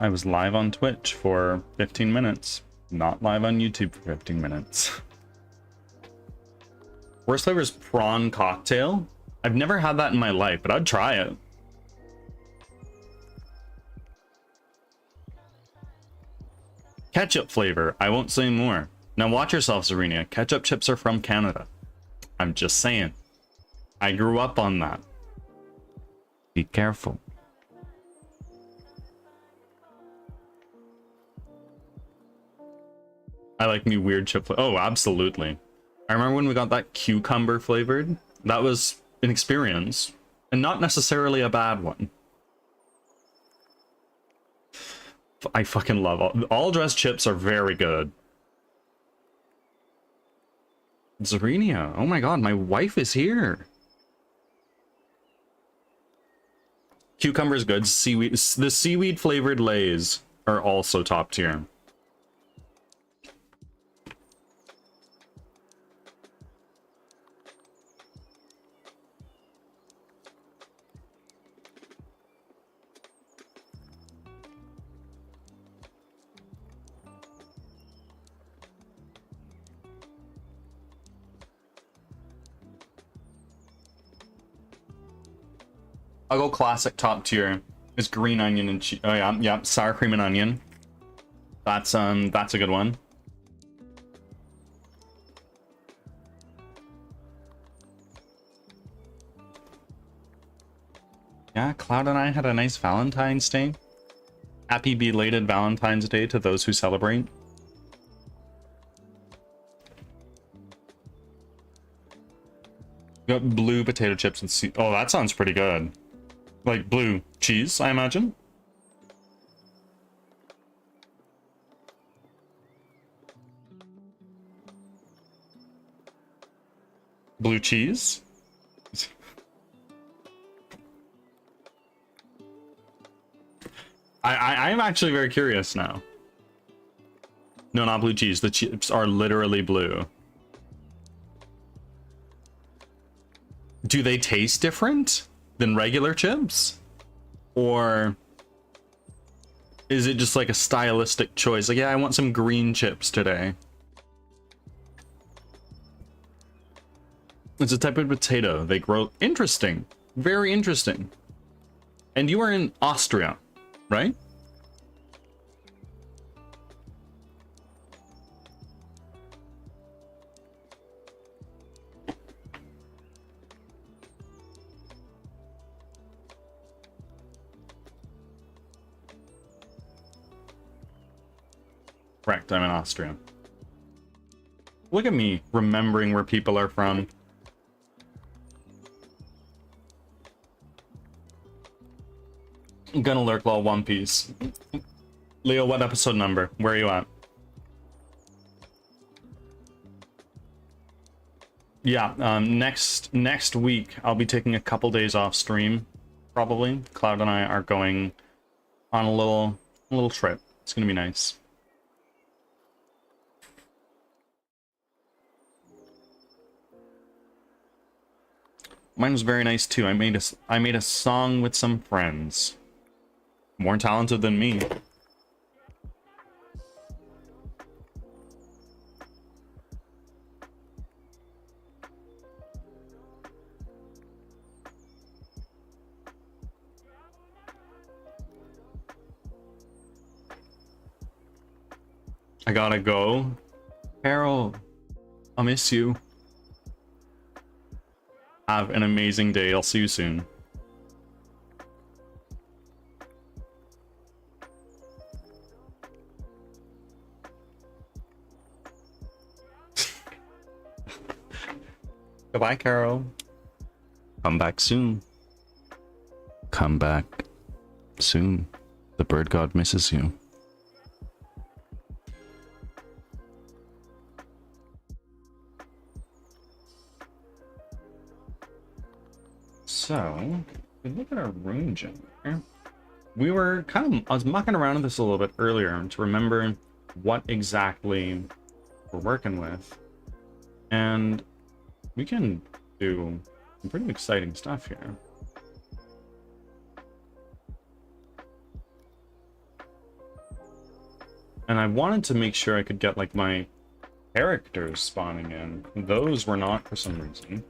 I was live on Twitch for 15 minutes, not live on YouTube for 15 minutes. Worst flavor is prawn cocktail. I've never had that in my life, but I'd try it. Ketchup flavor. I won't say more. Now watch yourself, Serena. Ketchup chips are from Canada. I'm just saying. I grew up on that. Be careful. I like me weird chip flavor. Oh, absolutely. I remember when we got that cucumber flavored. That was an experience, and not necessarily a bad one. I fucking love all dressed chips are very good. Zarenia, oh my god, my wife is here. Cucumber's good. Seaweed, the seaweed flavored Lays are also top tier. I'll go classic top tier. Is green onion and cheese. Oh yeah, yeah, sour cream and onion. That's a good one. Yeah, Cloud and I had a nice Valentine's Day. Happy belated Valentine's Day to those who celebrate. Got blue potato chips and oh, that sounds pretty good. Like blue cheese, I imagine. Blue cheese? I'm actually very curious now. No, not blue cheese. The chips are literally blue. Do they taste different than regular chips? Or is it just like a stylistic choice? Like, yeah, I want some green chips today. It's a type of potato. They grow... Interesting. Very interesting. And you are in Austria, right? Correct, I'm in Austria. Look at me, remembering where people are from. I'm gonna lurk while One Piece. Leo, what episode number? Where are you at? Yeah, next week I'll be taking a couple days off stream, probably. Cloud and I are going on a little trip. It's gonna be nice. Mine was very nice too. I made a song with some friends. More talented than me. I gotta go. Carol, I'll miss you. Have an amazing day. I'll see you soon. Goodbye, Carol. Come back soon. Come back soon. The bird god misses you. So, we look at our rune generator. We were I was mucking around with this a little bit earlier to remember what exactly we're working with. And we can do some pretty exciting stuff here. And I wanted to make sure I could get like my characters spawning in. Those were not for some reason.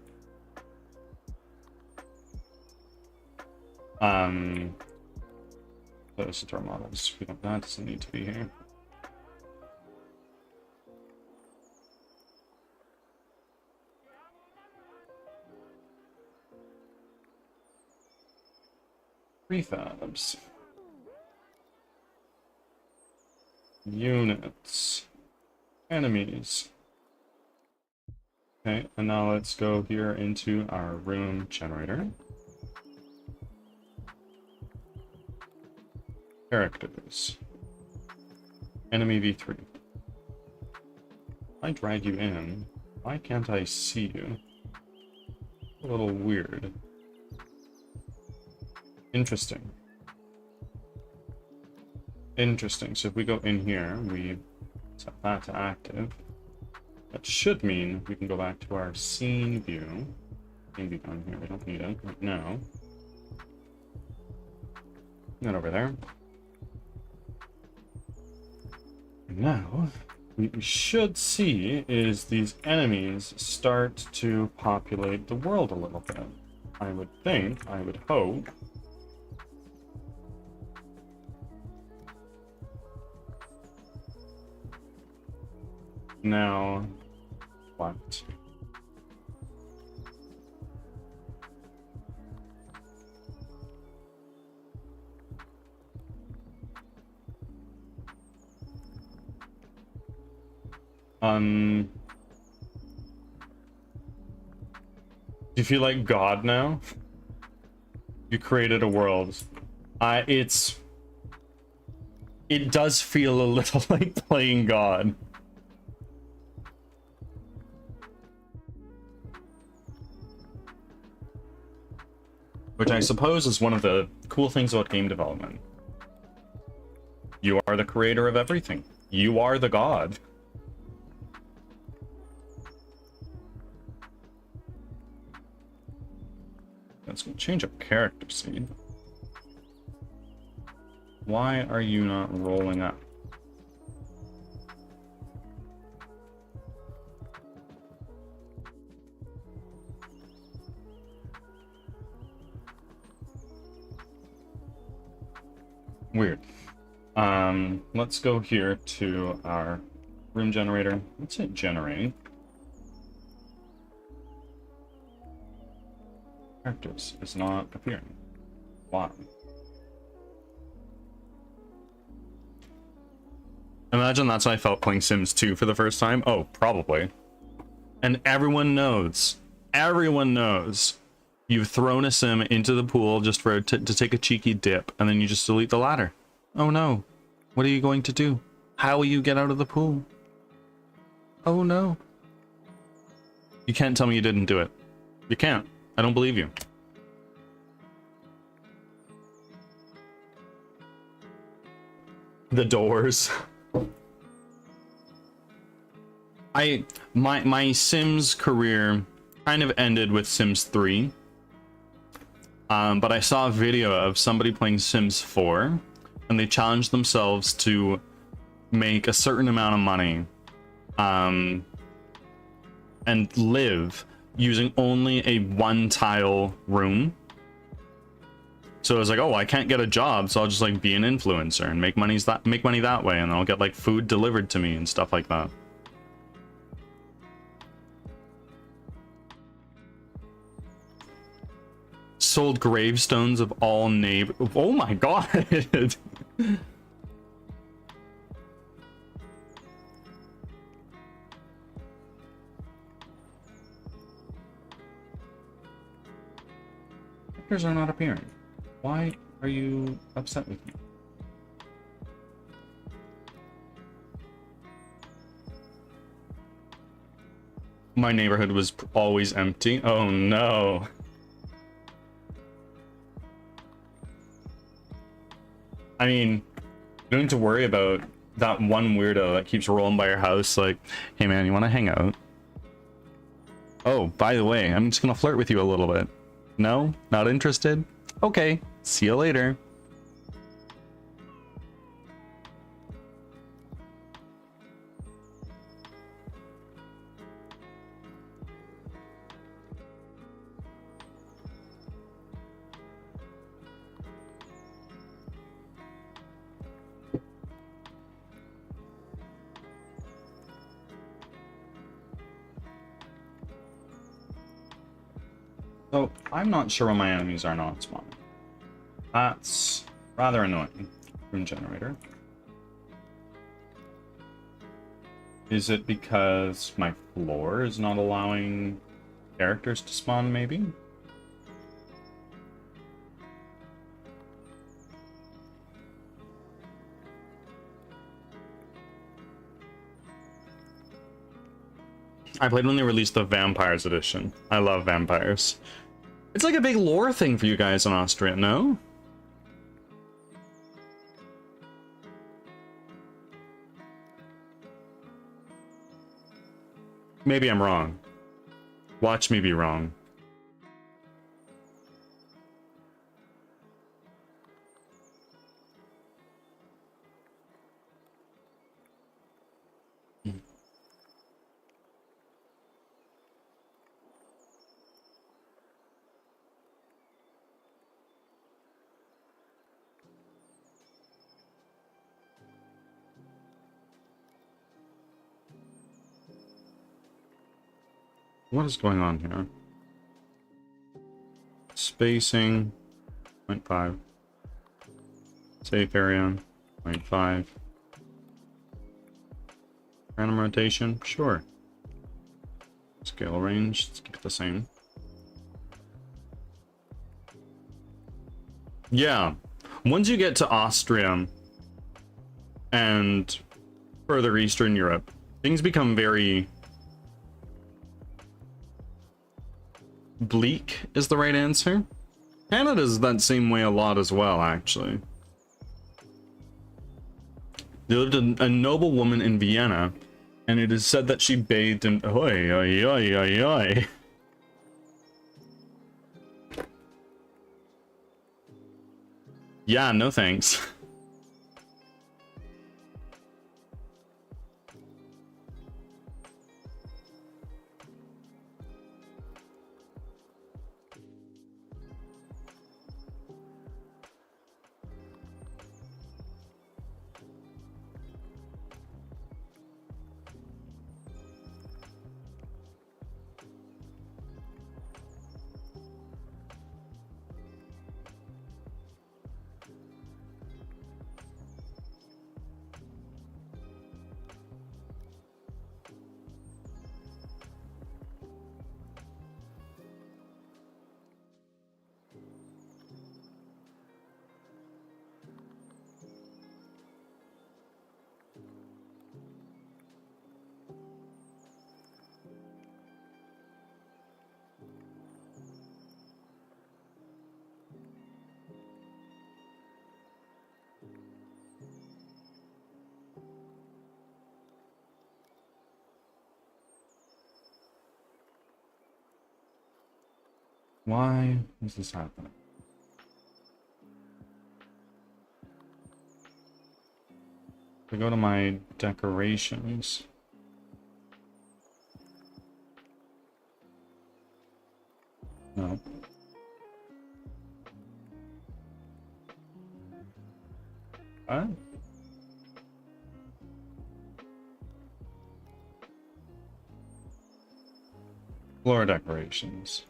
Those are our models. That doesn't need to be here. Prefabs. Units. Enemies. Okay, and now let's go here into our room generator. Characters. Enemy V3. I drag you in. Why can't I see you? A little weird. Interesting. Interesting. So if we go in here, we set that to active. That should mean we can go back to our scene view. Maybe down here. We don't need it right now. And over there. And now, what we should see is these enemies start to populate the world a little bit. I would think, I would hope. Now, what? Do you feel like God now? You created a world. It does feel a little like playing God. Which I suppose is one of the cool things about game development. You are the creator of everything. You are the God. Let's go change up character seed. Why are you not rolling up? Weird. Let's go here to our room generator. Let's hit generate. Characters is not appearing. Why? Imagine that's how I felt playing Sims 2 for the first time. Oh, probably. And everyone knows. Everyone knows. You've thrown a sim into the pool just for to take a cheeky dip, and then you just delete the ladder. Oh no. What are you going to do? How will you get out of the pool? Oh no. You can't tell me you didn't do it. You can't. I don't believe you. The doors. My Sims career kind of ended with Sims 3. But I saw a video of somebody playing Sims 4, and they challenged themselves to make a certain amount of money and live using only a one-tile room. So I was like, oh, I can't get a job, so I'll just like be an influencer and make money that way, and I'll get like food delivered to me and stuff like that. Sold gravestones of all neighbors. Oh my god. Characters are not appearing. Why are you upset with me? My neighborhood was always empty. Oh no. I mean, you don't need to worry about that one weirdo that keeps rolling by your house like, hey man, you want to hang out? Oh, by the way, I'm just gonna flirt with you a little bit. No? Not interested? Okay, see you later. So, I'm not sure when my enemies are not spawning. That's rather annoying. Rune generator. Is it because my floor is not allowing characters to spawn, maybe? I played when they released the Vampires edition. I love vampires. It's like a big lore thing for you guys in Austria, no? Maybe I'm wrong. Watch me be wrong. What is going on here? Spacing, 0.5. Safe area, 0.5. Random rotation, sure. Scale range, let's keep it the same. Yeah, once you get to Austria and further Eastern Europe, things become very bleak is the right answer. Canada's that same way a lot as well, actually. There lived a noble woman in Vienna, and it is said that she bathed in... Oi, oi, oi, oi, oi. Yeah, no thanks. Why is this happening? To go to my decorations. No. What? Floor decorations.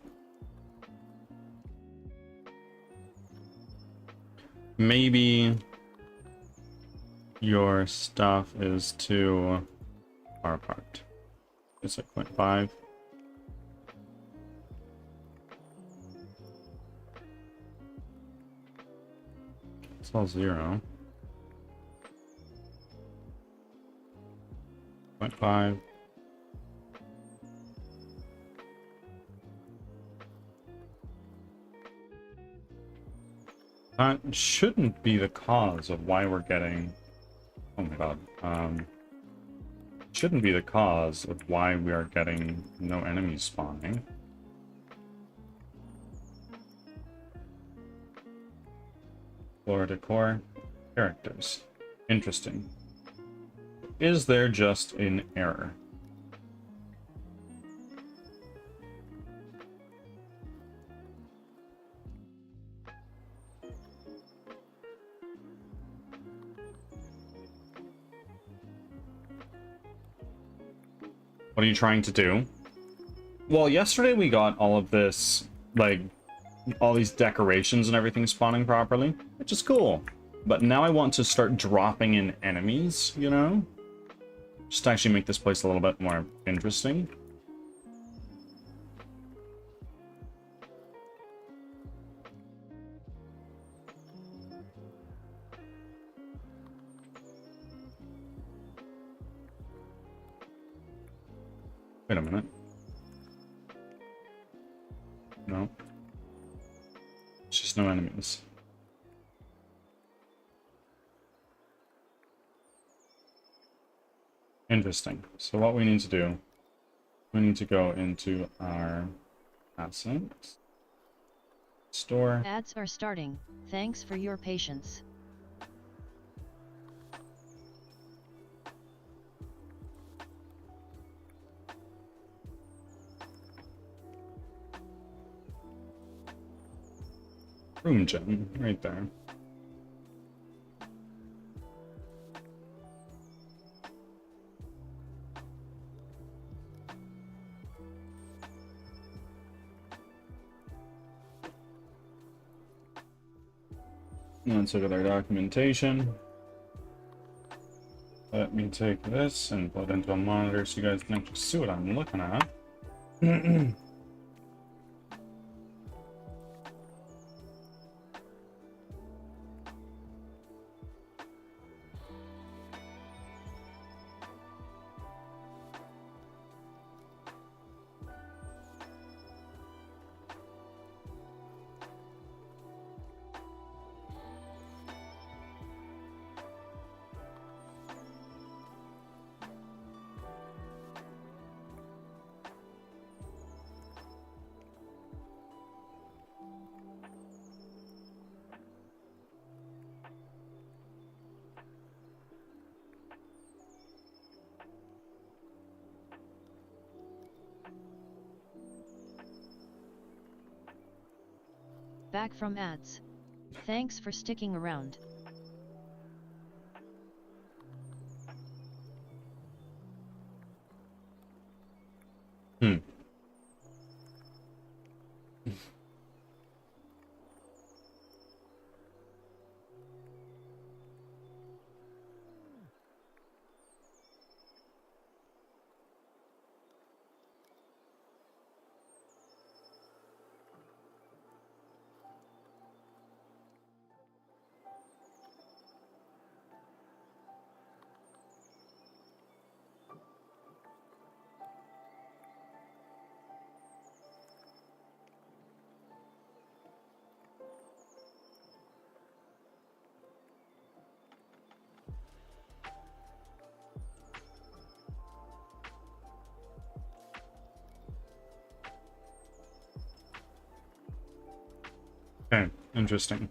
Maybe your stuff is too far apart. It's like 0.5. It's all 0. 0.5. That shouldn't be the cause of why we're getting... Oh my god. Shouldn't be the cause of why we are getting no enemies spawning. Floor decor. Characters. Interesting. Is there just an error? What are you trying to do? Well, yesterday we got all of this like all these decorations and everything spawning properly, which is cool. But now I want to start dropping in enemies, you know? Just to actually make this place a little bit more interesting. Wait a minute. No. It's just no enemies. Interesting. So what we need to do, we need to go into our assets, store. Ads are starting. Thanks for your patience. Room gem, right there. Let's look at our documentation. Let me take this and put it into a monitor so you guys can actually see what I'm looking at. Back from ads. Thanks for sticking around. Okay, interesting.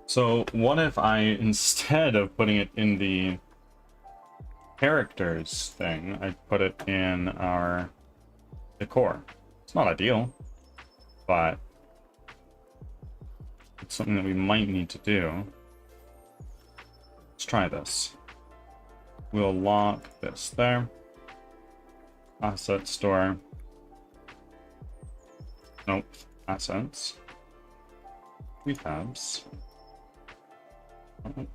So what if I, instead of putting it in the characters thing, I put it in our decor? It's not ideal, but it's something that we might need to do. Let's try this. We'll lock this there. Asset store. Nope. Assets. Rehabs.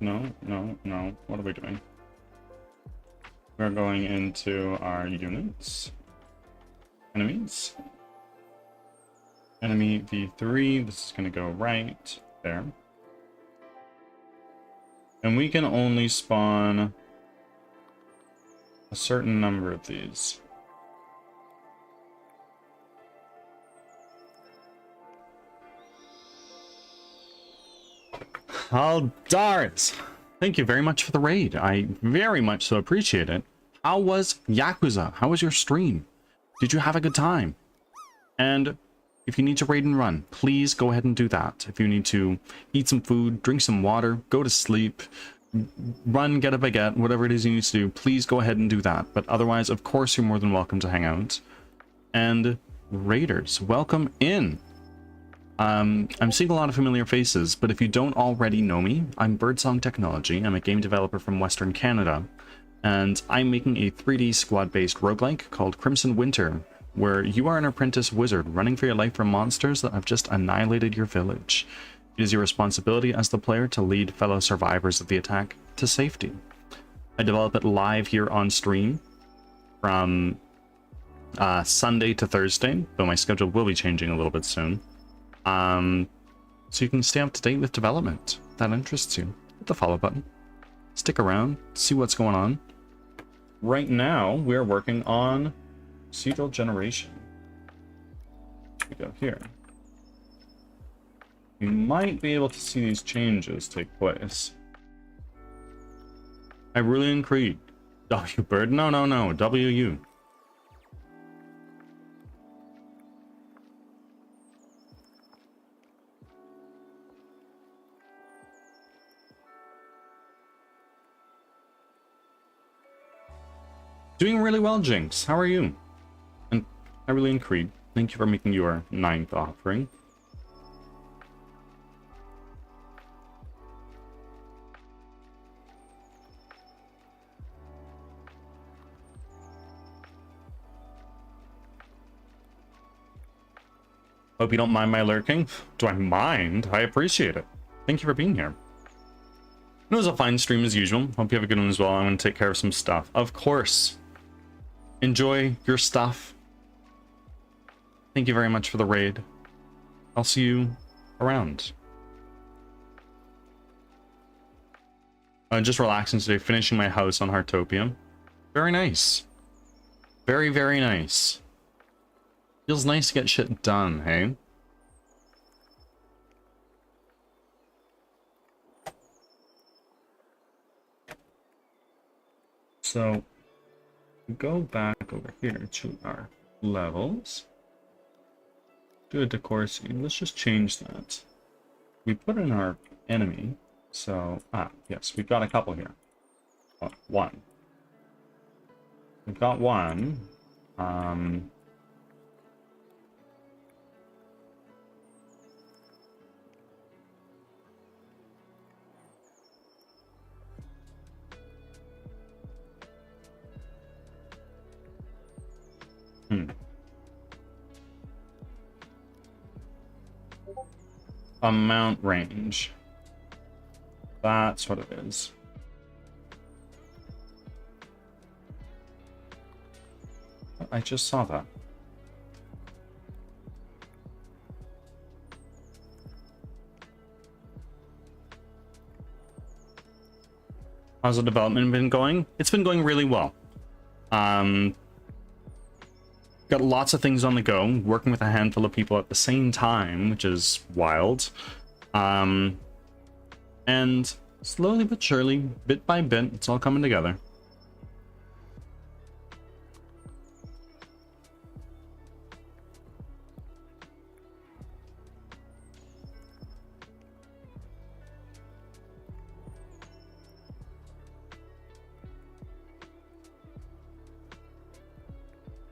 No, no, no. What are we doing? We're going into our units. Enemies. Enemy V3. This is going to go right there. And we can only spawn a certain number of these. I'll dart. Thank you very much for the raid. I very much so appreciate it. How was Yakuza? How was your stream? Did you have a good time? And if you need to raid and run, please go ahead and do that. If you need to eat some food, drink some water, go to sleep, run, get a baguette, whatever it is you need to do, please go ahead and do that. But otherwise, of course, you're more than welcome to hang out. And raiders, welcome in. I'm seeing a lot of familiar faces, but if you don't already know me, I'm Birdsong Technology. I'm a game developer from Western Canada, and I'm making a 3D squad-based roguelike called Crimson Winter, where you are an apprentice wizard running for your life from monsters that have just annihilated your village. It is your responsibility as the player to lead fellow survivors of the attack to safety. I develop it live here on stream from Sunday to Thursday, though my schedule will be changing a little bit soon. So you can stay up to date with development. If that interests you, hit the follow button. Stick around, see what's going on. Right now, we're working on procedural generation. We go here. You might be able to see these changes take place. Hyrulean Creed. W Bird? No, no, no. WU. Doing really well, Jinx. How are you? And Hyrulean Creed, thank you for making your 9th offering. Hope you don't mind my lurking. Do I mind? I appreciate it. Thank you for being here. It was a fine stream as usual. Hope you have a good one as well. I'm going to take care of some stuff. Of course. Enjoy your stuff. Thank you very much for the raid. I'll see you around. Just relaxing today, finishing my house on Heartopia. Very nice. Very, very nice. Feels nice to get shit done, hey? So, go back over here to our levels. Do a decor scene. Let's just change that. We put in our enemy. So, yes, we've got a couple here. One. We've got one. Amount range. That's what it is. I just saw that. How's the development been going? It's been going really well. Got lots of things on the go, working with a handful of people at the same time, which is wild. And slowly but surely, bit by bit, it's all coming together.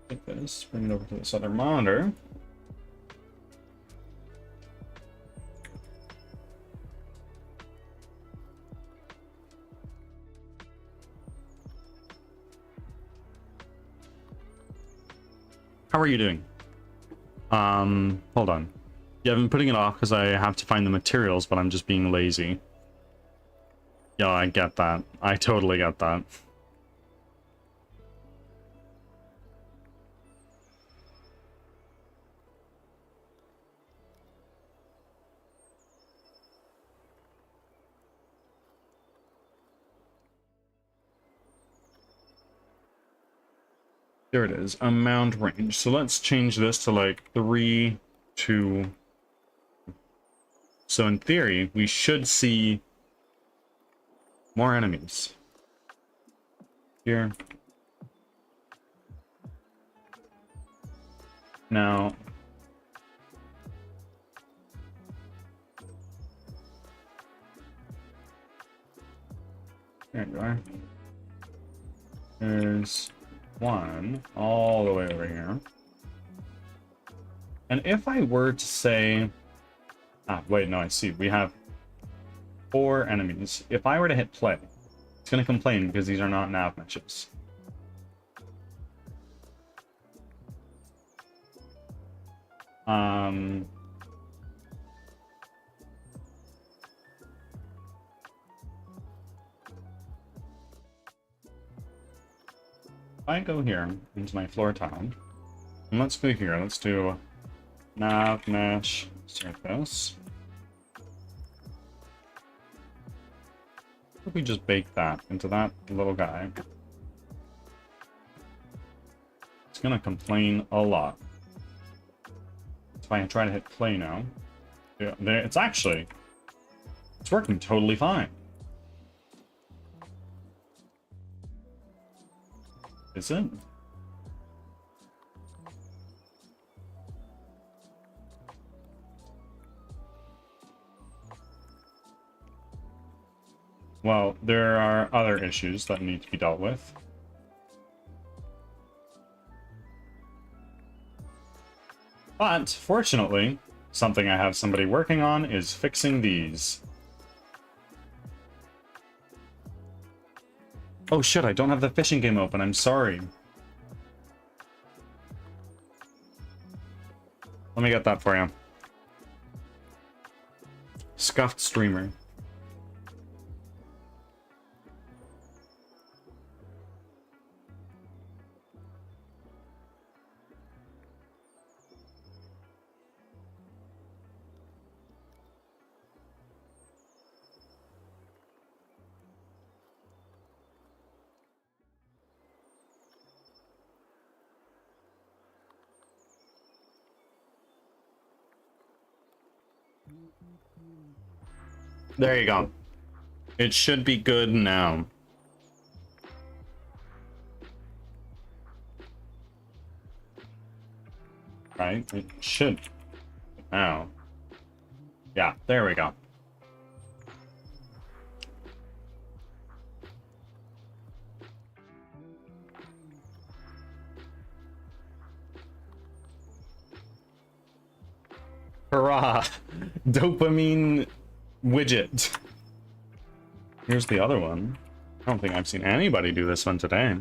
Take this, bring it over to this other monitor. How are you doing? Hold on. Yeah, I've been putting it off because I have to find the materials, but I'm just being lazy. Yeah, I get that. I totally get that. There it is, amount range. So let's change this to like 3, 2. So in theory, we should see More enemies. Here. Now... There you are. There's one all the way over here. And if I were to say... Ah, wait, no, I see. We have 4 enemies. If I were to hit play, it's going to complain because these are not nav matches. If I go here into my floor tile, and let's go here. Let's do nav mesh surface. If we just bake that into that little guy, it's gonna complain a lot. If I try to hit play now, yeah, there, it's working totally fine. Is it? Well, there are other issues that need to be dealt with. But, fortunately, something I have somebody working on is fixing these. Oh shit, I don't have the fishing game open, I'm sorry. Let me get that for you. Scuffed streamer. There you go. It should be good now. Right? It should. Now. Yeah, there we go. Hurrah! Dopamine widget. Here's the other one. I don't think I've seen anybody do this one today.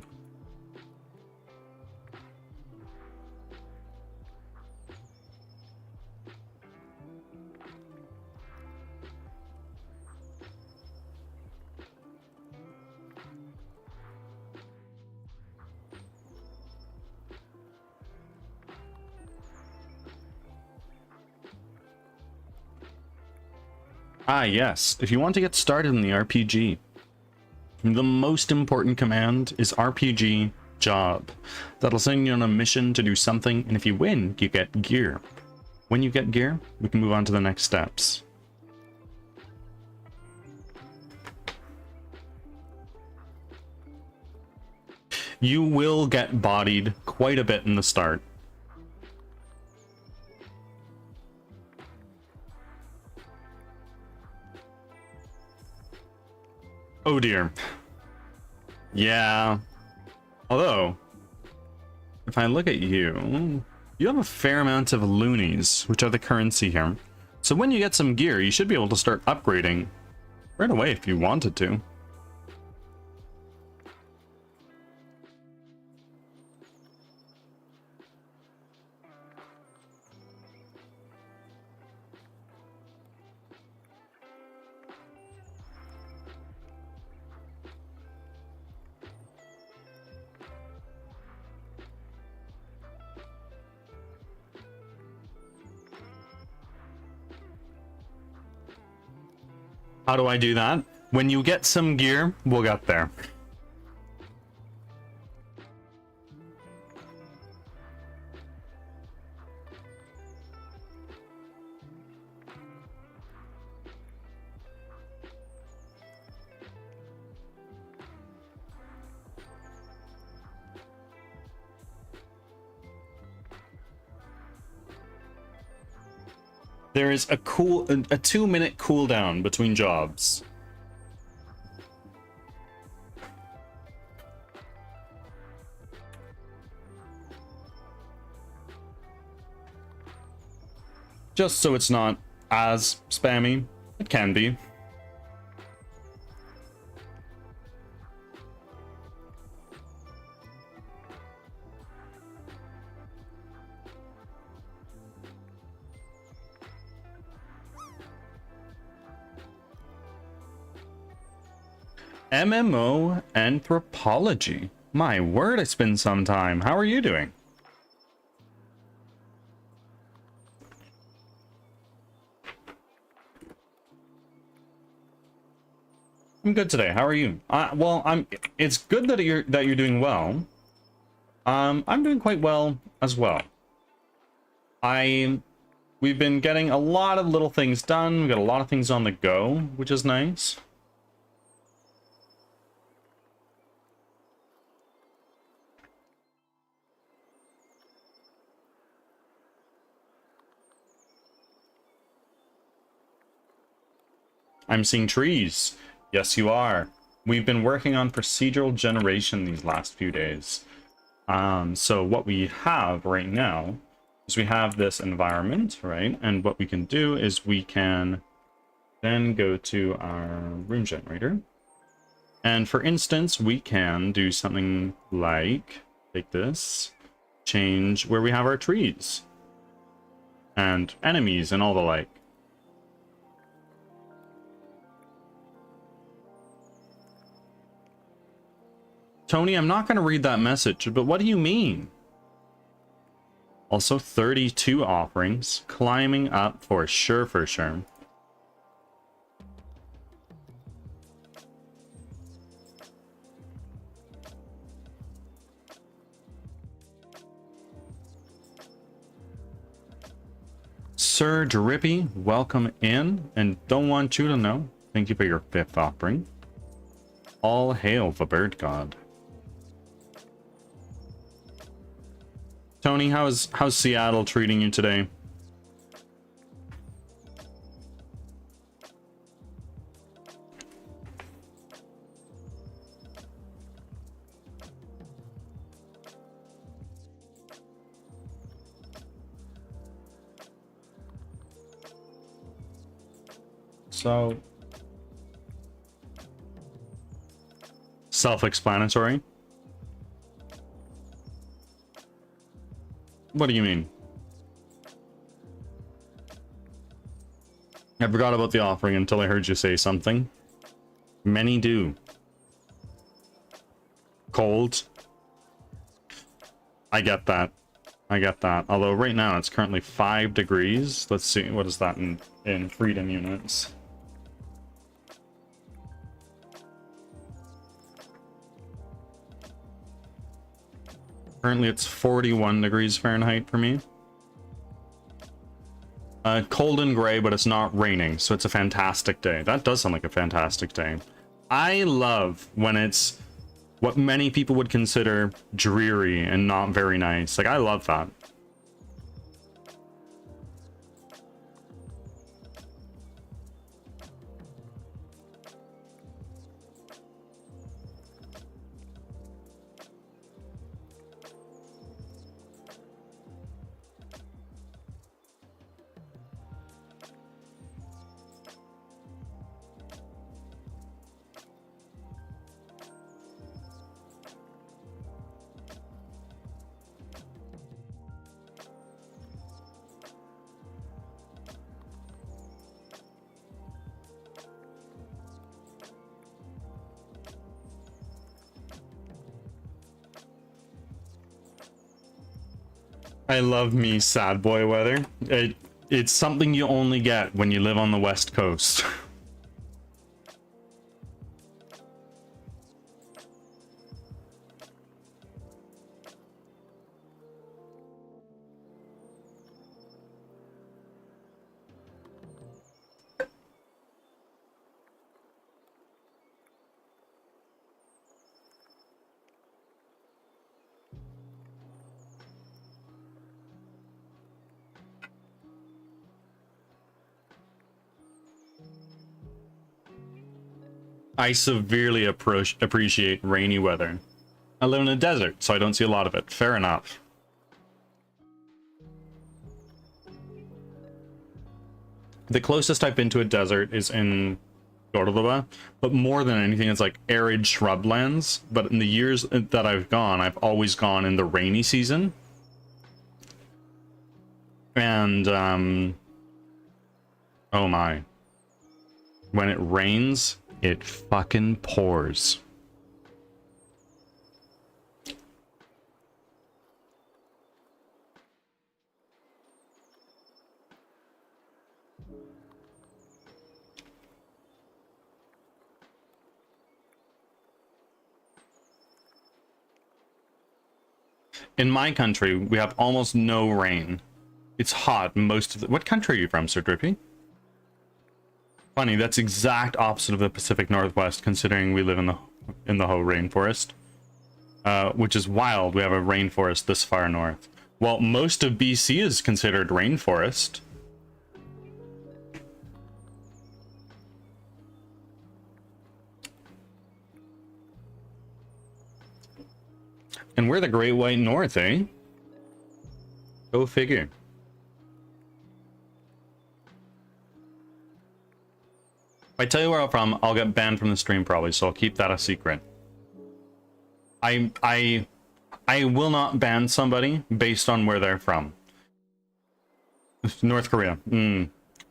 Ah, yes. If you want to get started in the RPG, the most important command is RPG job. That'll send you on a mission to do something, and if you win, you get gear. When you get gear, we can move on to the next steps. You will get bodied quite a bit in the start. Oh dear. Yeah. Although, if I look at you, you have a fair amount of loonies, which are the currency here. So when you get some gear, you should be able to start upgrading right away if you wanted to. How do I do that? When you get some gear, we'll get there. There is a 2-minute cooldown between jobs. Just so it's not as spammy. It can be. MMO anthropology. My word, it's been some time. How are you doing? I'm good today. How are you? Well, it's good that you're doing well. I'm doing quite well as well. We've been getting a lot of little things done. We've got a lot of things on the go, which is nice. I'm seeing trees. Yes, you are. We've been working on procedural generation these last few days. So what we have right now is we have this environment, right? And what we can do is we can then go to our room generator. And for instance, we can do something like take this, change where we have our trees and enemies and all the like. Tony, I'm not going to read that message, but what do you mean? Also, 32 offerings, climbing up for sure, for sure. Sir Drippy, welcome in, and don't want you to know, thank you for your 5th offering. All hail the bird god. Tony, how's Seattle treating you today? So, self-explanatory. What do you mean? I forgot about the offering until I heard you say something. Many do. Cold. I get that. I get that. Although right now it's currently 5 degrees. Let's see, what is that in freedom units? Currently it's 41 degrees Fahrenheit for me. Cold and gray, but it's not raining, so it's a fantastic day. That does sound like a fantastic day. I love when it's what many people would consider dreary and not very nice. Like, I love that. I love me sad boy weather. It's something you only get when you live on the West Coast. I severely appreciate rainy weather. I live in a desert, so I don't see a lot of it. Fair enough. The closest I've been to a desert is in Cordoba, but more than anything, it's like arid shrublands. But in the years that I've gone, I've always gone in the rainy season. And, oh my. When it rains, it fucking pours. In my country, we have almost no rain. It's hot most of the... What country are you from, Sir Drippy? Funny, that's exact opposite of the Pacific Northwest, considering we live in the whole rainforest. Which is wild, we have a rainforest this far north. Well, most of BC is considered rainforest. And we're the Great White North, eh? Go figure. If I tell you where I'm from, I'll get banned from the stream probably, so I'll keep that a secret. I will not ban somebody based on where they're from. North Korea.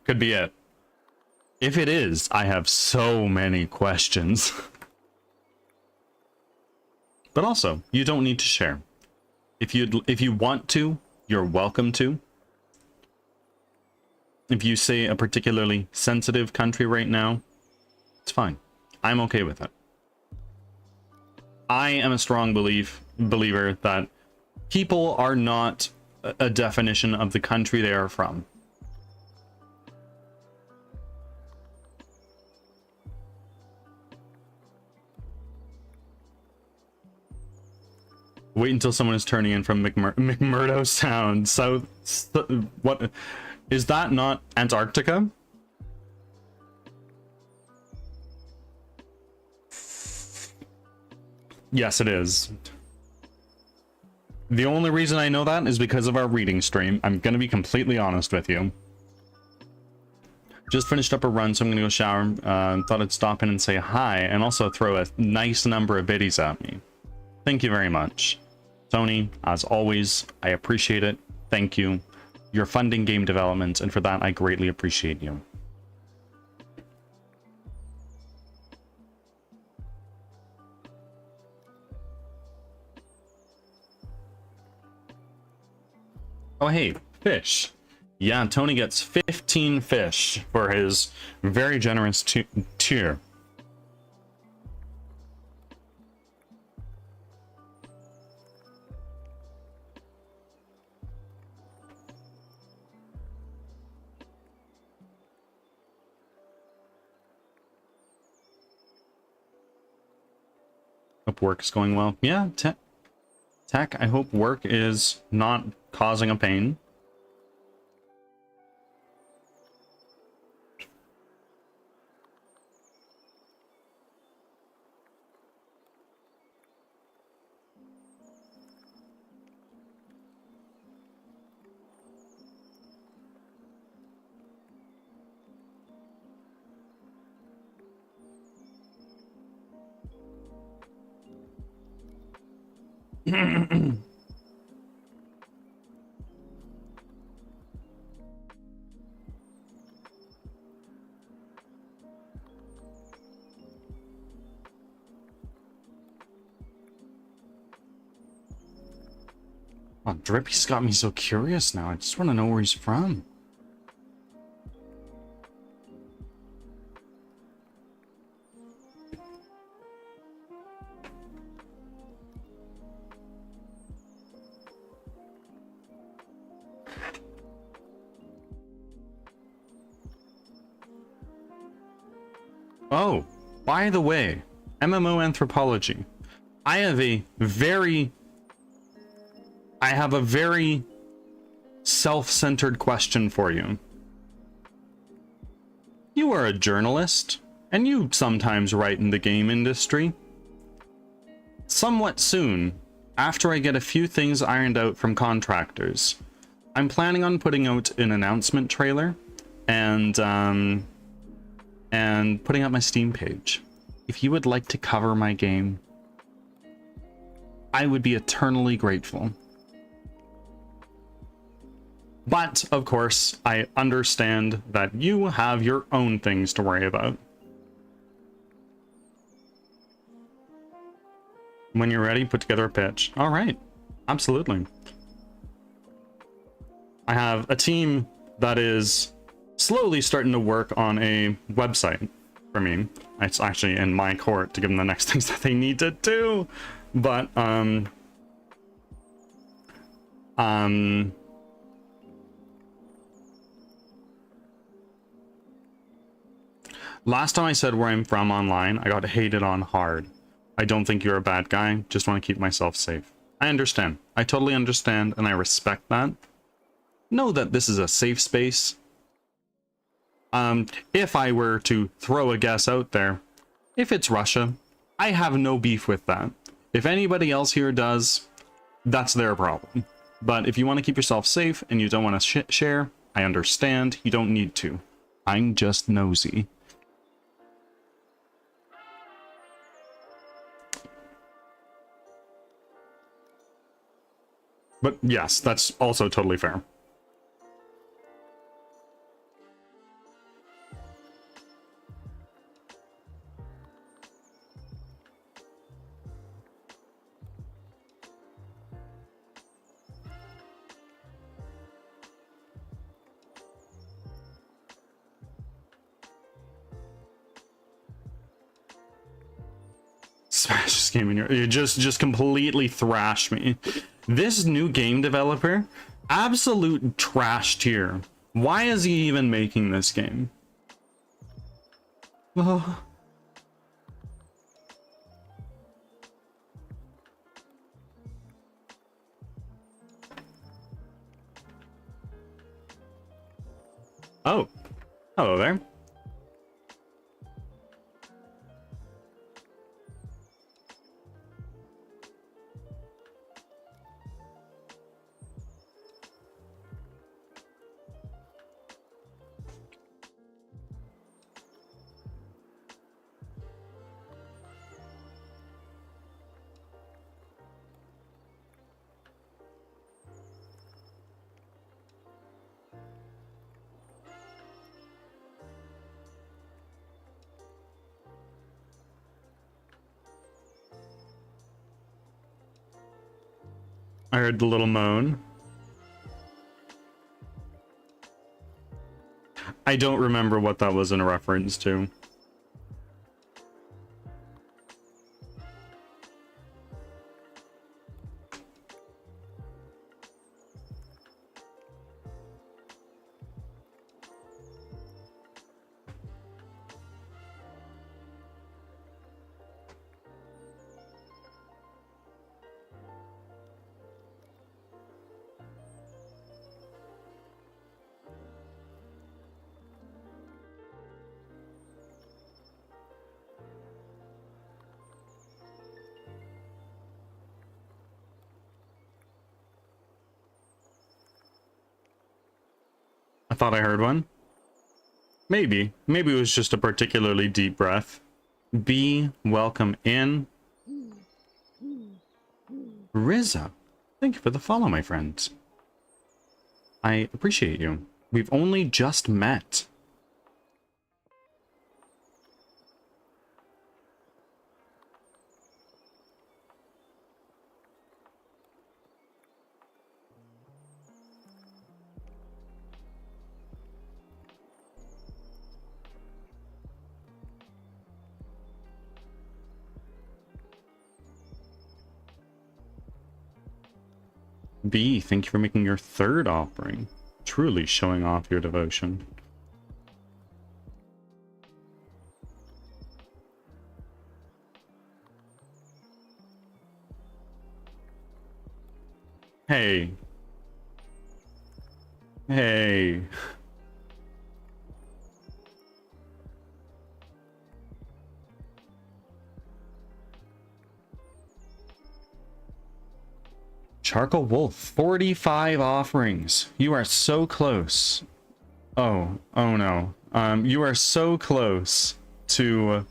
Could be it. If it is, I have so many questions. But also, you don't need to share. If you want to, you're welcome to. If you say a particularly sensitive country right now, it's fine. I'm okay with it. I am a strong believer that people are not a definition of the country they are from. Wait until someone is turning in from McMurdo Sound. What is that? Not Antarctica? Yes, it is. The only reason I know that is because of our reading stream. I'm gonna be completely honest with you. Just finished up a run, so I'm gonna go shower. Thought I'd stop in and say hi, and also throw a nice number of biddies at me. Thank you very much. Tony, as always, I appreciate it. Thank you. You're funding game development, and for that, I greatly appreciate you. Oh, hey, fish. Yeah, Tony gets 15 fish for his very generous tier. Hope work is going well. Yeah, Tech, I hope work is not causing a pain. Oh, Drippy's got me so curious now. I just want to know where he's from. Oh, by the way, MMO anthropology. I have a very self-centered question for you. You are a journalist. and you sometimes write in the game industry. Somewhat soon, after I get a few things ironed out from contractors, I'm planning on putting out an announcement trailer and putting up my Steam page. If you would like to cover my game, I would be eternally grateful. But, of course, I understand that you have your own things to worry about. When you're ready, put together a pitch. All right, absolutely. I have a team that is slowly starting to work on a website for me. It's actually in my court to give them the next things that they need to do. But, last time I said where I'm from online, I got hated on hard. I don't think you're a bad guy, just want to keep myself safe. I understand. I totally understand, and I respect that. Know that this is a safe space. If I were to throw a guess out there, if it's Russia, I have no beef with that. If anybody else here does, that's their problem. But if you want to keep yourself safe and you don't want to share, I understand. You don't need to. I'm just nosy. But yes, that's also totally fair. Smash this game in your... You just completely thrash me. This new game developer, absolute trash tier. Why is he even making this game? Oh. Oh. Hello there. I heard the little moan. I don't remember what that was in reference to. I thought I heard one. Maybe. Maybe it was just a particularly deep breath. Be welcome in. Rizza, thank you for the follow, my friends. I appreciate you. We've only just met. B, thank you for making your third offering. Truly showing off your devotion. Hey. Hey. Charcoal Wolf, 45 offerings. You are so close. Oh no. You are so close to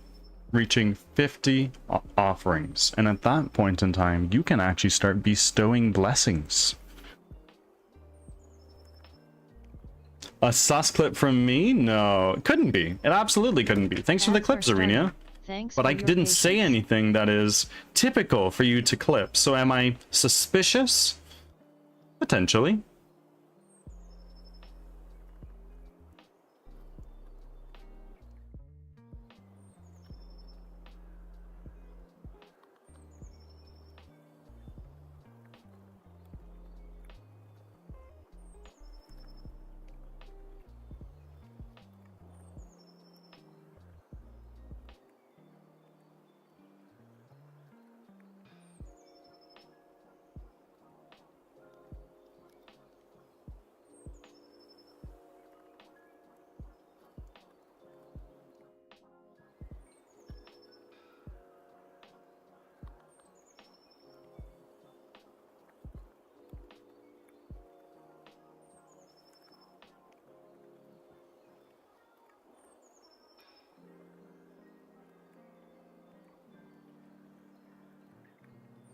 reaching 50 offerings. And at that point in time, you can actually start bestowing blessings. A sus clip from me? No, it couldn't be. It absolutely couldn't be. Thanks for the clips, Arena. Thanks, but I didn't say anything that is typical for you to clip. So am I suspicious? Potentially.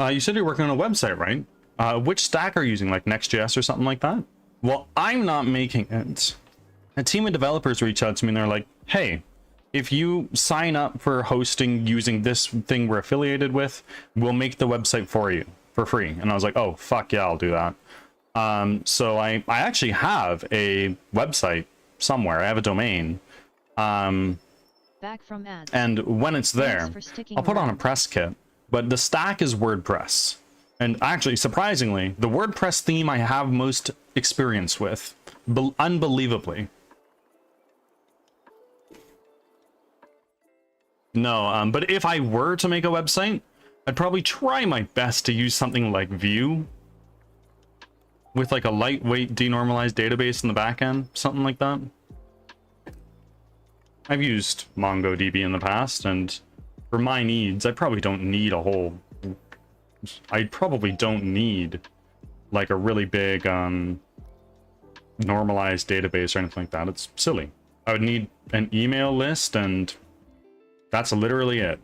You said you're working on a website, right? Which stack are you using, like Next.js or something like that? Well, I'm not making it. A team of developers reach out to me and they're like, hey, if you sign up for hosting using this thing we're affiliated with, we'll make the website for you for free. And I was like, oh, fuck yeah, I'll do that. So I actually have a website somewhere. I have a domain. Back from ads. And when it's there, I'll put on a press kit. But the stack is WordPress. And actually, surprisingly, the WordPress theme I have most experience with. Unbelievably. No, but if I were to make a website, I'd probably try my best to use something like Vue. With like a lightweight denormalized database in the back end. Something like that. I've used MongoDB in the past, and for my needs, I probably don't need a whole... I probably don't need like a really big normalized database or anything like that. It's silly. I would need an email list, and that's literally it.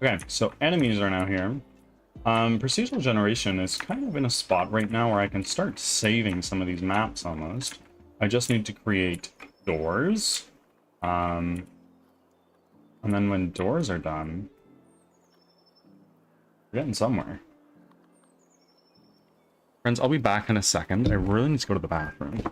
Okay, so enemies are now here. Procedural generation is kind of in a spot right now where I can start saving some of these maps almost. I just need to create doors. And then when doors are done, we're getting somewhere. Friends, I'll be back in a second. I really need to go to the bathroom.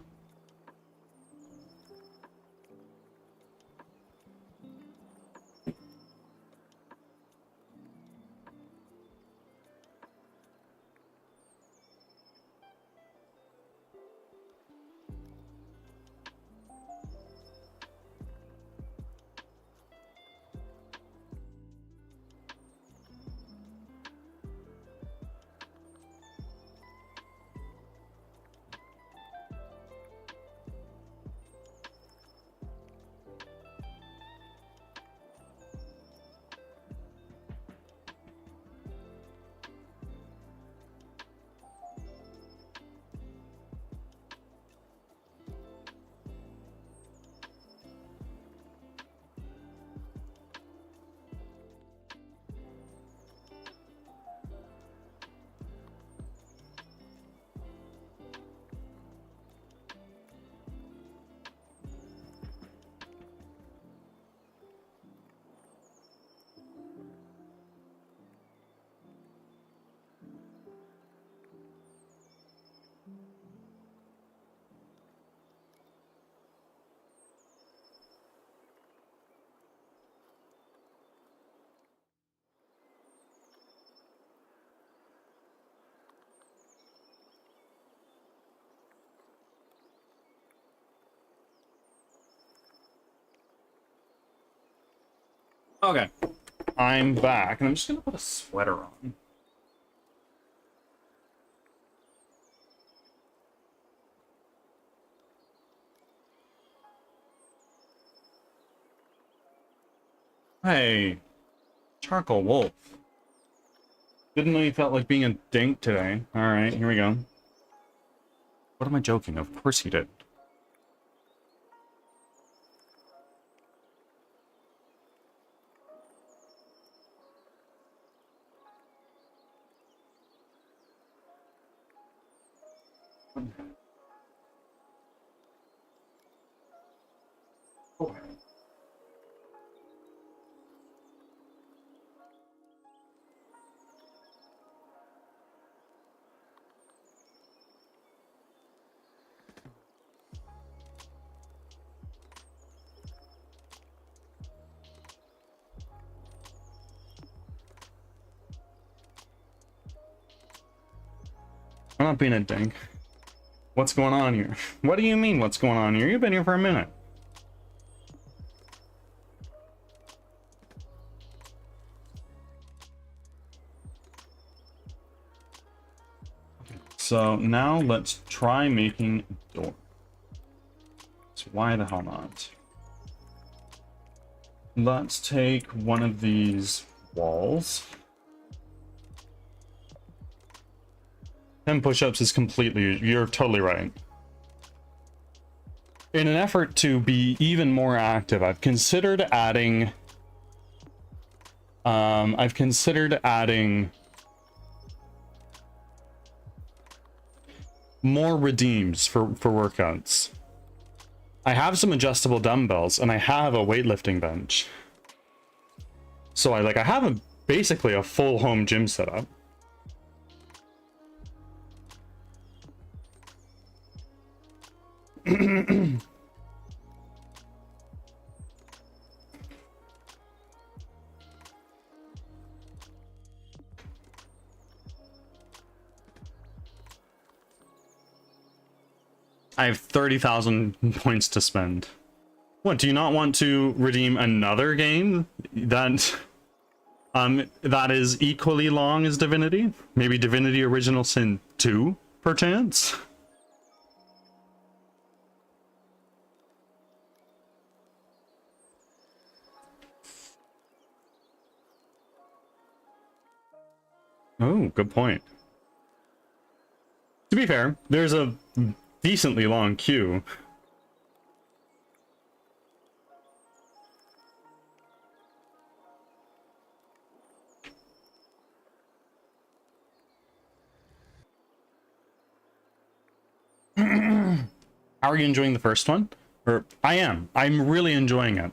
Okay, I'm back, and I'm just gonna put a sweater on. Hey, Charcoal Wolf. Didn't know you felt like being a dink today. Alright, here we go. What am I joking? Of course you did. Oh. I'm not being a dink. What's going on here? What do you mean, what's going on here? You've been here for a minute. So now let's try making a door. So why the hell not? Let's take one of these walls. 10 push-ups is completely, you're totally right. In an effort to be even more active, I've considered adding more redeems for workouts. I have some adjustable dumbbells and I have a weightlifting bench. So I have basically a full home gym setup. I have 30,000 points to spend. What, do you not want to redeem another game that that is equally long as Divinity? Maybe Divinity Original Sin 2, perchance? Oh, good point. To be fair, there's a decently long queue. How are you enjoying the first one? Or I am. I'm really enjoying it.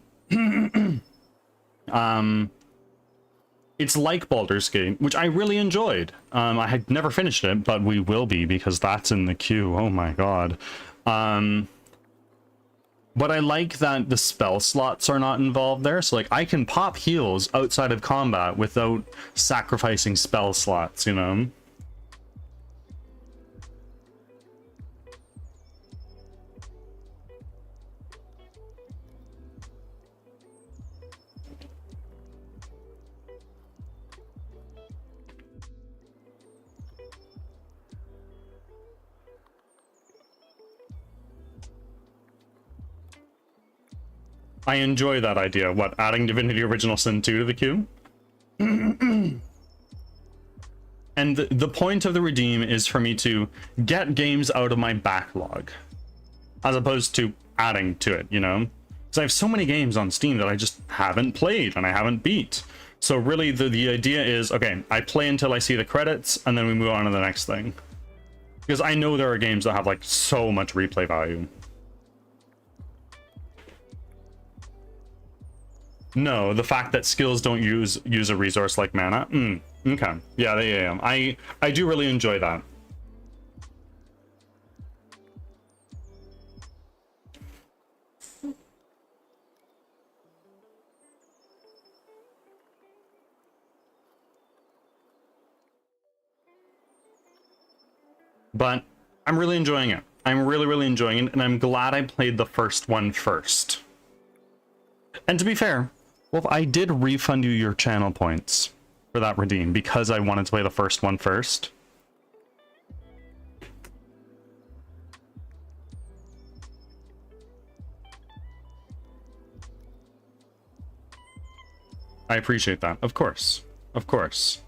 It's like Baldur's Gate, which I really enjoyed. I had never finished it, but we will be because that's in the queue. Oh my god. But I like that the spell slots are not involved there. So I can pop heals outside of combat without sacrificing spell slots, you know? I enjoy that idea. What, adding Divinity Original Sin 2 to the queue? And the point of the redeem is for me to get games out of my backlog, as opposed to adding to it, you know? Because I have so many games on Steam that I just haven't played and I haven't beat. So really the idea is, okay, I play until I see the credits and then we move on to the next thing. Because I know there are games that have so much replay value. No, the fact that skills don't use a resource like mana. Okay. Yeah. I do really enjoy that. But I'm really enjoying it. I'm really enjoying it, and I'm glad I played the first one first. And to be fair, Wolf, I did refund you your channel points for that redeem because I wanted to play the first one first. I appreciate that. Of course. Of course.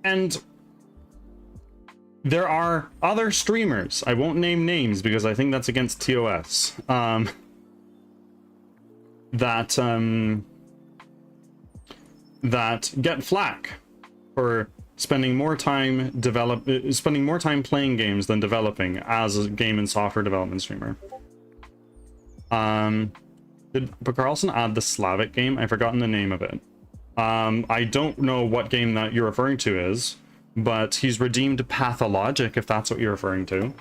And there are other streamers, I won't name names because I think that's against TOS, that get flack for spending more time playing games than developing as a game and software development streamer. Did Carlson add the Slavic game? I've forgotten the name of it. I don't know what game that you're referring to is, but he's redeemed Pathologic, if that's what you're referring to.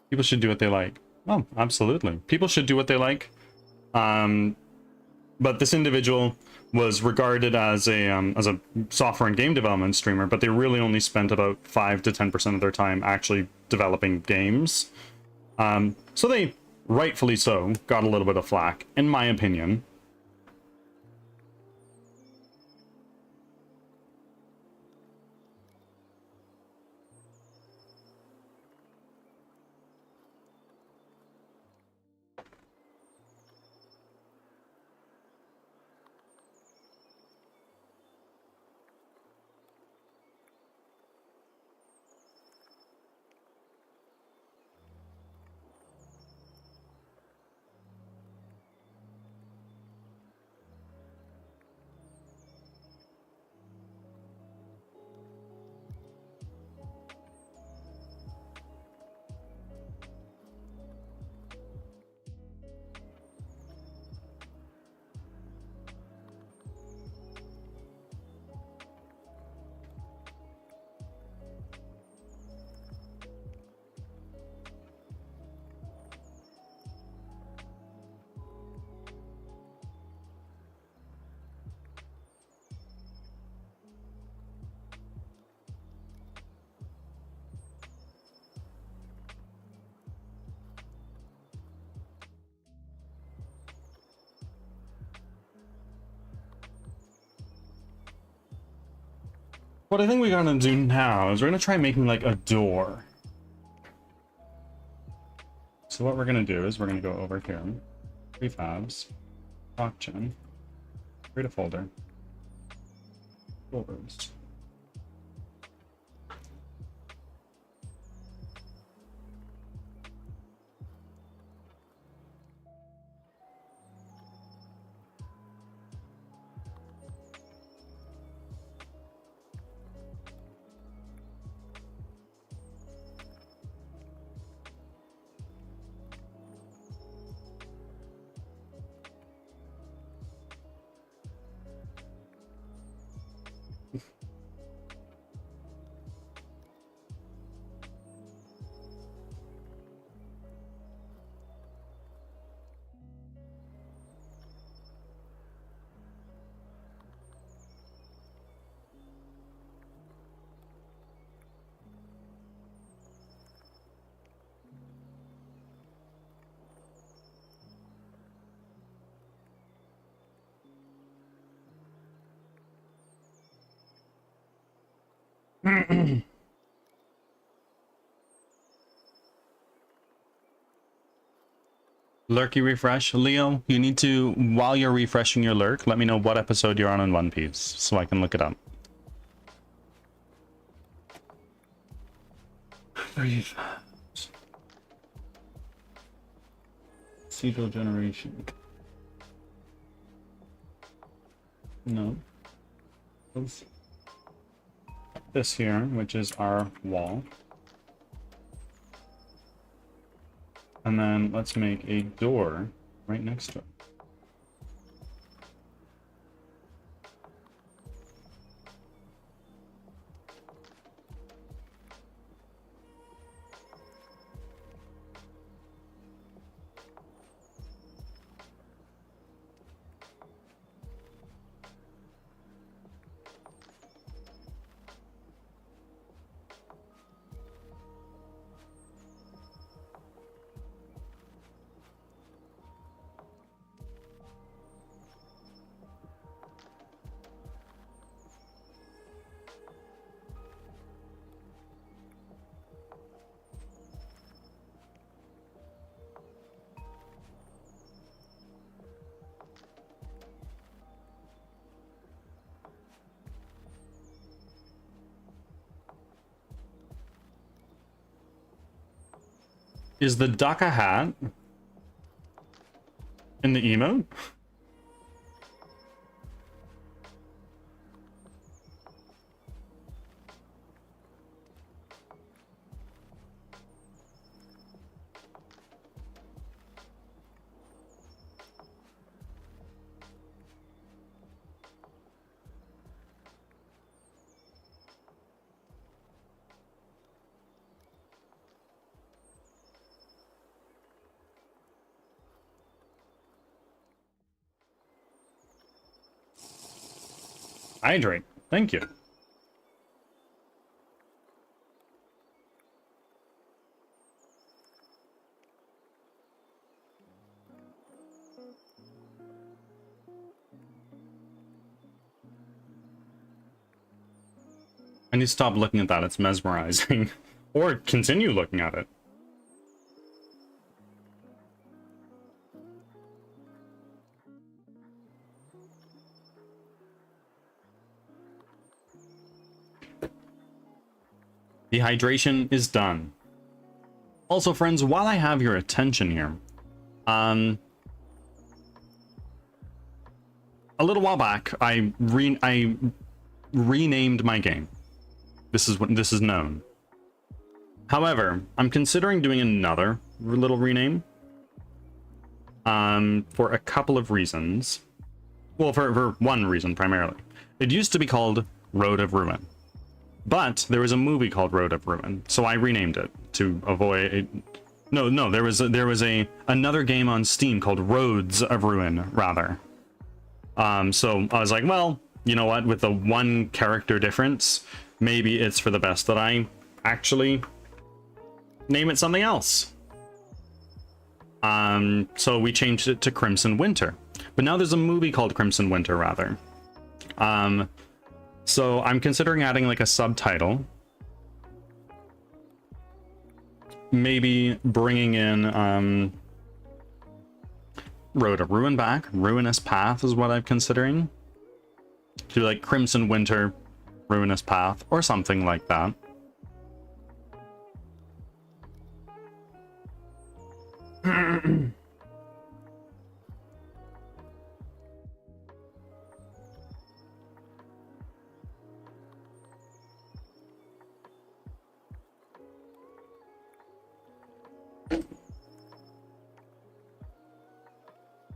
People should do what they like. Oh, absolutely. People should do what they like. But this individual was regarded as a software and game development streamer, but they really only spent about 5 to 10% of their time actually developing games. So they, rightfully so, got a little bit of flack, in my opinion. What I think we're gonna do now is we're gonna try making like a door. So what we're gonna do is we're gonna go over here, prefabs, blockchain, create a folder, folders. Lurky refresh. Leo, you need to, while you're refreshing your lurk, let me know what episode you're on in One Piece so I can look it up. 35. Procedural generation. No. This here, which is our wall. And then let's make a door right next to it. Is the duck a hat in the emote? Hydrate. Thank you. I need to stop looking at that. It's mesmerizing. Or continue looking at it. The hydration is done. Also, friends, while I have your attention here, a little while back, I renamed my game. This is what this is known. However, I'm considering doing another little rename. For a couple of reasons. Well, for one reason primarily. It used to be called Road of Ruin. But there was a movie called Road of Ruin, so I renamed it to avoid. No, there was another game on Steam called Roads of Ruin, rather. So I was like, well, you know what? With the one character difference, maybe it's for the best that I actually name it something else. So we changed it to Crimson Winter, but now there's a movie called Crimson Winter, rather. So I'm considering adding like a subtitle. Maybe bringing in Road of Ruin back. Ruinous Path is what I'm considering. Do like Crimson Winter, Ruinous Path, or something like that.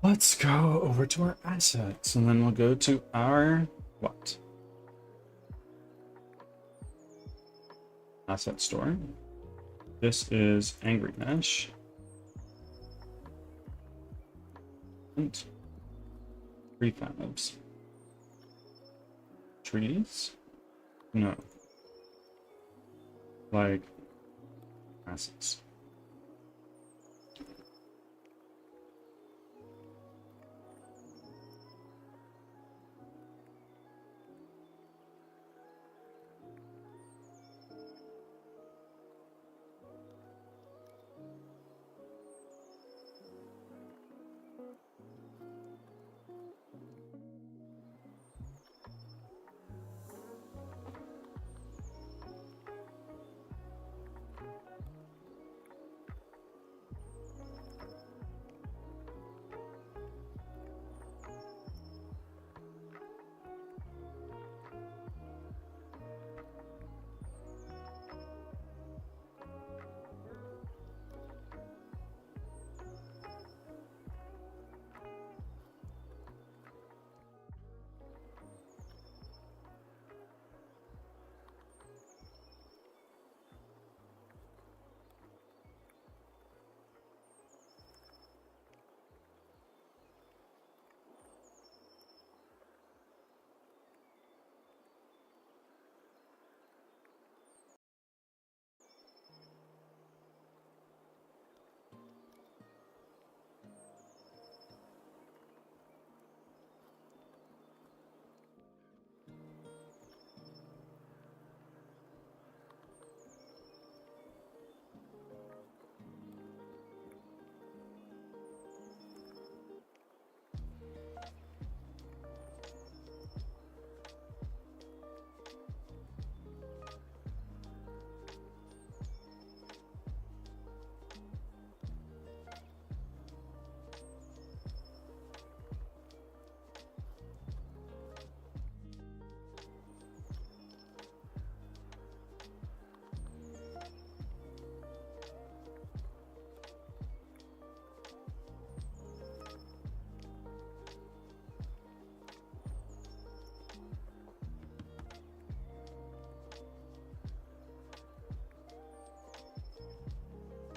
Let's go over to our assets, and then we'll go to our what? Asset store. This is Angry Mesh. And prefabs. Trees? No. Like assets.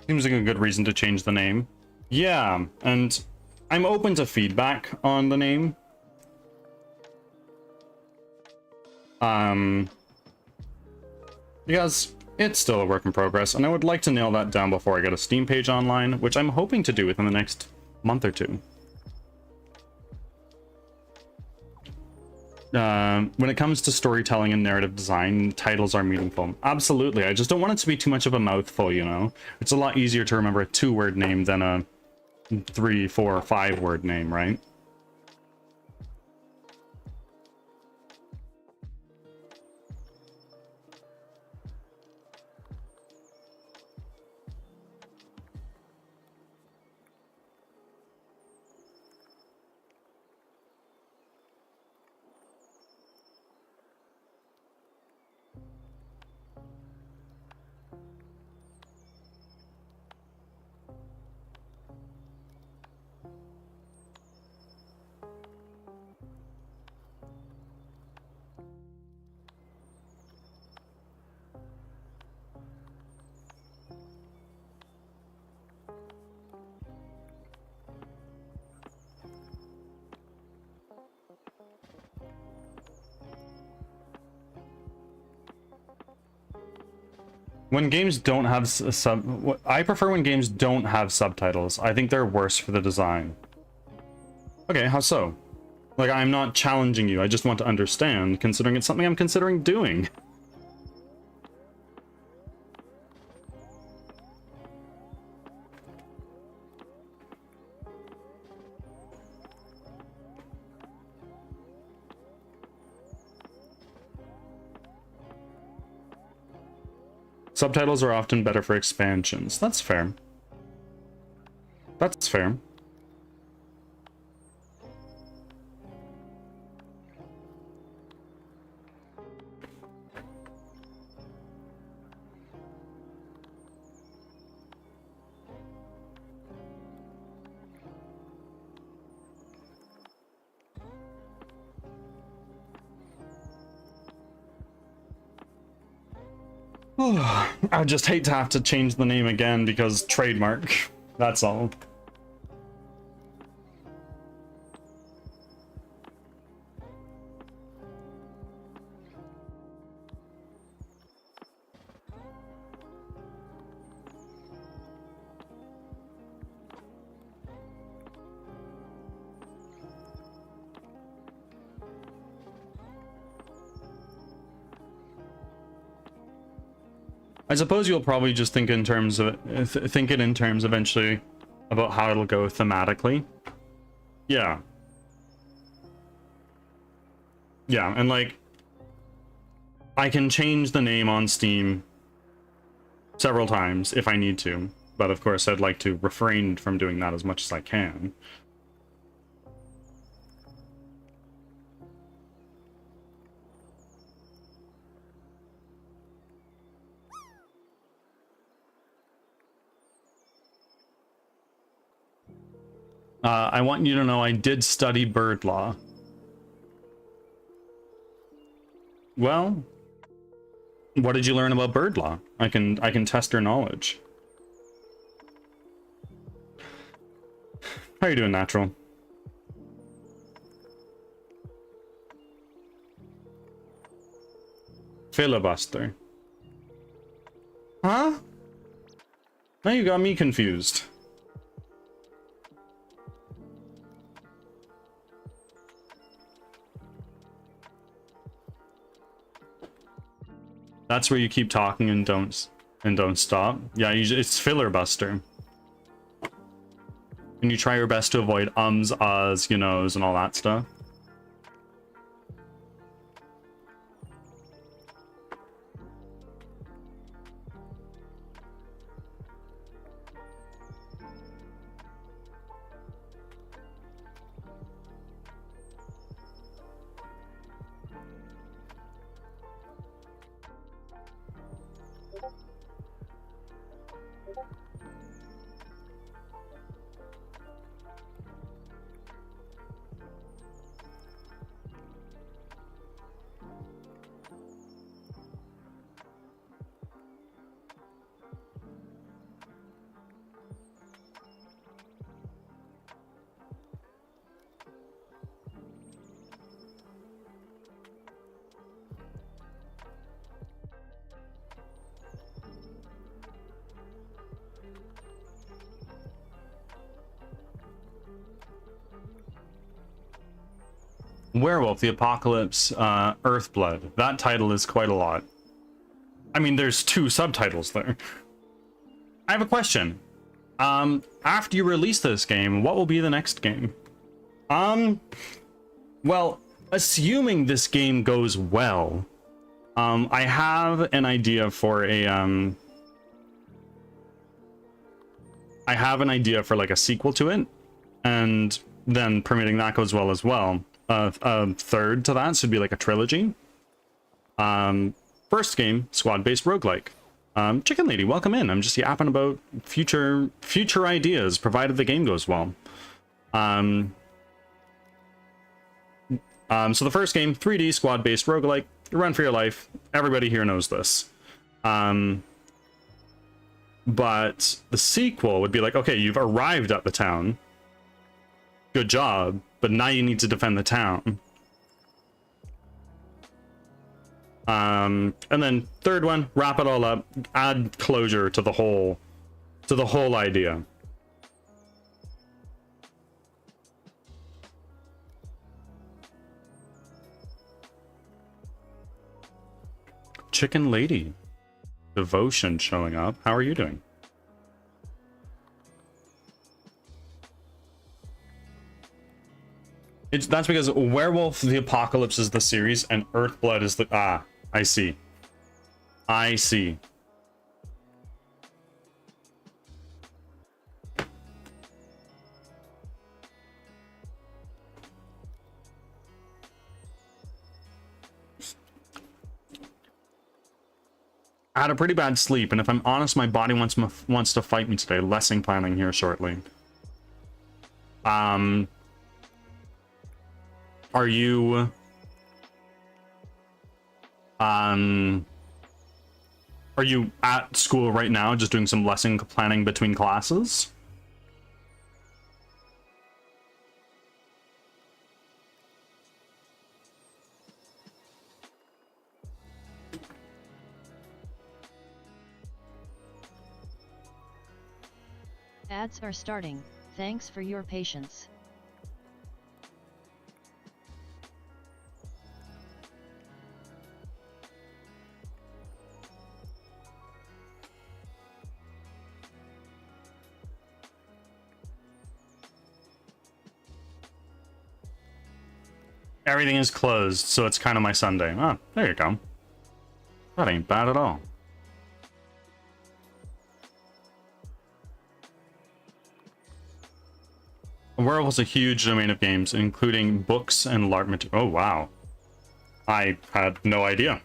Seems like a good reason to change the name. Yeah, and I'm open to feedback on the name. Because it's still a work in progress, and I would like to nail that down before I get a Steam page online, which I'm hoping to do within the next month or two. When it comes to storytelling and narrative design, titles are meaningful. Absolutely, I just don't want it to be too much of a mouthful, you know? It's a lot easier to remember a 2-word name than a 3, 4, 5-word name, right? When games don't have I prefer when games don't have subtitles. I think they're worse for the design. Okay, how so? Like, I'm not challenging you, I just want to understand, considering it's something I'm considering doing. Subtitles are often better for expansions. That's fair. That's fair. I just hate to have to change the name again because trademark. That's all. I suppose you'll probably just think in terms of think it in terms eventually about how it'll go thematically. Yeah. Yeah, and like I can change the name on Steam several times if I need to, but of course I'd like to refrain from doing that as much as I can. I want you to know I did study bird law. Well, what did you learn about bird law? I can test your knowledge. How are you doing, Natural? Filibuster. Huh? Now you got me confused. That's where you keep talking and don't stop. Yeah, it's filibuster. And you try your best to avoid ums, ahs, you knows, and all that stuff. Werewolf, the Apocalypse, Earthblood. That title is quite a lot. I mean, there's 2 subtitles there. I have a question. After you release this game, what will be the next game? Well, assuming this game goes well, I have an idea for a, I have an idea for like a sequel to it, and then permitting that goes well as well. A third to that should be like a trilogy. First game, squad-based roguelike. Chicken Lady, welcome in. I'm just yapping about future ideas, provided the game goes well. So the first game, 3D squad-based roguelike. You run for your life. Everybody here knows this. But the sequel would be like, okay, you've arrived at the town. Good job, but now you need to defend the town. And then third one, wrap it all up, add closure to the whole idea. Chicken Lady. Devotion showing up. How are you doing? That's because Werewolf the Apocalypse is the series and Earthblood is the... Ah, I see. I see. I had a pretty bad sleep, and if I'm honest, my body wants to fight me today. Lesson planning here shortly. Are you... Are you at school right now, just doing some lesson planning between classes? Ads are starting. Thanks for your patience. Everything is closed, so it's kind of my Sunday. Ah, there you go. That ain't bad at all. Werewolf's a huge domain of games, including books and LARP material. Oh, wow. I had no idea.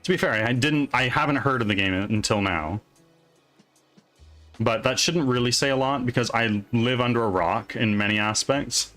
To be fair, I haven't heard of the game until now. But that shouldn't really say a lot, because I live under a rock in many aspects.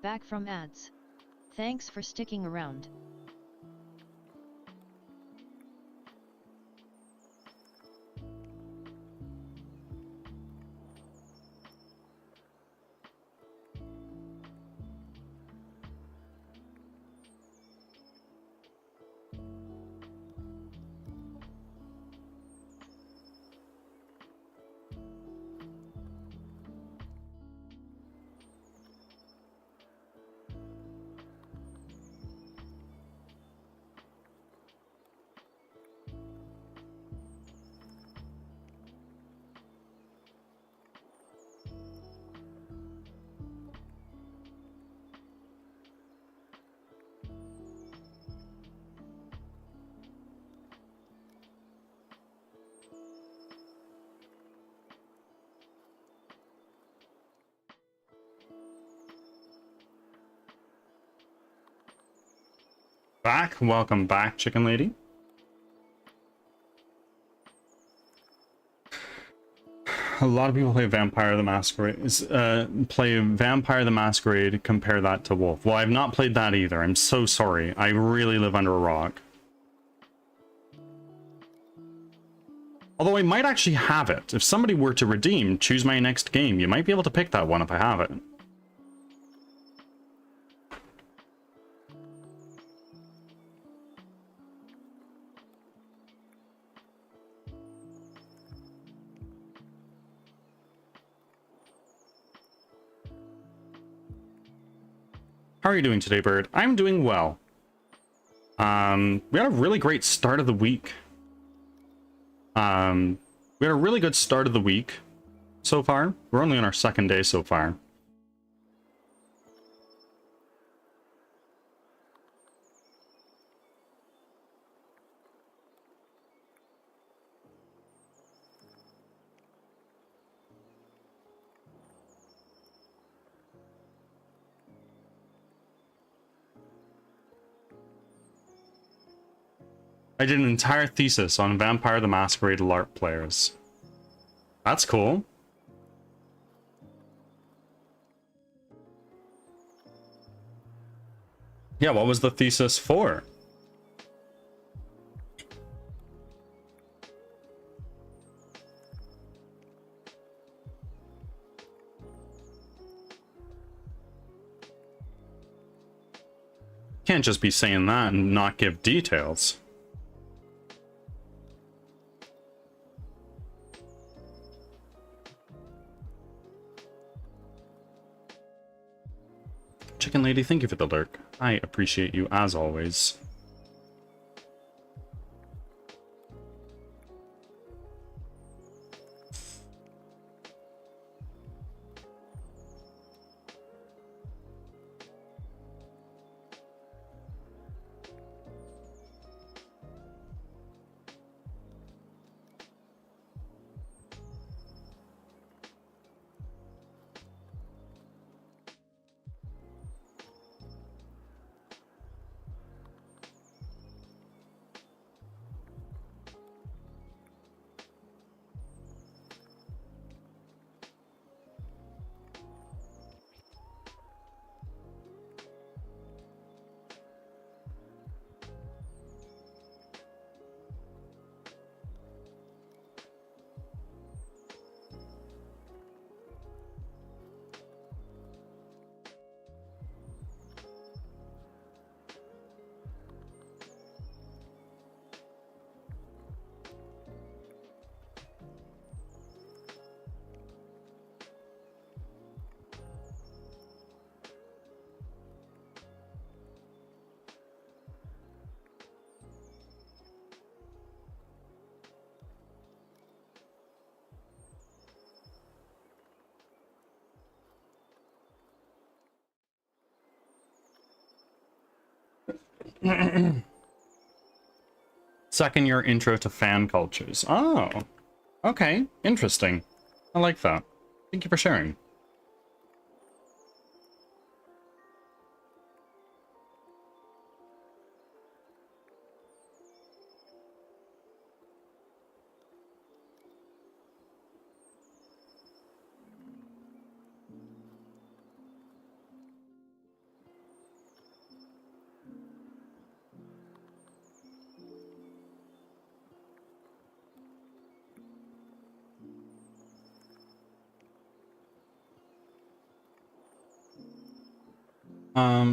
Back from ads. Thanks for sticking around. Welcome back, Chicken Lady. A lot of people play Vampire the Masquerade. Play Vampire the Masquerade, compare that to Wolf. Well, I've not played that either. I'm so sorry. I really live under a rock. Although I might actually have it. If somebody were to redeem, choose my next game, you might be able to pick that one if I have it. How are you doing today, Bird? I'm doing well. We had a really great start of the week. We had a really good start of the week so far. We're only on our second day so far. I did an entire thesis on Vampire the Masquerade LARP players. That's cool. Yeah, what was the thesis for? Can't just be saying that and not give details. Chicken Lady, thank you for the lurk. I appreciate you as always. Second year intro to fan cultures. Oh, okay. Interesting. I like that. Thank you for sharing.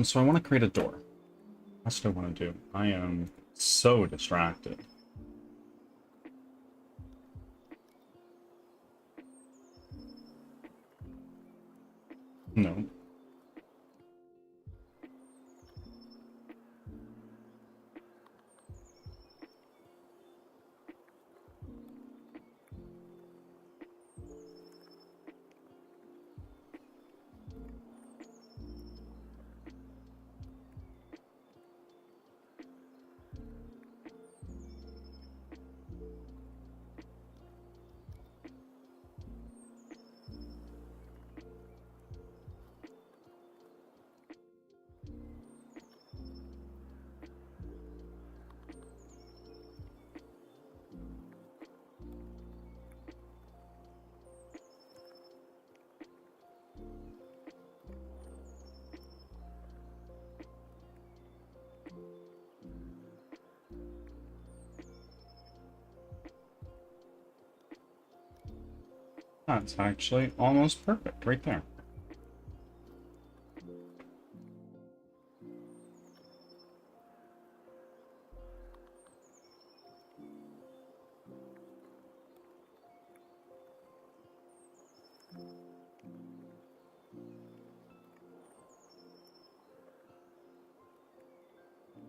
So I want to create a door. That's what I want to do. I am so distracted. No. That's actually almost perfect right there.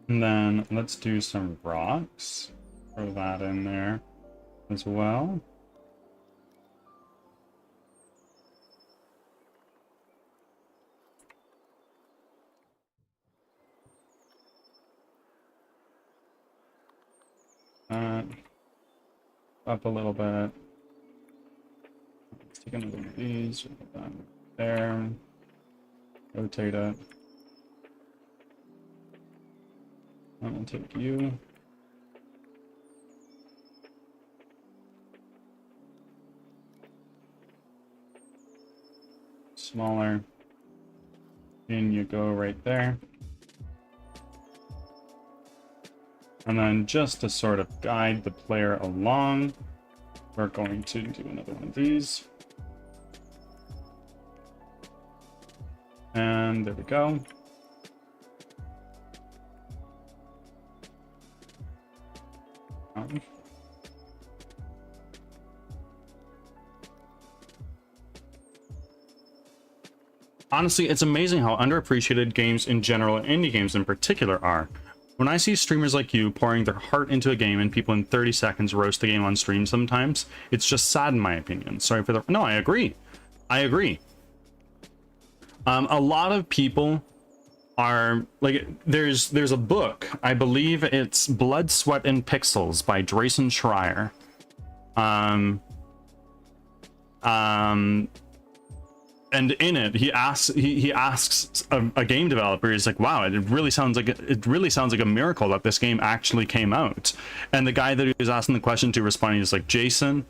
And then let's do some rocks. Throw that in there as well. Up a little bit. Let's take another one of these. Put that there. Rotate it. I'm gonna take you. Smaller. In you go right there. And then just to sort of guide the player along, we're going to do another one of these. And there we go. Honestly, it's amazing how underappreciated games in general and indie games in particular are. When I see streamers like you pouring their heart into a game and people in 30 seconds roast the game on stream sometimes, it's just sad in my opinion. Sorry for the... No, I agree. I agree. A lot of people are like, there's a book, I believe it's Blood, Sweat, and Pixels by Drayson Schreier. And in it, he asks a game developer, he's like, wow, it really sounds like a miracle that this game actually came out. And the guy that he was asking the question to responding is like, Jason,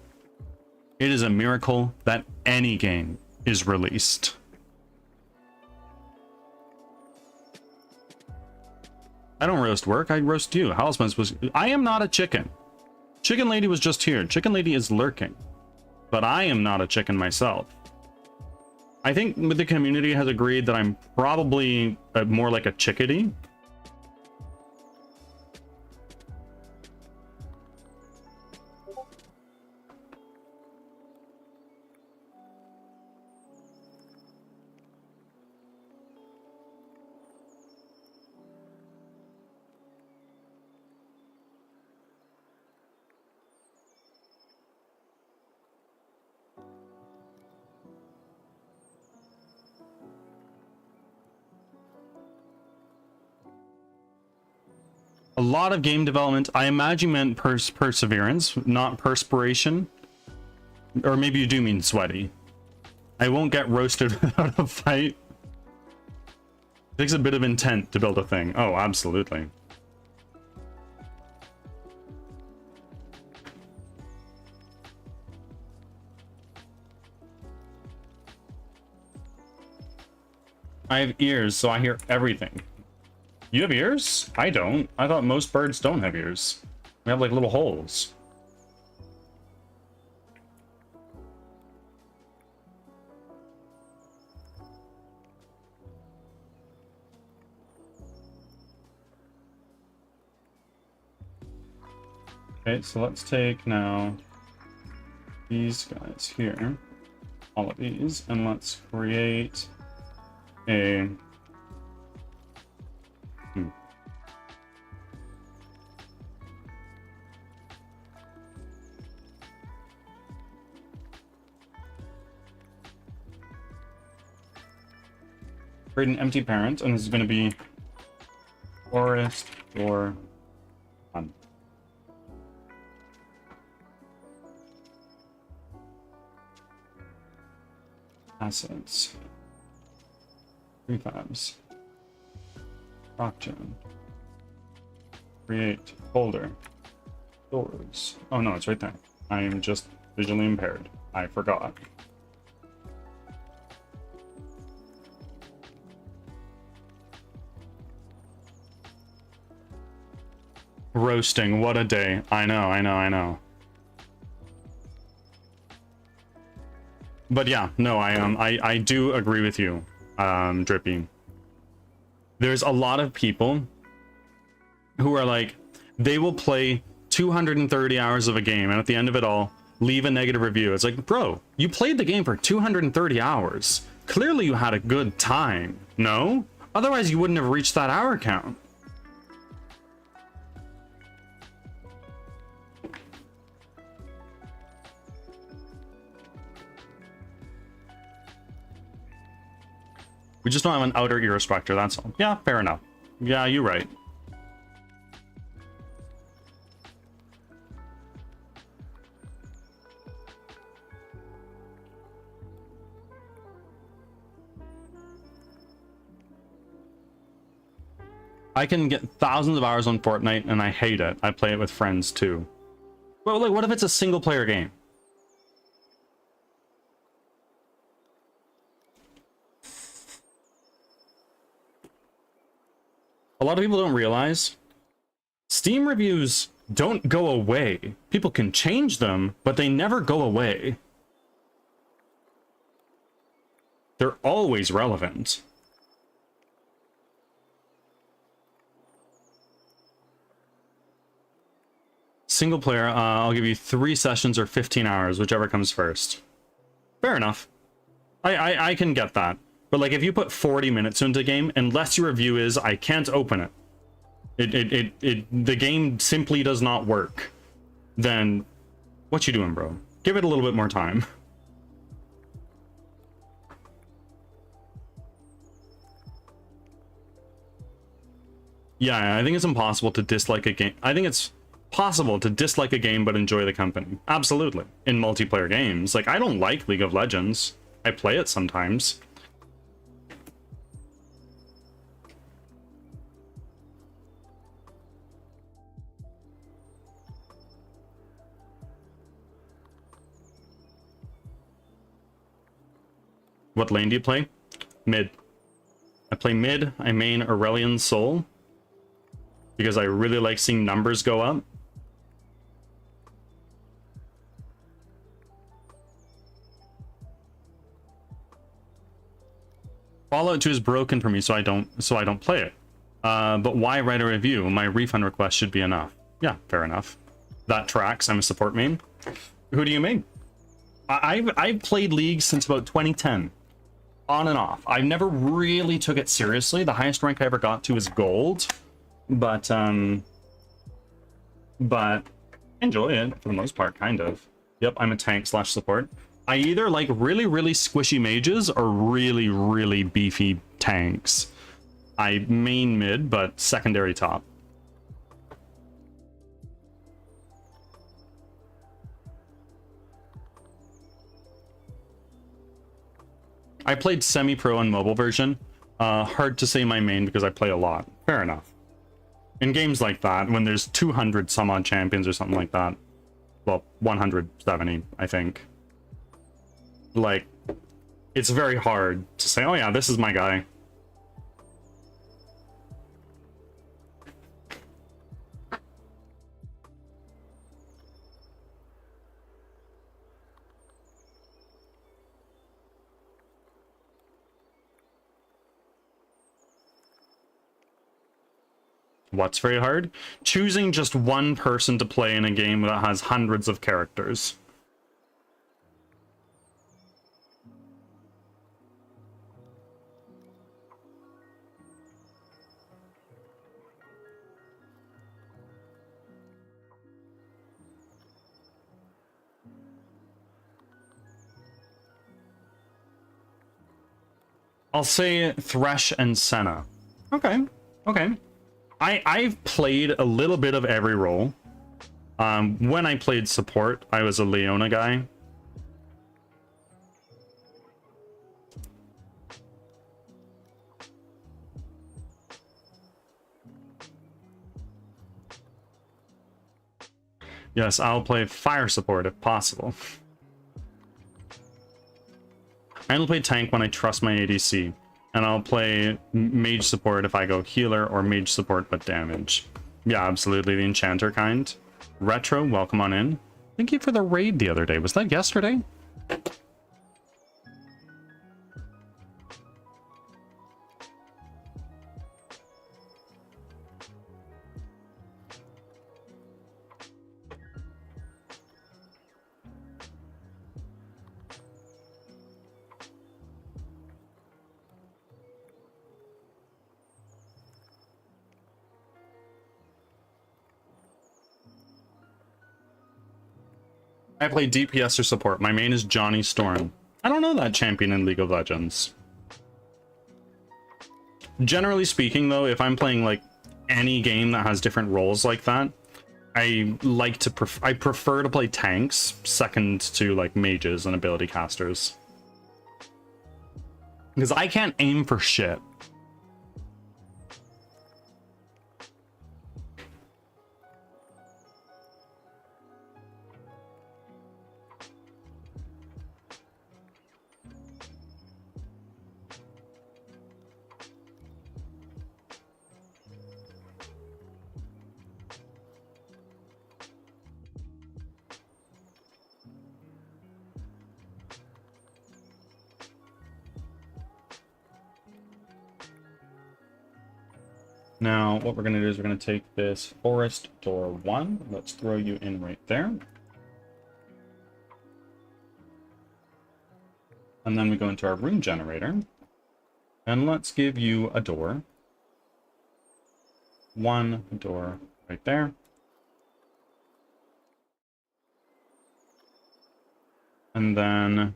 it is a miracle that any game is released. I don't roast work, I roast you. Houseman's was... I am not a chicken. Chicken Lady was just here. Chicken Lady is lurking. But I am not a chicken myself. I think the community has agreed that I'm probably more like a chickadee. A lot of game development, I imagine you meant perseverance, not perspiration. Or maybe you do mean sweaty. I won't get roasted without a fight. It takes a bit of intent to build a thing. Oh, absolutely. I have ears, so I hear everything. You have ears? I don't. I thought most birds don't have ears. We have like little holes. Okay, so let's take now these guys here, all of these, and let's create a create an empty parent, and this is going to be forest or fun. Assets. Prefabs. Rockgen. Create folder. Doors. Oh no, it's right there. I am just visually impaired. I forgot. Roasting, what a day. I know. But yeah, no, I do agree with you, Drippy. There's a lot of people who are like, they will play 230 hours of a game, and at the end of it all, leave a negative review. It's like, bro, you played the game for 230 hours. Clearly you had a good time, no? Otherwise you wouldn't have reached that hour count. We just don't have an outer ear respecter, that's all. Yeah, fair enough. Yeah, you're right. I can get thousands of hours on Fortnite and I hate it. I play it with friends too. Well, like, what if it's a single player game? A lot of people don't realize Steam reviews don't go away. People can change them, but they never go away. They're always relevant. Single player, I'll give you 3 sessions or 15 hours, whichever comes first. Fair enough. I can get that. But like, if you put 40 minutes into a game, unless your review is, I can't open it. The game simply does not work. Then, what you doing, bro? Give it a little bit more time. Yeah, I think it's impossible to dislike a game. I think it's possible to dislike a game but enjoy the company. Absolutely. In multiplayer games. Like, I don't like League of Legends. I play it sometimes. What lane do you play? Mid. I play mid. I main Aurelion Soul because I really like seeing numbers go up. Fallout 2 is broken for me, so I don't play it. But why write a review? My refund request should be enough. Yeah, fair enough. That tracks. I'm a support main. Who do you main? I've played League since about 2010. On and off. I never really took it seriously. The highest rank I ever got to is gold. But enjoy it for the most part, kind of. Yep, I'm a tank / support. I either like really, really squishy mages or really, really beefy tanks. I main mid, but secondary top. I played semi-pro and mobile version. Hard to say my main because I play a lot. Fair enough. In games like that, when there's 200 some odd champions or something like that, well, 170, I think. Like, it's very hard to say, oh yeah, this is my guy. What's very hard? Choosing just one person to play in a game that has hundreds of characters. I'll say Thresh and Senna. Okay, okay. I've played a little bit of every role. When I played support, I was a Leona guy. Yes, I'll play fire support if possible. I only play tank when I trust my ADC. And I'll play mage support if I go healer, or mage support but damage. Yeah, absolutely, the enchanter kind. Retro, welcome on in. Thank you for the raid the other day. Was that yesterday? I play DPS or support. My main is Johnny Storm. I don't know that champion in League of Legends. Generally speaking, though, if I'm playing like any game that has different roles like that, I like to I prefer to play tanks second to like mages and ability casters. Because I can't aim for shit. Now, what we're going to do is we're going to take this forest door 1. Let's throw you in right there. And then we go into our rune generator. And let's give you a door. 1 door right there. And then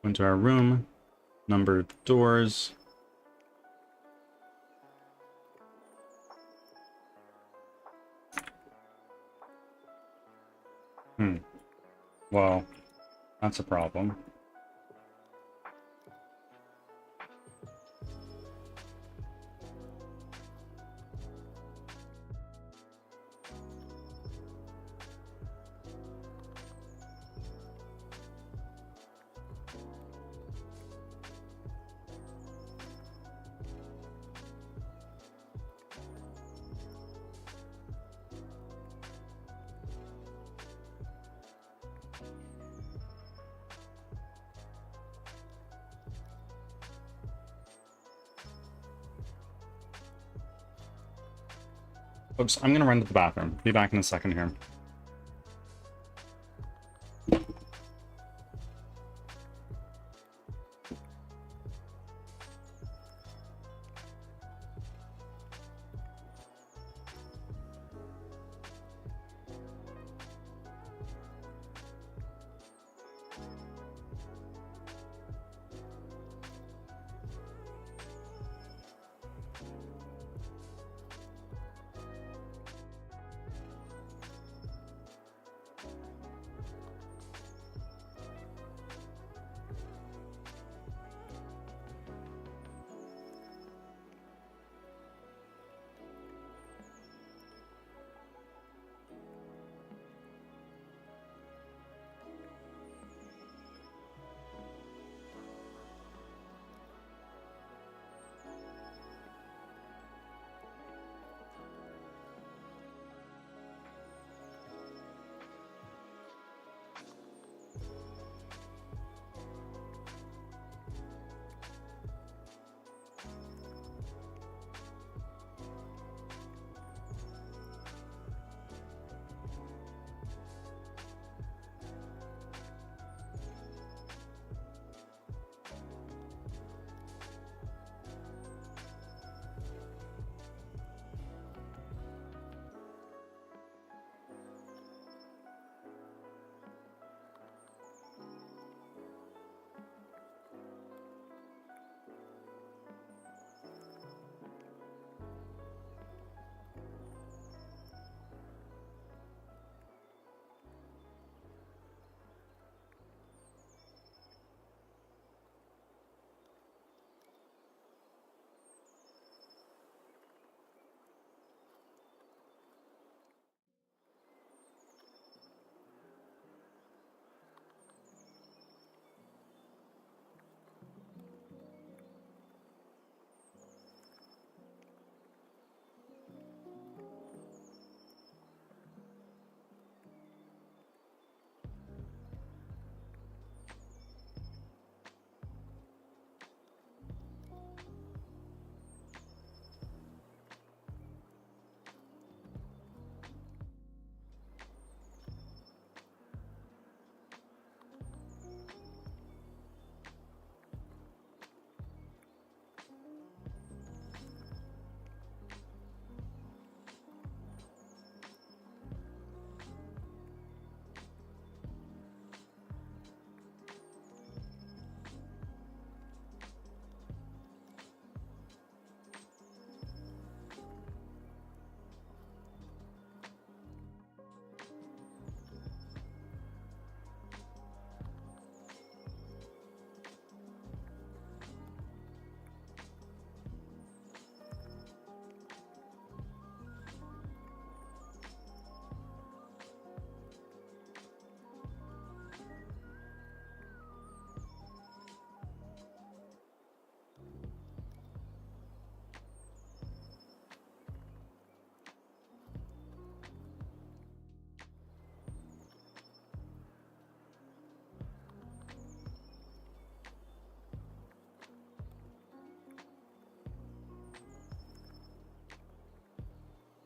into our room. Numbered doors. Well, that's a problem. Folks, I'm gonna run to the bathroom. Be back in a second here.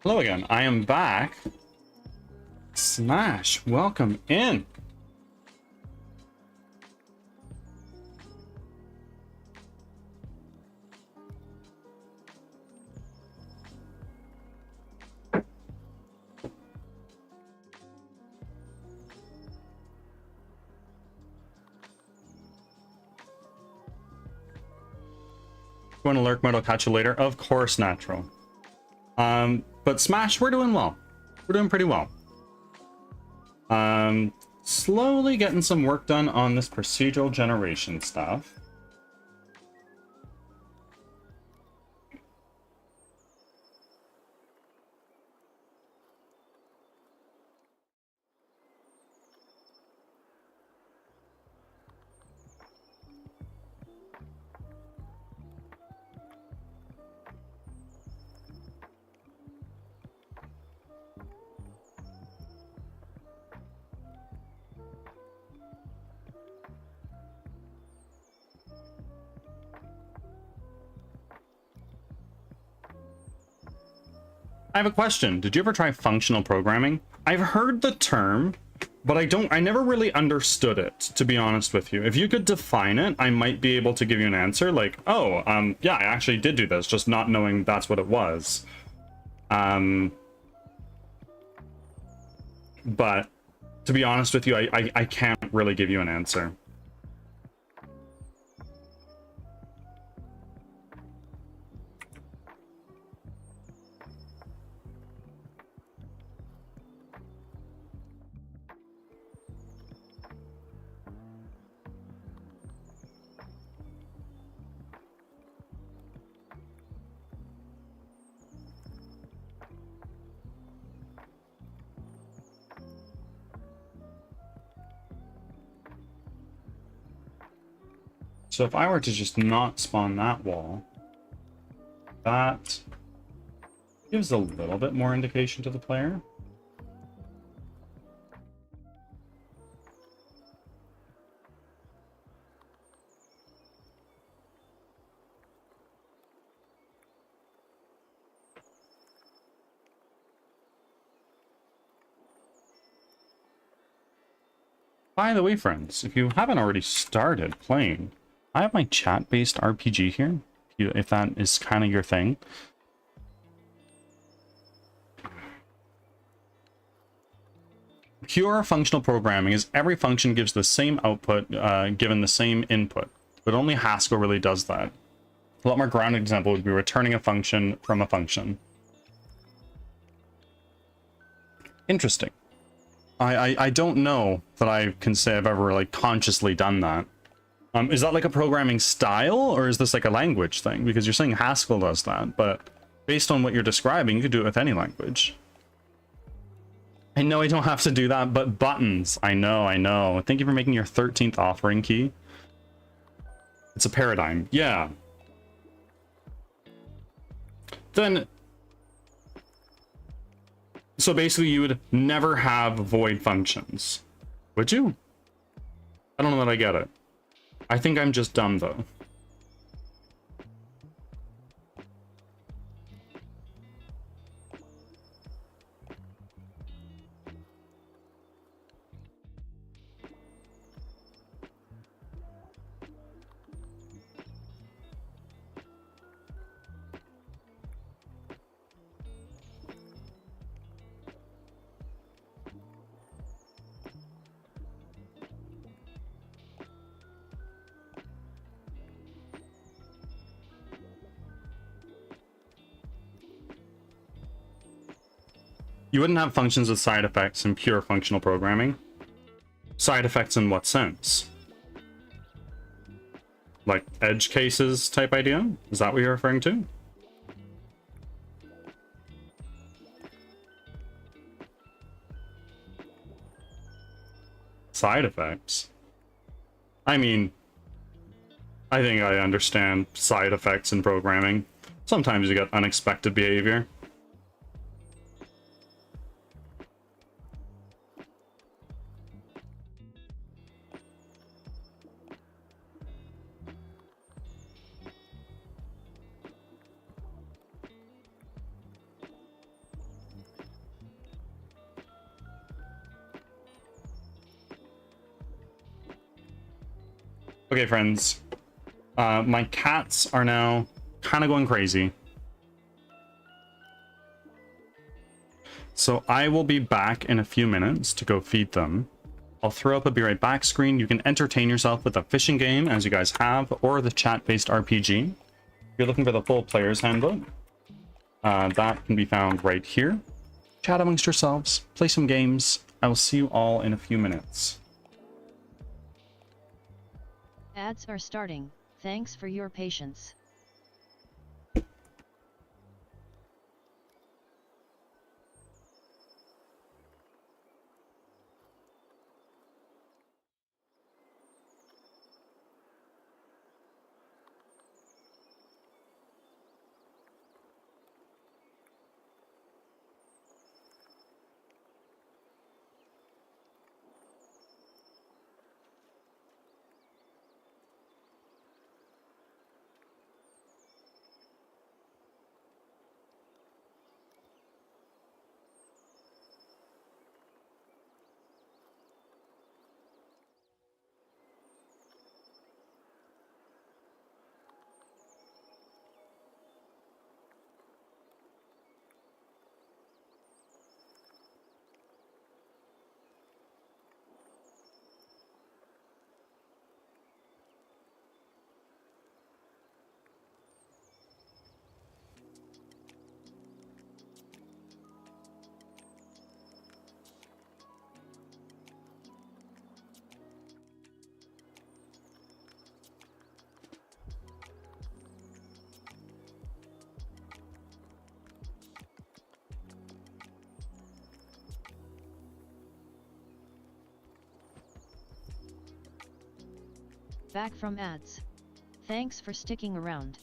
Hello again. I am back. Smash, welcome in. Going to lurk mode, I'll catch you later. Of course, natural. But Smash, we're doing well. We're doing pretty well. Slowly getting some work done on this procedural generation stuff. I have a question. Did you ever try functional programming? I've heard the term, but I never really understood it, to be honest with you. If you could define it, I might be able to give you an answer like, oh, yeah, I actually did do this, just not knowing that's what it was. But to be honest with you, I can't really give you an answer. So if I were to just not spawn that wall, that gives a little bit more indication to the player. By the way, friends, if you haven't already started playing, I have my chat-based RPG here, if that is kind of your thing. Pure functional programming is every function gives the same output, given the same input, but only Haskell really does that. A lot more grounded example would be returning a function from a function. Interesting. I don't know that I can say I've ever like consciously done that. Is that like a programming style, or is this like a language thing? Because you're saying Haskell does that, but based on what you're describing, you could do it with any language. I know I don't have to do that, but buttons. I know. Thank you for making your 13th offering key. It's a paradigm. Yeah. Then... So basically you would never have void functions. Would you? I don't know that I get it. I think I'm just dumb though. You wouldn't have functions with side effects in pure functional programming. Side effects in what sense? Like edge cases type idea? Is that what you're referring to? Side effects? I mean, I think I understand side effects in programming. Sometimes you get unexpected behavior. Okay, friends. My cats are now kind of going crazy. So I will be back in a few minutes to go feed them. I'll throw up a be right back screen. You can entertain yourself with a fishing game, as you guys have, or the chat-based RPG. If you're looking for the full player's handbook, that can be found right here. Chat amongst yourselves, play some games. I will see you all in a few minutes. Ads are starting. Thanks for your patience. Back from ads. Thanks for sticking around.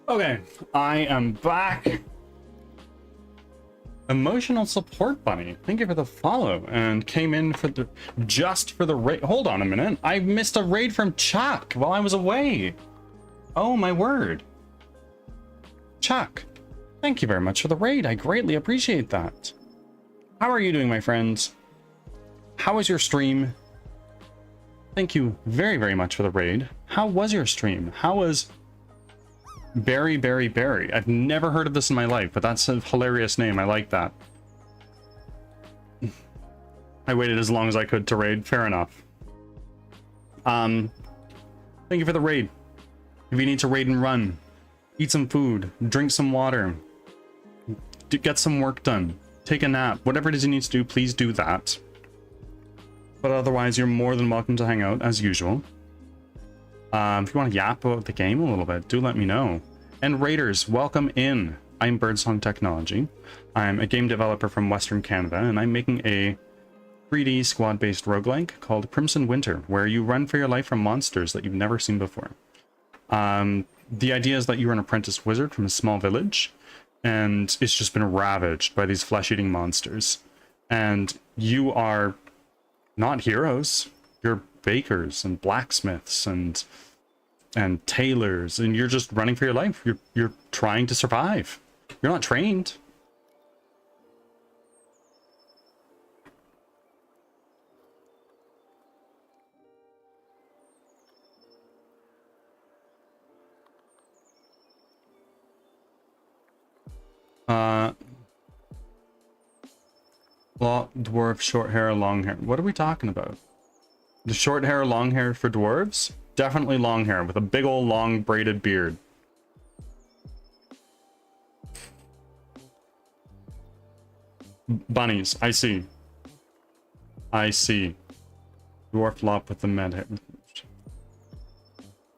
Okay, I am back. Emotional support bunny, thank you for the follow, and came in for the just for the raid. Hold on a minute, I missed a raid from Chuck while I was away. Oh my word. Chuck, thank you very much for the raid. I greatly appreciate that. How are you doing, my friends? How was your stream? Thank you very, very much for the raid. How was your stream? How was Berry? I've never heard of this in my life, but that's a hilarious name. I like that. I waited as long as I could to raid. Fair enough. Thank you for the raid. If you need to raid and run, eat some food, drink some water, get some work done, take a nap, whatever it is you need to do, please do that. But otherwise, you're more than welcome to hang out as usual. If you want to yap about the game a little bit, do let me know. And raiders, welcome in. I'm Birdsong Technology. I'm a game developer from Western Canada, and I'm making a 3D squad-based roguelike called Crimson Winter, where you run for your life from monsters that you've never seen before. The idea is that you're an apprentice wizard from a small village, and it's just been ravaged by these flesh-eating monsters. And you are not heroes, you're bakers and blacksmiths and tailors, and you're just running for your life. You're trying to survive. You're not trained. Well, dwarf, short hair, long hair. What are we talking about? The short hair, long hair for dwarves? Definitely long hair with a big old long braided beard. Bunnies, I see. I see. Dwarf lop with the med hair.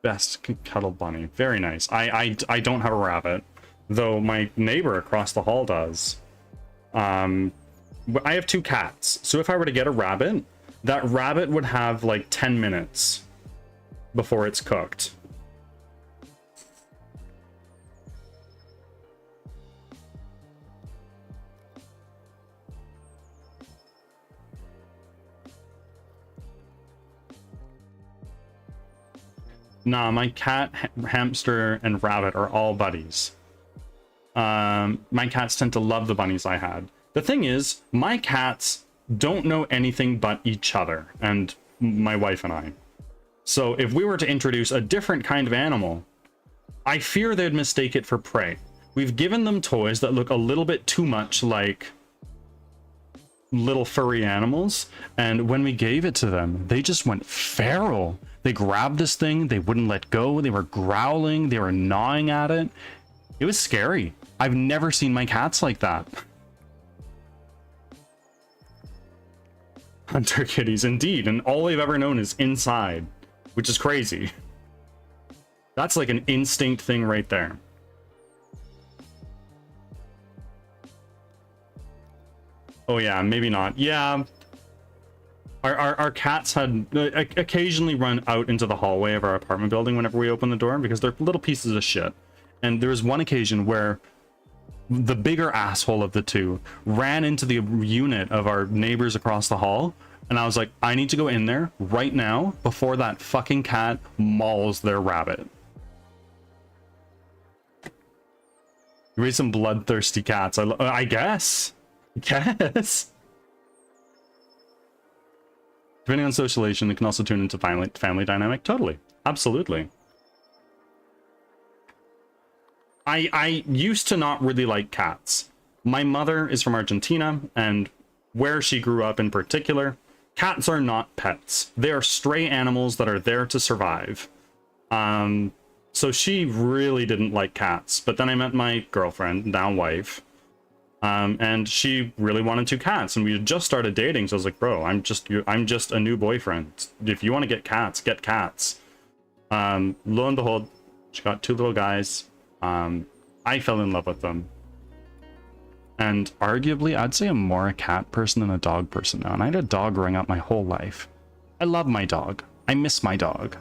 Best cuddle bunny. Very nice. I don't have a rabbit, though my neighbor across the hall does. I have 2 cats, so if I were to get a rabbit, that rabbit would have like 10 minutes before it's cooked. Nah, my cat, hamster, and rabbit are all buddies. My cats tend to love the bunnies I had. The thing is, my cats don't know anything but each other, and my wife and I. So if we were to introduce a different kind of animal, I fear they'd mistake it for prey. We've given them toys that look a little bit too much like little furry animals, and when we gave it to them, they just went feral. They grabbed this thing, they wouldn't let go, they were growling, they were gnawing at it. It was scary. I've never seen my cats like that. Hunter kitties, indeed, and all they've ever known is inside, which is crazy. That's like an instinct thing right there. Oh yeah, maybe not. Yeah, our cats had occasionally run out into the hallway of our apartment building whenever we open the door because they're little pieces of shit. And there was one occasion where the bigger asshole of the two ran into the unit of our neighbors across the hall, and I was like, I need to go in there right now before that fucking cat mauls their rabbit. You raise some bloodthirsty cats. I guess. Depending on socialization, it can also tune into family dynamic. Totally. Absolutely. I used to not really like cats. My mother is from Argentina, and where she grew up in particular, cats are not pets. They are stray animals that are there to survive. So she really didn't like cats. But then I met my girlfriend, now wife, and she really wanted 2 cats, and we had just started dating. So I was like, bro, I'm just a new boyfriend. If you want to get cats, get cats. Lo and behold, she got 2 little guys. I fell in love with them. And arguably, I'd say I'm more a cat person than a dog person now. And I had a dog growing up my whole life. I love my dog. I miss my dog.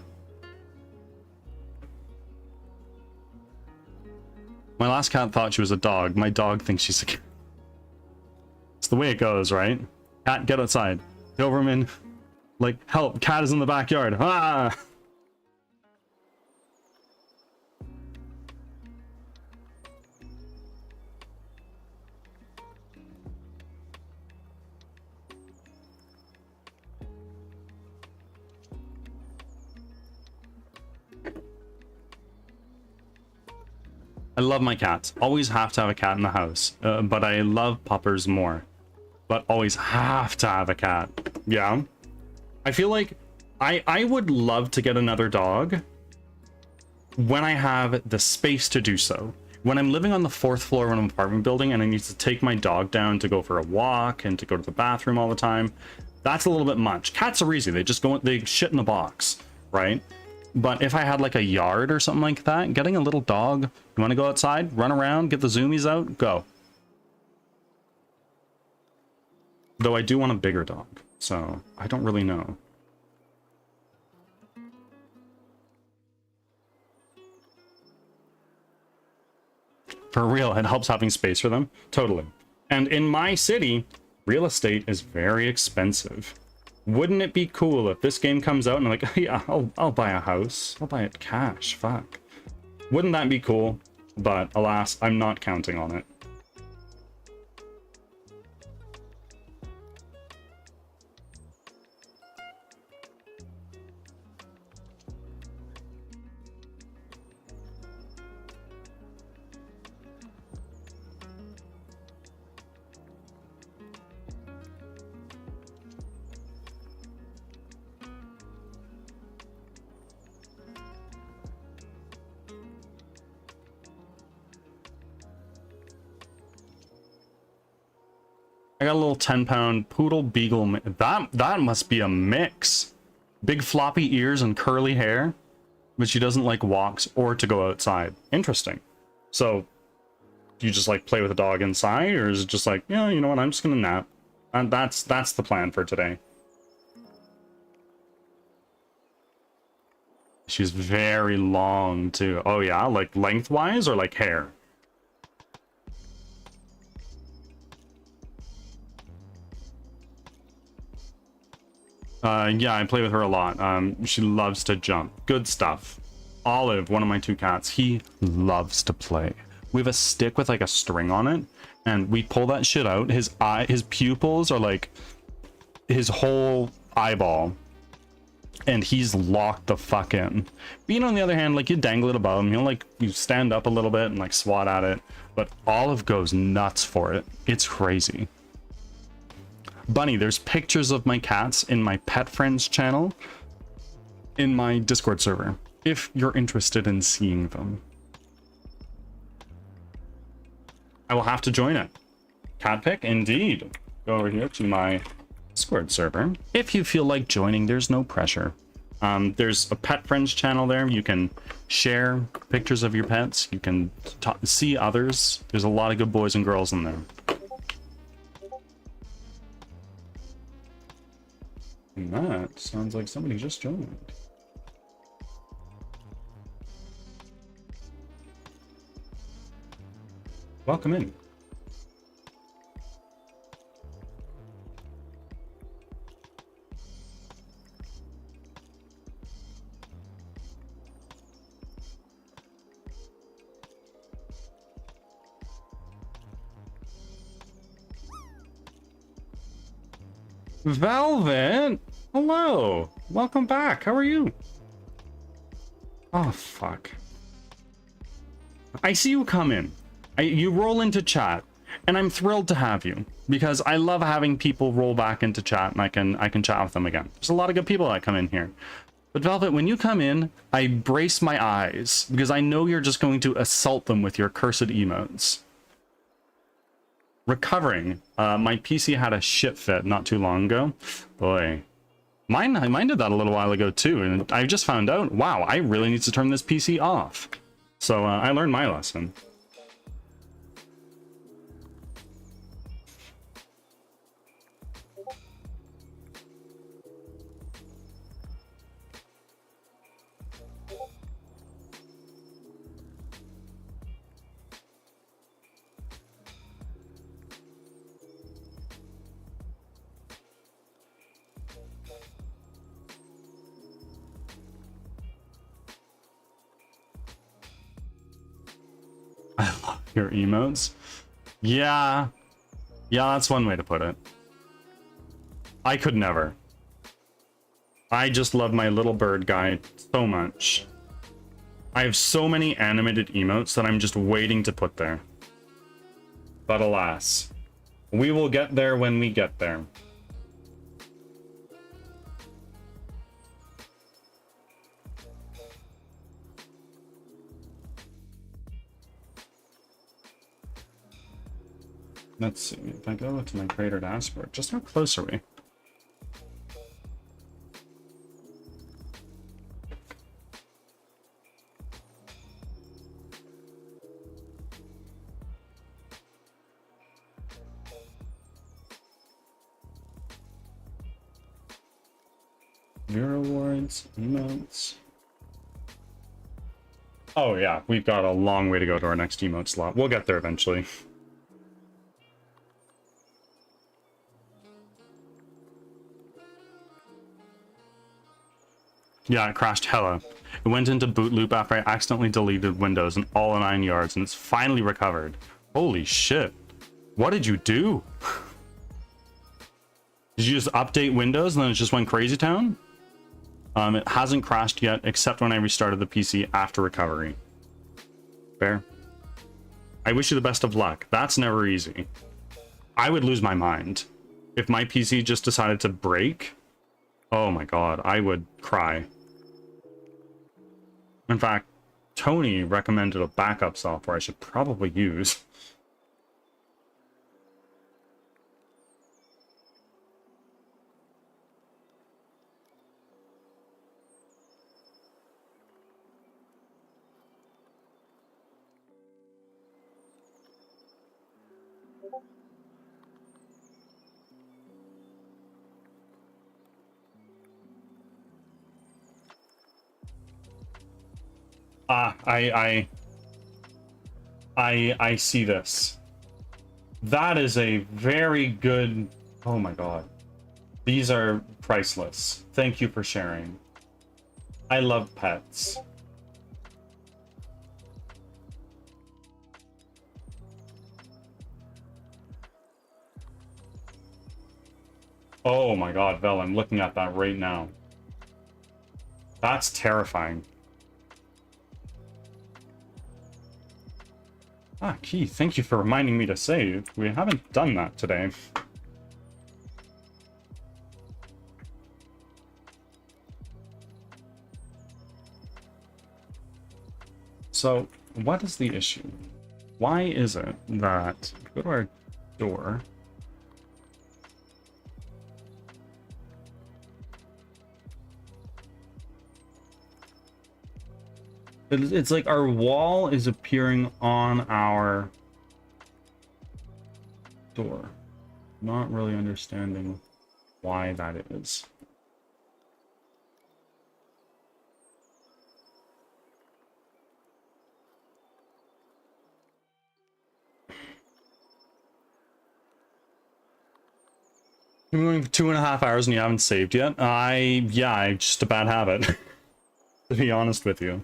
My last cat thought she was a dog. My dog thinks she's a cat. It's the way it goes, right? Cat, get outside. Doberman, like, help, cat is in the backyard. Ah! I love my cats. Always have to have a cat in the house. But I love puppers more. But always have to have a cat. Yeah. I feel like I would love to get another dog when I have the space to do so. When I'm living on the 4th floor of an apartment building and I need to take my dog down to go for a walk and to go to the bathroom all the time, that's a little bit much. Cats are easy. They just go, they shit in the box, right? But if I had like a yard or something like that, getting a little dog, you want to go outside, run around, get the zoomies out, go. Though I do want a bigger dog, so I don't really know. For real, it helps having space for them. Totally. And in my city, real estate is very expensive. Wouldn't it be cool if this game comes out and I'm like, yeah, I'll buy a house. I'll buy it cash. Fuck. Wouldn't that be cool? But alas, I'm not counting on it. I got a little 10-pound poodle beagle. That must be a mix. Big floppy ears and curly hair, but she doesn't like walks or to go outside. Interesting. So, do you just like play with a dog inside, or is it just like, yeah, you know what, I'm just gonna nap? And that's the plan for today. She's very long too. Oh yeah, like lengthwise or like hair? Yeah, I play with her a lot. She loves to jump. Good stuff. Olive, one of my 2 cats, he loves to play. We have a stick with like a string on it, and we pull that shit out. His pupils are like his whole eyeball, and he's locked the fuck in. Bean, on the other hand, like you dangle it above him, you stand up a little bit and like swat at it, but Olive goes nuts for it. It's crazy. Bunny, there's pictures of my cats in my pet friends channel in my Discord server, if you're interested in seeing them. I will have to join it. Cat pick, indeed. Go over here to my Discord server. If you feel like joining, there's no pressure. There's a pet friends channel there. You can share pictures of your pets. You can see others. There's a lot of good boys and girls in there. And that sounds like somebody just joined. Welcome in. Velvet! Hello! Welcome back. How are you? Oh, fuck. I see you come in. You roll into chat, and I'm thrilled to have you, because I love having people roll back into chat, and I can chat with them again. There's a lot of good people that come in here. But Velvet, when you come in, I brace my eyes, because I know you're just going to assault them with your cursed emotes. Recovering. My PC had a shit fit not too long ago. Boy. Mine did that a little while ago too, and I just found out, wow, I really need to turn this PC off. So I learned my lesson. your emotes. Yeah. Yeah, that's one way to put it. I could never. I just love my little bird guy so much. I have so many animated emotes that I'm just waiting to put there. But alas, we will get there when we get there. Let's see, if I go to my creator dashboard, just how close are we? Viewer awards, emotes. Oh yeah, we've got a long way to go to our next emote slot. We'll get there eventually. Yeah, it crashed hella. It went into boot loop after I accidentally deleted Windows and all 9 yards, and it's finally recovered. Holy shit. What did you do? Did you just update Windows and then it just went crazy town? It hasn't crashed yet, except when I restarted the PC after recovery. Fair. I wish you the best of luck. That's never easy. I would lose my mind. If my PC just decided to break, oh my god, I would cry. In fact, Tony recommended a backup software I should probably use. I see this. That is a very good... Oh my god. These are priceless. Thank you for sharing. I love pets. Oh my god, Vel, I'm looking at that right now. That's terrifying. Ah, Keith, thank you for reminding me to save. We haven't done that today. So, what is the issue? Why is it that... Go to our door... It's like our wall is appearing on our door. Not really understanding why that is. You've been going for 2.5 hours and you haven't saved yet? Yeah, it's just a bad habit. To be honest with you.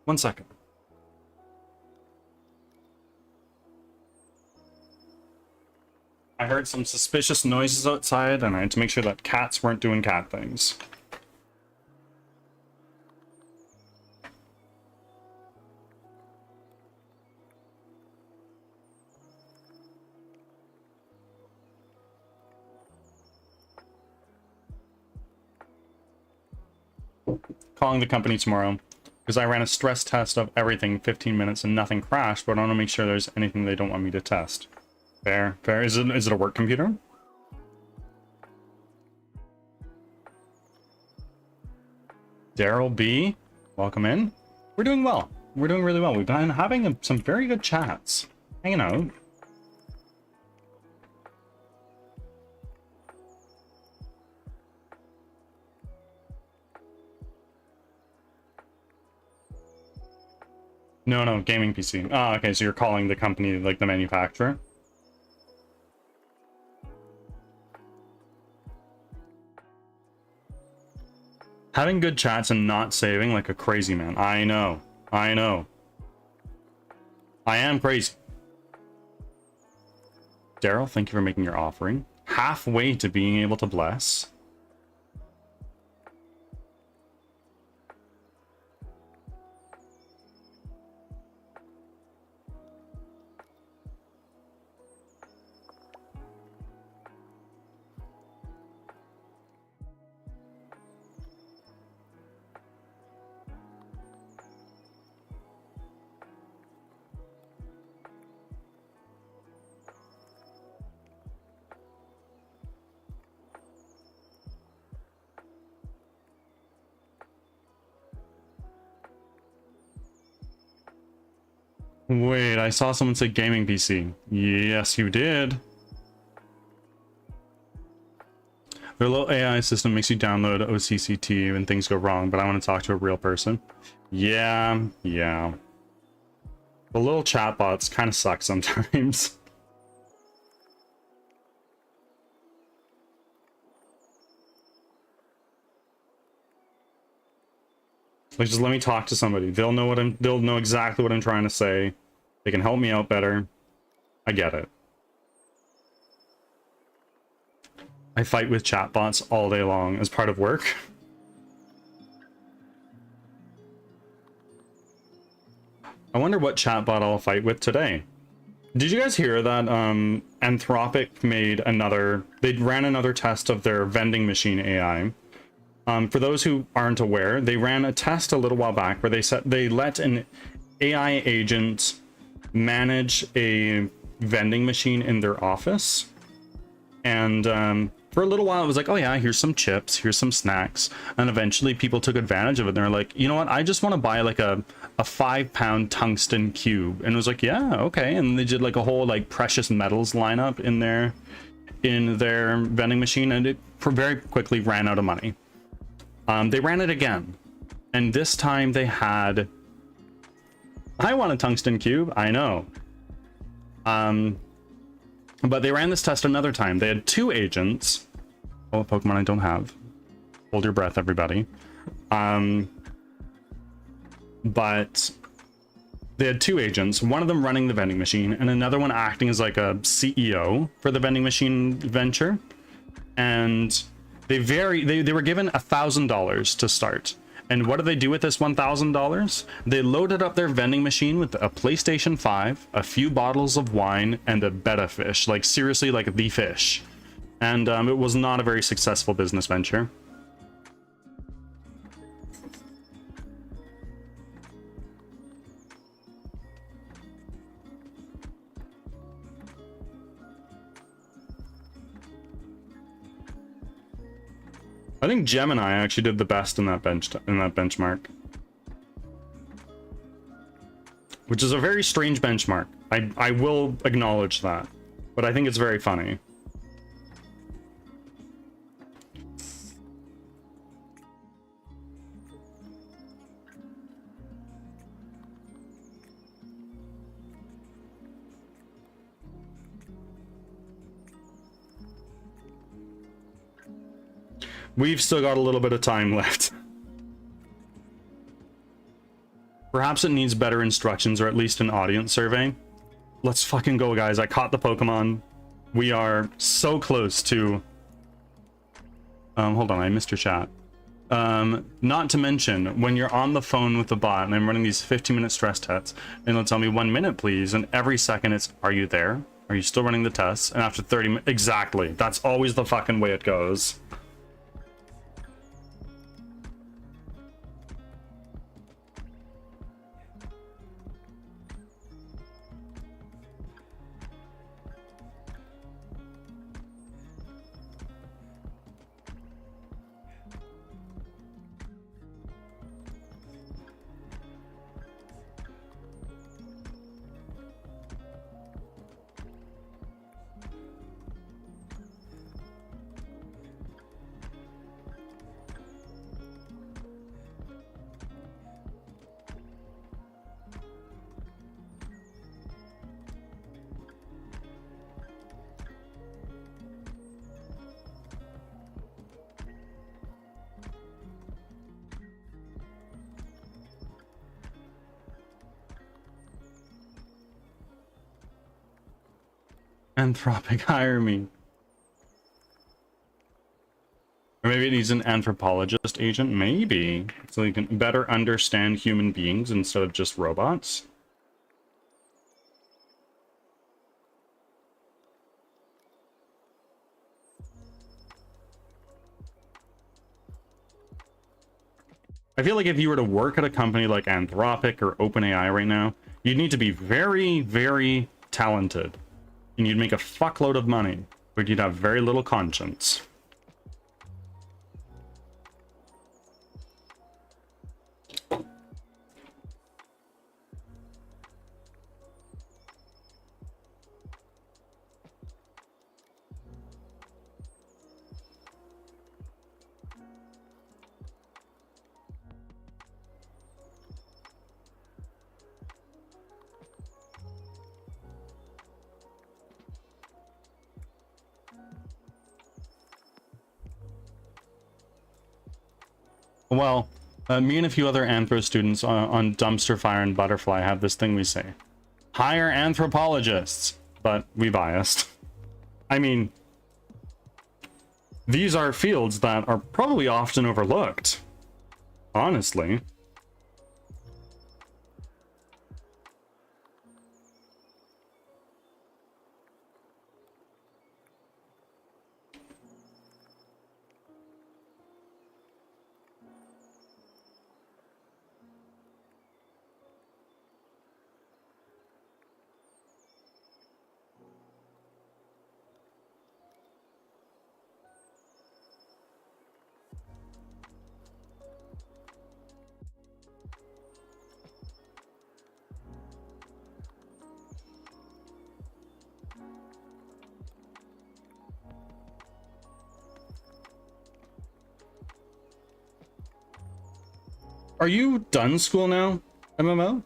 One second. I heard some suspicious noises outside, and I had to make sure that cats weren't doing cat things. Calling the company tomorrow. Because I ran a stress test of everything 15 minutes and nothing crashed, but I want to make sure there's anything they don't want me to test. Fair, fair. Is it a work computer? Daryl B, welcome in. We're doing well. We're doing really well. We've been having some very good chats. Hanging out. No, gaming PC. Ah, okay, so you're calling the company, like, the manufacturer? Having good chats and not saving like a crazy man. I know. I know. I am crazy. Daryl, thank you for making your offering. Halfway to being able to bless. Wait, I saw someone say gaming PC. Yes, you did. Their little AI system makes you download OCCT when things go wrong, but I want to talk to a real person. Yeah. The little chatbots kind of suck sometimes. Like, just let me talk to somebody. They'll know exactly what I'm trying to say. They can help me out better. I get it. I fight with chatbots all day long as part of work. I wonder what chatbot I'll fight with today. Did you guys hear that Anthropic made they ran another test of their vending machine AI? For those who aren't aware, they ran a test a little while back where they let an AI agent manage a vending machine in their office. And for a little while, it was like, oh yeah, here's some chips, here's some snacks. And eventually people took advantage of it. And they're like, you know what? I just want to buy like a 5-pound tungsten cube. And it was like, yeah, okay. And they did like a whole like precious metals lineup in their vending machine. And it very quickly ran out of money. They ran it again, and this time they had, I want a tungsten cube, I know. But they ran this test another time. They had 2 agents. Oh, Pokemon I don't have. Hold your breath, everybody. But they had 2 agents, one of them running the vending machine, and another one acting as like a CEO for the vending machine venture. And they were given $1,000 to start. And what do they do with this $1,000? They loaded up their vending machine with a PlayStation 5, a few bottles of wine, and a betta fish. Like, seriously, like the fish. And it was not a very successful business venture. I think Gemini actually did the best in that benchmark, which is a very strange benchmark. I will acknowledge that, but I think it's very funny. We've still got a little bit of time left. Perhaps it needs better instructions, or at least an audience survey. Let's fucking go, guys. I caught the Pokemon. We are so close to... hold on, I missed your chat. Not to mention, when you're on the phone with the bot, and I'm running these 15-minute stress tests, and it'll tell me 1 minute, please, and every second it's, are you there? Are you still running the tests? And after 30 minutes... Exactly. That's always the fucking way it goes. Anthropic, hire me. Or maybe it needs an anthropologist agent, maybe. So you can better understand human beings instead of just robots. I feel like if you were to work at a company like Anthropic or OpenAI right now, you'd need to be very, very talented. And you'd make a fuckload of money, but you'd have very little conscience. Well, me and a few other Anthro students on Dumpster Fire and Butterfly have this thing we say. Hire anthropologists, but we biased. I mean, these are fields that are probably often overlooked, honestly. Are you done school now, MMO?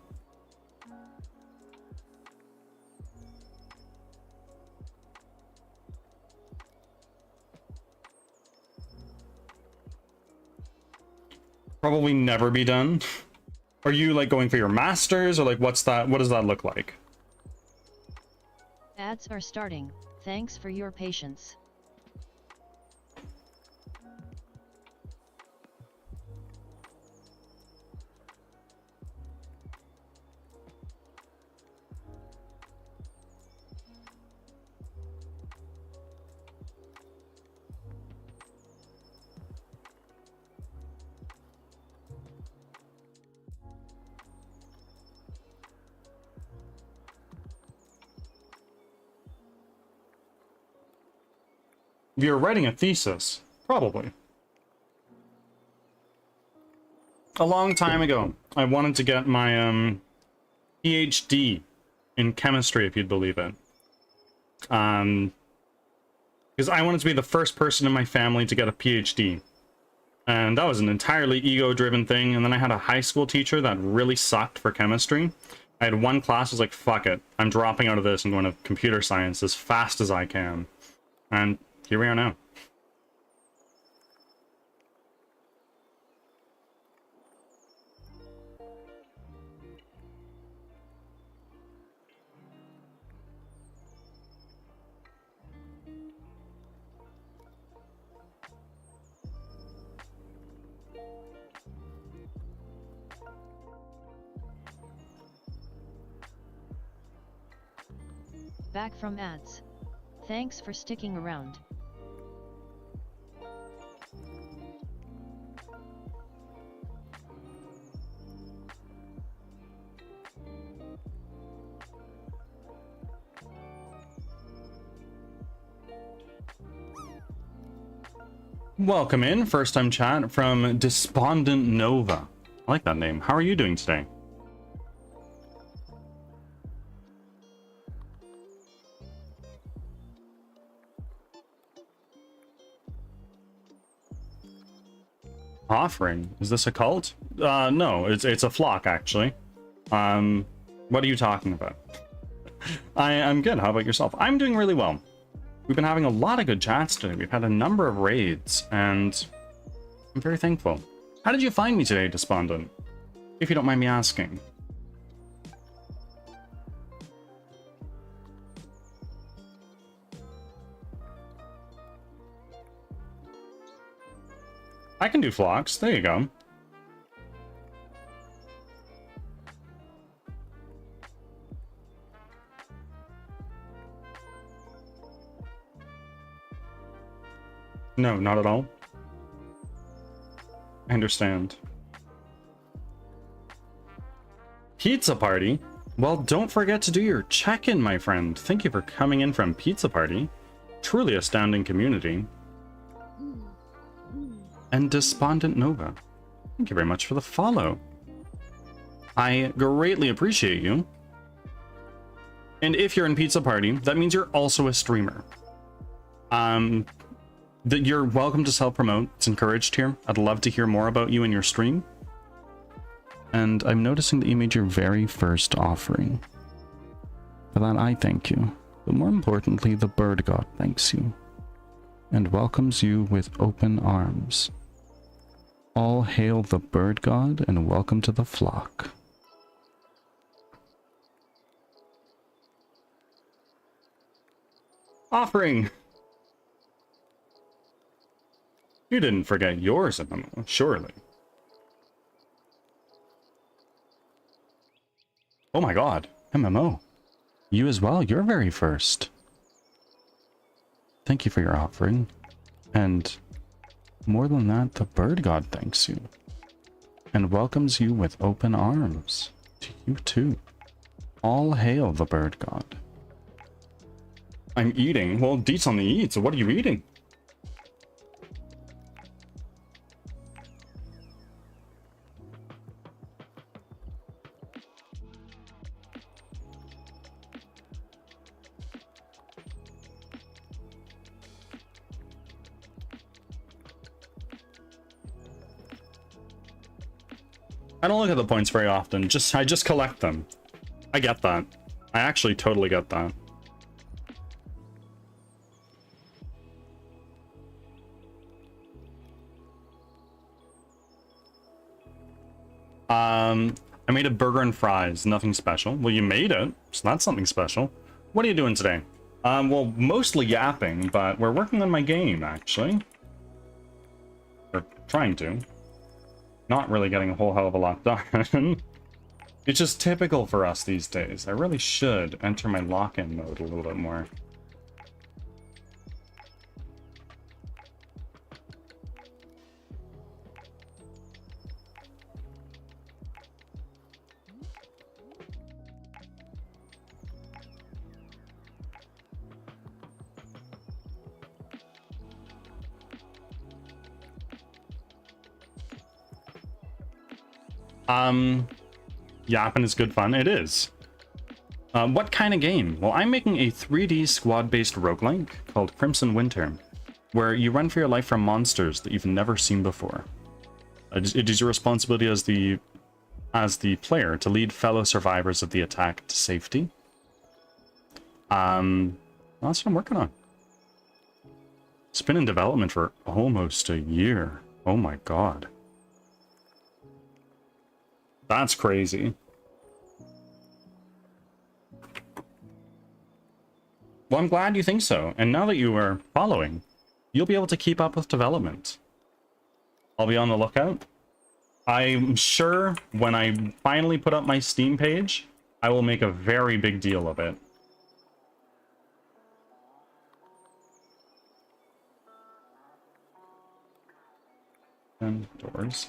Probably never be done. Are you like going for your masters, or like what's that? What does that look like? Ads are starting. Thanks for your patience. If you're writing a thesis, probably. A long time ago, I wanted to get my PhD in chemistry, if you'd believe it. Because I wanted to be the first person in my family to get a PhD. And that was an entirely ego-driven thing. And then I had a high school teacher that really sucked for chemistry. I had one class, I was like, fuck it. I'm dropping out of this and going to computer science as fast as I can. And here we are now. Back from ads. Thanks for sticking around. Welcome in, first time chat from Despondent Nova. I like that name. How are you doing today? Offering? Is this a cult? No, it's a flock actually. What are you talking about? I'm good. How about yourself? I'm doing really well. We've been having a lot of good chats today. We've had a number of raids, and I'm very thankful. How did you find me today, Despondent? If you don't mind me asking. I can do flocks. There you go. No, not at all. I understand. Pizza Party? Well, don't forget to do your check-in, my friend. Thank you for coming in from Pizza Party. Truly astounding community. And Despondent Nova. Thank you very much for the follow. I greatly appreciate you. And if you're in Pizza Party, that means you're also a streamer. That you're welcome to self-promote. It's encouraged here. I'd love to hear more about you and your stream. And I'm noticing that you made your very first offering. For that, I thank you. But more importantly, the bird god thanks you. And welcomes you with open arms. All hail the bird god and welcome to the flock. Offering! You didn't forget yours, MMO, surely. Oh my god, MMO. You as well, you're very first. Thank you for your offering. And more than that, the bird god thanks you. And welcomes you with open arms. To you too. All hail the bird god. I'm eating. Well, deets on the eats. What are you eating? I don't look at the points very often. I just collect them. I get that. I actually totally get that. I made a burger and fries, nothing special. Well, you made it, so that's something special. What are you doing today? Well, mostly yapping, but we're working on my game, actually. Or trying to. Not really getting a whole hell of a lot done. It's just typical for us these days. I really should enter my lock-in mode a little bit more. Yapping is good fun. It is. What kind of game? Well, I'm making a 3D squad-based roguelike called Crimson Winter, where you run for your life from monsters that you've never seen before. It is your responsibility as the player to lead fellow survivors of the attack to safety. That's what I'm working on. It's been in development for almost a year. Oh my god. That's crazy. Well, I'm glad you think so. And now that you are following, you'll be able to keep up with development. I'll be on the lookout. I'm sure when I finally put up my Steam page, I will make a very big deal of it. And doors.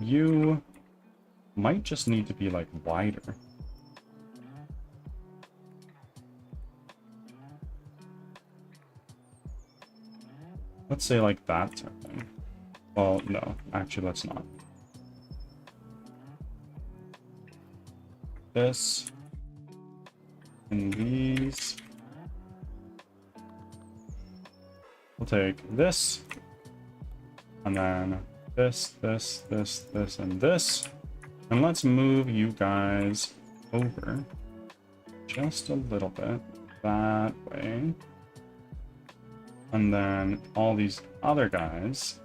You might just need to be, like, wider. Let's say, like, that type of thing. Well, no. Actually, let's not. This. And these. We'll take this. And then this, and this. And let's move you guys over just a little bit that way. And then all these other guys.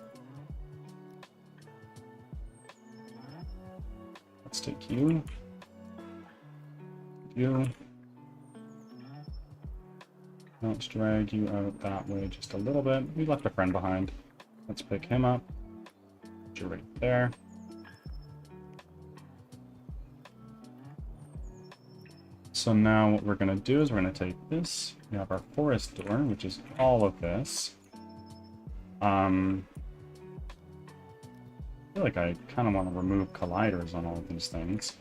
Let's take you. You. Let's drag you out that way just a little bit. We left a friend behind. Let's pick him up. Put you right there. So now what we're going to do is we're going to take this. We have our forest door, which is all of this. I feel like I kind of want to remove colliders on all of these things.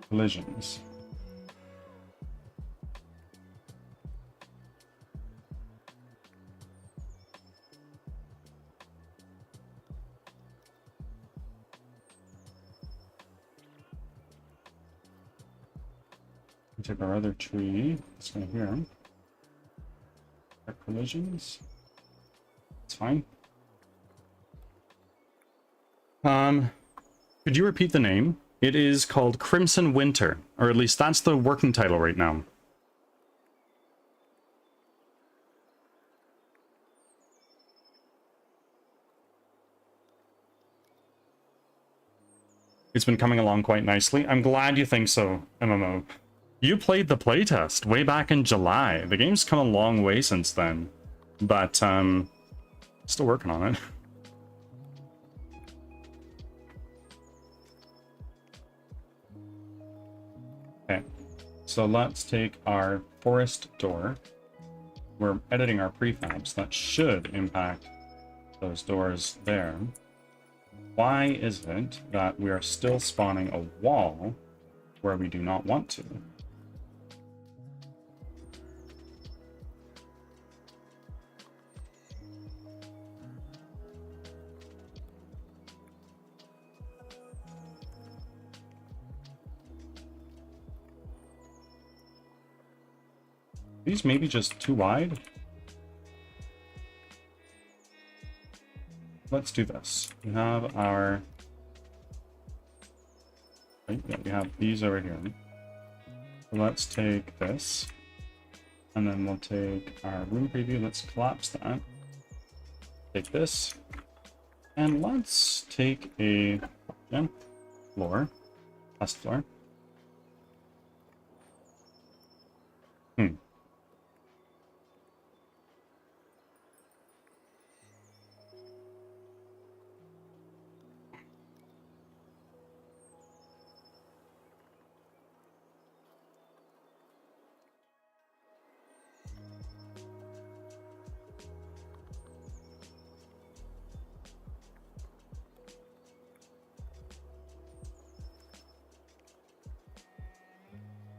Collisions. We take our other tree. It's going here. Our collisions. It's fine. Could you repeat the name? It is called Crimson Winter, or at least that's the working title right now. It's been coming along quite nicely. I'm glad you think so, MMO. You played the playtest way back in July. The game's come a long way since then, but still working on it. Okay, so let's take our forest door. We're editing our prefabs. That should impact those doors there. Why is it that we are still spawning a wall where we do not want to? These may be just too wide. Let's do this. We have our... Right, yeah, we have these over here. So let's take this. And then we'll take our room preview. Let's collapse that. Take this. And let's take a floor. Test floor.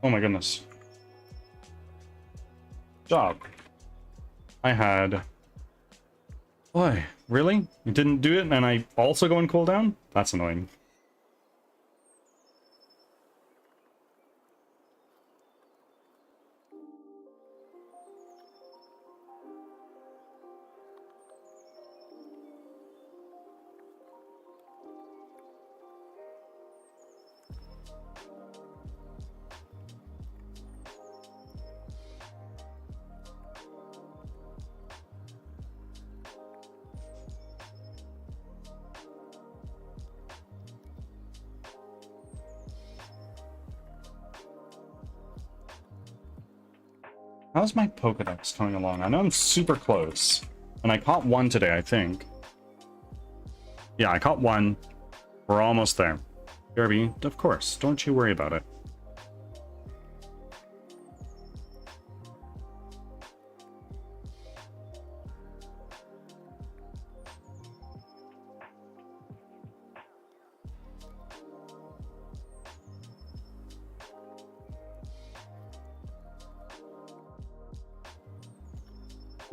Oh my goodness. Job. I had... Boy, really? You didn't do it and I also go in cooldown? That's annoying. How's my Pokedex coming along? I know I'm super close. And I caught one today, I think. Yeah, I caught one. We're almost there. Derby, of course. Don't you worry about it.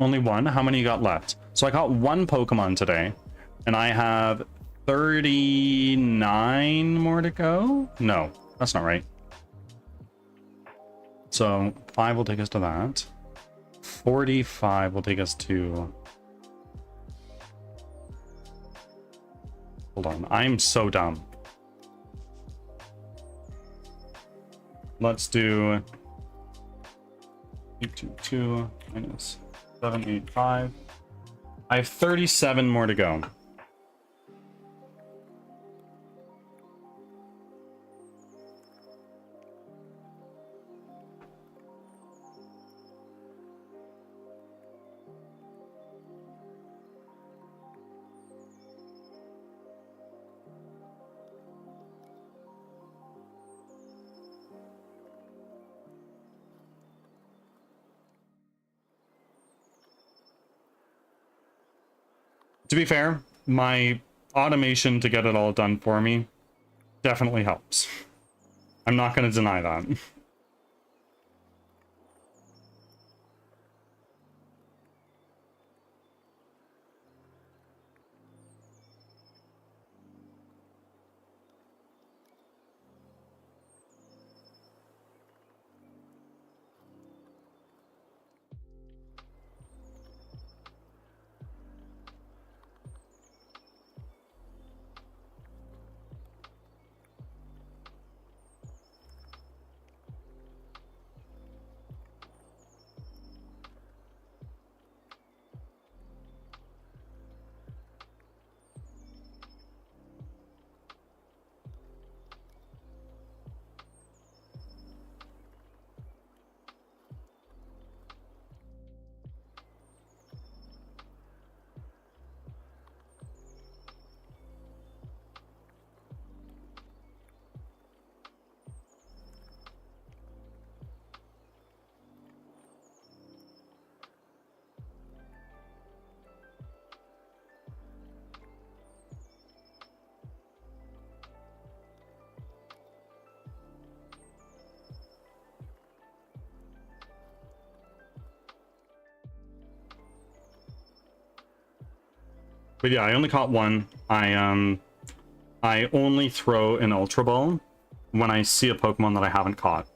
Only one? How many you got left? So I caught one Pokemon today, and I have 39 more to go? No, that's not right. So 5 will take us to that. 45 will take us to... Hold on, I'm so dumb. Let's do 822 minus 785. I have 37 more to go. To be fair, my automation to get it all done for me definitely helps. I'm not going to deny that. But yeah, I only caught one. I only throw an Ultra Ball when I see a Pokemon that I haven't caught.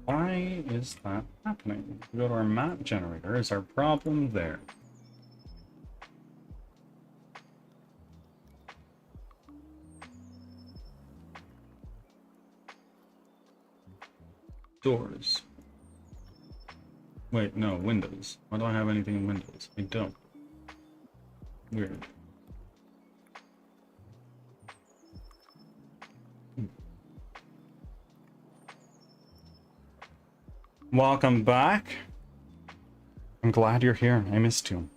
Why is that happening? We go to our map generator. Is our problem there? Doors. Wait, no, windows. Why do I have anything in windows? I don't. Weird. Welcome back. I'm glad you're here. I missed you.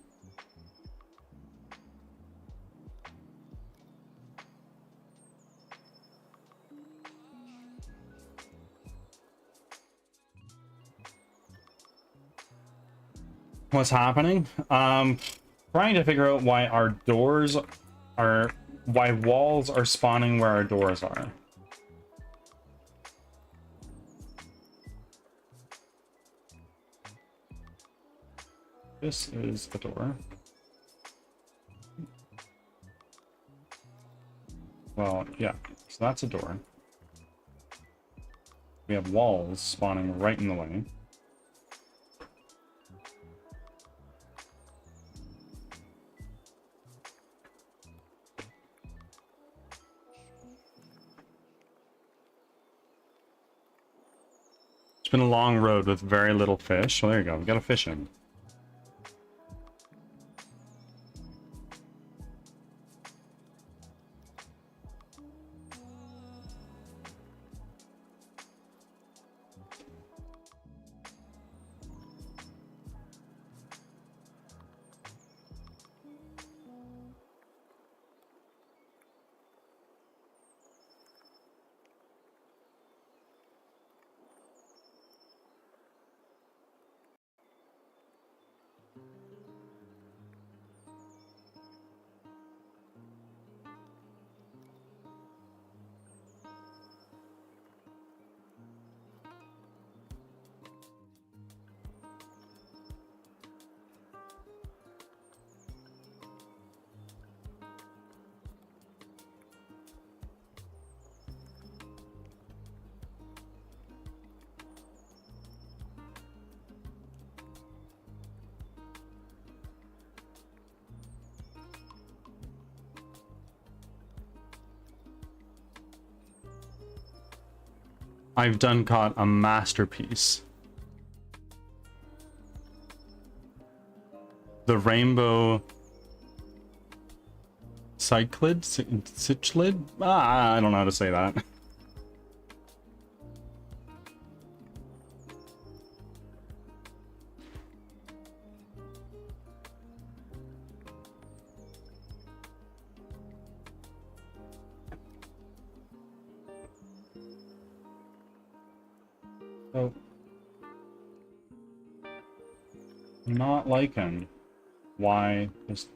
What's happening? Trying to figure out why our doors are, why walls are spawning where our doors are. This is the door. Well, yeah, so that's a door. We have walls spawning right in the way. It's been a long road with very little fish. Well, there you go. We got a fish in. I've done caught a masterpiece. The rainbow cichlid? Ah, I don't know how to say that. So, not liking why this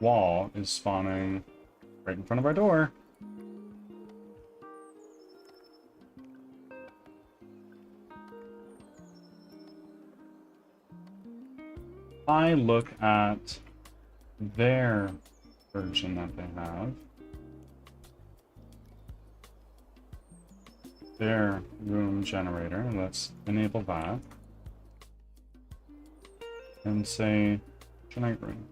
wall is spawning right in front of our door. I look at their version that they have, their room generator. Let's enable that and say generate room.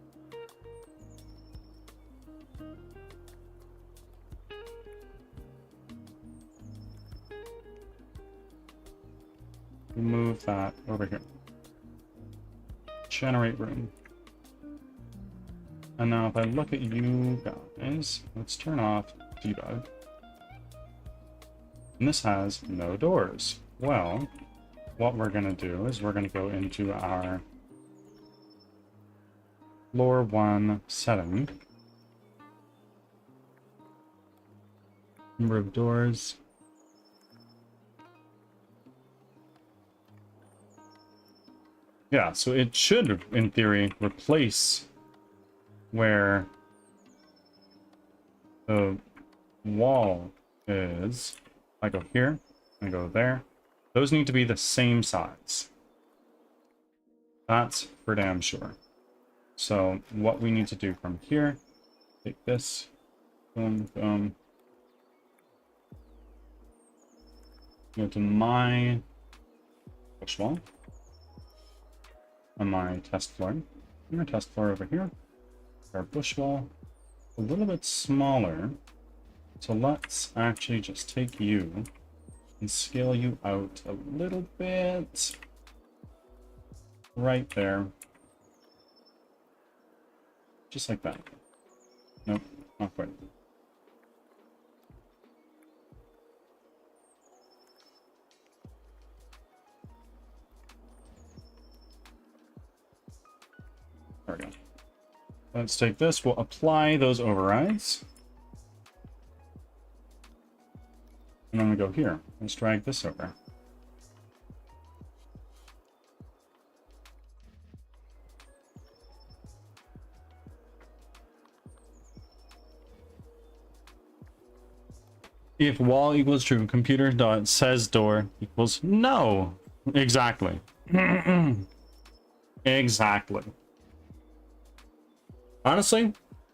Move that over here. Generate room. And now if I look at you guys, let's turn off debug. And this has no doors. Well, what we're going to do is we're going to go into our floor 1 setting. Number of doors. Yeah, so it should, in theory, replace where the wall is. I go here, I go there. Those need to be the same size. That's for damn sure. So what we need to do from here, take this, boom, boom. Go to my push wall. On my test floor. Our test floor over here. Our bush wall. A little bit smaller. So let's actually just take you and scale you out a little bit. Right there. Just like that. Nope, not quite. There we go. Let's take this. We'll apply those overrides. And then we go here. Let's drag this over. If wall equals true, computer dot says door equals no. Exactly. Exactly. Honestly,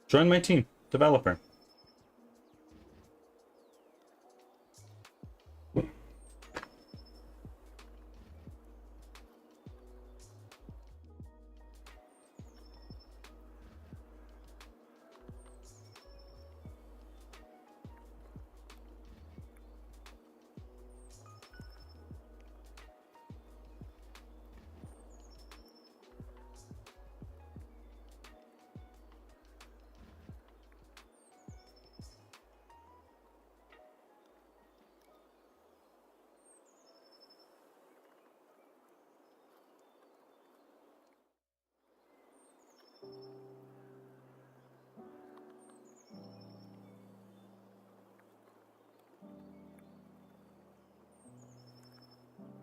join my team, developer.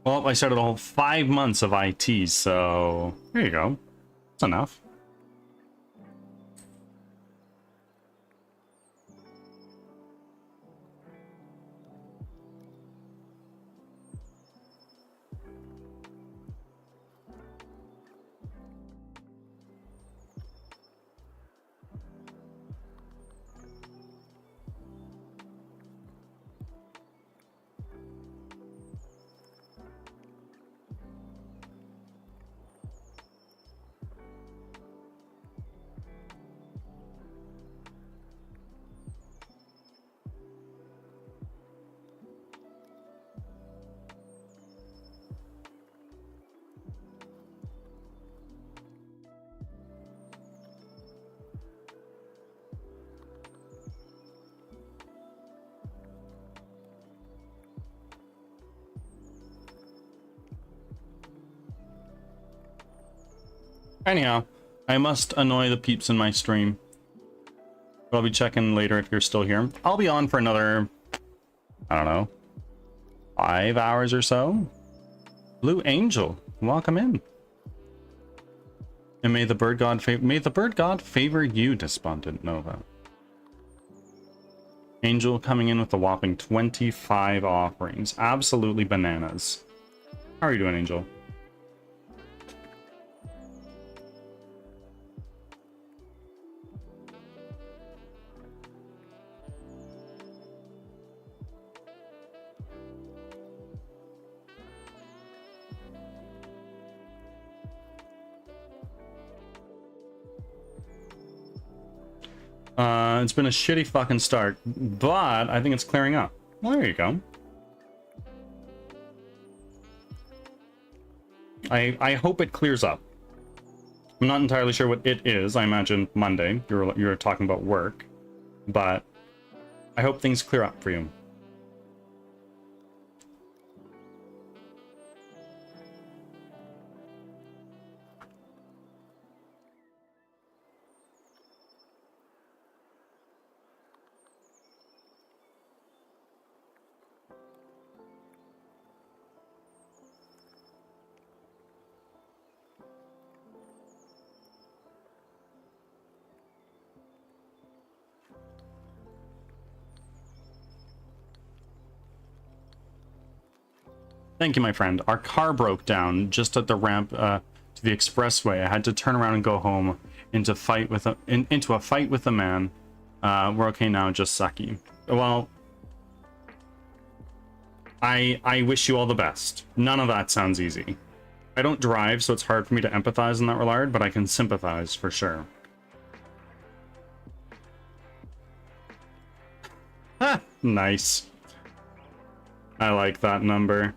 Well, I started a whole 5 months of IT, so there you go. That's enough. Anyhow, I must annoy the peeps in my stream. But I'll be checking later if you're still here. I'll be on for another, I don't know, 5 hours or so. Blue Angel, welcome in. And may the bird god favor you, Despondent Nova. Angel coming in with a whopping 25 offerings. Absolutely bananas. How are you doing, Angel? It's been a shitty fucking start, but I think it's clearing up. Well, there you go. I hope it clears up. I'm not entirely sure what it is. I imagine Monday. You're talking about work, but I hope things clear up for you. Thank you, my friend. Our car broke down just at the ramp to the expressway. I had to turn around and go home into a fight with a man. We're okay now, just sucky. Well, I wish you all the best. None of that sounds easy. I don't drive, so it's hard for me to empathize in that regard, but I can sympathize for sure. Ah, nice. I like that number.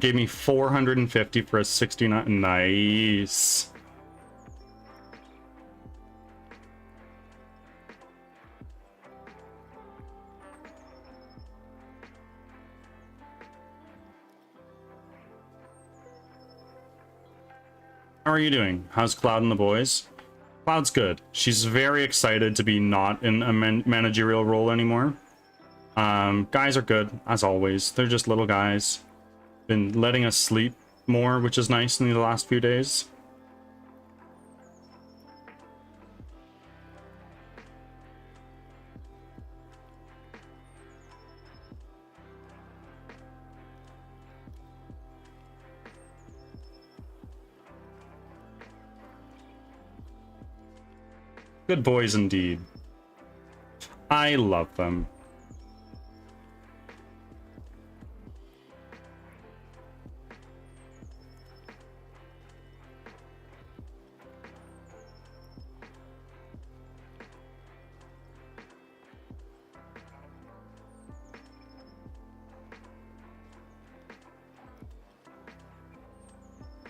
Gave me 450 for a 69. Nice. How are you doing? How's Cloud and the boys? Cloud's good. She's very excited to be not in a managerial role anymore. Guys are good, as always. They're just little guys. Been letting us sleep more, which is nice in the last few days. Good boys indeed. I love them.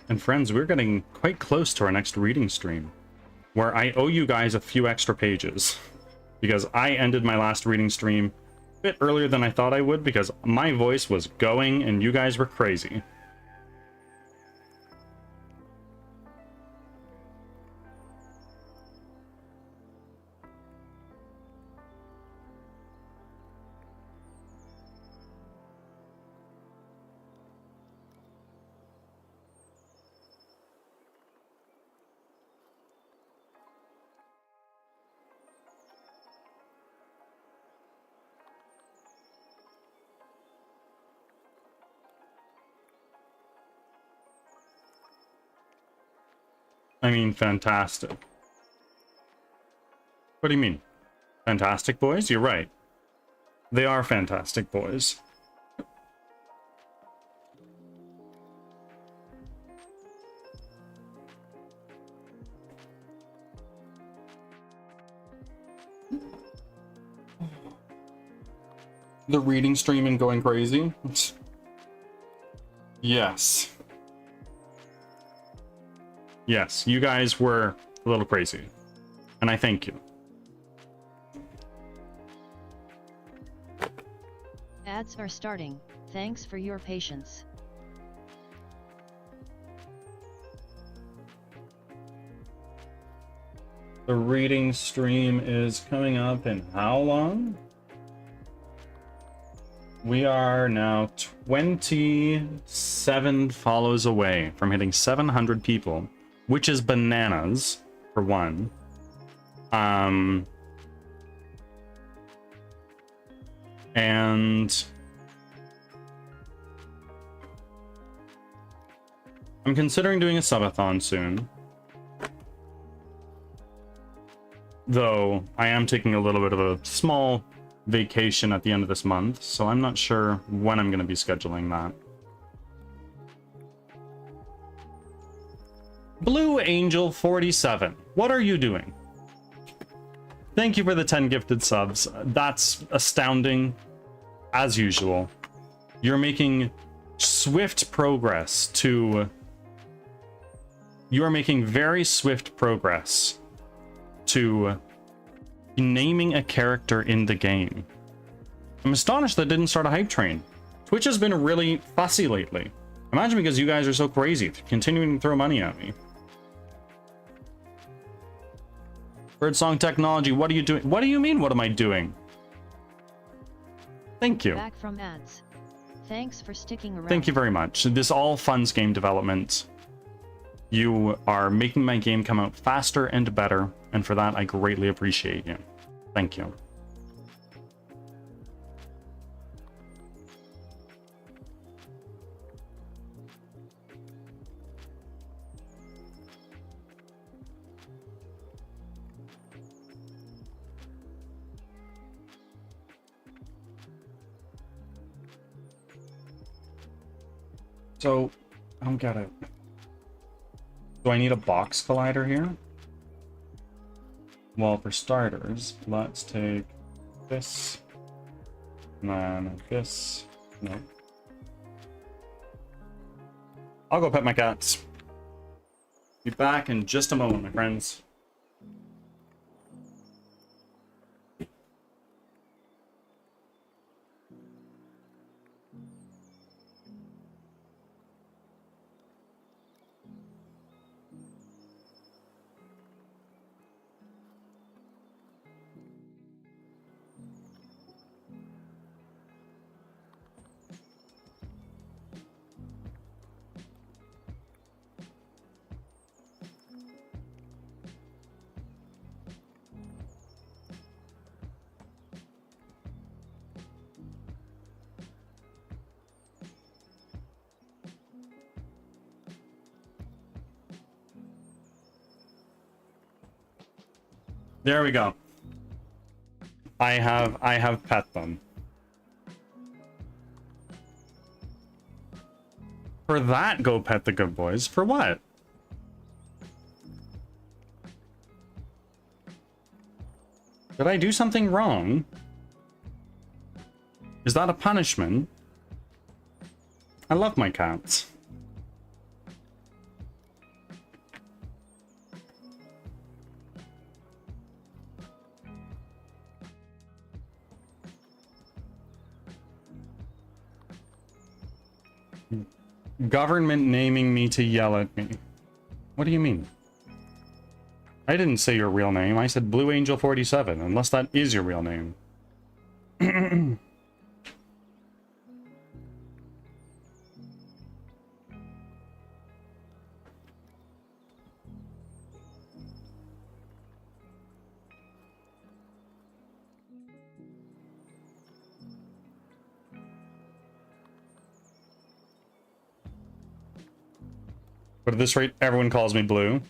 And friends, we're getting quite close to our next reading stream, where I owe you guys a few extra pages, because I ended my last reading stream bit earlier than I thought I would because my voice was going and you guys were crazy. I mean, fantastic. What do you mean? Fantastic boys? You're right. They are fantastic boys. The reading stream and going crazy? Yes. Yes, you guys were a little crazy. And I thank you. Ads are starting. Thanks for your patience. The reading stream is coming up in how long? We are now 27 follows away from hitting 700 people, which is bananas, for one. And I'm considering doing a subathon soon. Though I am taking a little bit of a small vacation at the end of this month, so I'm not sure when I'm going to be scheduling that. Blue Angel 47, what are you doing? Thank you for the 10 gifted subs. That's astounding, as usual. You're making swift progress to... You are making very swift progress to naming a character in the game. I'm astonished that didn't start a hype train. Twitch has been really fussy lately. Imagine because you guys are so crazy, continuing to throw money at me. Birdsong Technology, what are you doing? What do you mean, what am I doing? Thank you. Back from ads. Thanks for sticking around. Thank you very much. This all funds game development. You are making my game come out faster and better, and for that I greatly appreciate you. Thank you. So, I don't get it. Do I need a box collider here? Well, for starters, let's take this, and then this. No. I'll go pet my cats. Be back in just a moment, my friends. There we go. I have pet them. For that, go pet the good boys. For what? Did I do something wrong? Is that a punishment? I love my cats. government naming me to yell at me. What do you mean? I didn't say your real name. I said Blue Angel 47, unless that is your real name. But at this rate, everyone calls me Blue.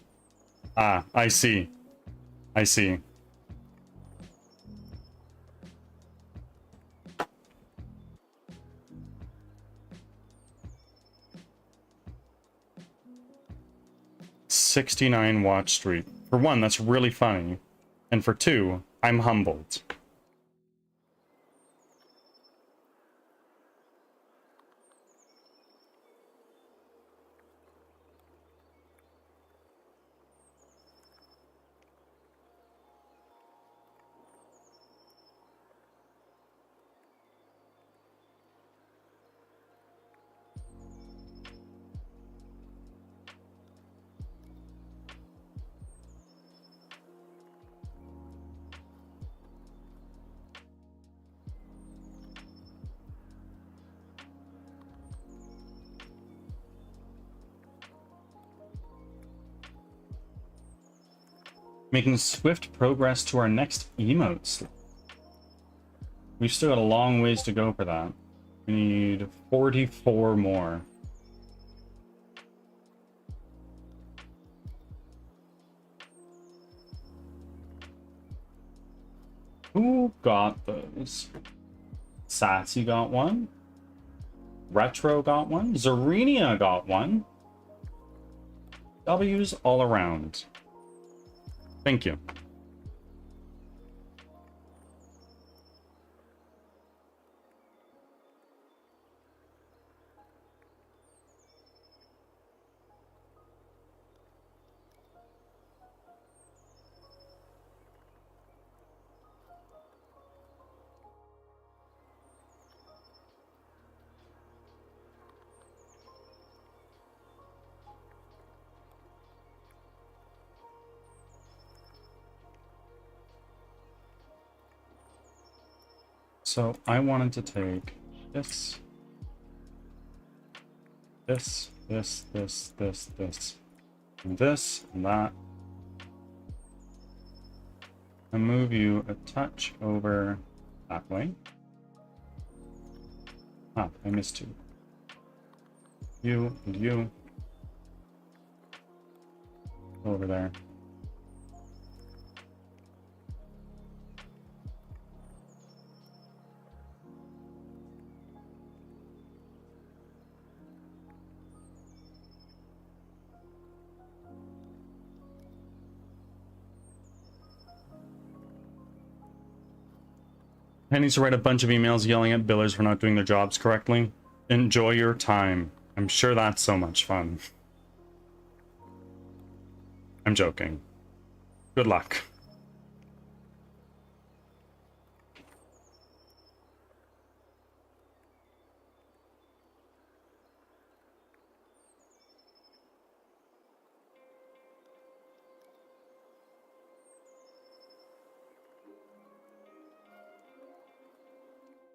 Ah, I see. I see. $69 Watch Street. For one, that's really funny. And for two, I'm humbled. Making swift progress to our next emotes. We've still got a long ways to go for that. We need 44 more. Who got those? Sassy got one. Retro got one. Zarenia got one. W's all around. Thank you. So I wanted to take this, and this, and that, and move you a touch over that way. Ah, I missed two. You and you. Over there. I need to write a bunch of emails yelling at billers for not doing their jobs correctly. Enjoy your time. I'm sure that's so much fun. I'm joking. Good luck.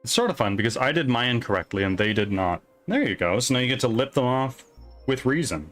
It's sort of fun because I did mine correctly and they did not. There you go. So now you get to lip them off with reason.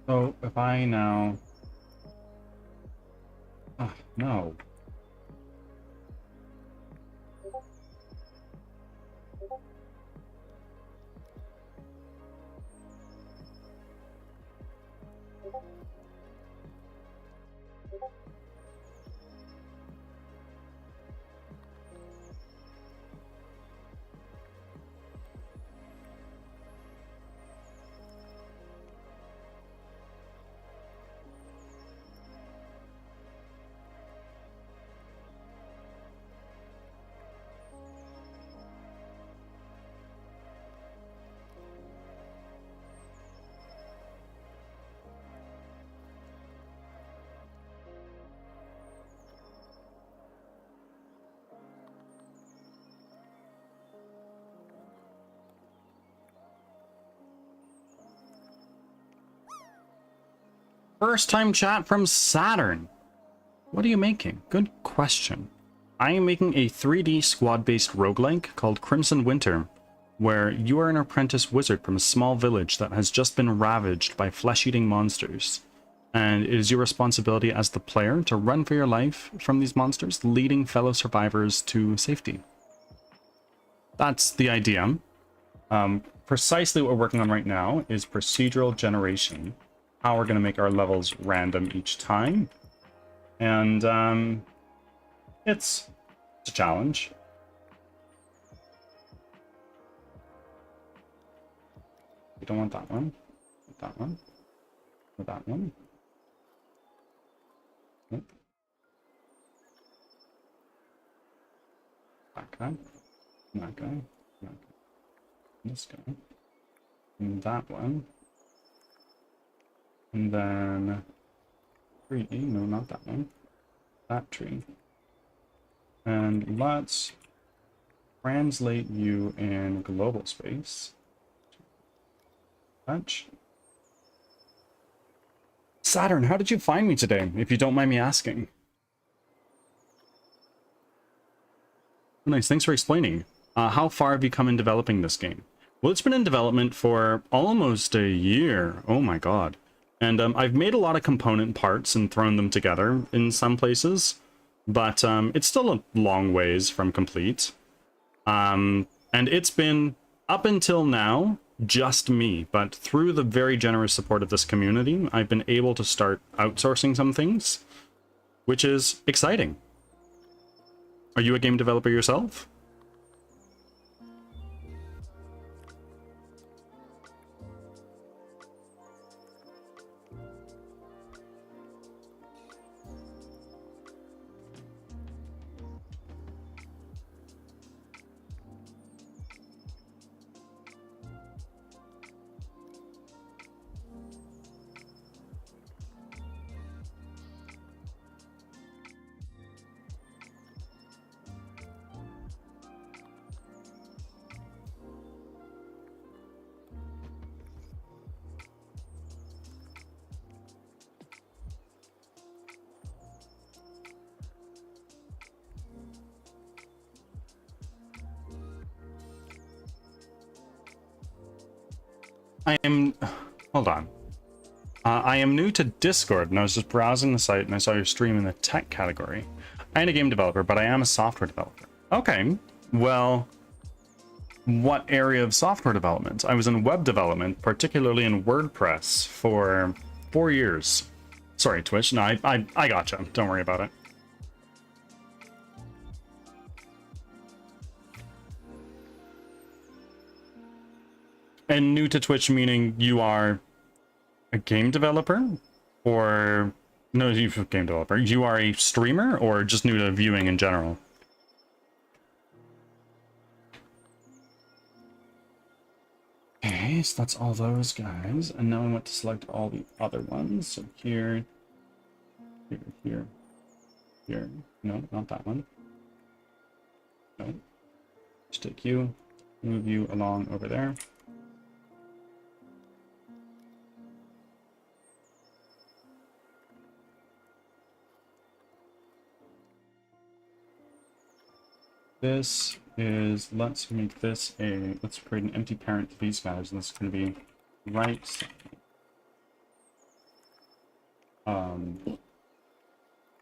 So if I now... Oh, no. First time chat from Saturn. What are you making? Good question. I am making a 3D squad-based roguelike called Crimson Winter, where you are an apprentice wizard from a small village that has just been ravaged by flesh-eating monsters. And it is your responsibility as the player to run for your life from these monsters, leading fellow survivors to safety. That's the idea. Precisely what we're working on right now is procedural generation. How we're going to make our levels random each time. And it's a challenge. We don't want that one. That one. Or that one. Nope. That guy. That guy. That guy. This guy. And that one. And then tree. No, not that one. That tree. And let's translate you in global space. Touch. Saturn, how did you find me today, if you don't mind me asking? Nice, thanks for explaining. How far have you come in developing this game? Well, it's been in development for almost a year. Oh my god. And I've made a lot of component parts and thrown them together in some places, but it's still a long ways from complete. And it's been, up until now, just me, but through the very generous support of this community, I've been able to start outsourcing some things, which is exciting. Are you a game developer yourself? Hold on. I am new to Discord, and I was just browsing the site, and I saw your stream in the tech category. I am a game developer, but I am a software developer. Okay, well, what area of software development? I was in web development, particularly in WordPress, for 4 years. Sorry, Twitch. No, I gotcha. Don't worry about it. And new to Twitch meaning you are a game developer? Or... No, you're a game developer. You are a streamer, or just new to viewing in general? Okay, so that's all those guys. And now I want to select all the other ones. So here, here, here, here. No, not that one. No. Just take you, move you along over there. This is, let's make this a, let's create an empty parent to these guys, and this is going to be right.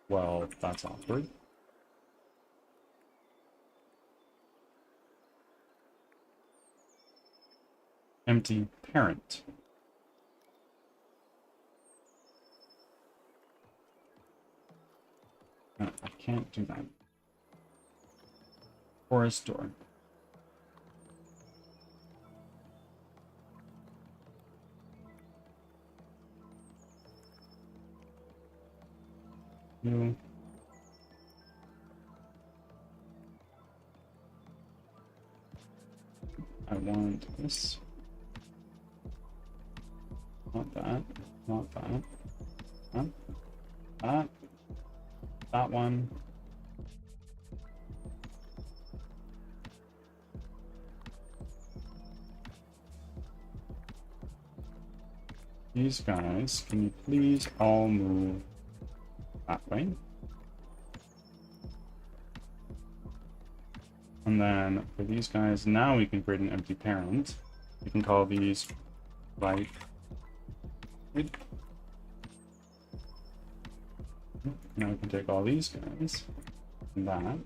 Well, that's awkward. Empty parent. No, I can't do that. Forest door. No. I want this. Not that. Not that. That. That. That one. These guys, can you please all move that way? And then for these guys, now we can create an empty parent. We can call these right. Now we can take all these guys and that.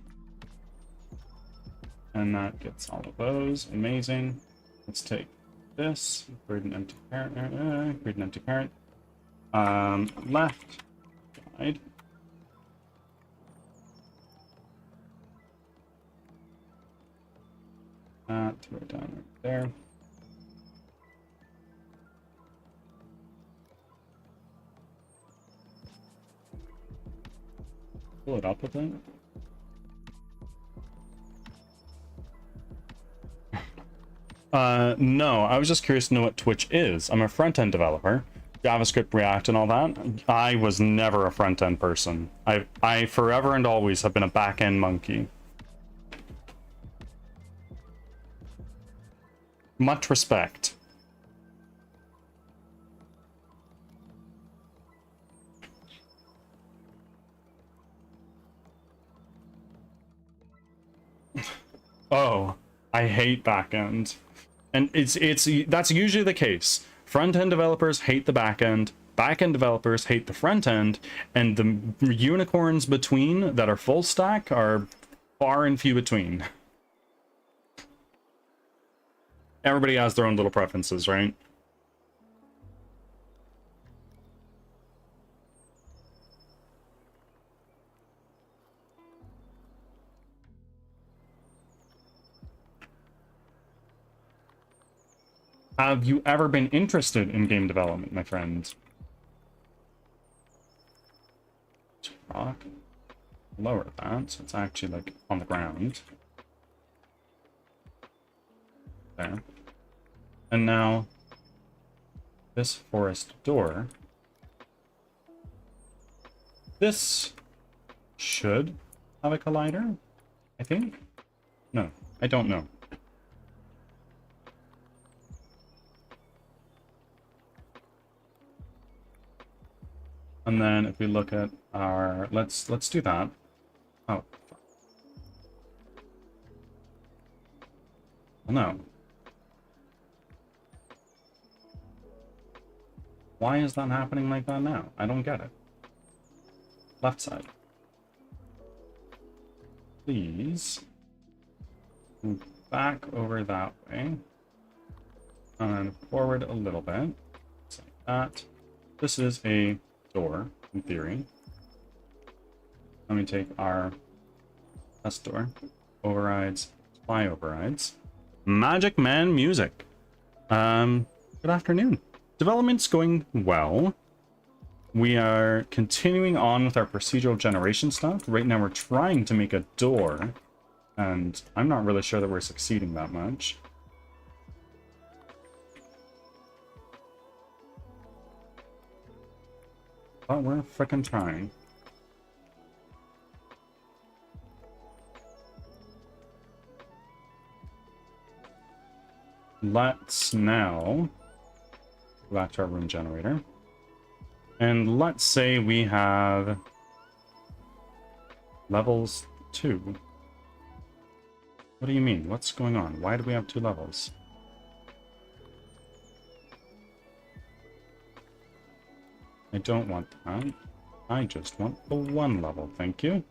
And that gets all of those. Amazing. Let's take this, create an empty parent, create an empty parent. Left side. That right down right there. Pull it up with it. No, I was just curious to know what Twitch is. I'm a front-end developer, JavaScript, React, and all that. I was never a front-end person. I forever and always have been a back-end monkey. Much respect. Oh, I hate back-end. And that's usually the case. Front-end developers hate the back-end, back-end developers hate the front-end, and the unicorns between that are full stack are far and few between. Everybody has their own little preferences, right? Have you ever been interested in game development, my friend? Rock. Lower that, so it's actually like on the ground. There. And now this forest door. This should have a collider, I think. No, I don't know. And then if we look at our, let's do that. Oh. Well, no. Why is that happening like that now? I don't get it. Left side. Please move back over that way. And forward a little bit. Just like that. This is a door, in theory. Let me take our test door. Overrides, supply overrides. Magic Man Music. Good afternoon. Development's going well. We are continuing on with our procedural generation stuff. Right now we're trying to make a door, and I'm not really sure that we're succeeding that much. But we're frickin' trying. Let's now go back to our room generator. And let's say we have levels 2. What do you mean? What's going on? Why do we have 2 levels? I don't want that. I just want the 1 level, thank you.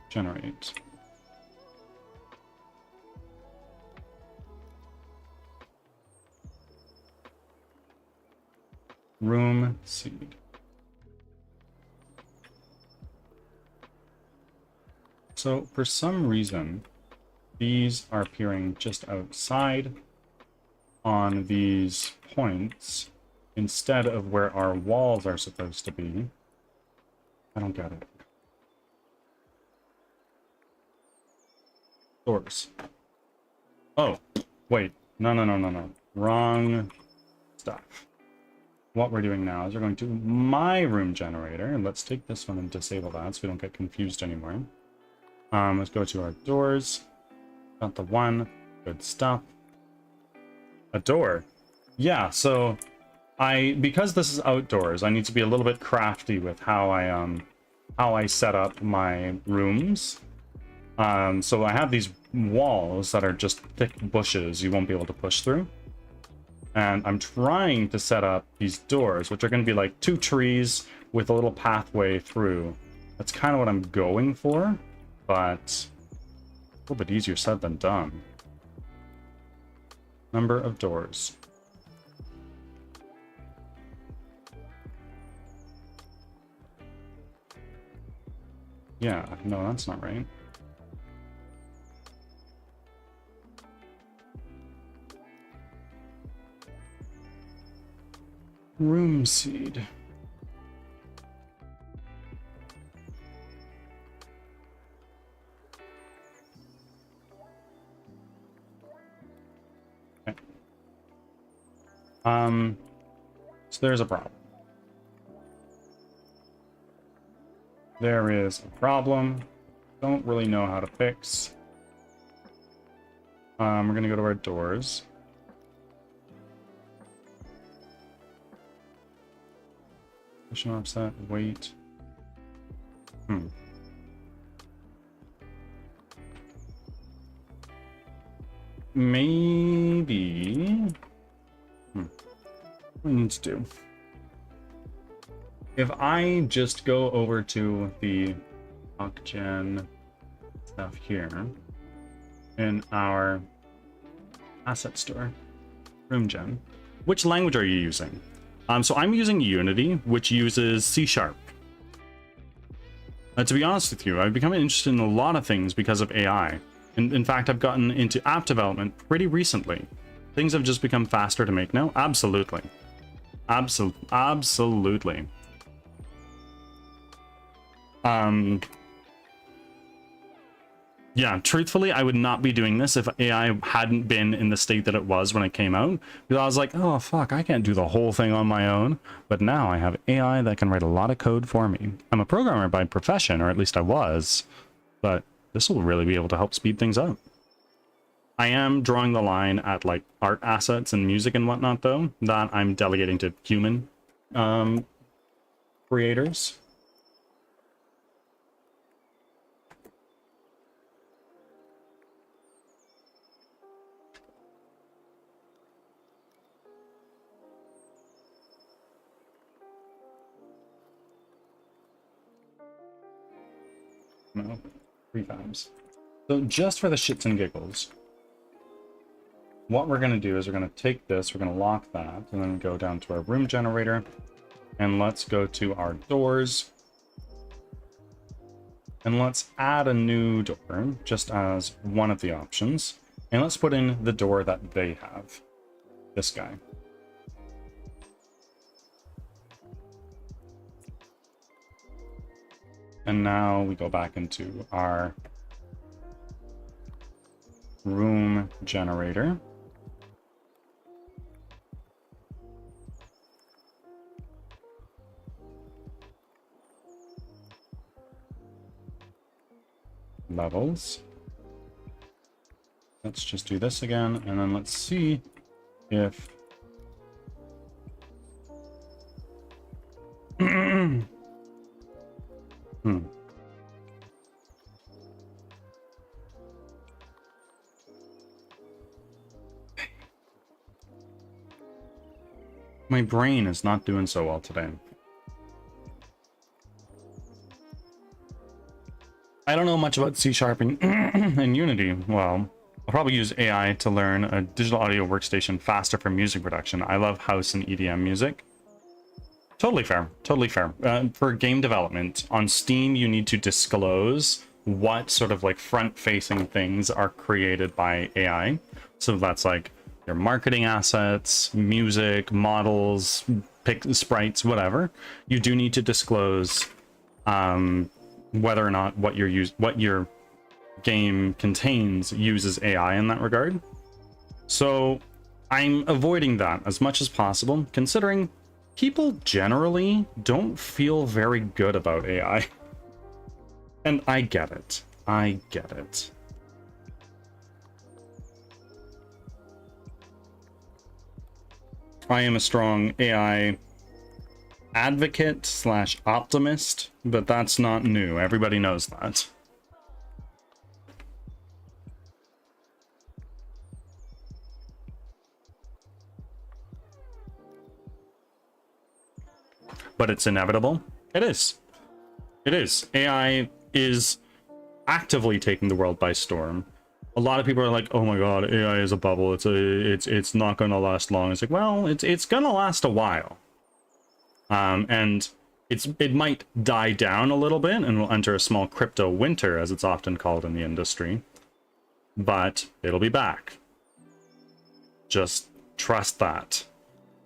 Generate. Room seed. So for some reason, these are appearing just outside on these points instead of where our walls are supposed to be. I don't get it. Doors. Oh, wait. No. Wrong stuff. What we're doing now is we're going to my room generator, and let's take this one and disable that so we don't get confused anymore. Let's go to our doors. Got the 1. Good stuff. A door. Yeah, so because this is outdoors, I need to be a little bit crafty with how I set up my rooms. So I have these walls that are just thick bushes you won't be able to push through. And I'm trying to set up these doors, which are going to be like 2 trees with a little pathway through. That's kind of what I'm going for, but a little bit easier said than done. Number of doors. Yeah, no, that's not right. Room seed. Okay. So there's a problem. There is a problem. Don't really know how to fix. We're gonna go to our doors. Position offset, weight. Maybe. What do we need to do? If I just go over to the Ocgen stuff here in our asset store, room gen, which language are you using? So I'm using Unity, which uses C#. To be honest with you, I've become interested in a lot of things because of AI. In fact, I've gotten into app development pretty recently. Things have just become faster to make now. Absolutely. Absolutely. Yeah, truthfully, I would not be doing this if AI hadn't been in the state that it was when it came out. Because I was like, oh, fuck, I can't do the whole thing on my own. But now I have AI that can write a lot of code for me. I'm a programmer by profession, or at least I was. But this will really be able to help speed things up. I am drawing the line at, like, art assets and music and whatnot, though, that I'm delegating to human creators. No, prefabs. So just for the shits and giggles, what we're going to do is we're going to take this, we're going to lock that, and then go down to our room generator, and let's go to our doors, and let's add a new door, just as one of the options, and let's put in the door that they have, this guy. And now we go back into our room generator. Levels. Let's just do this again, and then let's see if My brain is not doing so well today. I don't know much about C# and, and Unity. Well, I'll probably use AI to learn a digital audio workstation faster for music production. I love house and EDM music. Totally fair. Totally fair. For game development, on Steam, you need to disclose what sort of like front-facing things are created by AI. So that's like your marketing assets, music, models, sprites, whatever. You do need to disclose whether or not what your game contains uses AI in that regard. So I'm avoiding that as much as possible, considering people generally don't feel very good about AI. And I get it. I get it. I am a strong AI advocate / optimist, but that's not new. Everybody knows that. But it's inevitable. It is. It is. AI is actively taking the world by storm. A lot of people are like, "Oh my god, AI is a bubble. It's not going to last long." It's like, well, it's going to last a while. And it might die down a little bit and we'll enter a small crypto winter, as it's often called in the industry. But it'll be back. Just trust that.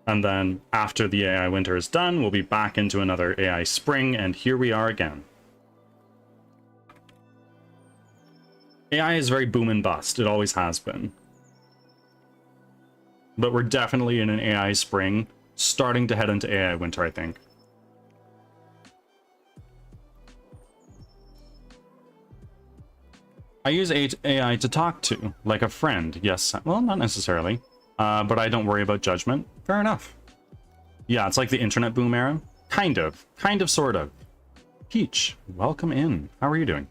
And then after the AI winter is done, we'll be back into another AI spring, and here we are again. AI is very boom and bust. It always has been. But we're definitely in an AI spring, starting to head into AI winter, I think. I use AI to talk to, like a friend. Yes, well, not necessarily. But I don't worry about judgment. Fair enough. Yeah, it's like the internet boom era. Kind of, sort of. Peach, welcome in. How are you doing?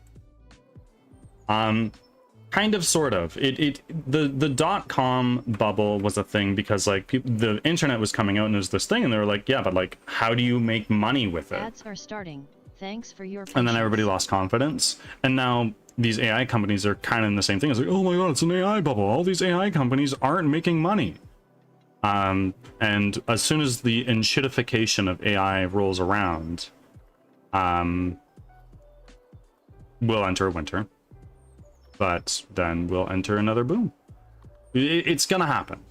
Kind of, sort of. The .com bubble was a thing because like the internet was coming out and it was this thing, and they were like, yeah, but like, how do you make money with it? Ads are starting. Thanks for your patience. And then everybody lost confidence, and now these AI companies are kind of in the same thing. It's like, oh my god, it's an AI bubble. All these AI companies aren't making money. And as soon as the enshittification of AI rolls around, we'll enter a winter. But then we'll enter another boom. It's gonna happen.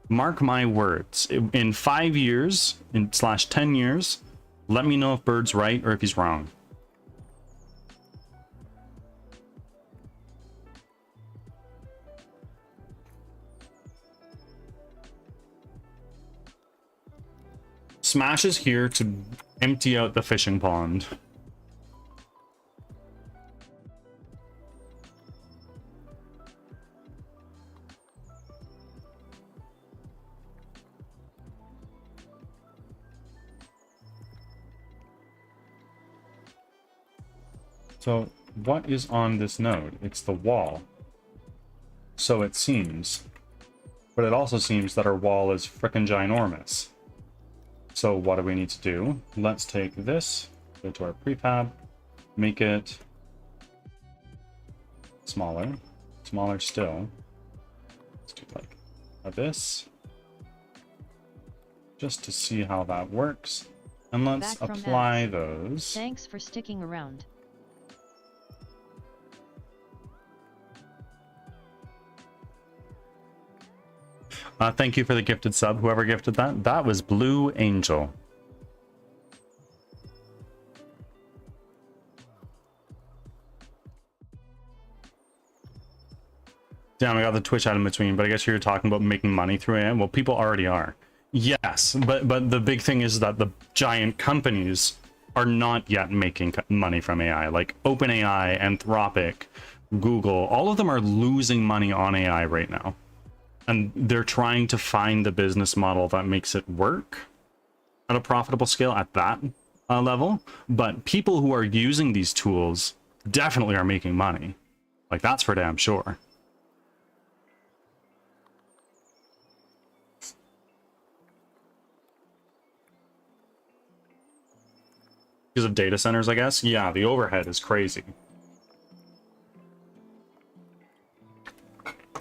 Mark my words. In 5 years, / 10 years, let me know if Bird's right or if he's wrong. Smash is here to empty out the fishing pond. So what is on this node? It's the wall. So it seems. But it also seems that our wall is frickin' ginormous. So what do we need to do? Let's take this, go to our prefab, make it smaller, smaller still. Let's do like this, just to see how that works. And let's apply those. Thanks for sticking around. Thank you for the gifted sub, whoever gifted that. That was Blue Angel. Damn, I got the Twitch ad in between, but I guess you're talking about making money through AI. Well, people already are. Yes, but the big thing is that the giant companies are not yet making money from AI. Like OpenAI, Anthropic, Google, all of them are losing money on AI right now. And they're trying to find the business model that makes it work at a profitable scale at that level. But people who are using these tools definitely are making money. Like, that's for damn sure. Because of data centers, I guess. Yeah, the overhead is crazy.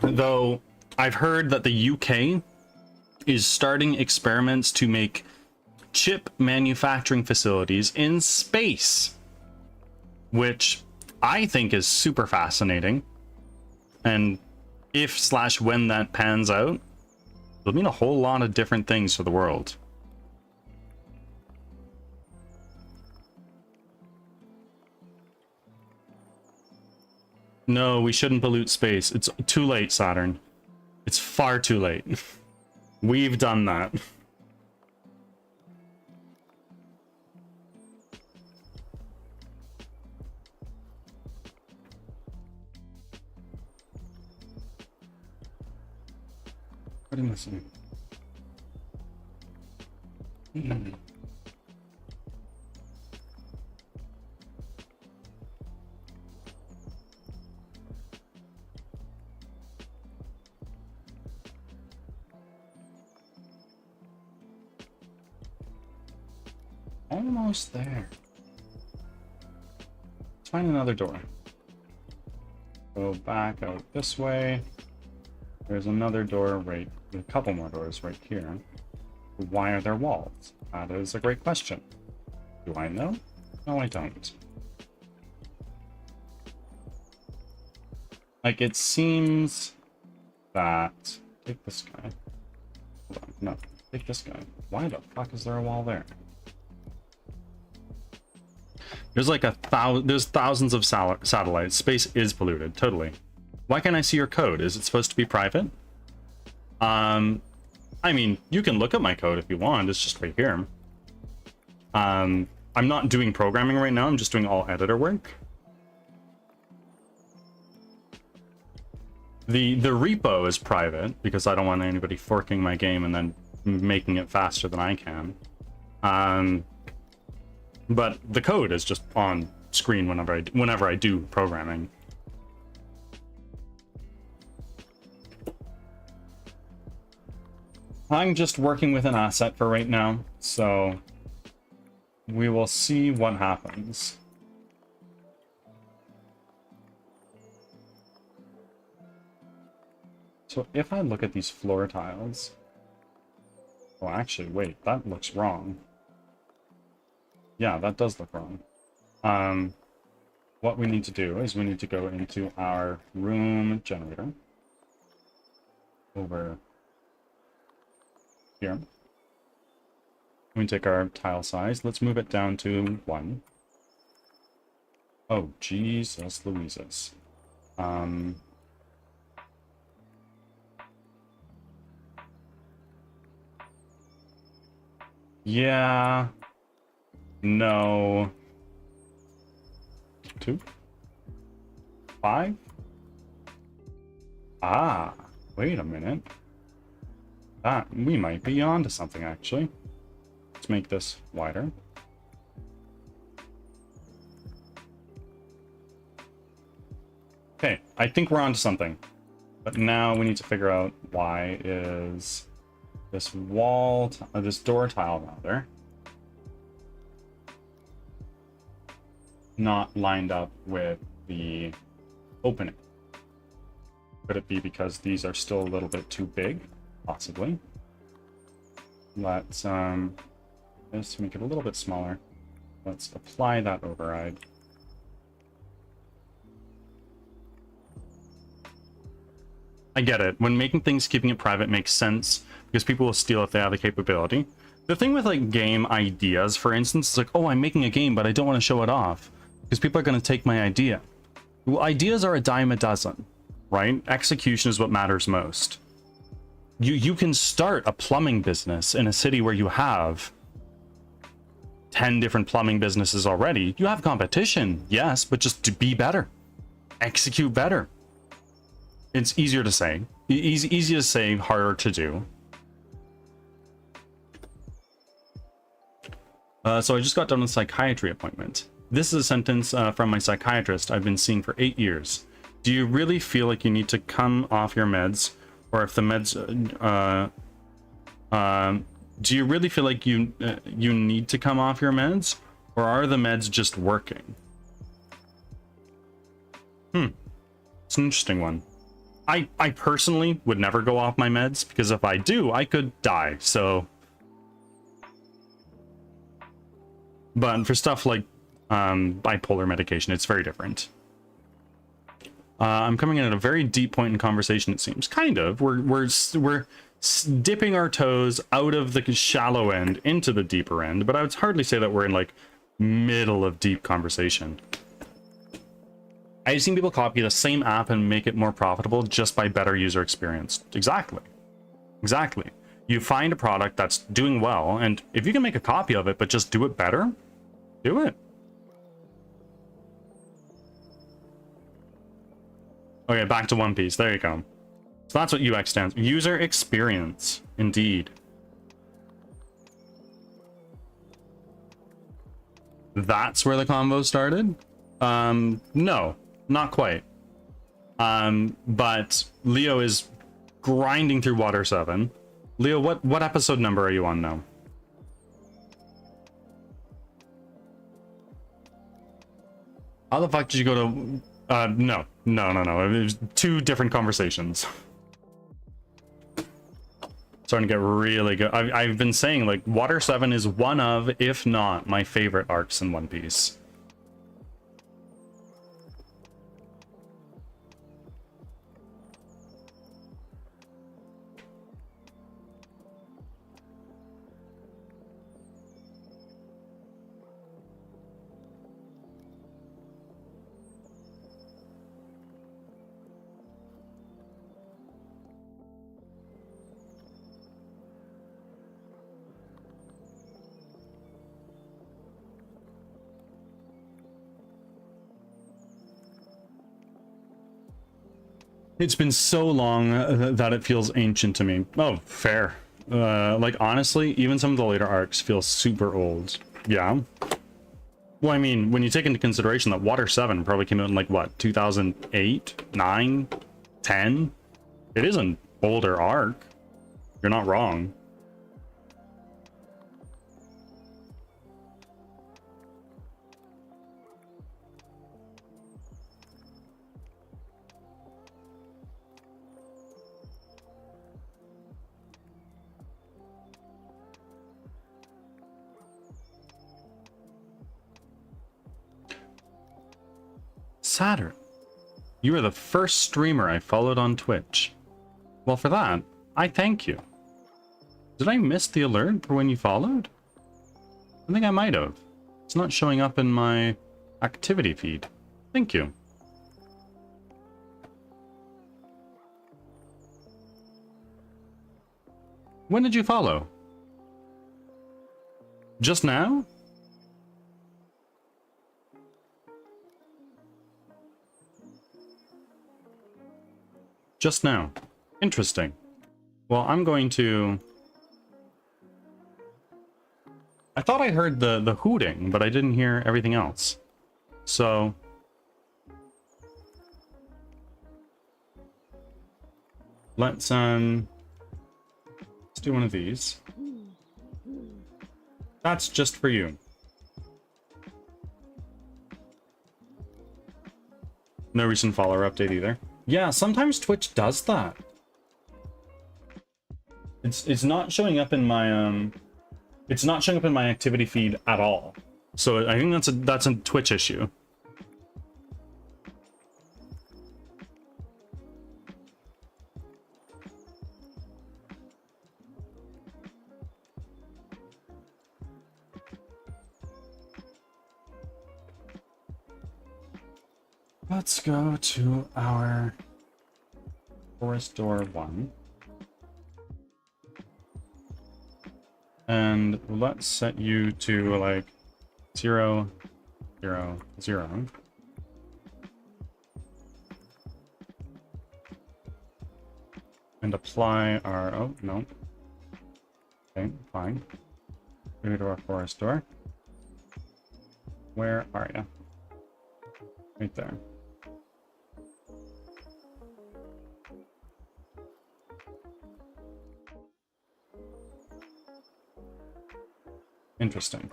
Though I've heard that the UK is starting experiments to make chip manufacturing facilities in space, which I think is super fascinating. And if/when that pans out, it'll mean a whole lot of different things for the world. No, we shouldn't pollute space. It's too late, Saturn. It's far too late. We've done that. What am I missing? Almost there. Let's find another door. Go back out this way. There's another door right, a couple more doors right here. Why are there walls? That is a great question. Do I know? No, I don't. Like, it seems that... Take this guy. Hold on, no. Take this guy. Why the fuck is there a wall there? There's like there's thousands of satellites. Space is polluted, totally. Why can't I see your code? Is it supposed to be private? I mean, you can look at my code if you want. It's just right here. I'm not doing programming right now. I'm just doing all editor work. The repo is private because I don't want anybody forking my game and then making it faster than I can. But the code is just on screen whenever I do programming. I'm just working with an asset for right now, so we will see what happens. So if I look at these floor tiles... Oh, actually, wait, that looks wrong. Yeah, that does look wrong. What we need to do is we need to go into our room generator. Over here. We take our tile size. Let's move it down to 1. Oh, Jesus Louises. Yeah. No. 2? 5? Ah, wait a minute. We might be onto something, actually. Let's make this wider. Okay, I think we're onto something. But now we need to figure out why is this this door tile rather not lined up with the opening. Could it be because these are still a little bit too big? Possibly. Let's just make it a little bit smaller. Let's apply that override. I get it. When making things, keeping it private makes sense because people will steal if they have the capability. The thing with like game ideas, for instance, is like, oh, I'm making a game, but I don't want to show it off because people are going to take my idea. Well, ideas are a dime a dozen, right? Execution is what matters most. You can start a plumbing business in a city where you have 10 different plumbing businesses already. You have competition, yes, but just to be better. Execute better. It's easier to say. Easy to say, harder to do. So I just got done with a psychiatry appointment. This is a sentence from my psychiatrist I've been seeing for 8 years. Do you really feel like you need to come off your meds? Or if the meds, do you really feel like you need to come off your meds? Or are the meds just working? It's an interesting one. I personally would never go off my meds, because if I do, I could die, so... But for stuff like bipolar medication, it's very different. I'm coming in at a very deep point in conversation, it seems. Kind of. We're dipping our toes out of the shallow end into the deeper end, but I would hardly say that we're in, like, middle of deep conversation. I've seen people copy the same app and make it more profitable just by better user experience. Exactly. Exactly. You find a product that's doing well, and if you can make a copy of it, but just do it better, do it. Okay, back to One Piece. There you go. So that's what UX stands for. User experience. Indeed. That's where the convo started? No, not quite. But Leo is grinding through Water 7. Leo, what episode number are you on now? How the fuck did you go to... No. It was two different conversations. Starting to get really good. I've been saying, like, Water 7 is one of, if not, my favorite arcs in One Piece. It's been so long that it feels ancient to me. Oh, fair. Like, honestly, even some of the later arcs feel super old. Yeah. Well, I mean, when you take into consideration that Water 7 probably came out in, like, what, 2008, 9, 10? It is an older arc. You're not wrong. Saturn, you are the first streamer I followed on Twitch. Well, for that, I thank you. Did I miss the alert for when you followed? I think I might have. It's not showing up in my activity feed. Thank you. When did you follow? Just now? Just now. Interesting. Well, I'm going to... I thought I heard the hooting, but I didn't hear everything else. So... let's do one of these. That's just for you. No recent follower update either. Yeah, sometimes Twitch does that. It's not showing up in my it's not showing up in my activity feed at all. So I think that's a Twitch issue. Let's go to our forest door 1. And let's set you to like 0, 0, 0. And apply our, oh, no. Okay, fine. Go to our forest door. Where are you? Right there. Interesting.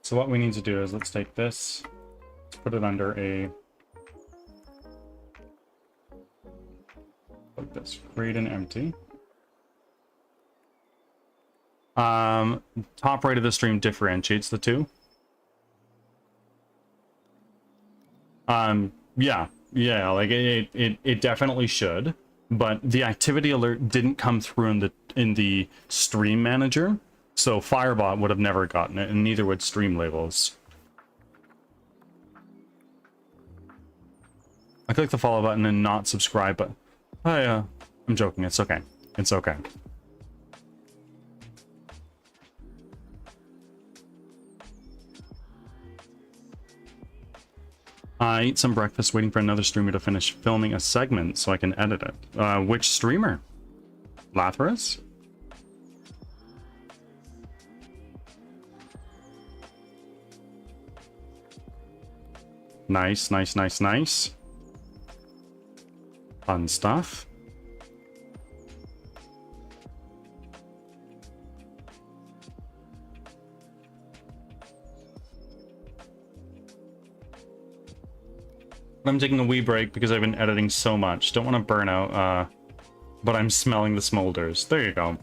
So what we need to do is let's take this, let's put it under a, like this, create an empty. Top right of the stream differentiates the two. Yeah, like it definitely should, but the activity alert didn't come through in the stream manager, so Firebot would have never gotten it, and neither would stream labels. I clicked the follow button and not subscribe, but I'm joking. It's okay. It's okay. I ate some breakfast waiting for another streamer to finish filming a segment so I can edit it. Which streamer? Lathyrus? Nice, nice, nice, nice. Fun stuff. I'm taking a wee break because I've been editing so much. Don't want to burn out, but I'm smelling the smolders. There you go.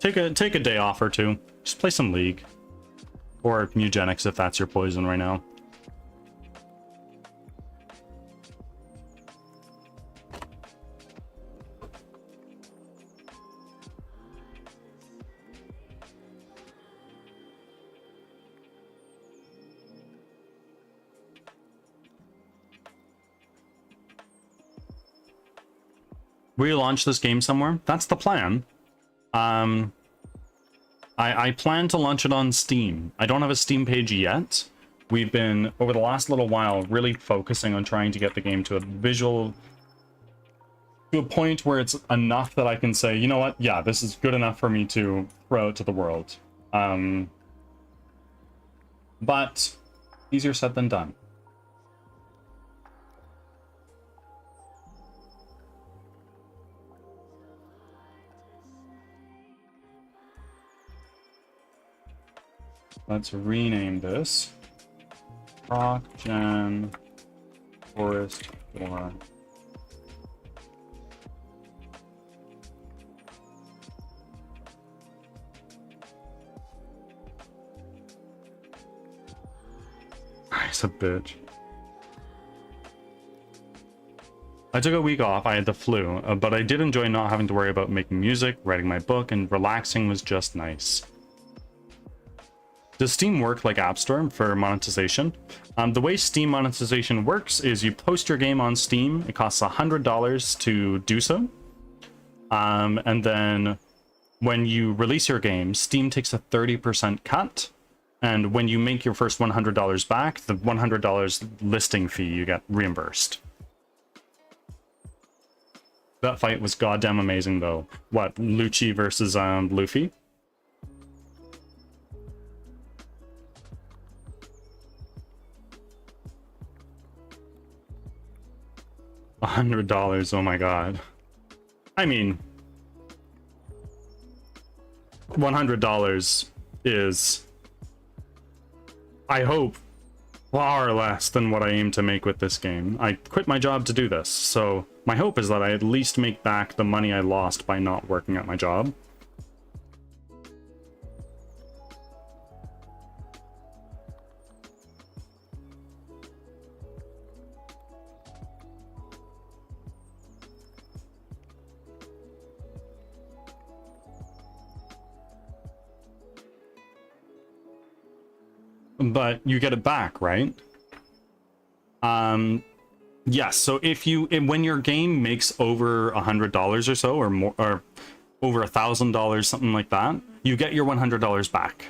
Take a day off or two. Just play some League. Or Eugenics if that's your poison right now. Relaunch this game somewhere. That's the plan. I plan to launch it on Steam. I don't have a Steam page yet. We've been, over the last little while, really focusing on trying to get the game to a visual... to a point where it's enough that I can say, you know what, yeah, this is good enough for me to throw it to the world. But easier said than done. Let's rename this. Rock Gen Forest 4. He's a bitch. I took a week off, I had the flu, but I did enjoy not having to worry about making music, writing my book, and relaxing was just nice. Does Steam work like App Store for monetization? The way Steam monetization works is you post your game on Steam. It costs $100 to do so. And then when you release your game, Steam takes a 30% cut. And when you make your first $100 back, the $100 listing fee you get reimbursed. That fight was goddamn amazing though. What, Lucci versus Luffy? $100, oh my god. I mean, $100 is, I hope, far less than what I aim to make with this game. I quit my job to do this, so my hope is that I at least make back the money I lost by not working at my job. But you get it back, right? Yes, so when your game makes over $100 or so, or more, or over $1,000, something like that, you get your $100 back.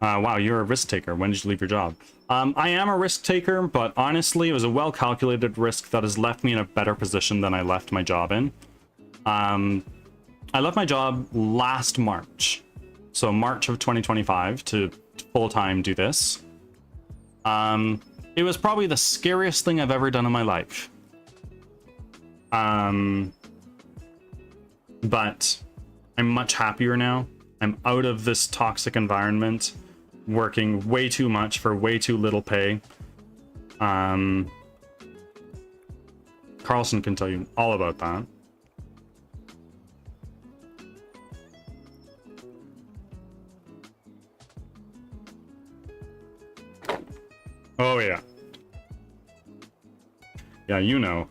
Wow, you're a risk taker. When did you leave your job? I am a risk taker, but honestly, it was a well-calculated risk that has left me in a better position than I left my job in. I left my job last March. So March of 2025 to full-time do this. It was probably the scariest thing I've ever done in my life. But I'm much happier now. I'm out of this toxic environment working way too much for way too little pay. Carlson can tell you all about that. Oh yeah. Yeah, you know.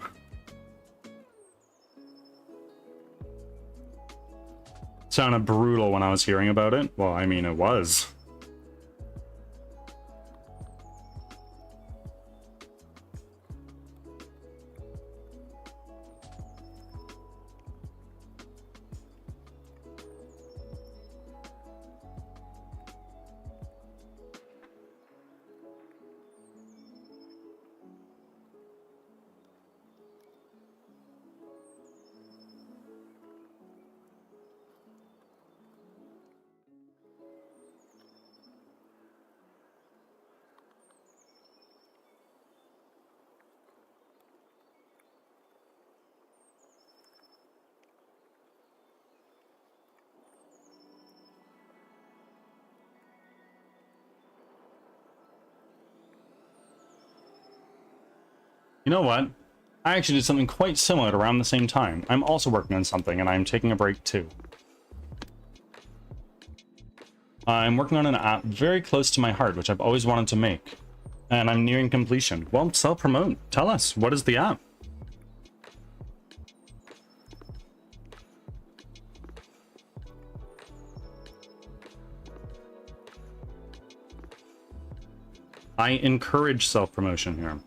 Sounded brutal when I was hearing about it. Well, I mean, it was. You know what? I actually did something quite similar at around the same time. I'm also working on something, and I'm taking a break too. I'm working on an app very close to my heart, which I've always wanted to make. And I'm nearing completion. Well, self-promote. Tell us, what is the app? I encourage self-promotion here.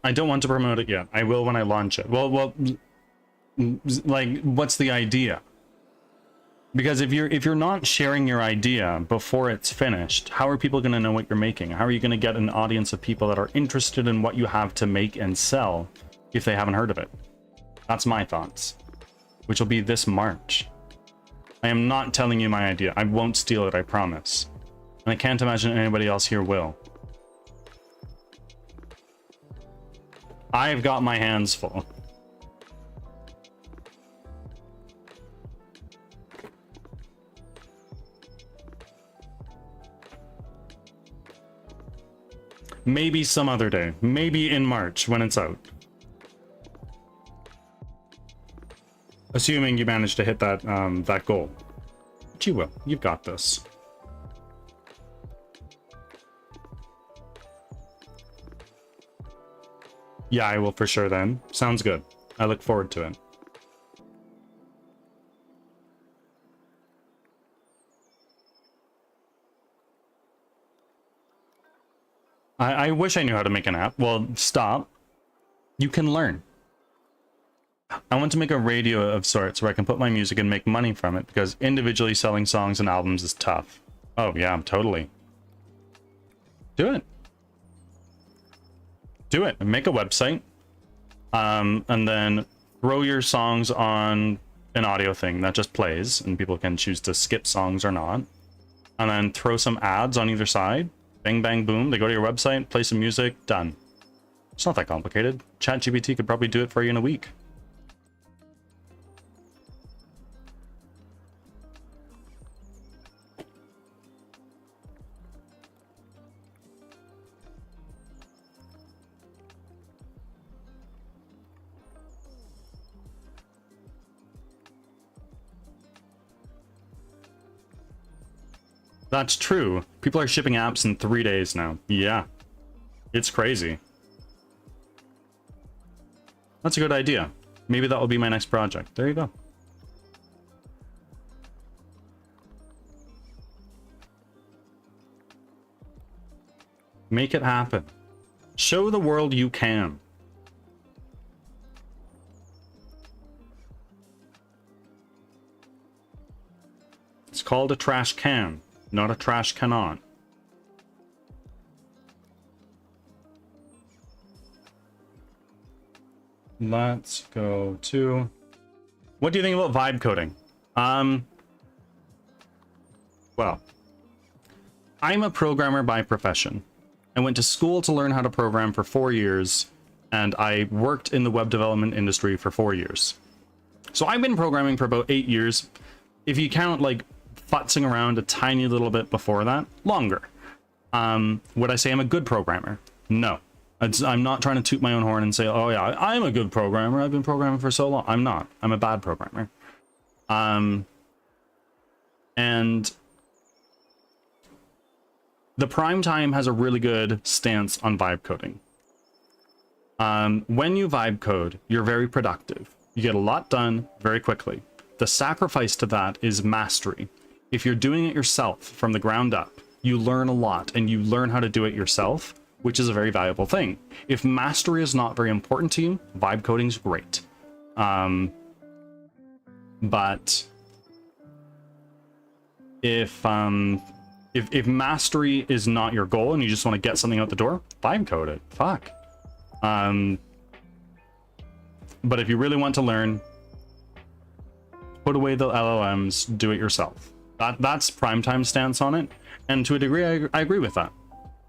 I don't want to promote it yet. I will when I launch it. Well, like, what's the idea? Because if you're not sharing your idea before it's finished, how are people going to know what you're making? How are you going to get an audience of people that are interested in what you have to make and sell if they haven't heard of it? That's my thoughts, which will be this March. I am not telling you my idea. I won't steal it, I promise. And I can't imagine anybody else here will. I've got my hands full. Maybe some other day. Maybe in March when it's out. Assuming you manage to hit that that goal. But you will. You've got this. Yeah, I will for sure then. Sounds good. I look forward to it. I wish I knew how to make an app. Well, stop. You can learn. I want to make a radio of sorts where I can put my music and make money from it, because individually selling songs and albums is tough. Oh yeah, totally. Do it. Do it. Make a website. And then throw your songs on an audio thing that just plays, and people can choose to skip songs or not. And then throw some ads on either side. Bang, bang, boom. They go to your website, play some music, done. It's not that complicated. ChatGPT could probably do it for you in a week. That's true. People are shipping apps in 3 days now. Yeah. It's crazy. That's a good idea. Maybe that will be my next project. There you go. Make it happen. Show the world you can. It's called a trash can. Not a trash cannot. Let's go to What do you think about vibe coding? Well, I'm a programmer by profession. I went to school to learn how to program for 4 years, and I worked in the web development industry for 4 years. So I've been programming for about 8 years. If you count like futzing around a tiny little bit before that, longer. Would I say I'm a good programmer? No. I'm not trying to toot my own horn and say, oh yeah, I'm a good programmer. I've been programming for so long. I'm not. I'm a bad programmer. And the prime time has a really good stance on vibe coding. When you vibe code, you're very productive. You get a lot done very quickly. The sacrifice to that is mastery. If you're doing it yourself from the ground up, you learn a lot and you learn how to do it yourself, which is a very valuable thing. If mastery is not very important to you, vibe coding's great. But if mastery is not your goal and you just want to get something out the door, vibe code it. Fuck. But if you really want to learn, put away the LLMs, do it yourself. That's primetime stance on it, and to a degree, I agree with that.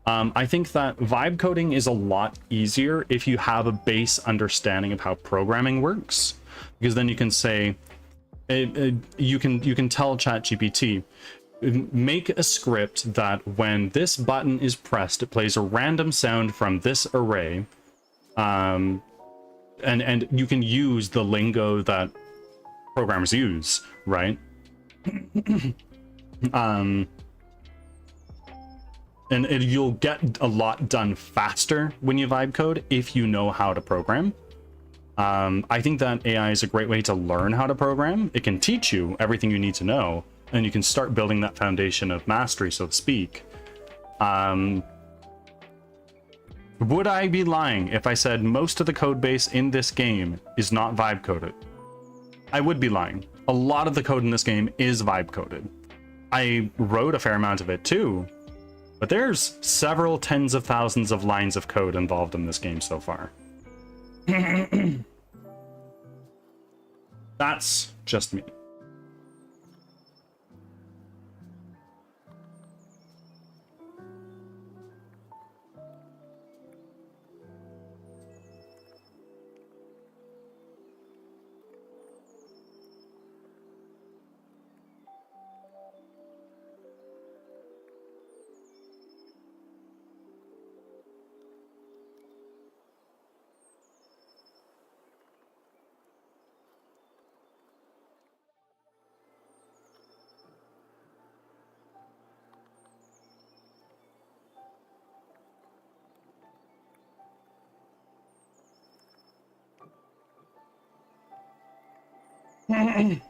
I think that vibe coding is a lot easier if you have a base understanding of how programming works, because then you can say, you can tell ChatGPT, make a script that when this button is pressed, it plays a random sound from this array, and you can use the lingo that programmers use, right? And you'll get a lot done faster when you vibe code if you know how to program. I think that AI is a great way to learn how to program. It can teach you everything you need to know, and you can start building that foundation of mastery, so to speak. Would I be lying if I said most of the code base in this game is not vibe coded? I would be lying. A lot of the code in this game is vibe coded. I wrote a fair amount of it too, but there's several tens of thousands of lines of code involved in this game so far. That's just me.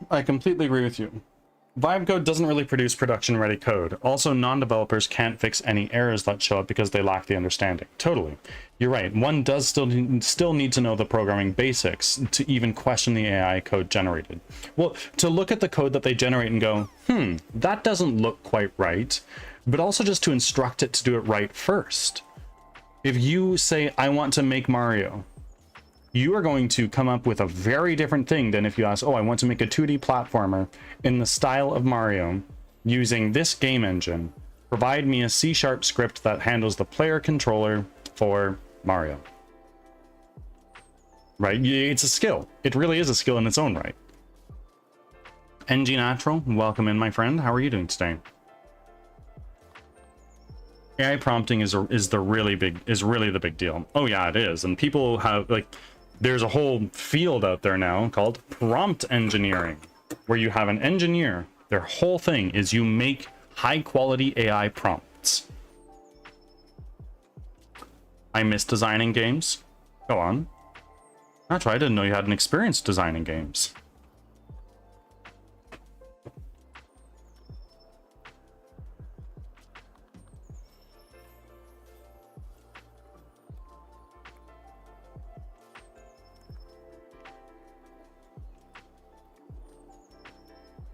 I completely agree with you. Vibe code doesn't really produce production-ready code. Also, non-developers can't fix any errors that show up because they lack the understanding. Totally. You're right. One does still need to know the programming basics to even question the AI code generated. Well, to look at the code that they generate and go, that doesn't look quite right, but also just to instruct it to do it right first. If you say, I want to make Mario, you are going to come up with a very different thing than if you ask, oh, I want to make a 2D platformer in the style of Mario using this game engine. Provide me a C# script that handles the player controller for Mario. Right? It's a skill. It really is a skill in its own right. NG Natural, welcome in, my friend. How are you doing today? AI prompting is really the big deal. Oh yeah, it is. And people have like, there's a whole field out there now called prompt engineering, where you have an engineer. Their whole thing is you make high quality AI prompts. I miss designing games. Go on. That's right, I didn't know you had an experience designing games.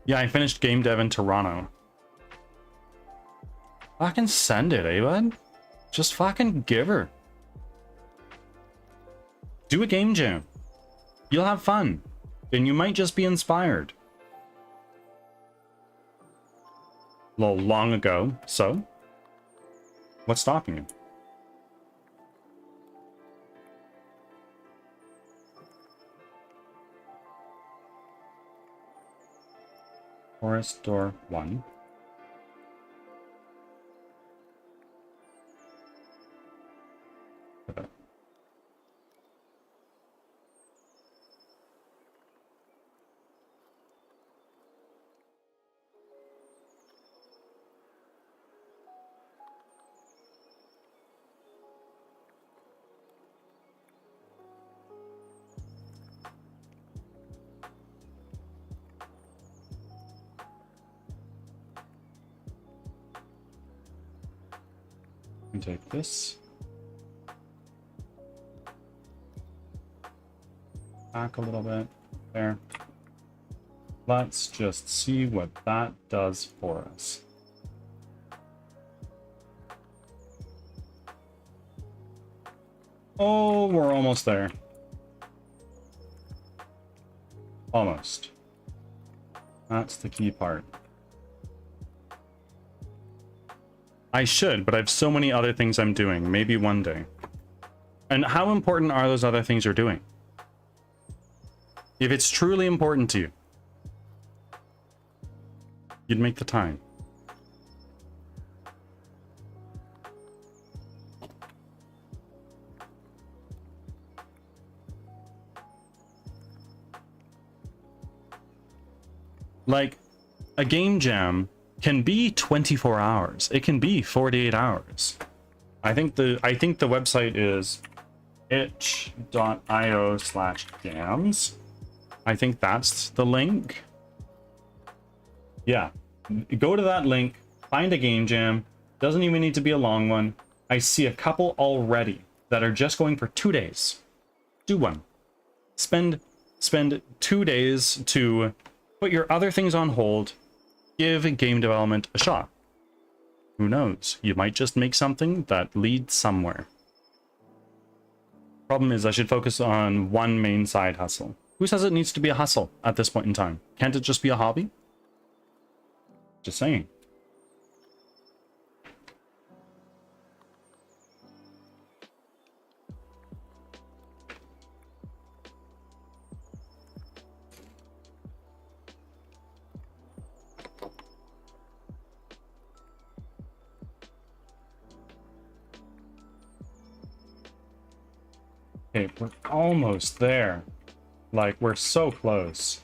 Yeah, I finished game dev in Toronto. Fucking send it, eh, bud? Just fucking give her. Do a game jam. You'll have fun. then you might just be inspired. A little long ago, so what's stopping you? Forest door 1. Okay. And take this. Back a little bit. There. Let's just see what that does for us. Oh, we're almost there. Almost. That's the key part. I should, but I have so many other things I'm doing. Maybe one day. And how important are those other things you're doing? If it's truly important to you, you'd make the time. Like, a game jam can be 24 hours. It can be 48 hours. I think the website is itch.io/jams. I think that's the link. Yeah. Go to that link, find a game jam. Doesn't even need to be a long one. I see a couple already that are just going for 2 days. Do one. Spend 2 days to put your other things on hold. Give game development a shot. Who knows? You might just make something that leads somewhere. Problem is, I should focus on one main side hustle. Who says it needs to be a hustle at this point in time? Can't it just be a hobby? Just saying. Okay, we're almost there. Like, we're so close.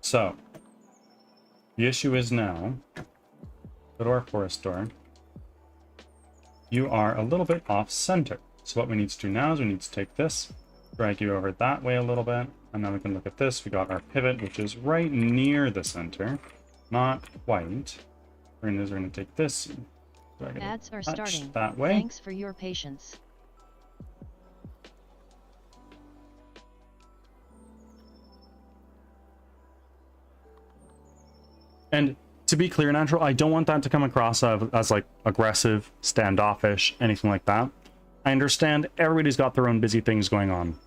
So, the issue is now, go to our forest door. You are a little bit off center. So what we need to do now is we need to take this, drag you over that way a little bit, and then we can look at this. We got our pivot, which is right near the center. Not quite. We're gonna take this. Ads are starting. That way. Thanks for your patience. And to be clear, Natural, I don't want that to come across as like aggressive, standoffish, anything like that. I understand everybody's got their own busy things going on,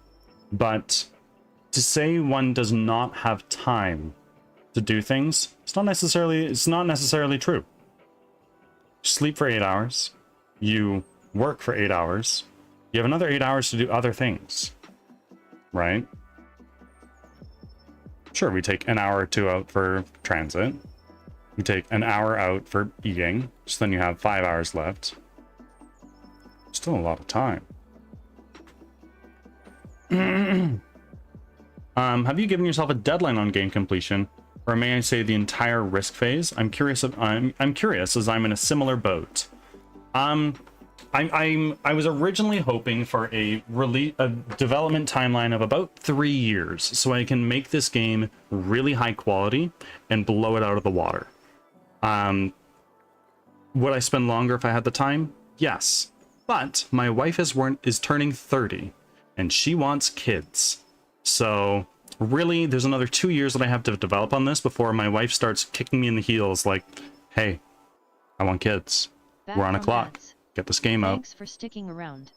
but to say one does not have time to do things, it's not necessarily true. Sleep for 8 hours, you work for 8 hours, you have another 8 hours to do other things, right? Sure, we take an hour or two out for transit. We take an hour out for eating, so then you have 5 hours left. Still a lot of time. Have you given yourself a deadline on game completion? Or may I say the entire risk phase? I'm curious as I'm in a similar boat. I was originally hoping for a development timeline of about 3 years, so I can make this game really high quality and blow it out of the water. Would I spend longer if I had the time? Yes, but my wife is turning 30, and she wants kids, so. Really, there's another 2 years that I have to develop on this before my wife starts kicking me in the heels like, hey, I want kids. We're on a clock. get this game out. Thanks for sticking around.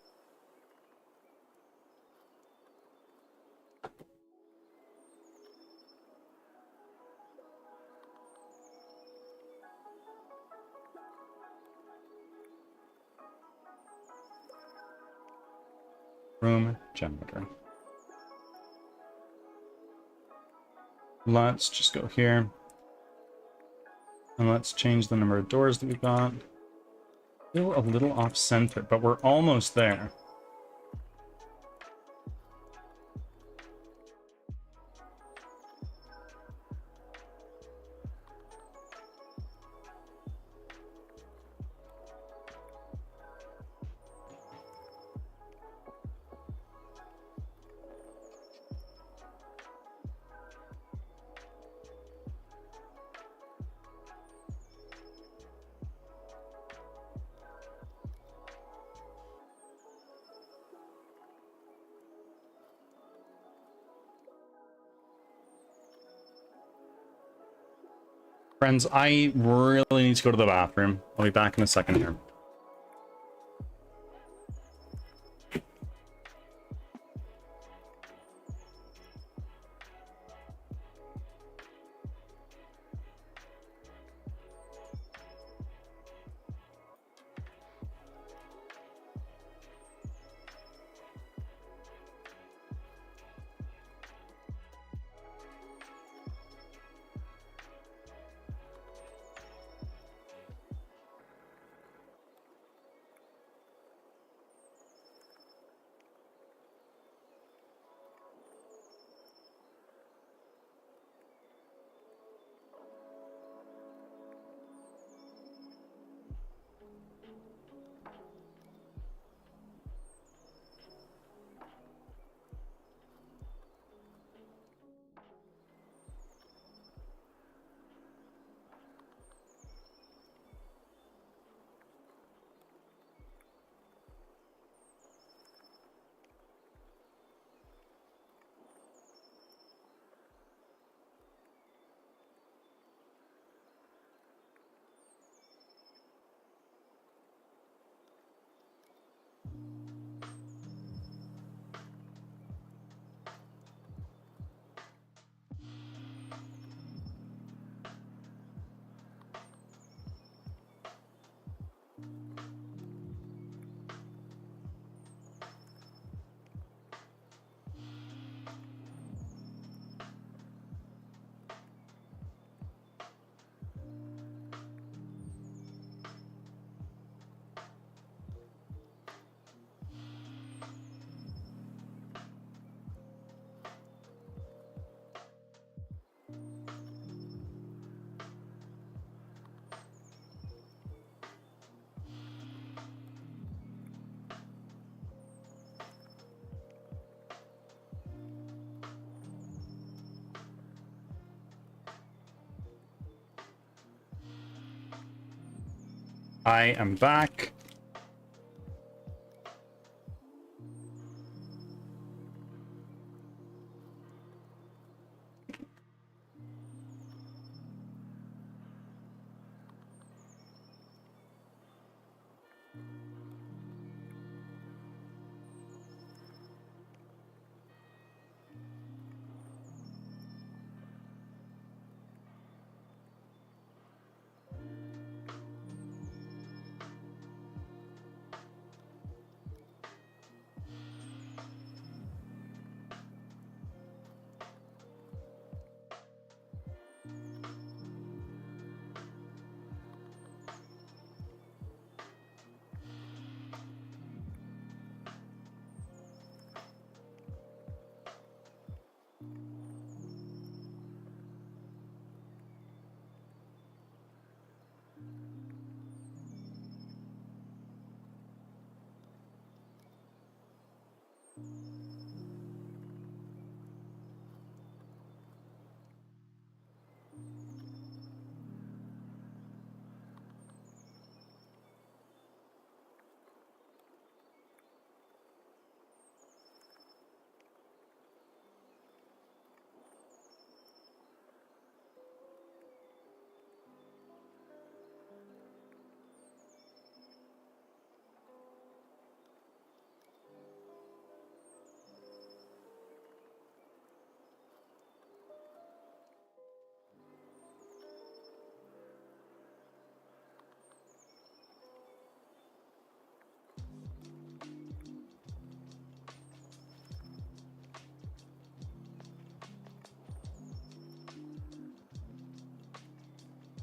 Room generator. Let's just go here. And let's change the number of doors that we've got. Still a little off-center, but we're almost there. Friends, I really need to go to the bathroom. I'll be back in a second here. I am back.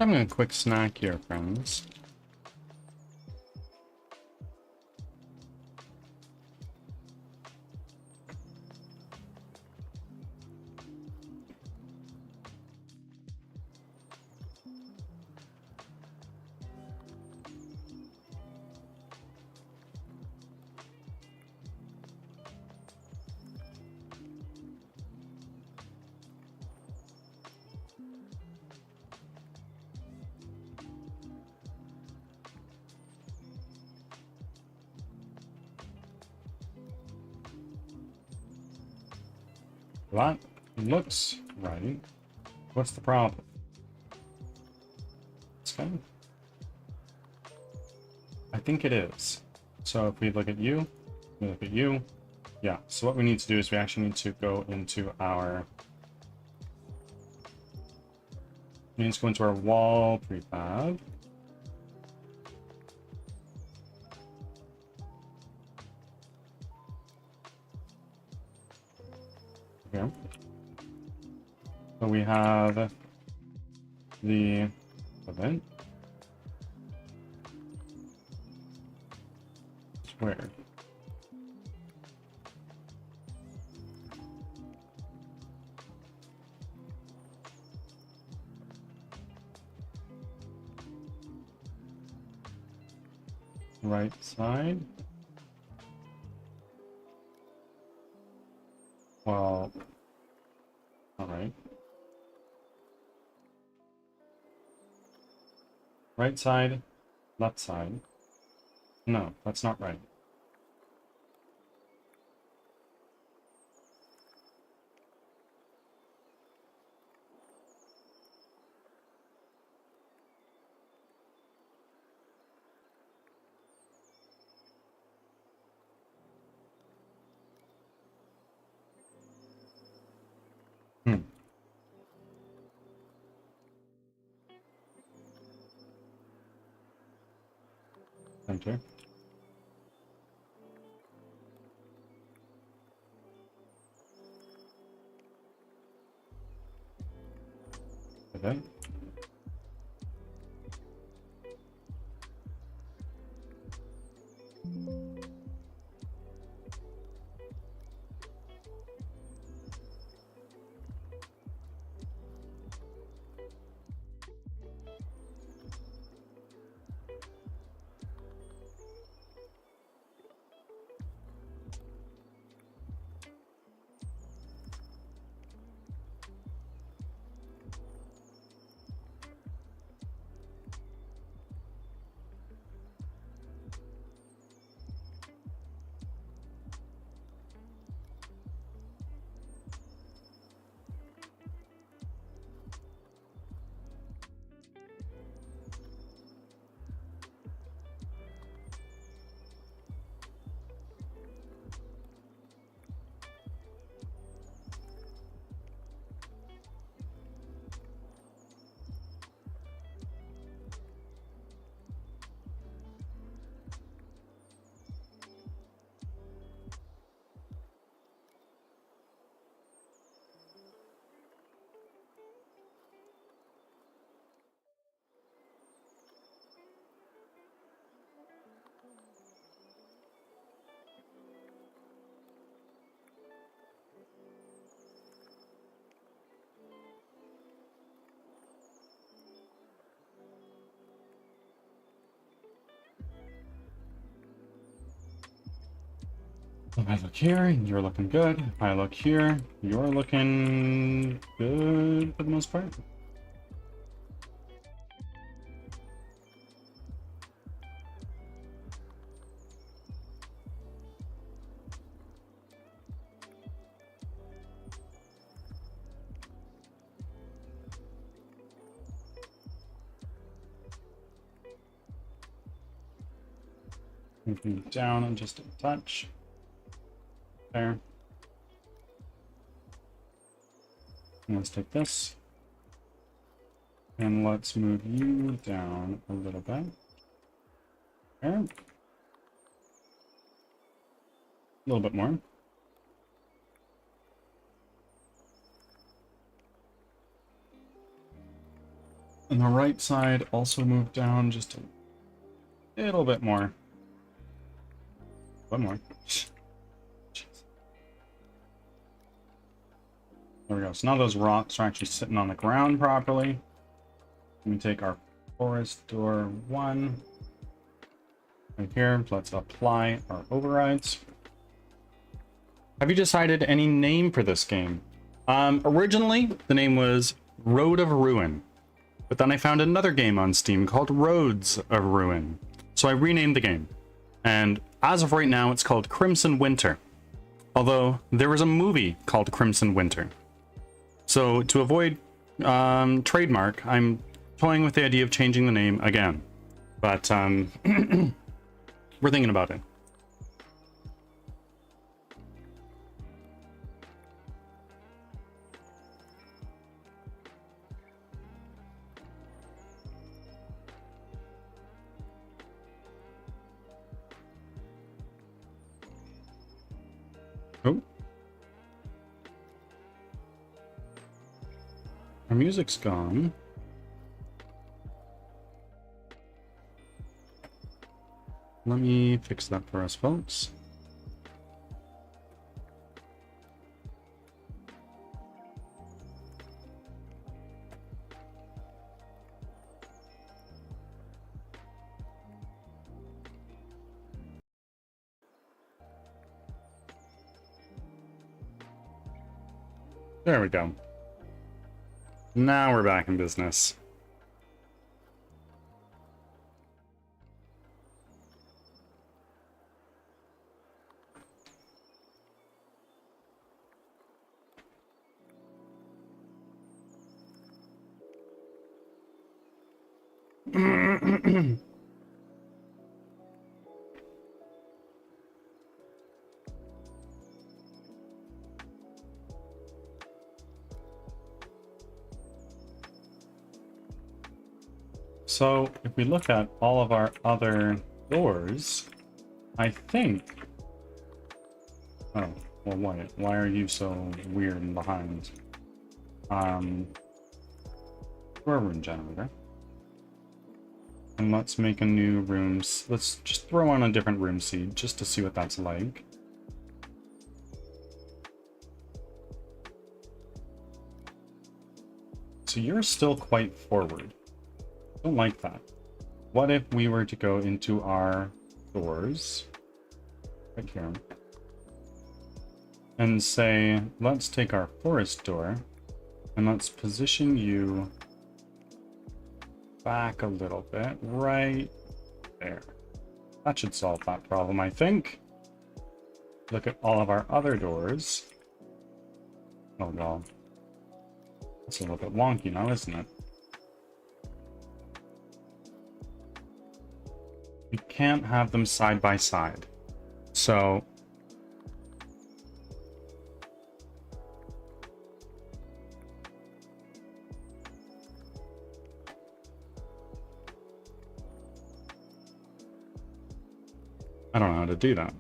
Having a quick snack here, friends. That looks right. What's the problem? Okay. I think it is. So if we look at you, we look at you. Yeah, so what we need to do is we actually need to go into our... We need to go into our wall prefab. Okay. So we have the event. Where? Right side. Well, all right. Right side, left side. No, that's not right. Hmm. Enter. Okay. If I look here, you're looking good. If I look here, you're looking good for the most part. Moving down just a touch. There. And let's take this. And let's move you down a little bit. There. A little bit more. And the right side also move down just a little bit more. One more. Jeez. There we go. So now those rocks are actually sitting on the ground properly. Let me take our forest door 1 right here. Let's apply our overrides. Have you decided any name for this game? Originally, the name was Road of Ruin, but then I found another game on Steam called Roads of Ruin. So I renamed the game, and as of right now, it's called Crimson Winter. Although there was a movie called Crimson Winter. So to avoid trademark, I'm toying with the idea of changing the name again. But we're thinking about it. Oh. Our music's gone. Let me fix that for us, folks. There we go. Now we're back in business. So if we look at all of our other doors, I think... Oh, well, why are you so weird and behind? Door room generator. And let's make a new room. Let's just throw on a different room seed just to see what that's like. So you're still quite forward. Don't like that. What if we were to go into our doors right here and say, let's take our forest door and let's position you back a little bit right there. That should solve that problem, I think. Look at all of our other doors. Oh well, that's a little bit wonky now, isn't it? We can't have them side by side. So I don't know how to do that.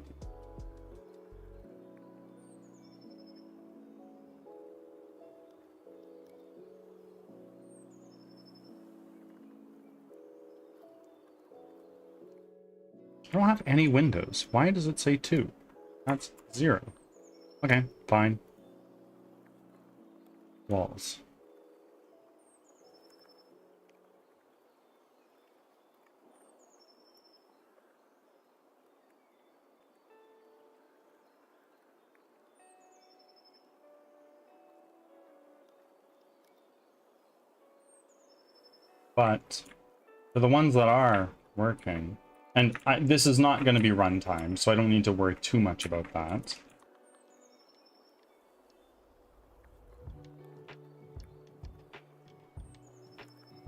I don't have any windows. Why does it say 2? That's 0. Okay, fine. Walls. But for the ones that are working, and this is not going to be runtime, so I don't need to worry too much about that.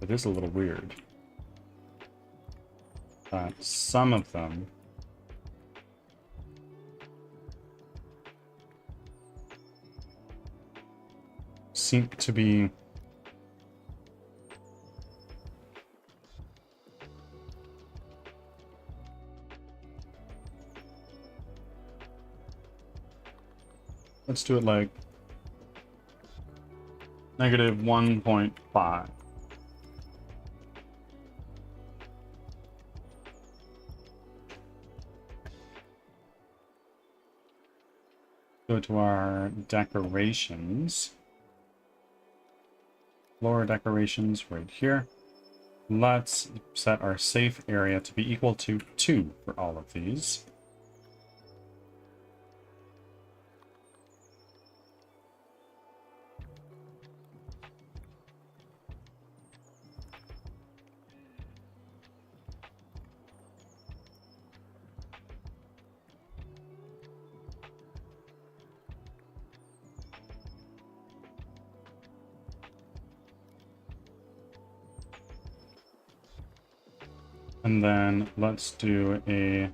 It is a little weird that some of them seem to be let's do it like -1.5. Go to our decorations. Floor decorations right here. Let's set our safe area to be equal to 2 for all of these. And then let's do a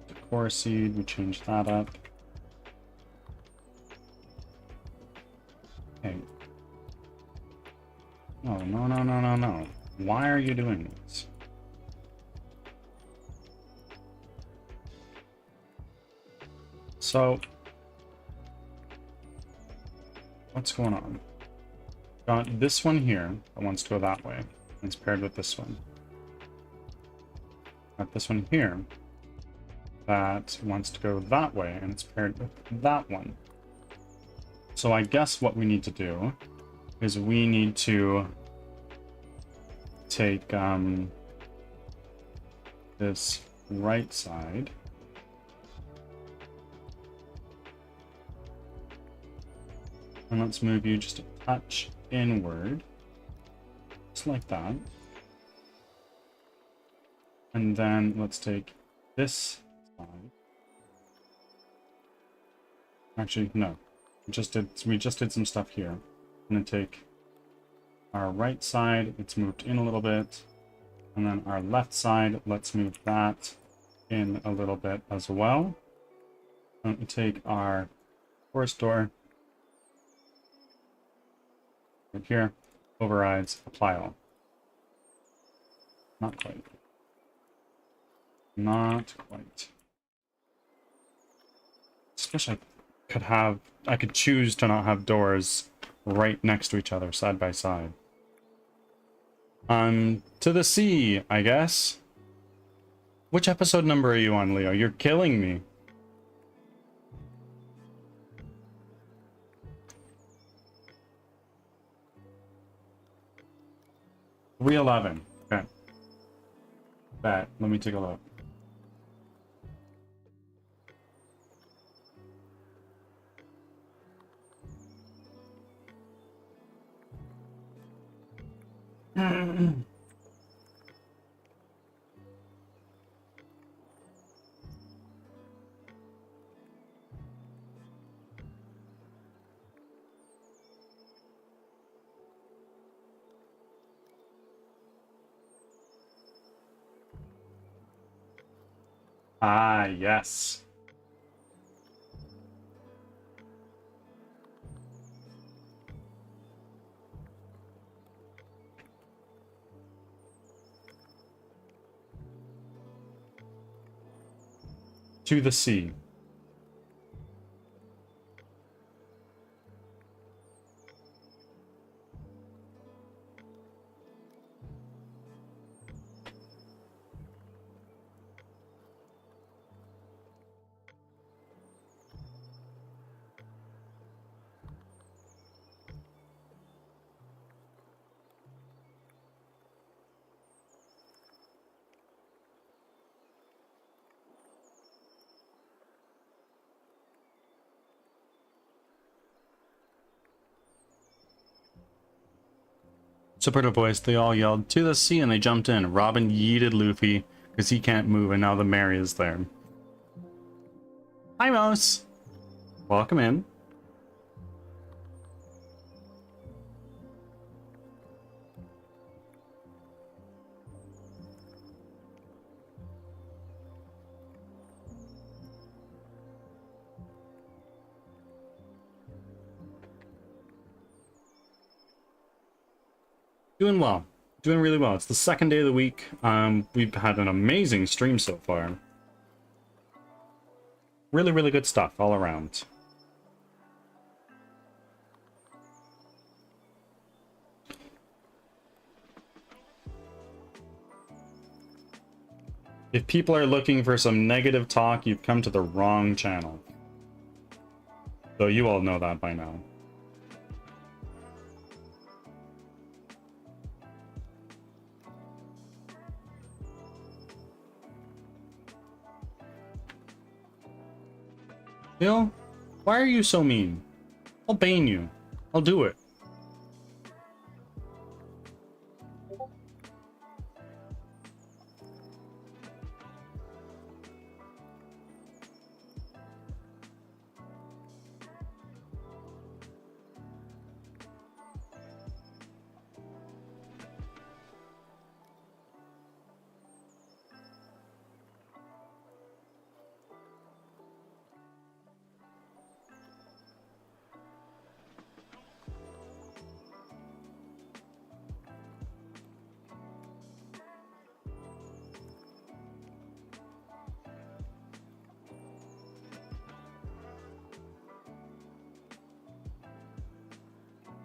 decor seed. We change that up. Okay. Oh, no, no, no, no, no. Why are you doing this? So, what's going on? Got this one here that wants to go that way. It's paired with this one. Got this one here that wants to go that way, and it's paired with that one. So I guess what we need to do is we need to take this right side and let's move you just a touch inward, just like that. And then let's take this side. Actually, no. We just did some stuff here. I'm gonna take our right side, it's moved in a little bit. And then our left side, let's move that in a little bit as well. And we take our forest door right here, overrides, apply all. Not quite. Not quite. Especially I could choose to not have doors right next to each other, side by side. To the sea, I guess. Which episode number are you on, Leo? You're killing me. $311. Okay. Bet. Let me take a look. Ah, yes. To the sea. Supporter voice, they all yelled, "To the sea," and they jumped in. Robin yeeted Luffy, because he can't move, and now the Mary is there. Hi, Mos! Welcome in. Doing well. Doing really well. It's the second day of the week. We've had an amazing stream so far. Really, really good stuff all around. If people are looking for some negative talk, you've come to the wrong channel. So you all know that by now. Bill, why are you so mean? I'll bane you. I'll do it.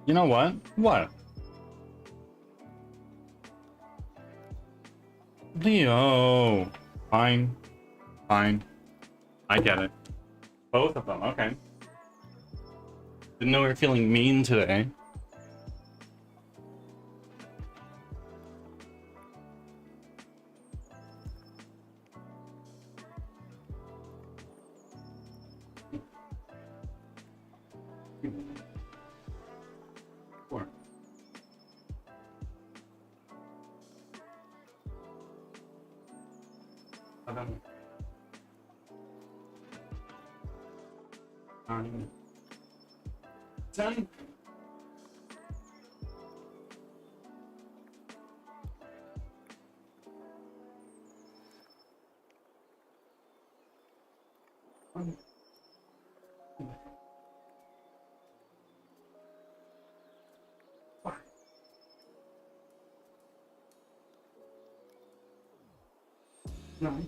You know what? What? Leo. Fine. Fine. I get it. Both of them, okay. Didn't know we were feeling mean today. Four. Seven. 9. 10. Nine.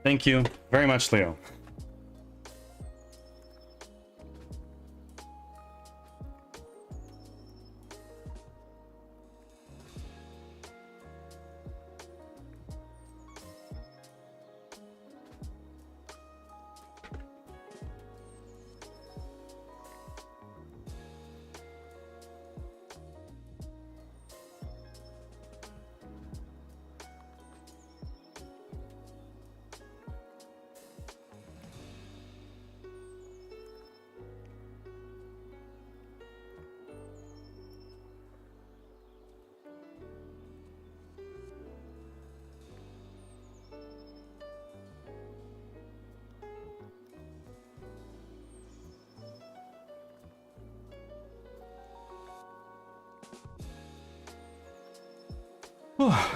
Thank you very much, Leo.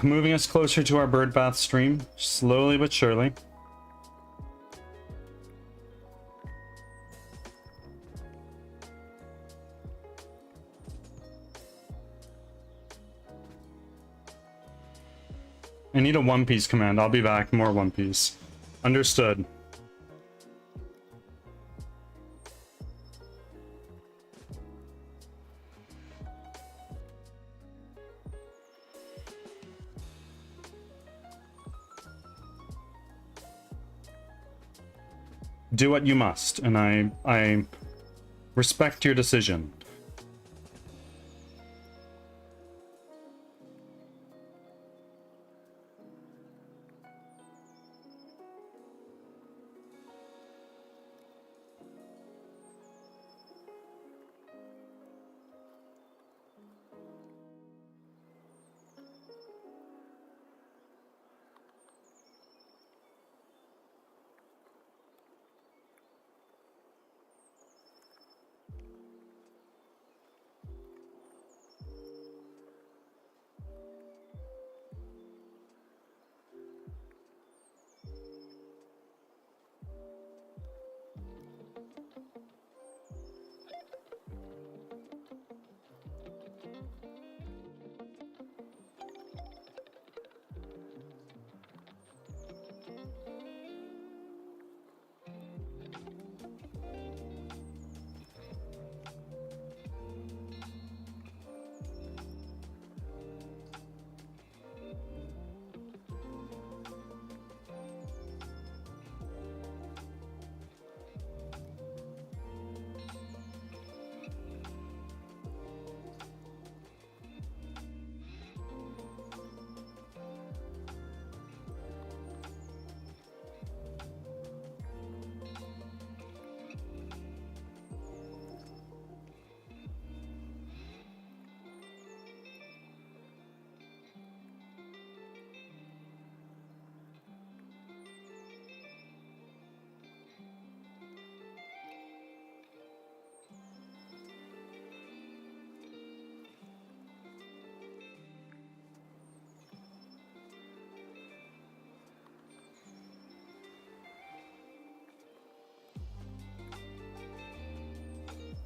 Moving us closer to our birdbath stream, slowly but surely. I need a One Piece command. I'll be back. More One Piece. Understood. Do what you must, and I respect your decision.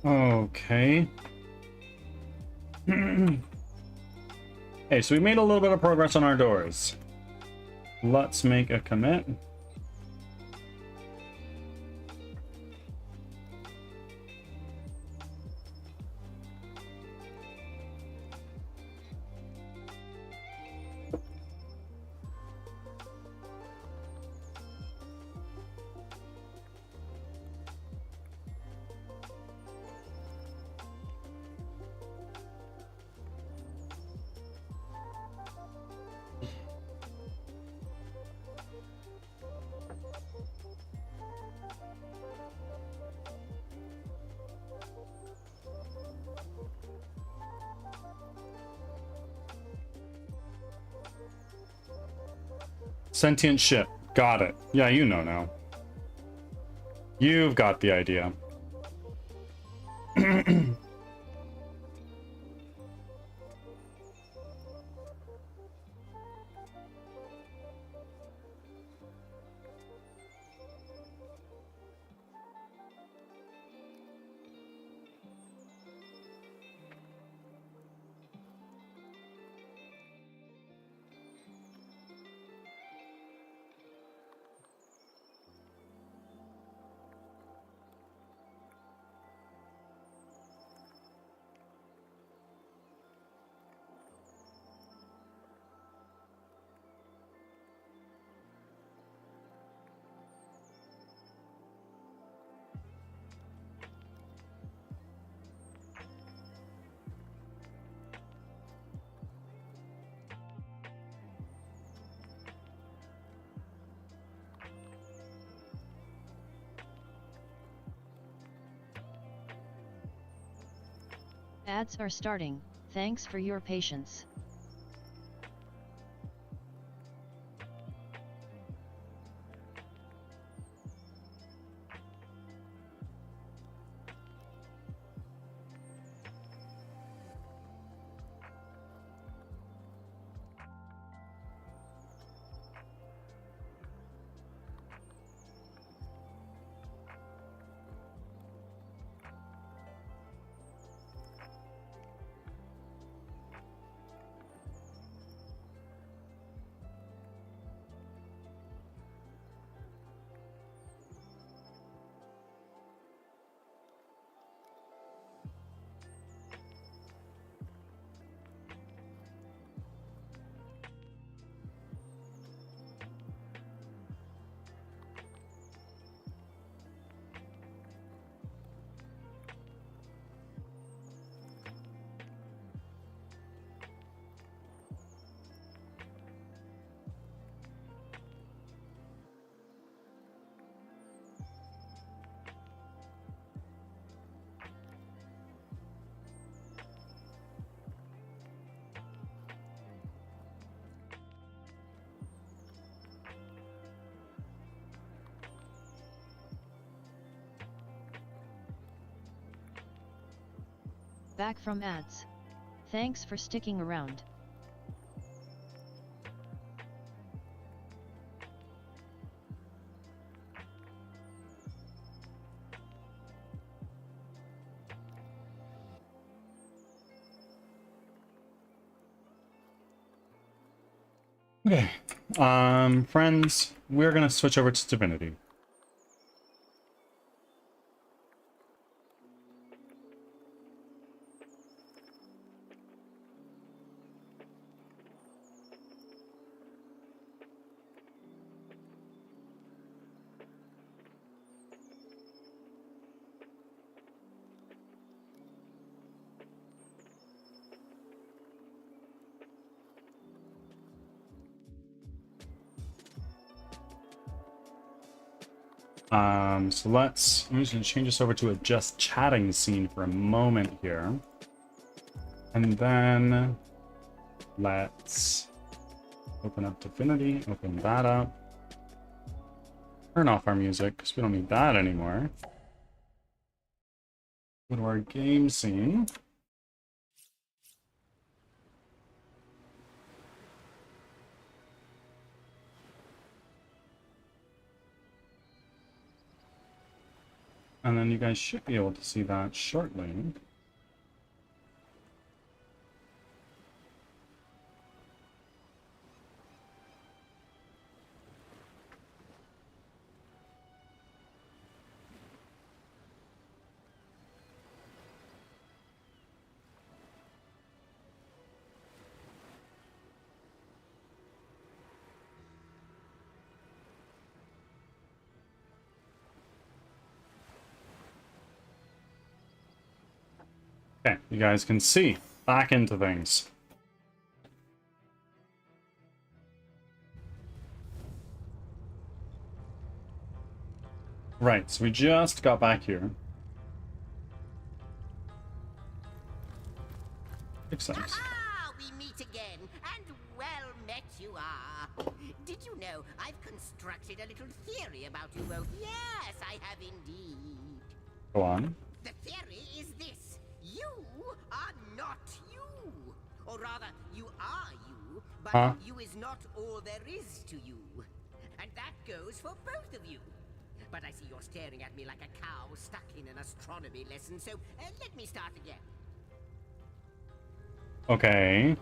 Okay. Hey, so we made a little bit of progress on our doors. Let's make a commit. Sentient ship. Got it. Yeah, you know now. You've got the idea. Ads are starting. Thanks for your patience. Back from ads. Thanks for sticking around. Okay. Friends, we're gonna switch over to Divinity. I'm just gonna change this over to a just chatting scene for a moment here. And then let's open up Divinity, open that up. Turn off our music, because we don't need that anymore. Go to our game scene. and then you guys should be able to see that shortly. Okay, you guys can see back into things. Right, so we just got back here. Makes sense. Ah, we meet again, and well met you are. Did you know I've constructed a little theory about you both? Yes, I have indeed. Go on. The theory is this. You are not you. Or rather, you are you, but you is not all there is to you. And that goes for both of you. But I see you're staring at me like a cow stuck in an astronomy lesson, so let me start again. Okay.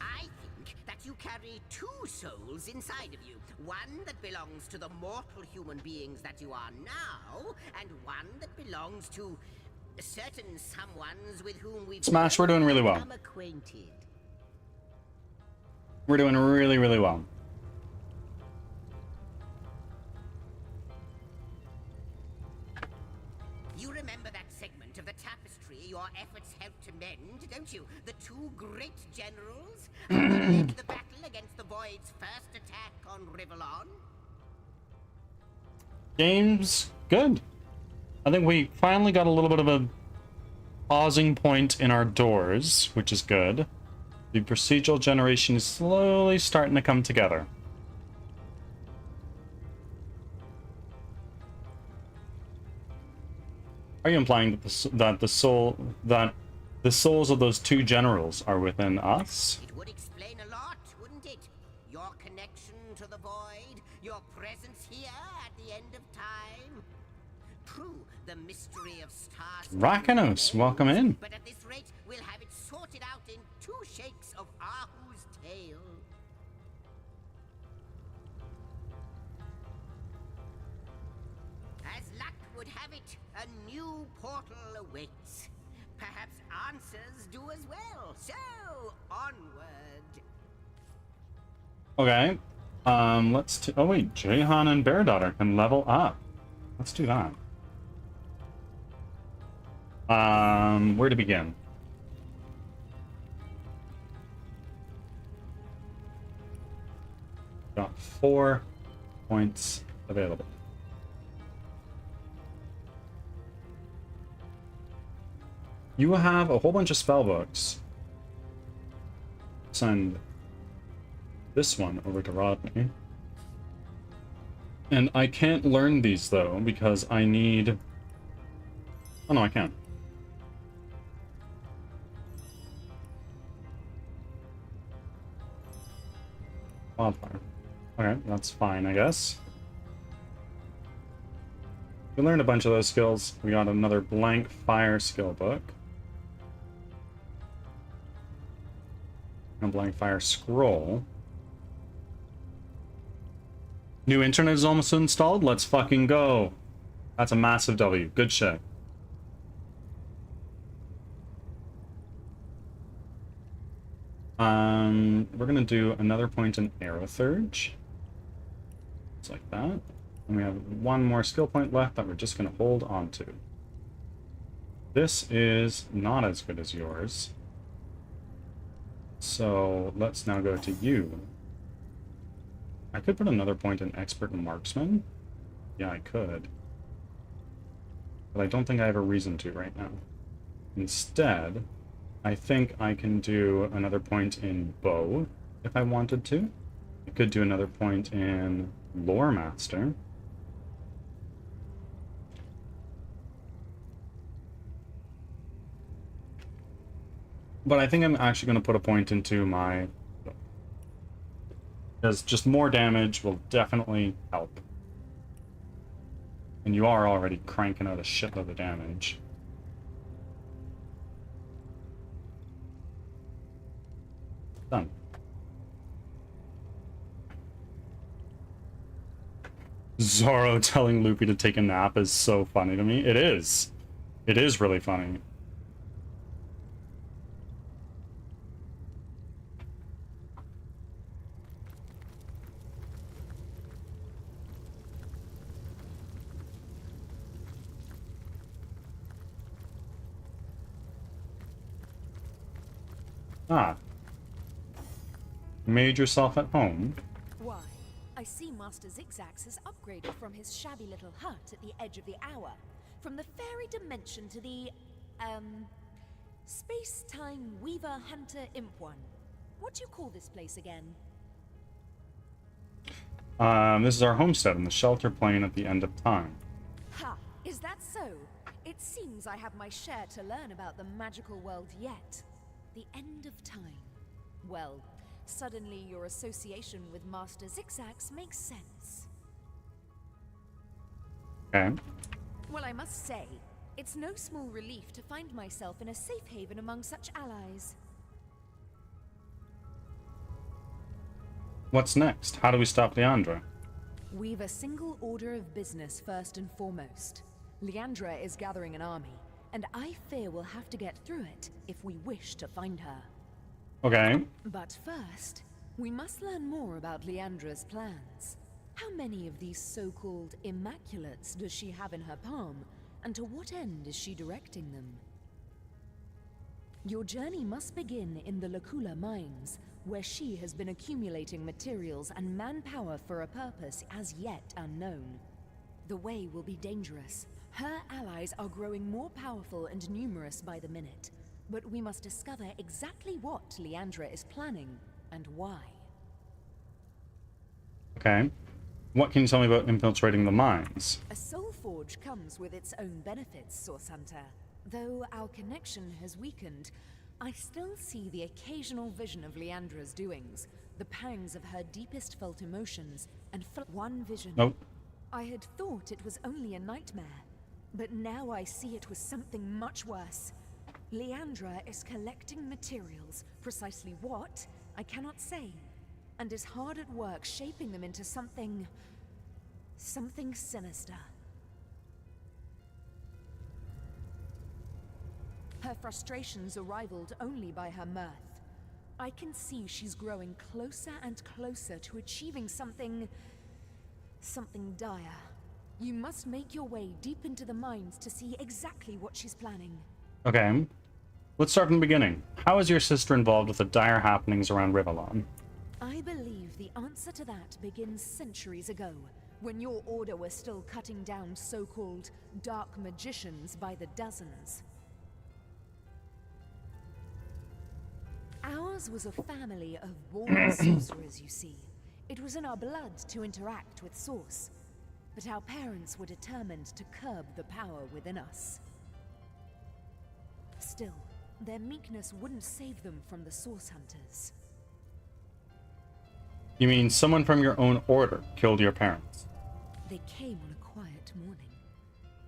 I think that you carry two souls inside of you. One that belongs to the mortal human beings that you are now, and one that belongs to certain someones with whom we've Smash, we're doing really well. become acquainted. We're doing really, really well. You remember that segment of the tapestry your efforts helped to mend, don't you? The two great generals who led the battle against the Void's first attack on Rivellon? Game's good. I think we finally got a little bit of a pausing point in our doors, which is good. The procedural generation is slowly starting to come together. Are you implying that the souls of those two generals are within us? It would explain a lot, wouldn't it? Your connection to the Void, your presence here at the end of time. True, the mystery of stars. Rakanos, welcome in. But at this rate, we'll have it sorted out in 2 shakes of Ahu's tail. As luck would have it, a new portal awaits. Perhaps answers do as well. So, onward. Okay. Oh wait, Jahan and Bear Daughter can level up. Let's do that. Where to begin? Got 4 points available. You have a whole bunch of spell books. Send this one over to Rodney. And I can't learn these though, because I need... Oh no, I can. Wildfire. Okay, that's fine, I guess. We learned a bunch of those skills. We got another blank fire skill book. A blank fire scroll. New internet is almost installed. Let's fucking go. That's a massive W. Good shit. We're gonna do another point in Aerothurge. Just like that. And we have one more skill point left that we're just gonna hold on to. This is not as good as yours. So let's now go to you. I could put another point in Expert Marksman. Yeah, I could. But I don't think I have a reason to right now. Instead, I think I can do another point in Bow if I wanted to. I could do another point in Lore Master. But I think I'm actually going to put a point into my... Because just more damage will definitely help. And you are already cranking out a shitload of damage. Done. Zoro telling Luffy to take a nap is so funny to me. It is. It is really funny. Ah. Made yourself at home. Why, I see Master Zigzags has upgraded from his shabby little hut at the edge of the hour, from the fairy dimension to the, space-time weaver hunter imp one. What do you call this place again? This is our homestead in the shelter plane at the end of time. Ha! Is that so? It seems I have my share to learn about the magical world yet. The end of time. Well, suddenly your association with Master Zigzags makes sense. Okay. Well, I must say, it's no small relief to find myself in a safe haven among such allies. What's next? How do we stop Leandra? We've a single order of business first and foremost. Leandra is gathering an army, and I fear we'll have to get through it if we wish to find her. Okay. But first, we must learn more about Leandra's plans. How many of these so-called Immaculates does she have in her palm, and to what end is she directing them? Your journey must begin in the Lacula mines, where she has been accumulating materials and manpower for a purpose as yet unknown. The way will be dangerous. Her allies are growing more powerful and numerous by the minute, but we must discover exactly what Leandra is planning and why. Okay. What can you tell me about infiltrating the mines? A soul forge comes with its own benefits, Source Hunter. Though our connection has weakened, I still see the occasional vision of Leandra's doings, the pangs of her deepest felt emotions, and one vision. Nope. I had thought it was only a nightmare, but now I see it was something much worse. Leandra is collecting materials, precisely what, I cannot say, and is hard at work shaping them into something sinister. Her frustrations are rivaled only by her mirth. I can see she's growing closer and closer to achieving something dire. You must make your way deep into the mines to see exactly what she's planning. Okay. Let's start from the beginning. How is your sister involved with the dire happenings around Rivellon? I believe the answer to that begins centuries ago, when your order was still cutting down so-called dark magicians by the dozens. Ours was a family of born sorcerers, you see. It was in our blood to interact with Source, but our parents were determined to curb the power within us. Still, their meekness wouldn't save them from the Source Hunters. You mean someone from your own order killed your parents? They came on a quiet morning.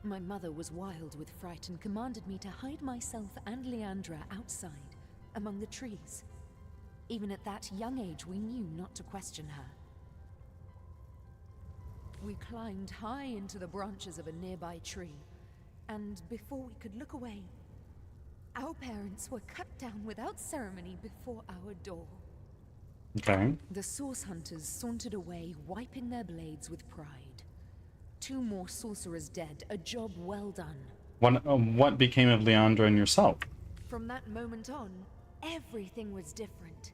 My mother was wild with fright and commanded me to hide myself and Leandra outside, among the trees. Even at that young age, we knew not to question her. We climbed high into the branches of a nearby tree, and before we could look away, our parents were cut down without ceremony before our door. Okay. The Source Hunters sauntered away, wiping their blades with pride. 2 more sorcerers dead, a job well done. What became of Leandra and yourself? From that moment on, everything was different.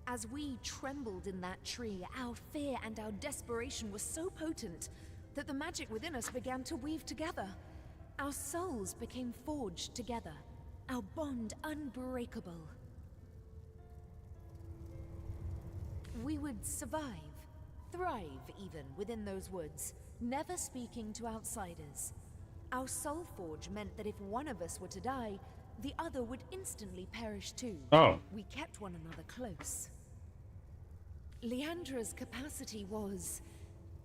As we trembled in that tree, our fear and our desperation were so potent that the magic within us began to weave together. Our souls became forged together, our bond unbreakable. We would survive, thrive even, within those woods, never speaking to outsiders. Our soul forge meant that if one of us were to die, the other would instantly perish too. Oh. We kept one another close. Leandra's capacity was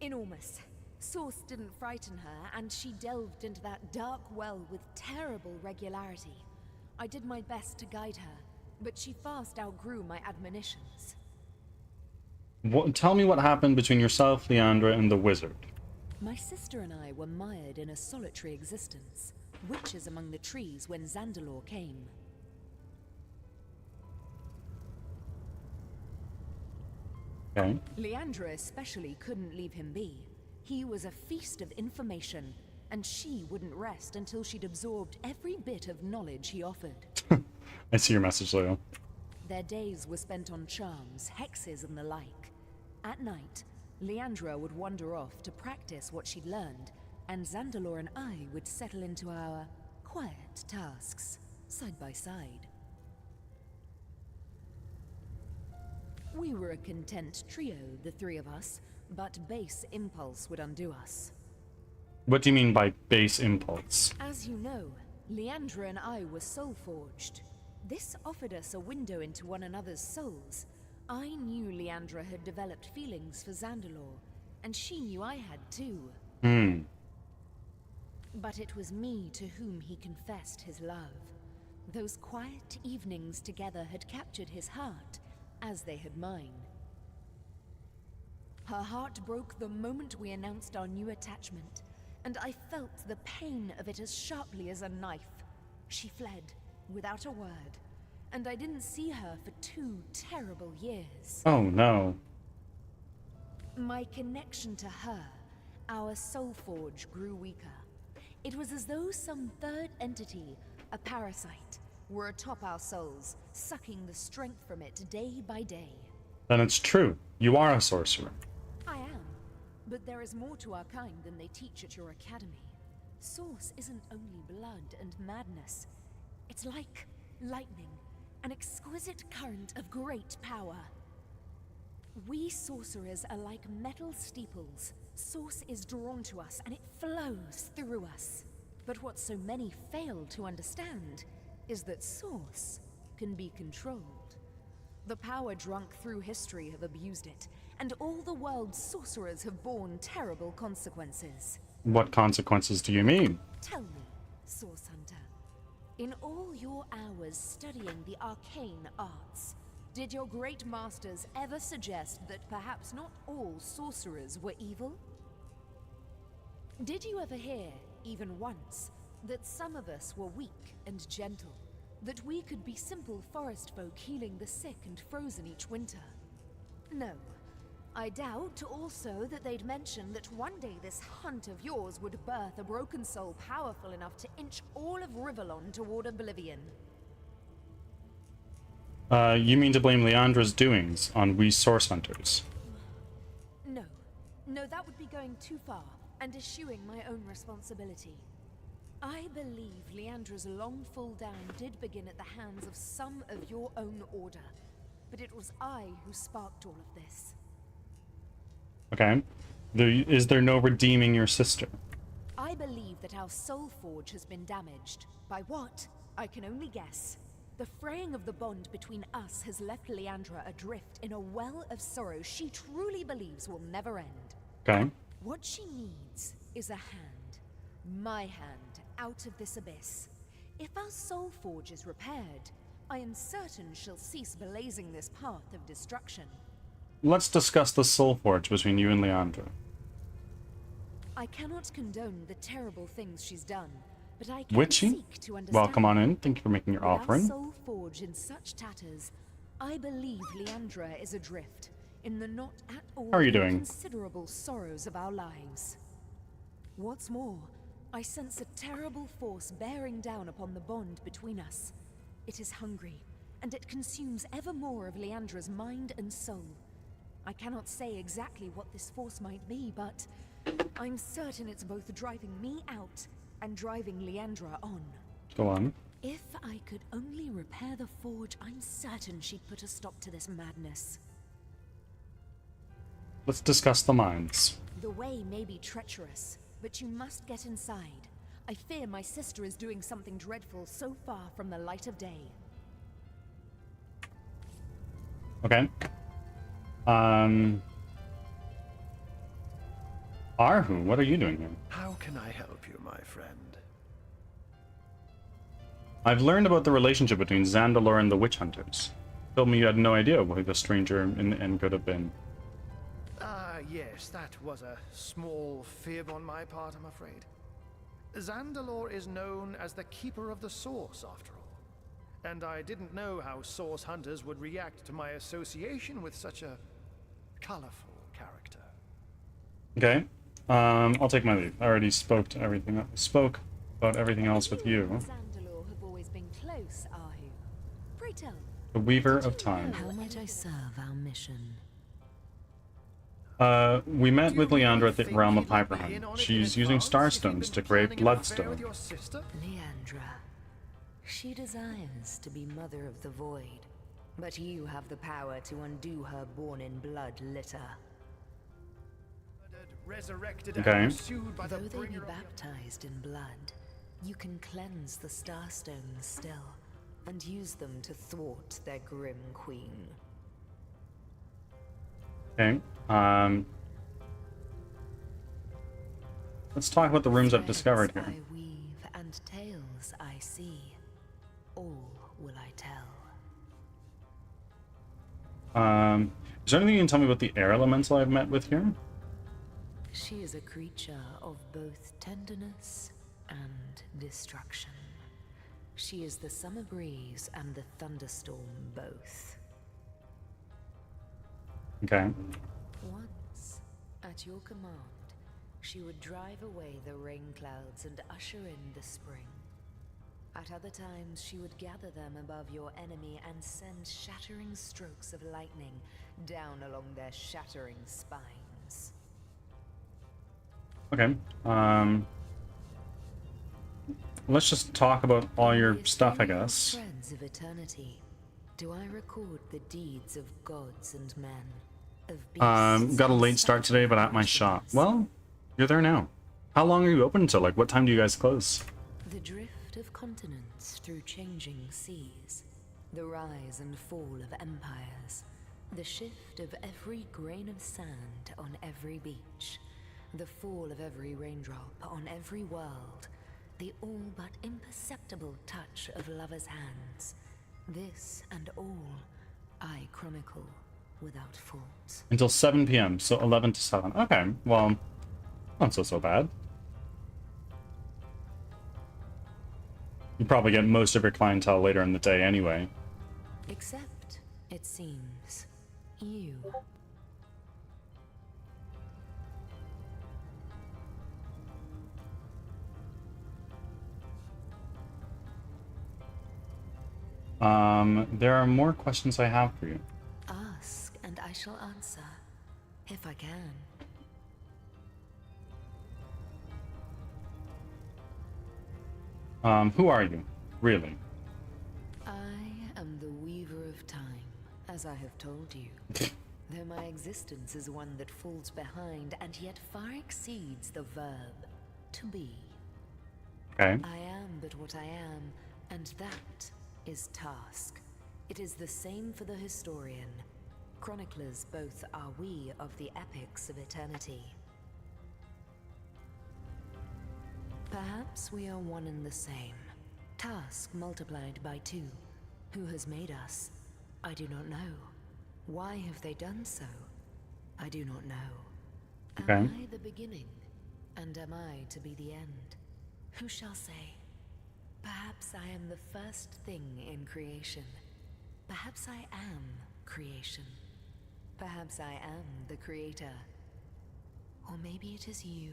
enormous. Source didn't frighten her, and she delved into that dark well with terrible regularity. I did my best to guide her, but she fast outgrew my admonitions. Tell me what happened between yourself, Leandra, and the wizard. My sister and I were mired in a solitary existence, witches among the trees when Zandalore came. Okay. Leandra especially couldn't leave him be. He was a feast of information, and she wouldn't rest until she'd absorbed every bit of knowledge he offered. I see your message, Leo. Their days were spent on charms, hexes, and the like. At night, Leandra would wander off to practice what she'd learned, and Zandalore and I would settle into our quiet tasks, side by side. We were a content trio, the three of us, but base impulse would undo us. What do you mean by base impulse? As you know, Leandra and I were soul-forged. This offered us a window into one another's souls. I knew Leandra had developed feelings for Zandalore, and she knew I had too. But it was me to whom he confessed his love. Those quiet evenings together had captured his heart, as they had mine. Her heart broke the moment we announced our new attachment, and I felt the pain of it as sharply as a knife. She fled, without a word, and I didn't see her for 2 terrible years. Oh no. My connection to her, our soul forge, grew weaker. It was as though some third entity, a parasite, were atop our souls, sucking the strength from it day by day. Then it's true. You are a sorcerer. I am, but there is more to our kind than they teach at your academy. Source isn't only blood and madness. It's like lightning, an exquisite current of great power. We sorcerers are like metal steeples. Source is drawn to us, and it flows through us. But what so many fail to understand is that Source can be controlled. The power-drunk through history have abused it, and all the world's sorcerers have borne terrible consequences. What consequences do you mean? Tell me, Source Hunter, in all your hours studying the arcane arts, did your great masters ever suggest that perhaps not all sorcerers were evil? Did you ever hear, even once, that some of us were weak and gentle? That we could be simple forest folk healing the sick and frozen each winter? No. I doubt also that they'd mention that one day this hunt of yours would birth a broken soul powerful enough to inch all of Rivellon toward oblivion. You mean to blame Leandra's doings on we source hunters? No. No, that would be going too far, and eschewing my own responsibility. I believe Leandra's long fall down did begin at the hands of some of your own order, but it was I who sparked all of this. Okay. Is there no redeeming your sister? I believe that our soul forge has been damaged. By what? I can only guess. The fraying of the bond between us has left Leandra adrift in a well of sorrow she truly believes will never end. Okay. What she needs is a hand. My hand, out of this abyss. If our soul forge is repaired, I am certain she'll cease blazing this path of destruction. Let's discuss the soul forge between you and Leandra. I cannot condone the terrible things she's done, but I can Witchy? seek to understand. Welcome on in. Thank you for making your With our offering. soul forge in such tatters, I believe Leandra is adrift in the not at all How are you doing? inconsiderable sorrows of our lives. What's more, I sense a terrible force bearing down upon the bond between us. It is hungry, and it consumes ever more of Leandra's mind and soul. I cannot say exactly what this force might be, but I'm certain it's both driving me out and driving Leandra on. Go on. If I could only repair the forge, I'm certain she'd put a stop to this madness. Let's discuss the mines. The way may be treacherous, but you must get inside. I fear my sister is doing something dreadful so far from the light of day. Okay. Arhu, what are you doing here? How can I help you, my friend? I've learned about the relationship between Zandalore and the witch hunters. Told me you had no idea who the stranger in the end could have been. Ah, yes, that was a small fib on my part, I'm afraid. Zandalore is known as the Keeper of the Source, after all. And I didn't know how Source Hunters would react to my association with such a colorful character. Okay. I'll take my leave. I already spoke about everything else with you. Zandalore have always been close, Ahu. Pray tell me, The Weaver of Time. how might I serve our mission? We met with Leandra at the Realm of Hyperhunt. She's using Starstones to create Bloodstone. Leandra. She desires to be Mother of the Void, but you have the power to undo her born-in-blood litter. Resurrected Okay. and pursued by the Though they be bringer of your... baptized in blood, you can cleanse the Starstones still, and use them to thwart their grim queen. Okay. Let's talk about the rooms I've discovered here. Threads I weave and tales I see, all will I tell. Is there anything you can tell me about the air elemental I've met with here? She is a creature of both tenderness and destruction. She is the summer breeze and the thunderstorm both. Okay. Once, at your command, she would drive away the rain clouds and usher in the spring. At other times, she would gather them above your enemy and send shattering strokes of lightning down along their shattering spines. Okay. Let's just talk about all your With stuff, I all your guess. threads of eternity, do I record the deeds of gods and men, of beasts Got a and late start today, but at my shop. sacrifices? Well, you're there now. How long are you open until? Like, what time do you guys close? The drift of continents through changing seas, the rise and fall of empires, the shift of every grain of sand on every beach, the fall of every raindrop on every world, the all but imperceptible touch of lovers' hands. This and all I chronicle without fault. Until 7 p.m., so 11 to 7. Okay, well, not so bad. You probably get most of your clientele later in the day anyway. Except, it seems, you. There are more questions I have for you. Ask, and I shall answer, if I can. Who are you, really? I am the Weaver of Time, as I have told you. Though my existence is one that falls behind and yet far exceeds the verb, to be. Okay. I am but what I am, and that is task. It is the same for the historian. Chroniclers both are we of the epics of eternity. Perhaps we are one and the same. Task multiplied by 2. Who has made us? I do not know. Why have they done so? I do not know. Okay. Am I the beginning? And am I to be the end? Who shall say? Perhaps I am the first thing in creation. Perhaps I am creation. Perhaps I am the creator. Or maybe it is you.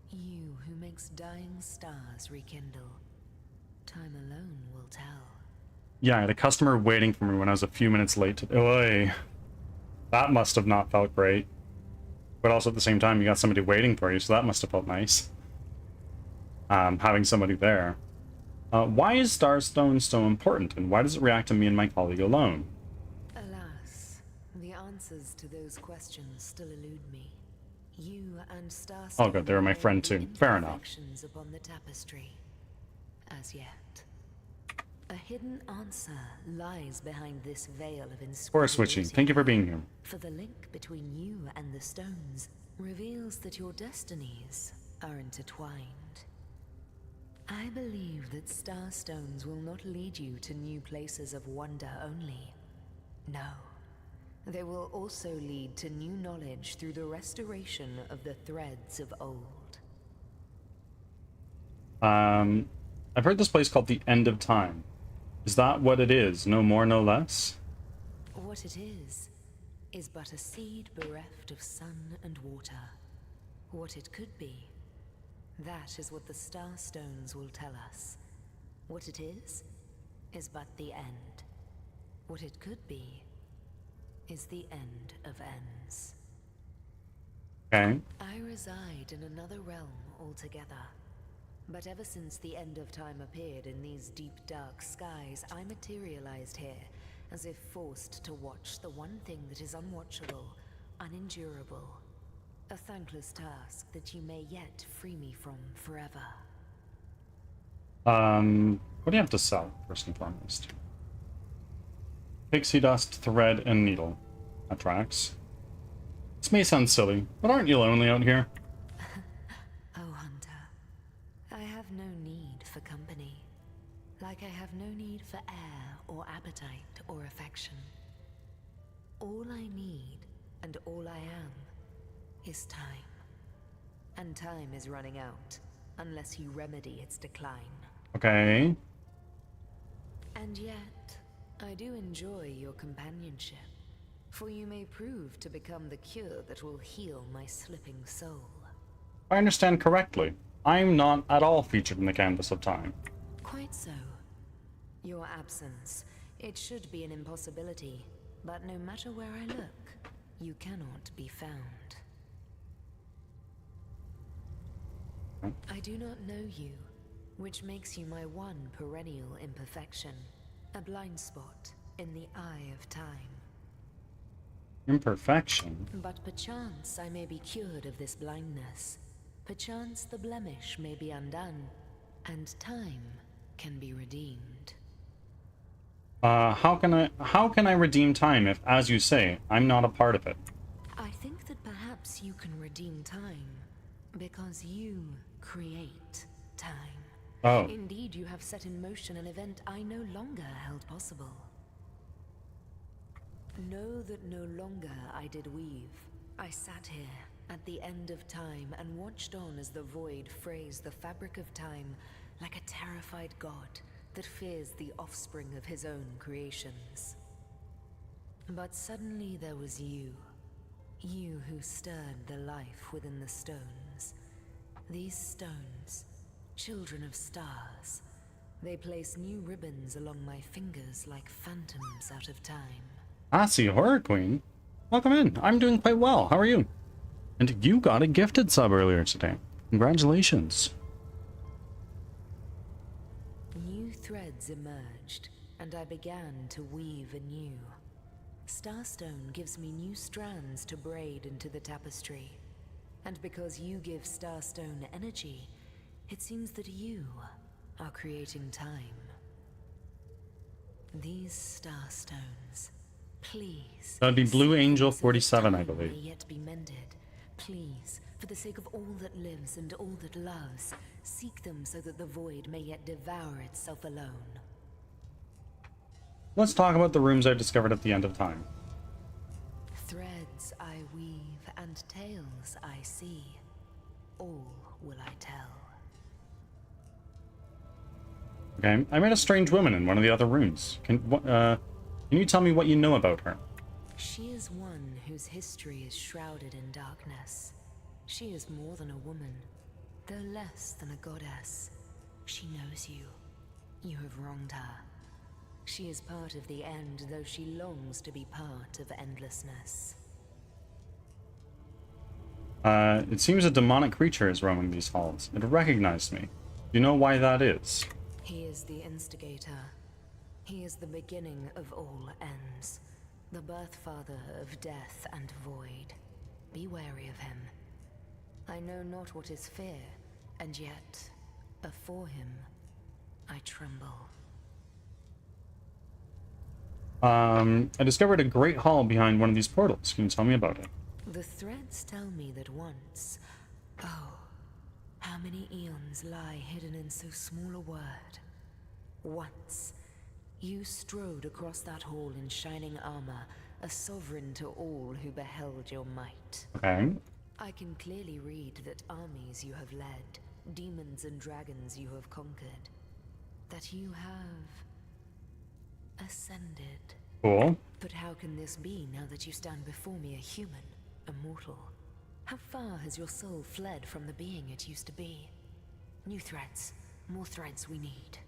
You who makes dying stars rekindle. Time alone will tell. Yeah, I had a customer waiting for me when I was a few minutes late to... Oy. That must have not felt great. But also at the same time, you got somebody waiting for you, so that must have felt nice. Having somebody there. Why is Starstone so important, and why does it react to me and my colleague alone? Alas, the answers to those questions still elude me. You and Starstone Oh good, they were my friend too. Fair enough. imperfections upon the tapestry. As yet. A hidden answer lies behind this veil of Forest Witchy, inscrutability. thank you for being here. For the link between you and the stones reveals that your destinies are intertwined. I believe that starstones will not lead you to new places of wonder only. No. They will also lead to new knowledge through the restoration of the threads of old. I've heard this place called the End of Time. Is that what it is? No more, no less? What it is but a seed bereft of sun and water. What it could be, that is what the starstones will tell us. What it is but the end. What it could be is the end of ends. Okay. I reside in another realm altogether. But ever since the end of time appeared in these deep dark skies, I materialized here, as if forced to watch the one thing that is unwatchable, unendurable. A thankless task that you may yet free me from forever. What do you have to sell, first and foremost? Pixie dust, thread, and needle. That tracks. This may sound silly, but aren't you lonely out here? Oh, Hunter. I have no need for company. Like I have no need for air, or appetite, or affection. All I need, and all I am, is time. And time is running out, unless you remedy its decline. Okay. And yet, I do enjoy your companionship, for you may prove to become the cure that will heal my slipping soul. If I understand correctly, I'm not at all featured in the canvas of time. Quite so. Your absence, it should be an impossibility, but no matter where I look, you cannot be found. I do not know you, which makes you my one perennial imperfection, a blind spot in the eye of time. Imperfection? But perchance I may be cured of this blindness. Perchance the blemish may be undone, and time can be redeemed. How can I redeem time if, as you say, I'm not a part of it? I think that perhaps you can redeem time, because you create time. Oh. Indeed, you have set in motion an event I no longer held possible. Know that no longer I did weave. I sat here at the end of time and watched on as the void frays the fabric of time like a terrified god that fears the offspring of his own creations. But suddenly there was you. You who stirred the life within the stones. These stones, children of stars, they place new ribbons along my fingers like phantoms out of time. Ah, see, Horror Queen. Welcome in. I'm doing quite well. How are you? And you got a gifted sub earlier today. Congratulations. New threads emerged, and I began to weave anew. Starstone gives me new strands to braid into the tapestry. And because you give Starstone energy, it seems that you are creating time. These Starstones, please. That'd be Blue see Angel things so that 47, I time believe. may yet be mended. Please, for the sake of all that lives and all that loves, seek them so that the void may yet devour itself alone. Let's talk about the rooms I discovered at the end of time. Threads I weave and tales I see. All will I tell. Okay, I met a strange woman in one of the other rooms. Can you tell me what you know about her? She is one whose history is shrouded in darkness. She is more than a woman, though less than a goddess. She knows you. You have wronged her. She is part of the end, though she longs to be part of endlessness. It seems a demonic creature is roaming these halls. It recognized me. Do you know why that is? He is the instigator. He is the beginning of all ends. The birth father of death and void. Be wary of him. I know not what is fear, and yet, before him, I tremble. I discovered a great hall behind one of these portals. Can you tell me about it? The The threads tell me that once, oh, how many eons lie hidden in so small a word. Once, you strode across that hall in shining armor, a sovereign to all who beheld your might. Okay. I can clearly read that armies you have led, demons and dragons you have conquered, that you have ascended. Cool. But how can this be now that you stand before me a human, a mortal? How far has your soul fled from the being it used to be? New threads, more threads we need.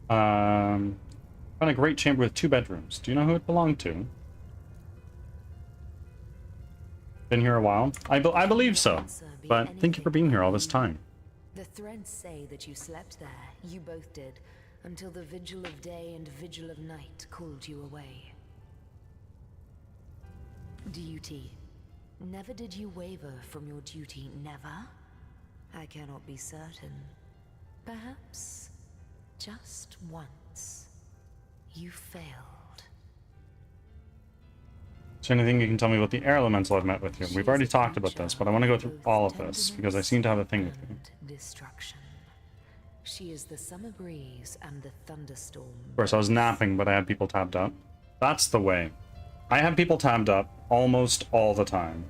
Found a great chamber with 2 bedrooms. Do you know who it belonged to? Been here a while? I believe so. But thank you for being here all this time. The threads say that you slept there, you both did, until the vigil of day and vigil of night called you away. Duty. Never did you waver from your duty, never? I cannot be certain. Perhaps, just once, you failed. Is there anything you can tell me about the air elemental I've met with you? We've already talked about this, but I want to go through all of this, because I seem to have a thing with you. Destruction. She is the summer breeze and the thunderstorm. Of course, I was napping, but I had people tabbed up. That's the way. I have people tabbed up almost all the time.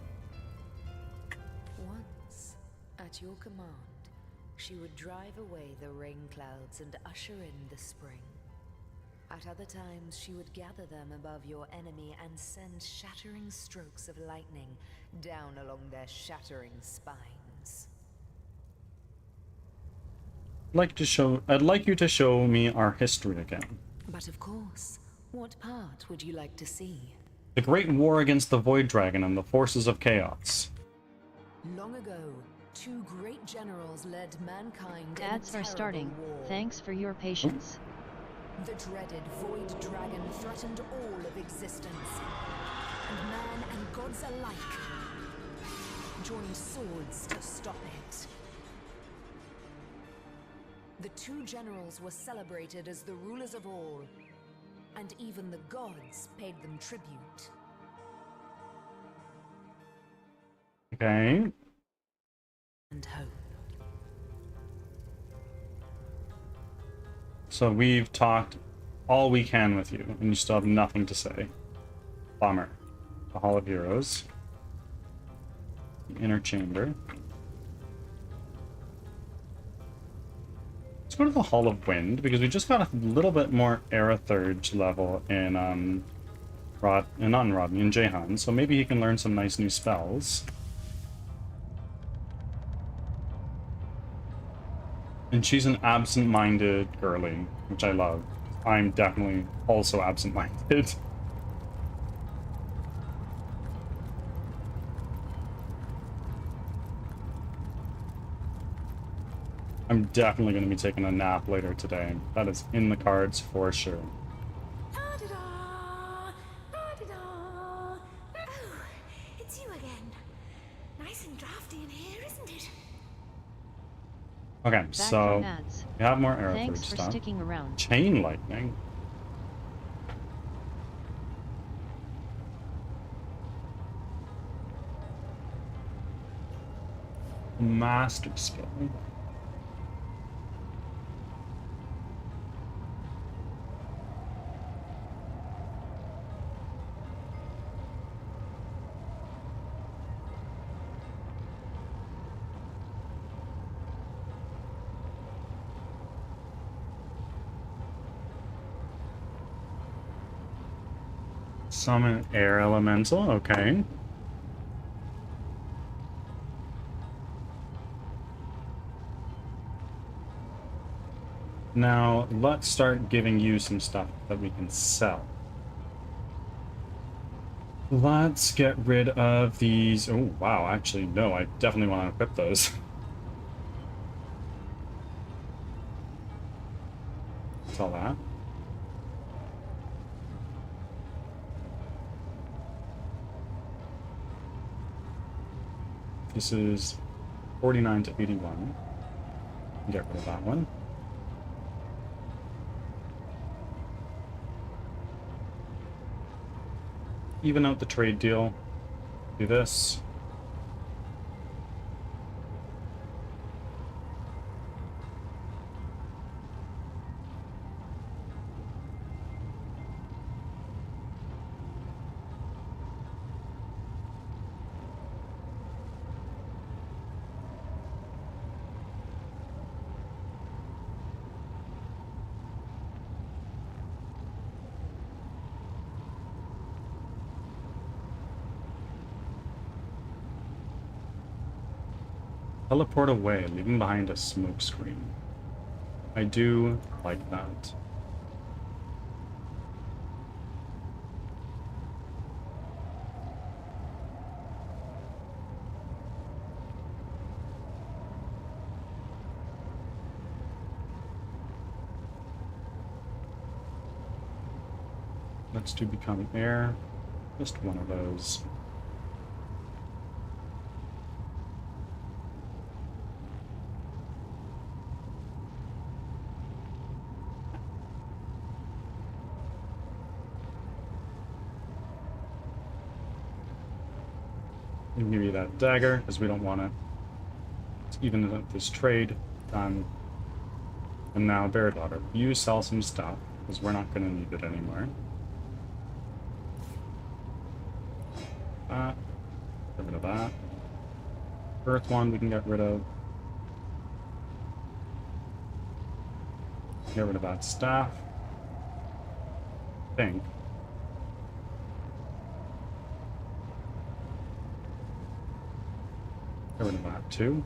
Once, at your command, she would drive away the rain clouds and usher in the spring. At other times, she would gather them above your enemy and send shattering strokes of lightning down along their shattering spines. I'd like you to show me our history again. But of course, what part would you like to see? The Great War against the Void Dragon and the forces of chaos. Long ago, 2 great generals led mankind in a Ads are terrible starting. war. Thanks for your patience. The dreaded Void Dragon threatened all of existence, and man and gods alike joined swords to stop it. The 2 generals were celebrated as the rulers of all, and even the gods paid them tribute. Okay. And hope. So we've talked all we can with you, and you still have nothing to say. Bummer. The Hall of Heroes. The Inner Chamber. Let's go to the Hall of Wind, because we just got a little bit more Aerithurge level in, in Jehan, so maybe he can learn some nice new spells. And she's an absent-minded girly, which I love. I'm definitely also absent-minded. I'm definitely going to be taking a nap later today. That is in the cards for sure. Da-da-da! Da-da-da! Oh, it's you again. Nice and drafty in here, isn't it? Okay, Back so from ads. we have more Aerithurge Thanks for stuff. sticking around. Chain lightning. Master skill. Summon air elemental, okay. Now, let's start giving you some stuff that we can sell. Let's get rid of these. Oh, wow, actually, no, I definitely want to equip those. Sell that. This is 49 to 81. Get rid of that one. even out the trade deal. Do this. Teleport away, leaving behind a smoke screen. I do like that. Let's do become air. Just one of those. I'll give you that dagger, because we don't want it. Let's even out this trade. Done. And now Bear Daughter. You sell some stuff, because we're not going to need it anymore. That. Get rid of that. Earth one we can get rid of. Get rid of that staff. Think. Get rid of that too.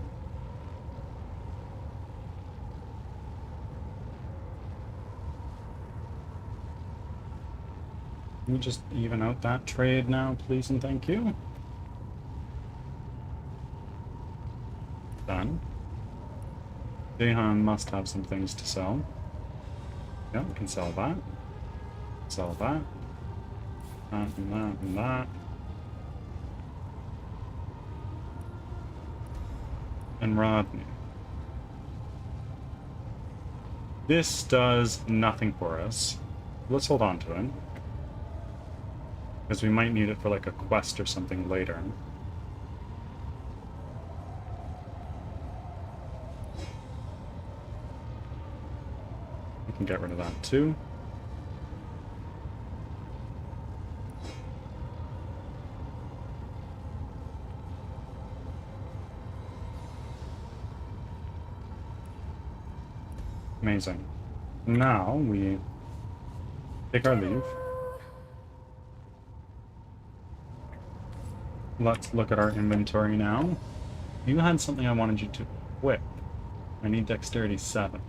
Can you just even out that trade now, please and thank you? Done. Jahan must have some things to sell. Yeah, we can sell that. Sell that. That and that and that. And Rodney. This does nothing for us. Let's hold on to it. Because we might need it for like a quest or something later. We can get rid of that too. Amazing. Now we take our leave. Let's look at our inventory now. You had something I wanted you to equip. I need dexterity 7.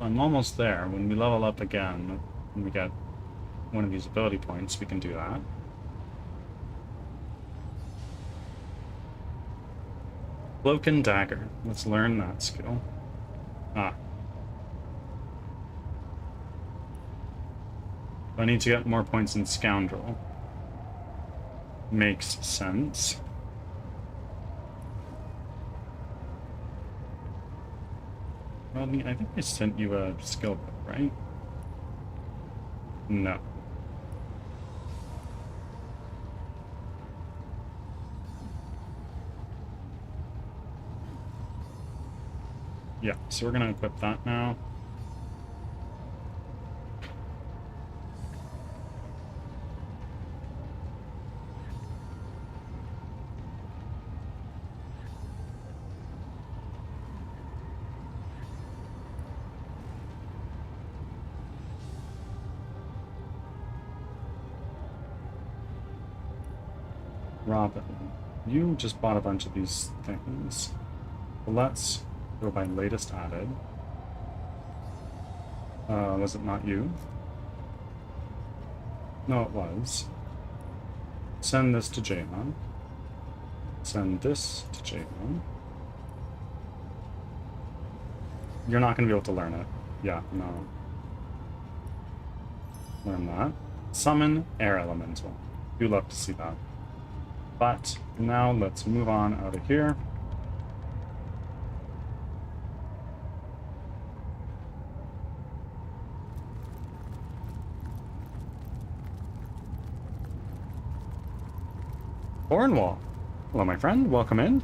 I'm almost there. When we level up again, when we get one of these ability points, we can do that. Cloak and Dagger. Let's learn that skill. Ah. I need to get more points in Scoundrel. Makes sense. Rodney, I think I sent you a skill book, right? No. Yeah, so we're gonna equip that now. Robin, you just bought a bunch of these things. Well, let's go by latest added. Was it not you? No, it was. Send this to Jaemon. Send this to Jaemon. You're not going to be able to learn it. Yeah, no. Learn that. Summon Air Elemental. Do love to see that. But now let's move on out of here. Cornwall. Hello, my friend. Welcome in.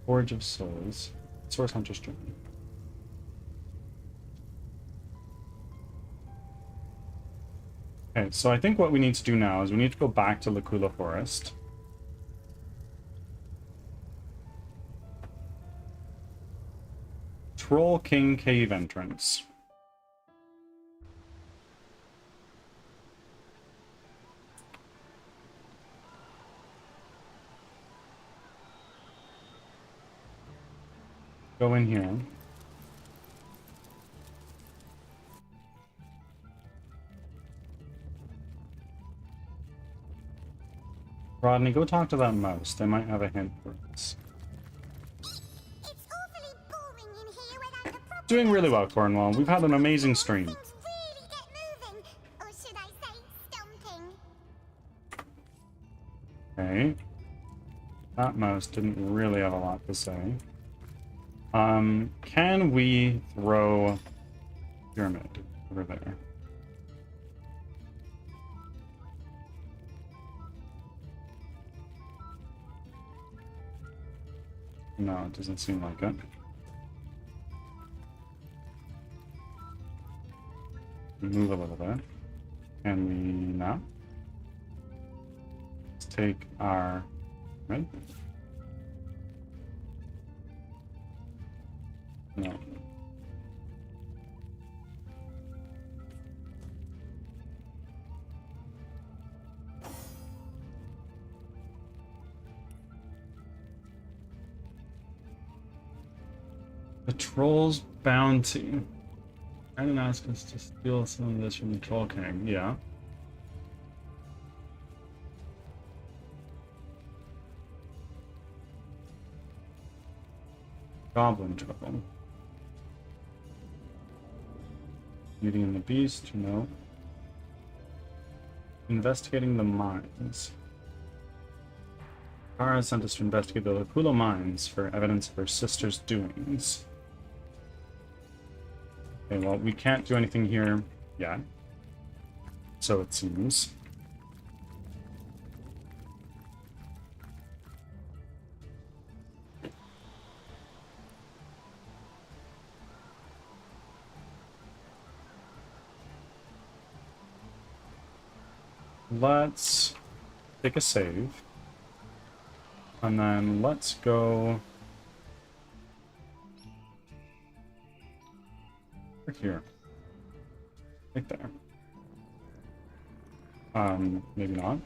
Forge of Souls. Source Hunter's Journey. Okay, so I think what we need to do now is we need to go back to Lacula Forest. Troll King Cave entrance. Go in here. Rodney, go talk to that mouse. They might have a hint for us. It's awfully boring in here without the proper Doing really well, Cornwall. We've had an amazing stream. things really get moving. Or should I say, stomping? Okay. That mouse didn't really have a lot to say. Can we throw pyramid over there? No, it doesn't seem like it. Move a little bit. Can we not? Let's take our right. No. The Troll's Bounty. I didn't ask us to steal some of this from the Troll King. Yeah. Goblin trouble. Meeting in the Beast, no. Investigating the mines. Kara sent us to investigate the Lacula mines for evidence of her sister's doings. Okay, well, we can't do anything here yet. So it seems. Let's take a save. And then let's go over here. Right there. Maybe not.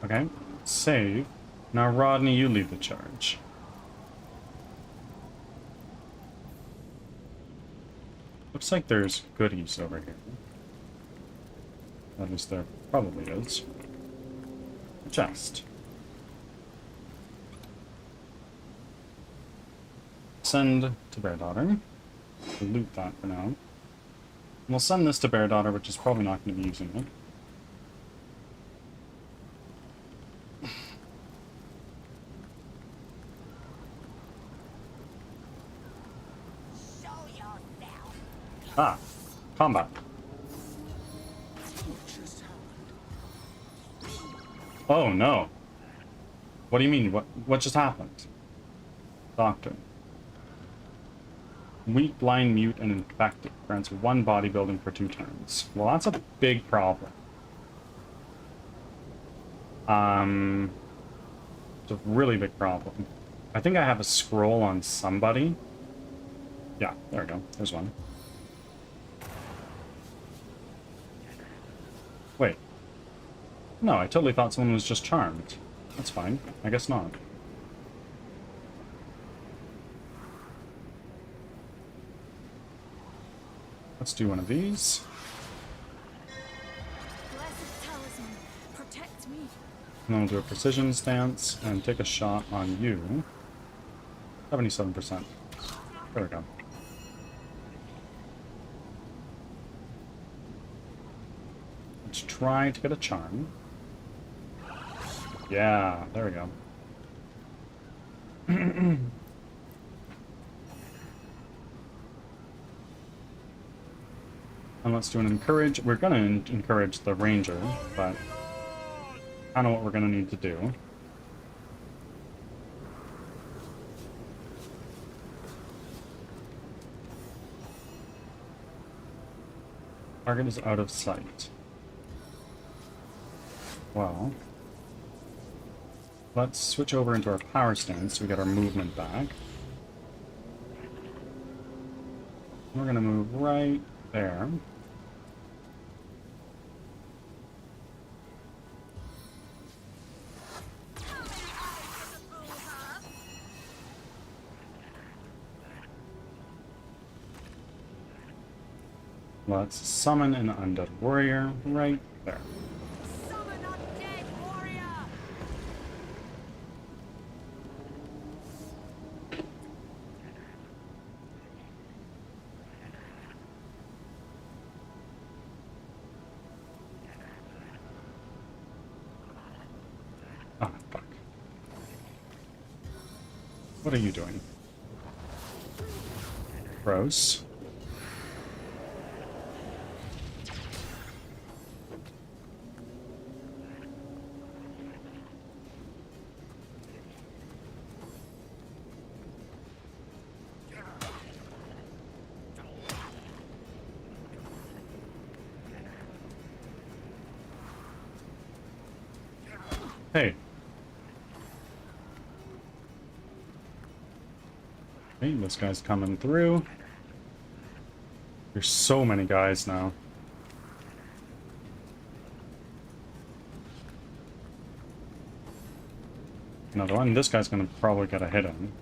Okay, save. Now, Rodney, you lead the charge. Looks like there's goodies over here. At least there probably is. A chest. Send to Bear Daughter. We'll loot that for now. And we'll send this to Bear Daughter, which is probably not going to be using it. Ah, combat. Oh no. What do you mean? What just happened? Doctor. Weak, blind, mute, and infected. Grants 1 bodybuilding for 2 turns. Well, that's a big problem. It's a really big problem. I think I have a scroll on somebody. Yeah, there we go. There's one. Wait. No, I totally thought someone was just charmed. That's fine. I guess not. Let's do one of these. Blessed talisman, protect me. And then we'll do a precision stance and take a shot on you. 77%. There we go. Let's try to get a charm. Yeah, there we go. And let's do an encourage. We're going to encourage the ranger, but I know what we're going to need to do. Target is out of sight. Well, let's switch over into our power stance so we get our movement back. We're going to move right there. Let's summon an undead warrior right there. Summon undead warrior! Ah, fuck. What are you doing? Gross. Hey. Hey, this guy's coming through. There's so many guys now. Another one. This guy's gonna probably get a hit in.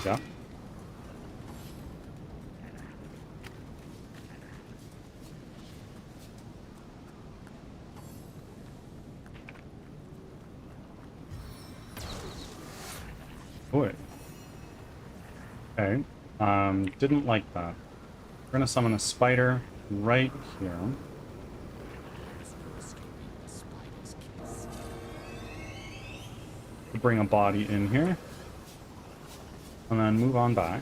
Yeah. Boy. Okay. Didn't like that. We're gonna summon a spider right here. Bring a body in here. And then move on back.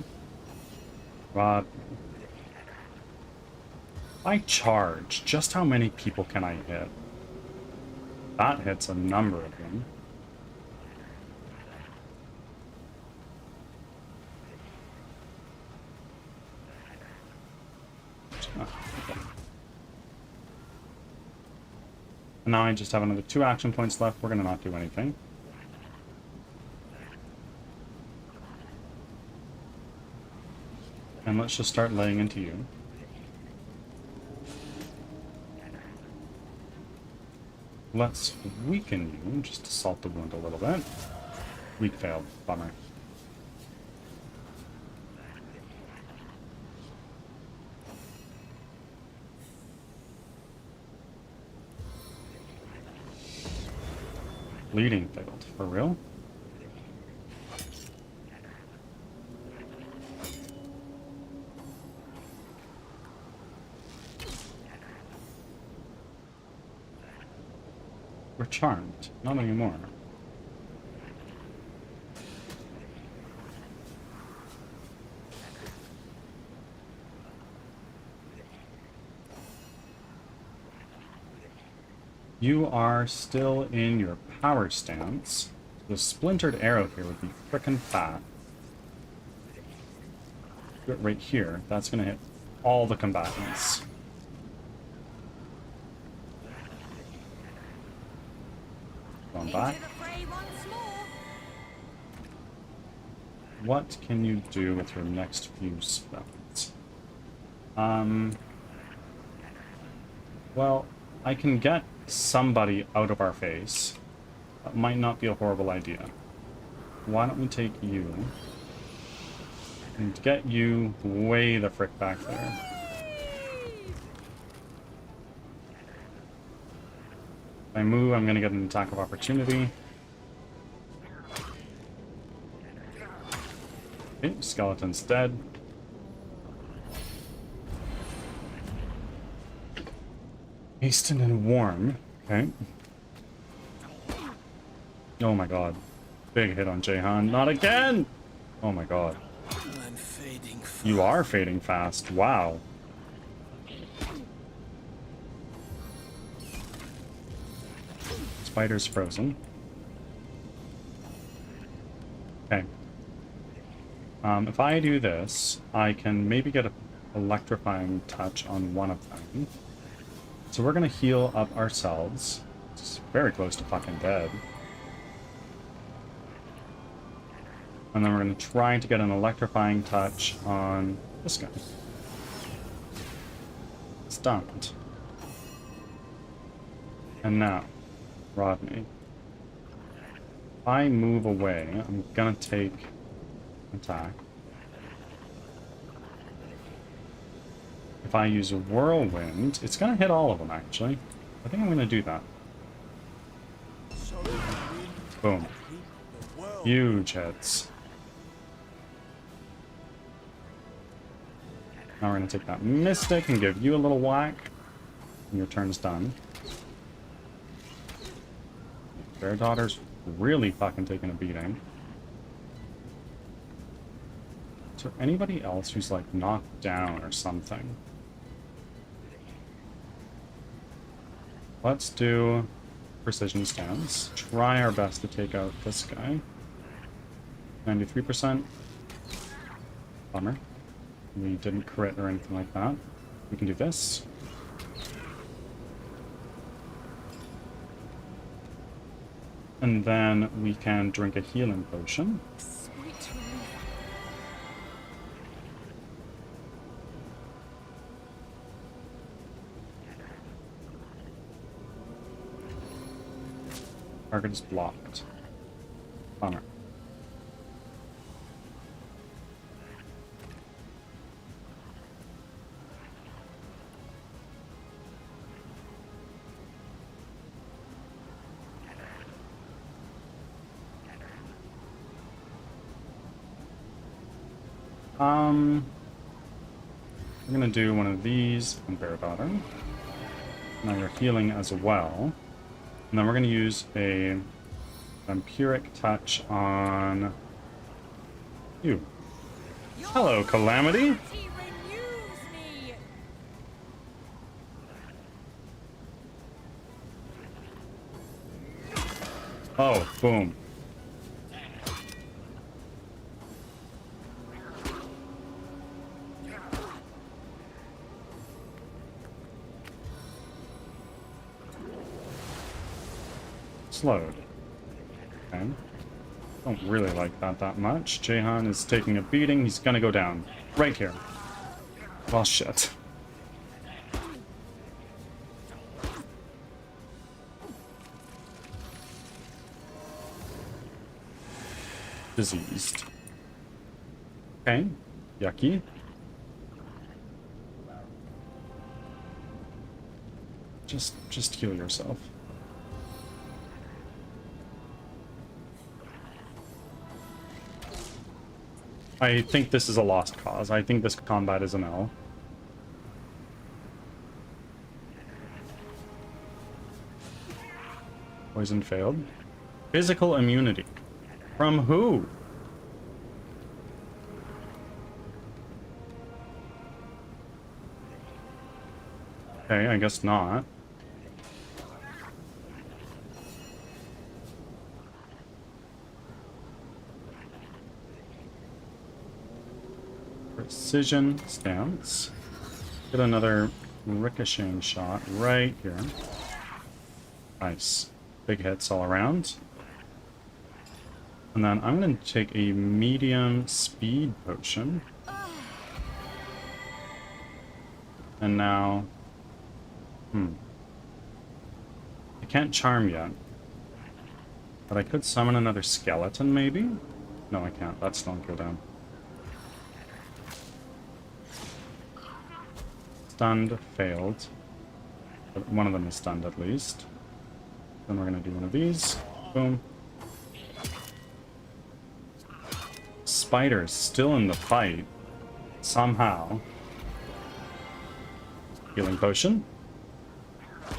I charge. Just how many people can I hit? That hits a number of them. And now I just have another 2 action points left. We're gonna not do anything. And let's just start laying into you. Let's weaken you, just to salt the wound a little bit. Weak failed. Bummer. Bleeding failed. For real? We're charmed. Not anymore. You are still in your power stance. The splintered arrow here would be frickin' fat. Do it right here. That's gonna hit all the combatants. Going back. Into the fray once more. What can you do with your next few spells? Well, I can get somebody out of our face. That might not be a horrible idea. Why don't we take you and get you way the frick back there. If I move, I'm gonna get an attack of opportunity. Okay, skeleton's dead. Hasten and warm. Okay. Oh my god. Big hit on Jahan. Not again! Oh my god. I'm fading fast. You are fading fast. Wow. Spider's frozen. Okay. If I do this, I can maybe get an electrifying touch on one of them. So we're gonna heal up ourselves. It's very close to fucking dead. And then we're gonna try to get an electrifying touch on this guy. Stunned. And now, Rodney. If I move away, I'm gonna take attack. If I use a whirlwind, it's gonna hit all of them actually. I think I'm gonna do that. Boom. Huge hits. Now we're gonna take that mystic and give you a little whack. And your turn's done. Bear Daughter's really fucking taking a beating. Is there anybody else who's like knocked down or something? Let's do precision stance. Try our best to take out this guy. 93%. Bummer. We didn't crit or anything like that. We can do this. And then we can drink a healing potion. Sweet relief. Target is blocked. Bummer. I'm gonna do one of these and Bear Daughter. Now you're healing as well. And then we're gonna use a vampiric touch on you. Hello, Calamity. He renews me. Oh, boom. Slowed. Okay. Don't really like that much. Jahan is taking a beating. He's gonna go down. Right here. Well, shit. Diseased. Okay. Yucky. Just heal yourself. I think this is a lost cause. I think this combat is an L. Poison failed. Physical immunity. From who? Okay, I guess not. Precision stance. Get another ricocheting shot right here. Nice. Big hits all around. And then I'm going to take a medium speed potion. And now... I can't charm yet. But I could summon another skeleton, maybe? No, I can't. That's don't go down. Stunned, failed. But one of them is stunned at least. Then we're gonna do one of these. Boom. Spider's still in the fight. Somehow. Healing potion.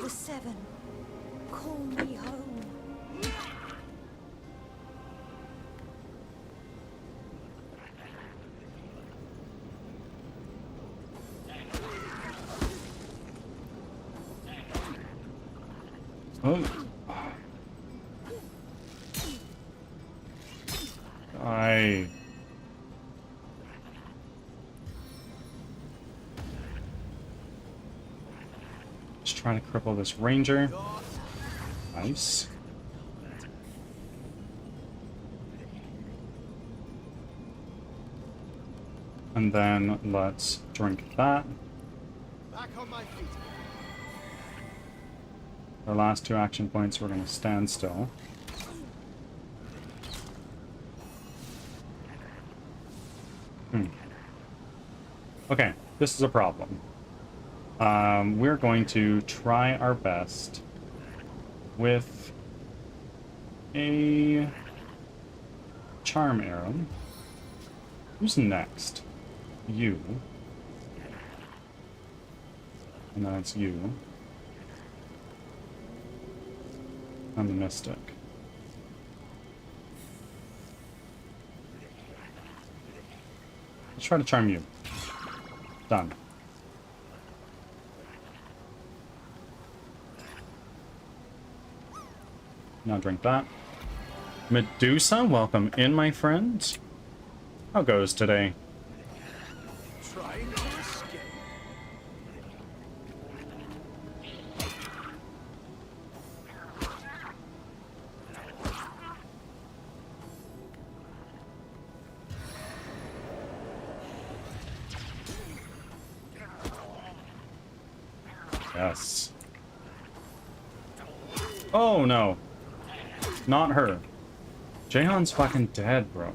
The Seven, call me home. Oh. I. Just trying to cripple this ranger. Nice. And then let's drink that. Back on my feet. Our last 2 action points, we're going to stand still. Okay, this is a problem. We're going to try our best with a charm arrow. Who's next? You. And then it's you. And the mystic. Let's try to charm you. Done. Now drink that. Medusa, welcome in, my friend. How goes today? Trying to escape. Yes. Oh no. Not her. Jahan's fucking dead, bro.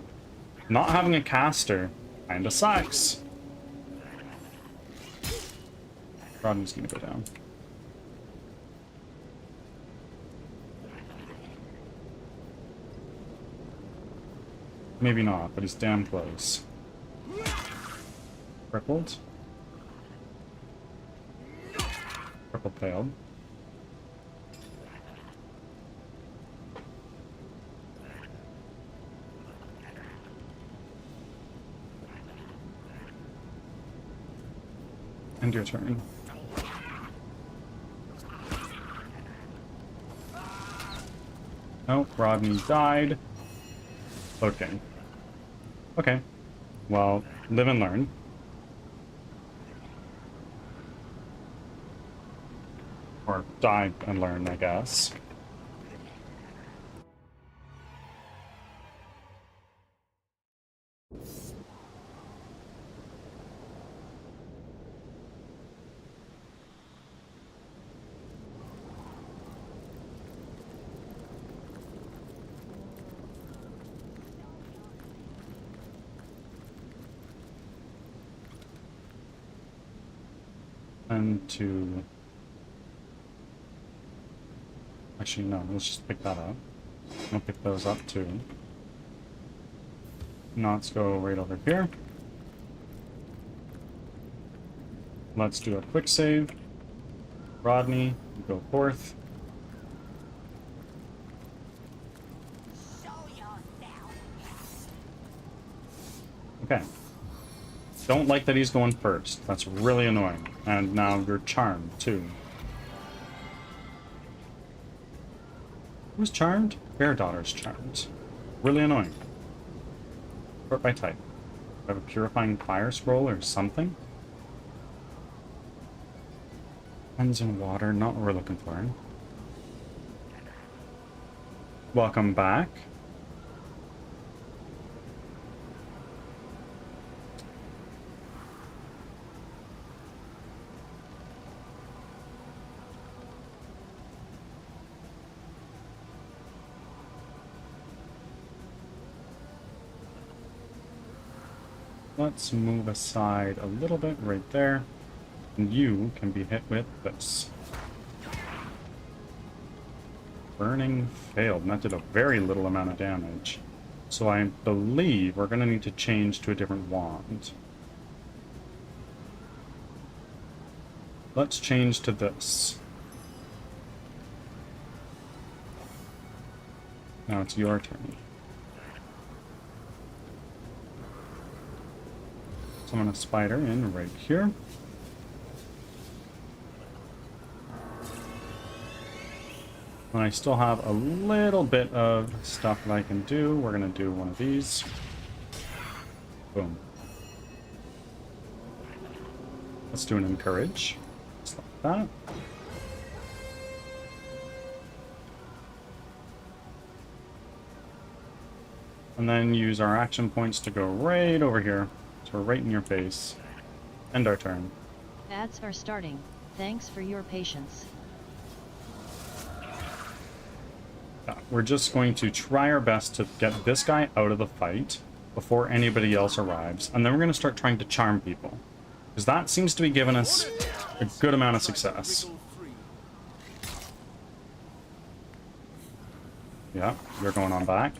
Not having a caster kinda sucks. Rodney's gonna go down. Maybe not, but he's damn close. Crippled. Crippled failed. End your turn. Oh, Rodney died. Okay. Okay. Well, live and learn. Or die and learn, I guess. And to... Actually, no, let's just pick that up. I'll pick those up too. Now let's go right over here. Let's do a quick save. Rodney, you go forth. Okay. Don't like that he's going first. That's really annoying. And now you're charmed, too. Who's charmed? Bear Daughter's charmed. Really annoying. Sort by type. Do I have a Purifying Fire Scroll or something? Cleanse in water, not what we're looking for. Welcome back. let's move aside a little bit right there. And you can be hit with this. Burning failed, and that did a very little amount of damage. So I believe we're going to need to change to a different wand. Let's change to this. Now it's your turn. Summon a spider in right here. And I still have a little bit of stuff that I can do. We're going to do one of these. Boom. Let's do an encourage. Just like that. And then use our action points to go right over here. So we're right in your face. End our turn. Ads are starting. Thanks for your patience. We're just going to try our best to get this guy out of the fight before anybody else arrives. And then we're going to start trying to charm people. Because that seems to be giving us a good amount of success. Yeah, you're going on back.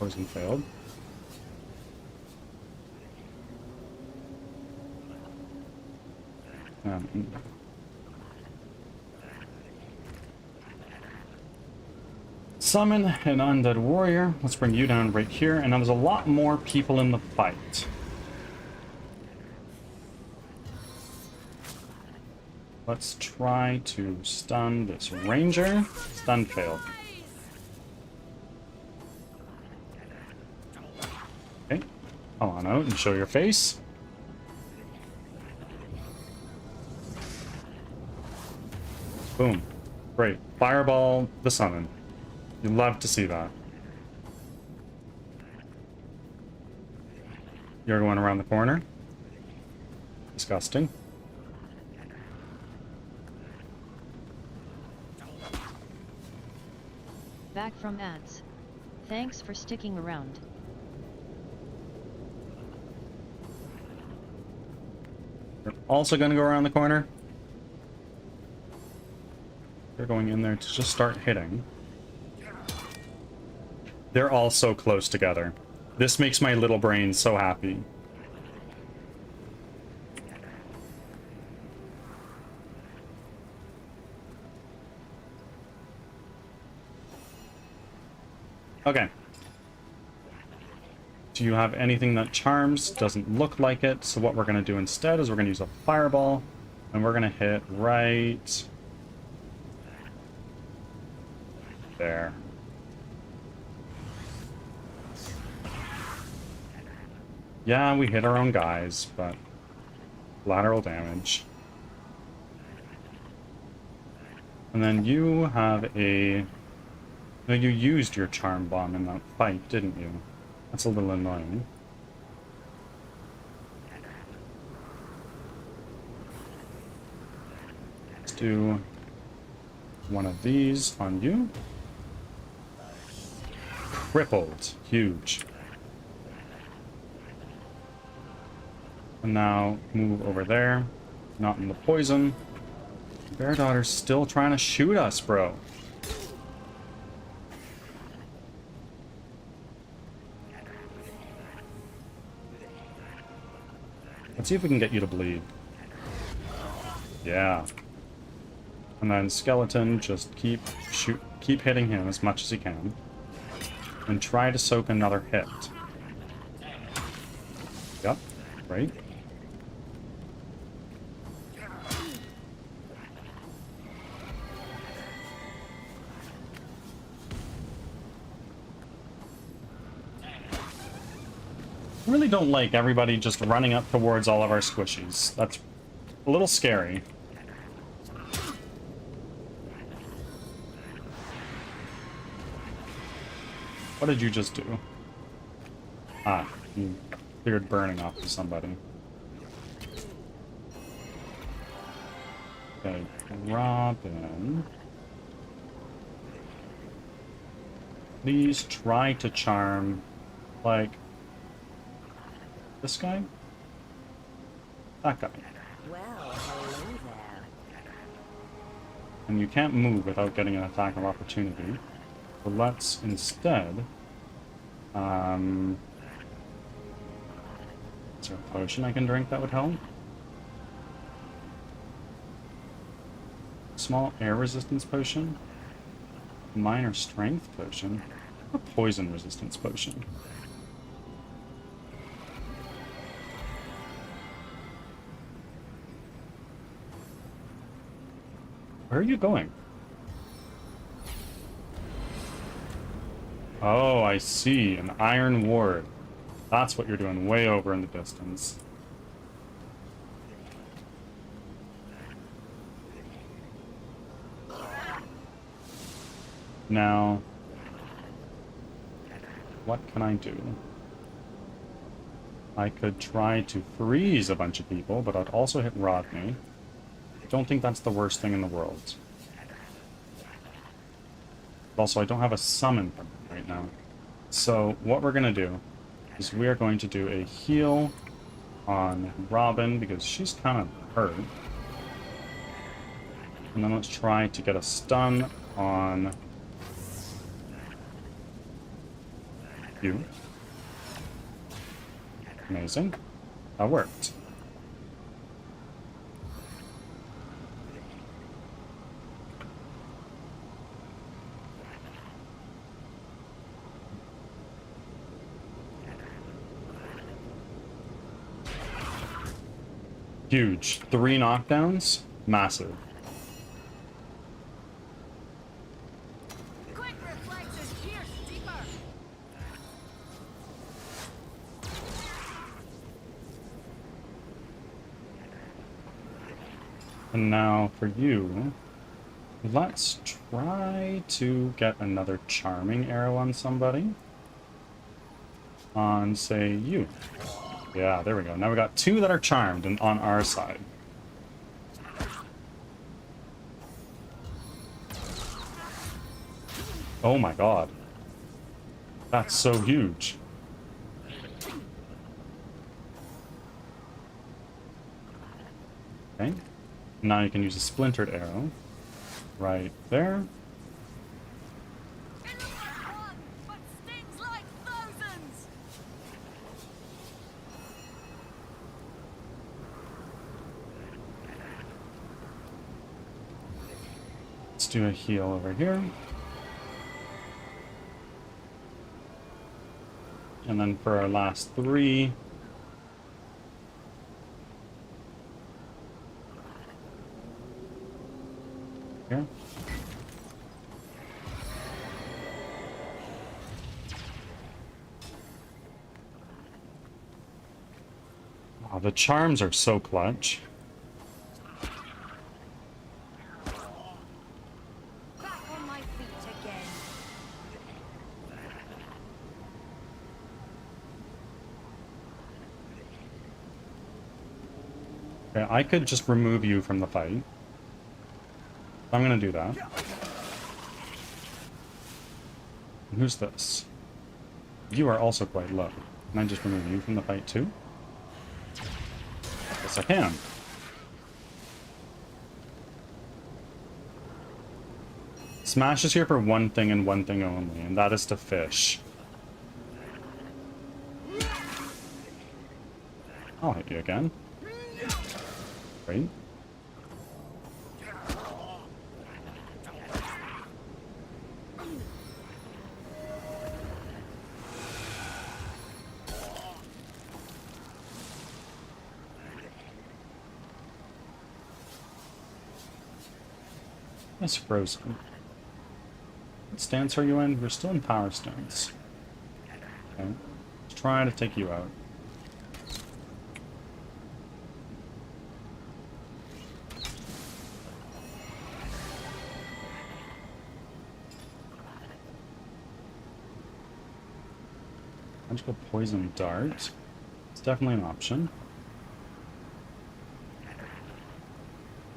Poison failed. Summon an undead warrior. Let's bring you down right here. And now there's a lot more people in the fight. Let's try to stun this ranger. Stun failed. Okay, come on out and show your face. Boom. Great. Fireball the summon. You love to see that. You're going around the corner. Disgusting. Back from ads. Thanks for sticking around. You're also going to go around the corner. They're going in there to just start hitting. They're all so close together. This makes my little brain so happy. Okay. Do you have anything that charms? Doesn't look like it. So what we're going to do instead is we're going to use a fireball. And we're going to hit right there. Yeah, we hit our own guys, but lateral damage. And then you have a... No, you used your charm bomb in that fight, didn't you? That's a little annoying. Let's do one of these on you. Crippled. Huge. And now move over there. Not in the poison. Bear Daughter's still trying to shoot us, bro. Let's see if we can get you to bleed. Yeah. And then Skeleton, just keep hitting him as much as you can. And try to soak another hit. Yep, right. I really don't like everybody just running up towards all of our squishies. That's a little scary. What did you just do? Ah, you cleared burning off of somebody. Okay, Robin. Please try to charm, like, this guy? That guy. Well, hello there. And you can't move without getting an attack of opportunity. So let's instead... is there a potion I can drink that would help? Small air resistance potion? Minor strength potion? A poison resistance potion. Where are you going? Oh, I see. An iron ward. That's what you're doing, way over in the distance. Now, what can I do? I could try to freeze a bunch of people, but I'd also hit Rodney. Don't think that's the worst thing in the world. Also, I don't have a summon for him right now. So what we're gonna do is we are going to do a heal on Robin because she's kind of hurt. And then let's try to get a stun on you. Amazing. That worked. Huge. 3 knockdowns? Massive. Quick reflexes pierce deeper. And now for you, let's try to get another charming arrow on somebody. On, say, you. Yeah, there we go. Now we got 2 that are charmed and on our side. Oh my god. That's so huge. Okay. Now you can use a splintered arrow. Right there. It looks like one, but stings like thousands. Let's do a heal over here. And then for our last 3... here. Wow, the charms are so clutch. Back on my feet again. Okay, I could just remove you from the fight. I'm gonna do that. And who's this? You are also quite low. Can I just remove you from the fight too? Yes, I can. Smash is here for one thing and one thing only, and that is to fish. I'll hit you again. Great. It's frozen. What stance are you in? We're still in power stance. Okay. Let's try to take you out. Magical poison dart. It's definitely an option.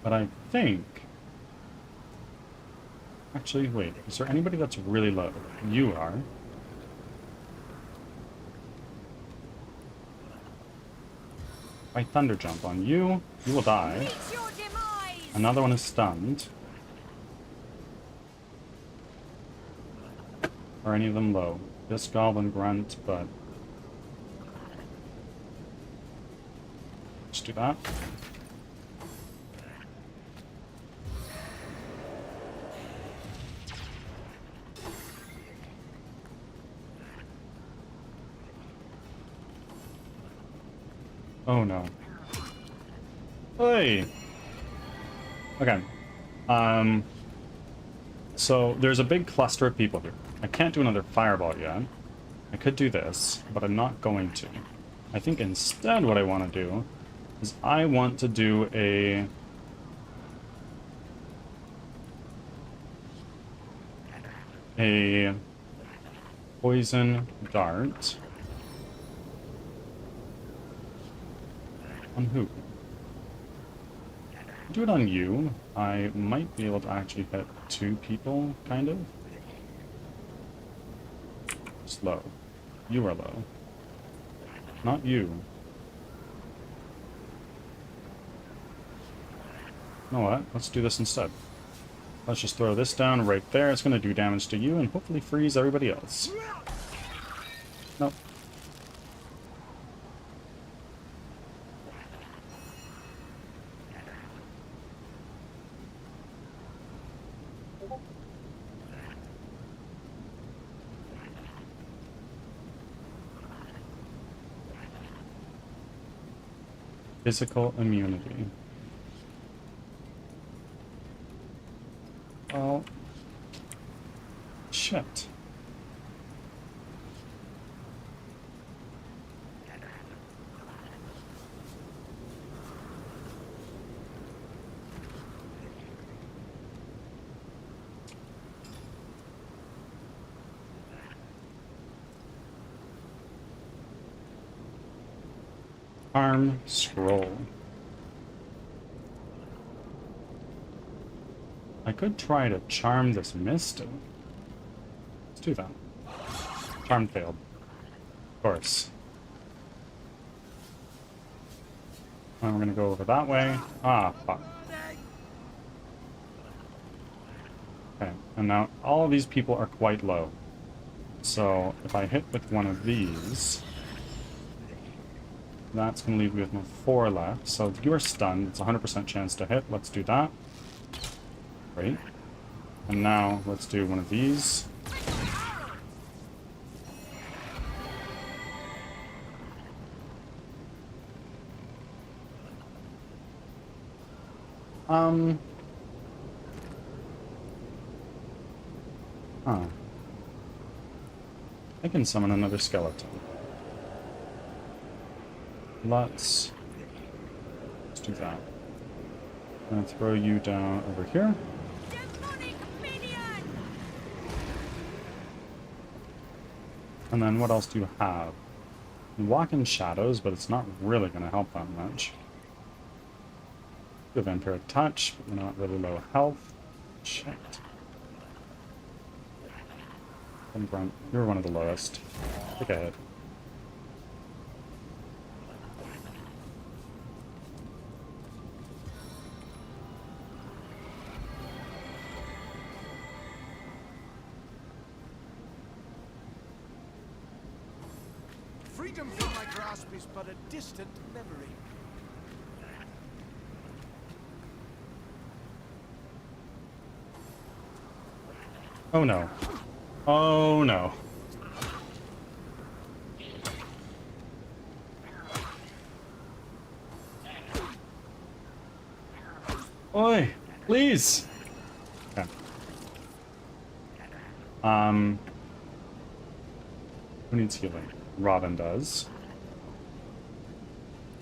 But I think... Actually, wait. Is there anybody that's really low? You are. If I thunder jump on you, you will die. Meet your demise! Another one is stunned. Are any of them low? This goblin grunt, but... Let's do that. Oh no. Hey! Okay. So there's a big cluster of people here. I can't do another fireball yet. I could do this, but I'm not going to. I think instead what I want to do is I want to do a poison dart. On who? Do it on you. I might be able to actually hit 2 people, kind of. Slow. You are low. Not you. You know what? Let's do this instead. Let's just throw this down right there. It's going to do damage to you and hopefully freeze everybody else. Nope. Physical immunity. Well, shit. Arm scroll. I could try to charm this mist. Let's do that. Charm failed. Of course. And we're gonna go over that way. Ah, fuck. Okay, and now all of these people are quite low. So if I hit with one of these, that's going to leave me with 4 left. So if you're stunned, it's a 100% chance to hit. Let's do that. Great. And now let's do one of these. Huh. I can summon another skeleton. Let's do that. I'm gonna throw you down over here. Demonic minion! And then what else do you have? You walk in shadows, but it's not really gonna help that much. You have Vampiric Touch, but you're not really low health. Shit. You're one of the lowest. Take a hit. Freedom from my grasp is but a distant memory. Oh no. Oh no. Oi! Please! Okay. Who needs healing? Robin does.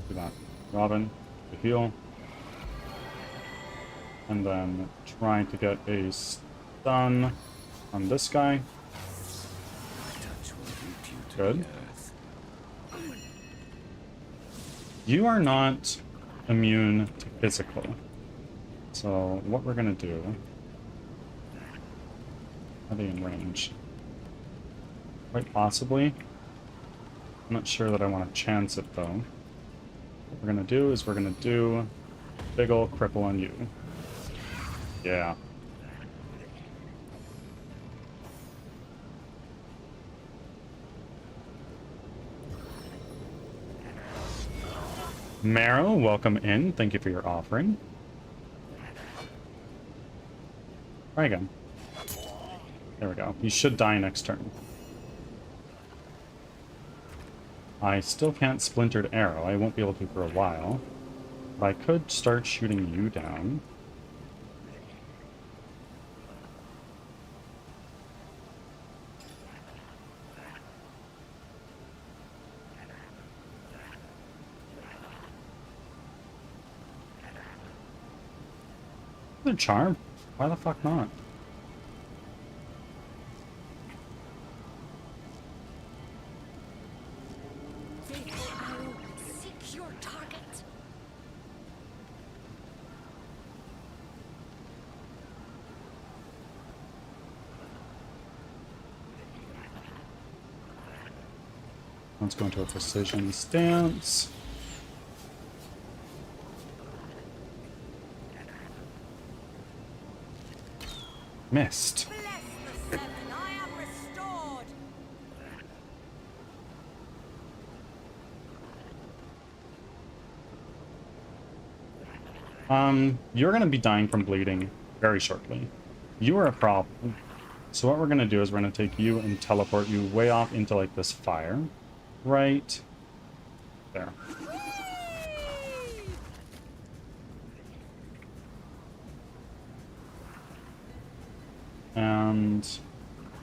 Do that. Robin, to heal. And then trying to get a stun on this guy. Good. You are not immune to physical. So what we're gonna do... Are they in range? Quite possibly. I'm not sure that I want to chance it though. What we're gonna do is we're gonna do big ol' cripple on you. Yeah. Marrow, welcome in. Thank you for your offering. Try again. There we go. You should die next turn. I still can't splintered arrow. I won't be able to for a while. But I could start shooting you down. The charm? Why the fuck not? Seek your target. Let's go into a precision stance. Missed. Bless the seven, I am restored. You're gonna be dying from bleeding very shortly. You are a problem. So what we're gonna do is we're gonna take you and teleport you way off into like this fire. Right there. And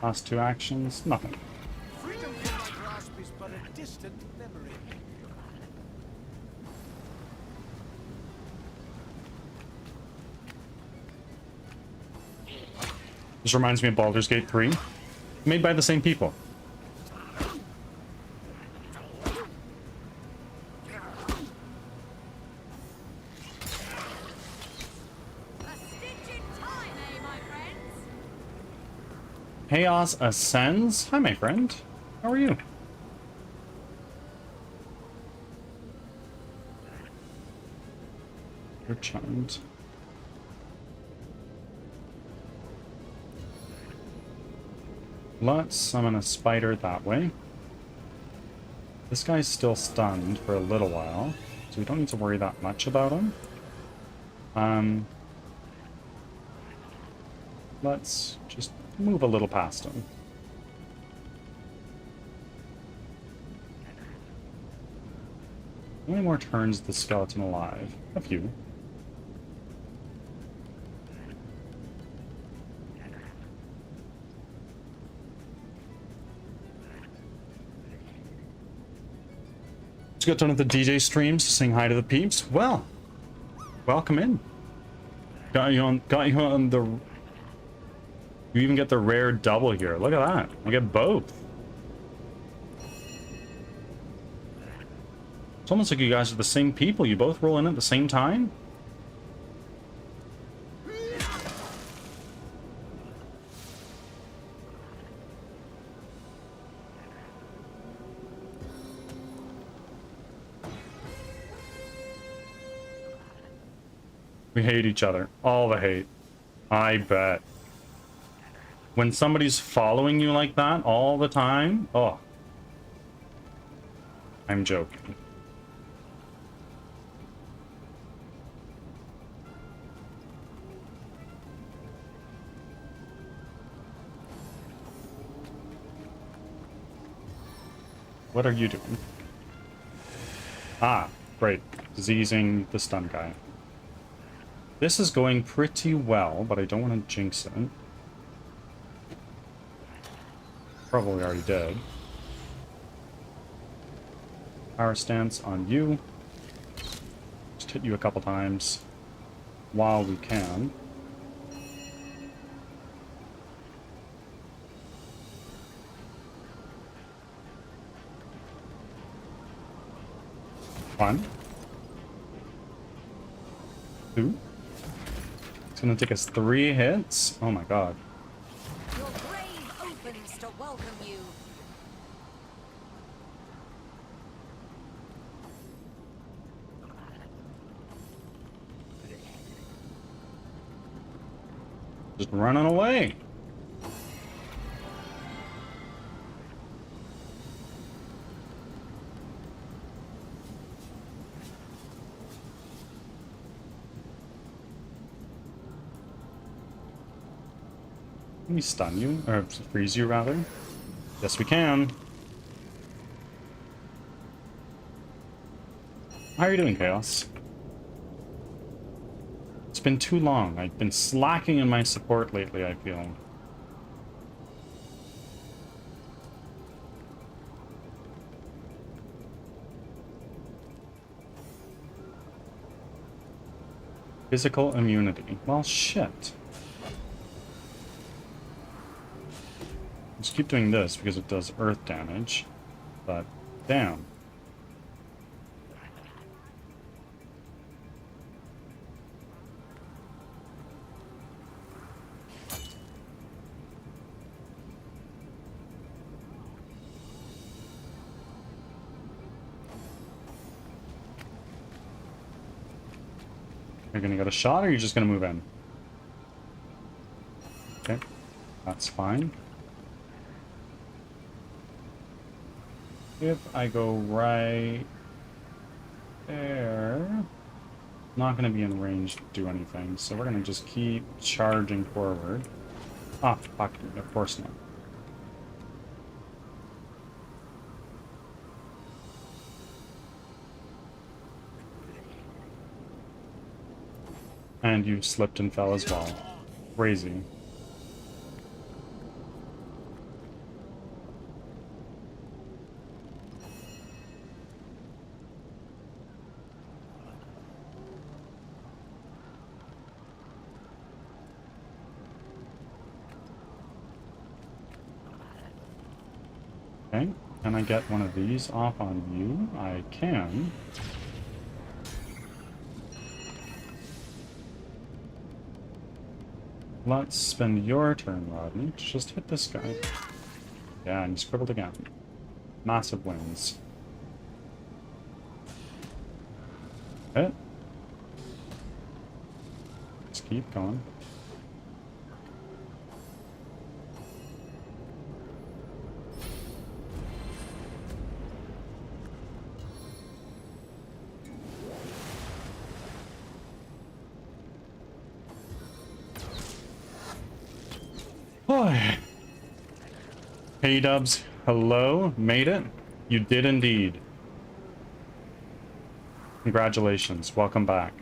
last two actions, nothing. Freedom from my grasp is but a distant memory. This reminds me of Baldur's Gate 3, made by the same people. A stitch in time, eh, my friends? Chaos Ascends? Hi, my friend. How are you? You're charmed. Let's summon a spider that way. This guy's still stunned for a little while, so we don't need to worry that much about him. Let's just move a little past him. How many more turns is the skeleton alive? A few. Got done with the DJ streams, saying hi to the peeps. Well, welcome in. Got you on the. You even get the rare double here. Look at that. I get both. It's almost like you guys are the same people. You both roll in at the same time. We hate each other. All the hate. I bet. When somebody's following you like that all the time, oh. I'm joking. What are you doing? Ah, great. Diseasing the stun guy. This is going pretty well, but I don't want to jinx it. Probably already did. Power stance on you. Just hit you a couple times while we can. One. Two. It's gonna take us 3 hits. Oh my god. Your grave opens to welcome you. Just running away. Can we stun you? Or freeze you, rather? Yes, we can. How are you doing, Chaos? It's been too long. I've been slacking in my support lately, I feel. Physical immunity. Well, shit. Just keep doing this because it does earth damage. But, damn. You're gonna get a shot, or you're just gonna move in? Okay, that's fine. If I go right there, not gonna be in range to do anything, so we're gonna just keep charging forward. Ah, fuck, of course not. And you slipped and fell as well. Crazy. Okay, can I get one of these off on you? I can. Let's spend your turn, Rodney, to just hit this guy. Yeah, and he's crippled again. Massive wins. Hit. Let's keep going. Boy. Hey Dubs, hello, made it? You did indeed. Congratulations, welcome back.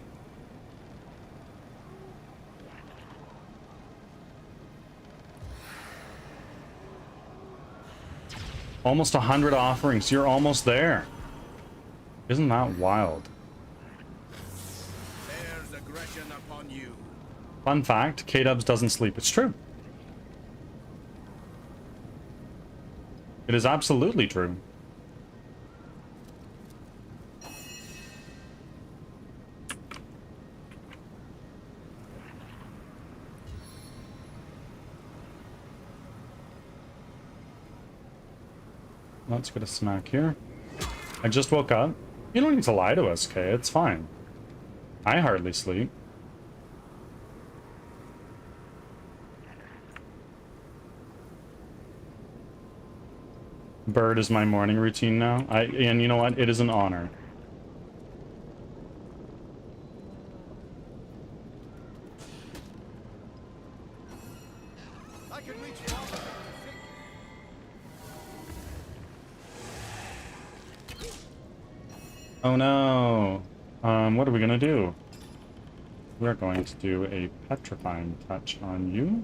Almost 100 offerings, you're almost there. Isn't that wild? There's aggression upon you. Fun fact, K-Dubs doesn't sleep. It's true. It is absolutely true. Let's get a smack here. I just woke up. You don't need to lie to us, Kay. It's fine. I hardly sleep. Bird is my morning routine now. And you know what? It is an honor. I can reach farther. Oh no. What are we gonna do? We're going to do a petrifying touch on you.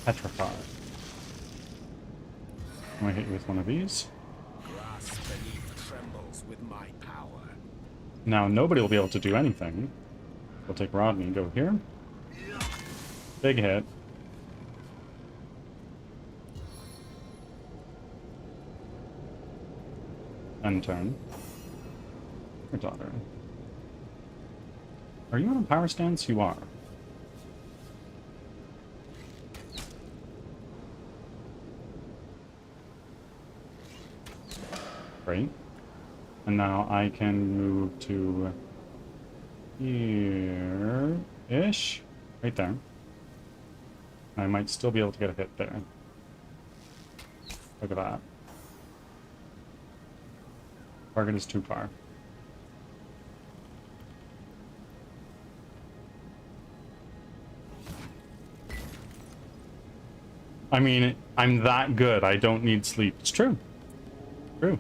Petrify. I'm gonna hit you with one of these. Grass beneath trembles with my power. Now nobody will be able to do anything. We'll take Rodney and go here. Big hit. End turn. Your daughter. Are you on a power stance? You are. Great. And now I can move to here-ish. Right there. I might still be able to get a hit there. Look at that. Target is too far. I mean, I'm that good. I don't need sleep. It's true. True.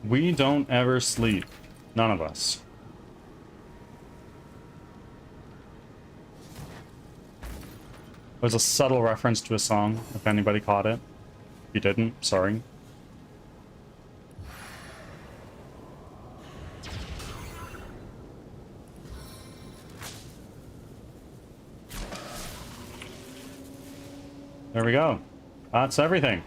We don't ever sleep. None of us. It was a subtle reference to a song, if anybody caught it. If you didn't, sorry. There we go. That's everything.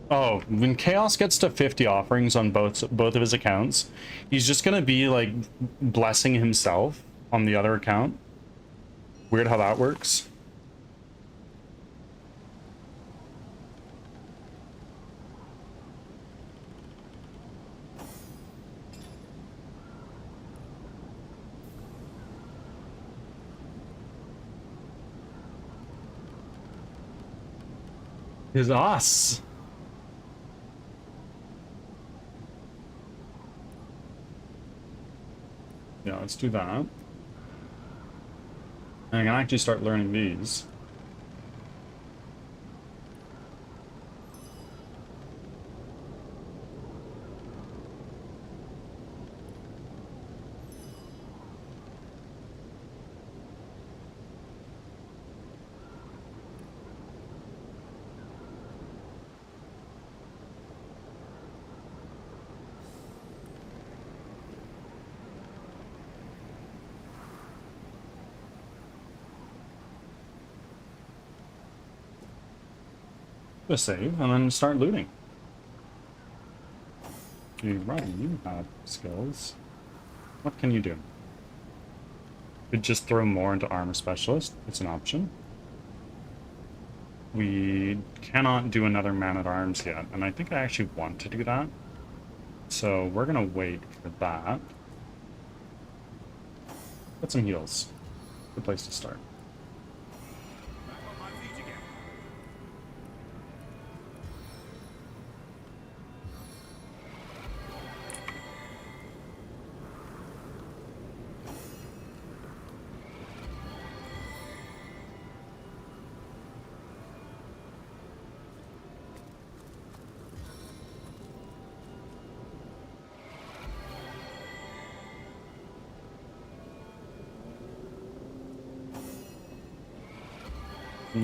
Oh, when Chaos gets to 50 offerings on both of his accounts, he's just gonna be like blessing himself on the other account. Weird how that works. Is us. Yeah, let's do that. And I can actually start learning these. Just save and then start looting. Right, you have skills. What can you do? Could just throw more into armor specialist. It's an option. We cannot do another man-at-arms yet, and I think I actually want to do that. So we're gonna wait for that. Get some heals. Good place to start.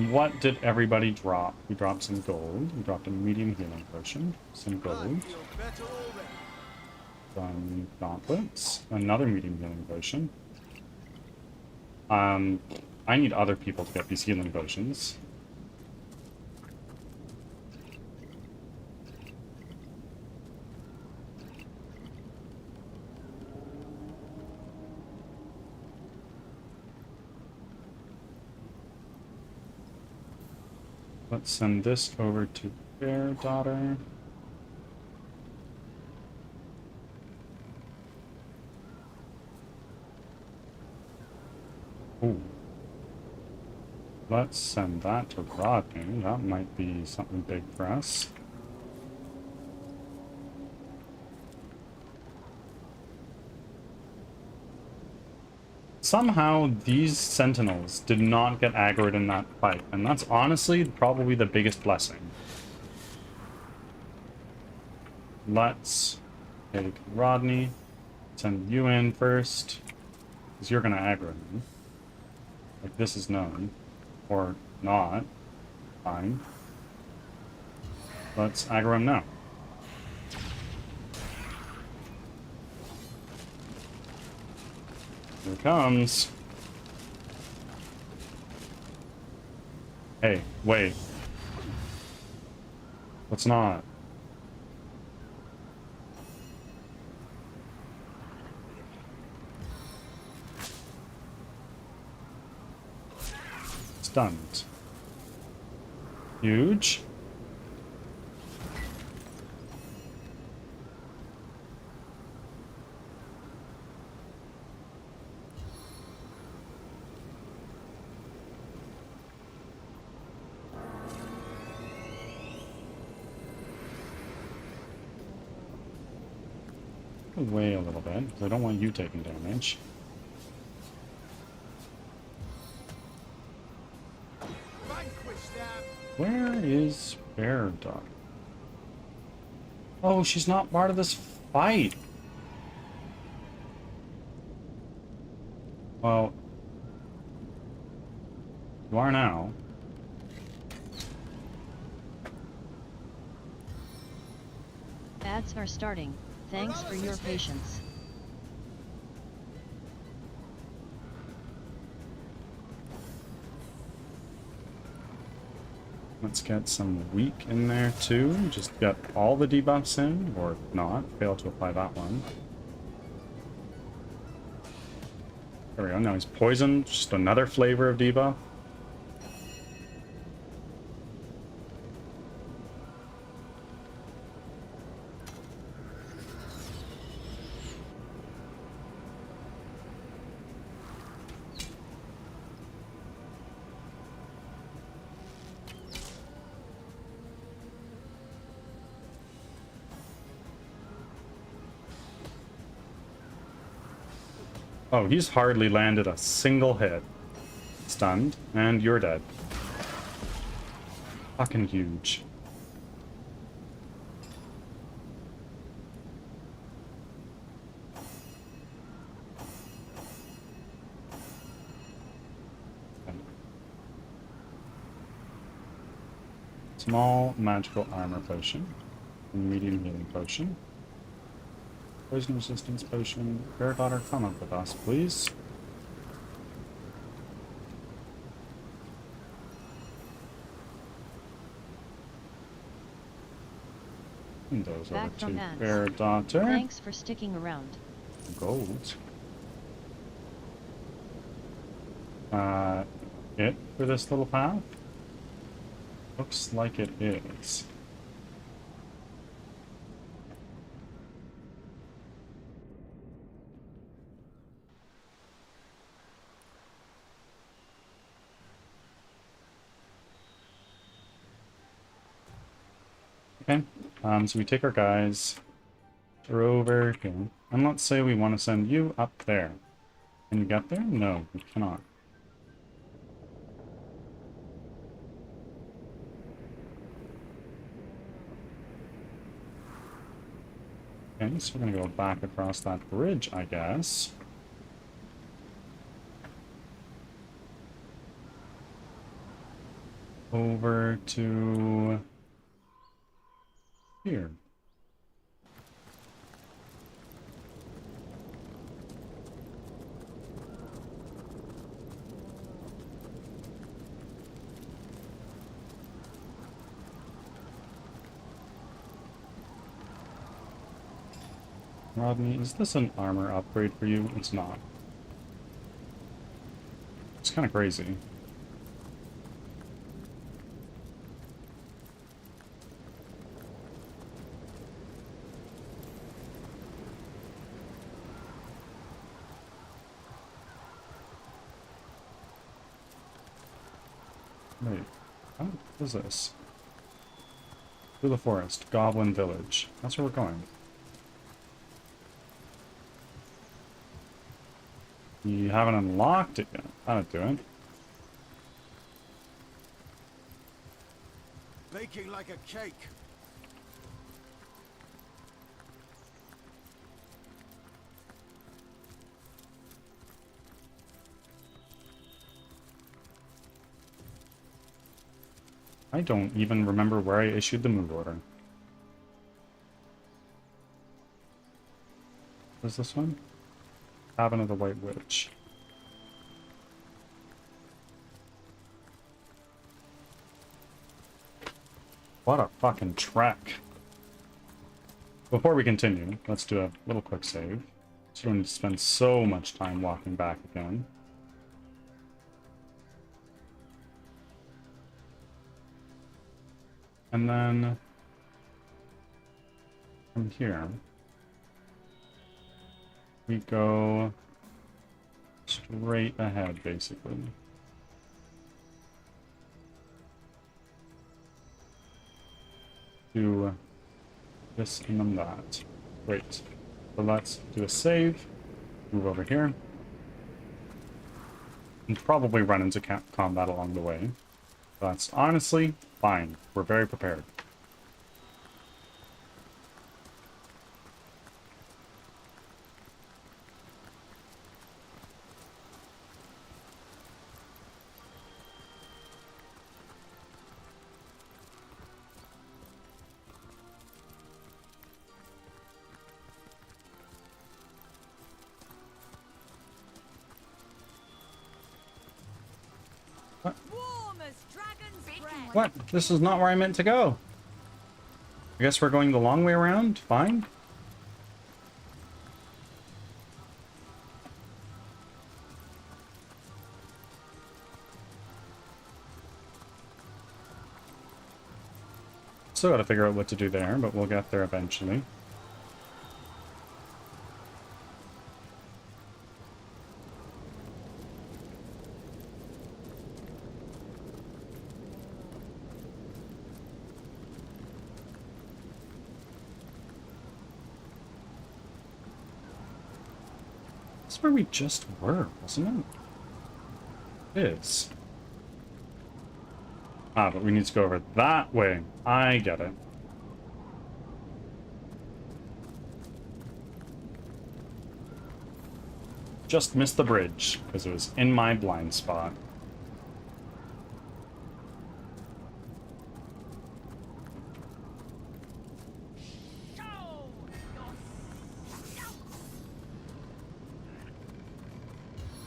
What did everybody drop? We dropped some gold. We dropped a medium healing potion. Some gold. Some gauntlets. Another medium healing potion. I need other people to get these healing potions. Let's send this over to their daughter. Ooh. Let's send that to Rodney. That might be something big for us. Somehow these sentinels did not get aggroed in that fight, and that's honestly probably the biggest blessing. Let's take Rodney, send you in first, because you're gonna aggro him. Like, this is known. Or not. Fine. Let's aggro him now. Here it comes. Hey, wait. Let's not. Stunned. Huge. Away a little bit, because I don't want you taking damage. Vanquish them. Where is Bear Dog? Oh, she's not part of this fight. Well, you are now. Ads are starting. Thanks for your patience. Let's get some weak in there too. Just get all the debuffs in, or not. Fail to apply that one. There we go. Now he's poisoned. Just another flavor of debuff. Oh, he's hardly landed a single hit. Stunned, and you're dead. Fucking huge. Small magical armor potion. Medium healing potion. Poison resistance potion. Bear Daughter, come up with us, please. And those over Back to from ads. Bear Daughter. Thanks for sticking around. Gold. It for this little path? Looks like it is. Okay, so we take our guys, we're over here, and let's say we want to send you up there. Can you get there? No, we cannot. Okay, so we're gonna go back across that bridge, I guess. Over to here. Rodney, is this an armor upgrade for you? It's not. It's kind of crazy. Wait, what is this? Through the forest, Goblin Village. That's where we're going. You haven't unlocked it yet. That'll do it. Baking like a cake. I don't even remember where I issued the move order. Is this one? Cabin of the White Witch. What a fucking trek. Before we continue, let's do a little quick save. So we don't need to spend so much time walking back again. And then from here, we go straight ahead, basically. Do this and then that. Great. So let's do a save, move over here, and probably run into combat along the way. That's honestly fine. We're very prepared. What? This is not where I meant to go. I guess we're going the long way around? Fine. Still gotta figure out what to do there, but we'll get there eventually. That's where we just were, wasn't it? It is. Ah, but we need to go over that way. I get it. Just missed the bridge, because it was in my blind spot.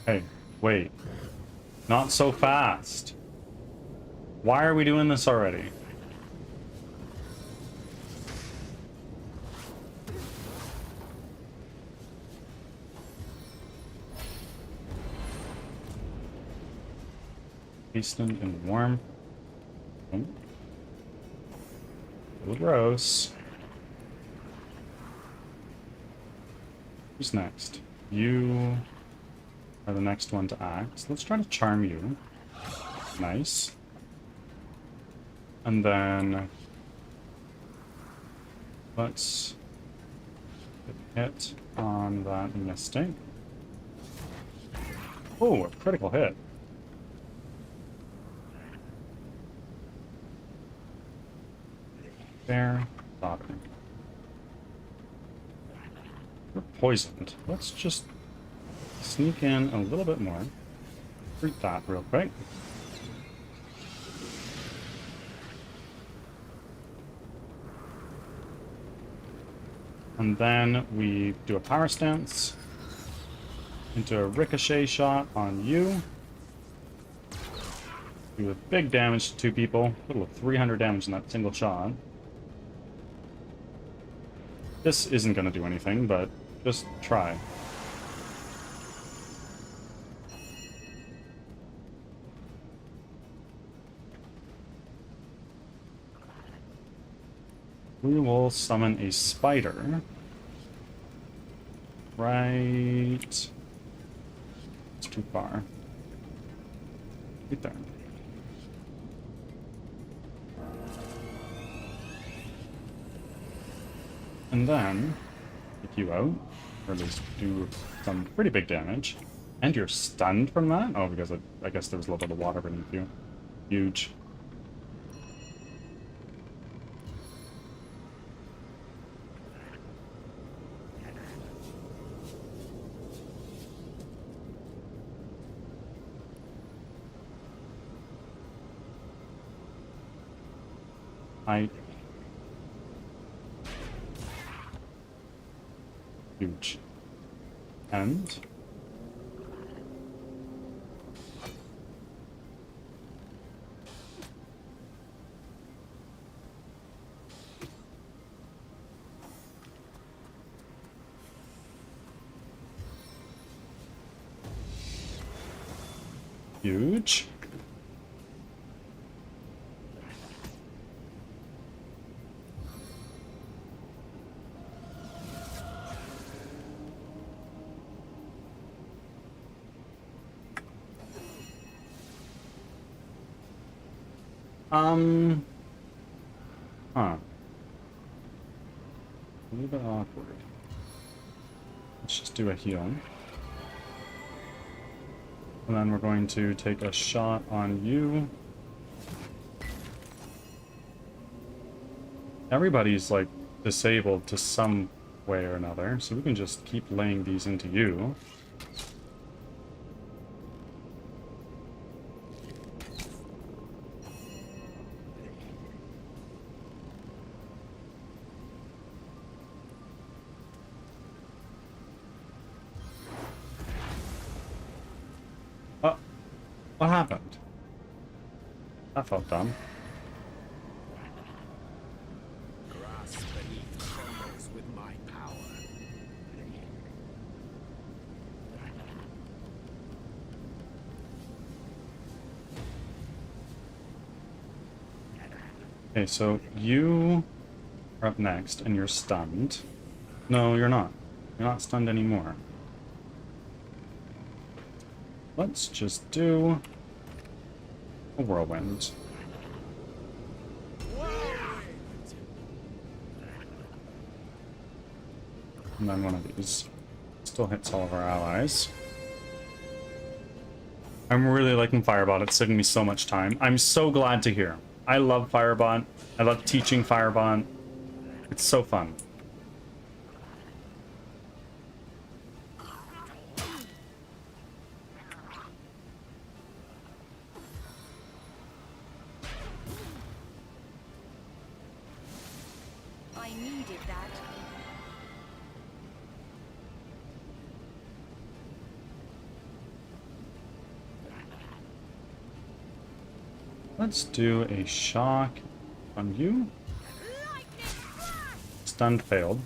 Hey, wait. Not so fast. Why are we doing this already? Hastened and warm. Oh. A little gross. Who's next? You are the next one to act. Let's try to charm you. Nice. And then let's hit on that mystic. Oh, a critical hit. There. Daughter. We're poisoned. Let's just sneak in a little bit more. Treat that real quick. And then we do a power stance into a ricochet shot on you. Do a big damage to two people. A total of 300 damage in that single shot. This isn't going to do anything, but just try. We will summon a spider. Right. It's too far. Right there. And then, take you out, or at least do some pretty big damage. And you're stunned from that? Oh, because I guess there was a little bit of water beneath you. Huge. Huge. And Huge. Huh. A little bit awkward. Let's just do a heal. And then we're going to take a shot on you. Everybody's like disabled to some way or another, so we can just keep laying these into you. What happened? That felt dumb. Grass beneath trembles with my power. Okay, so you are up next, and you're stunned. No, you're not. You're not stunned anymore. Let's just do a whirlwind. And then one of these. Still hits all of our allies. I'm really liking Firebot. It's saving me so much time. I'm so glad to hear. I love Firebot. I love teaching Firebot. It's so fun. I needed that. Let's do a shock on you. Stunned failed.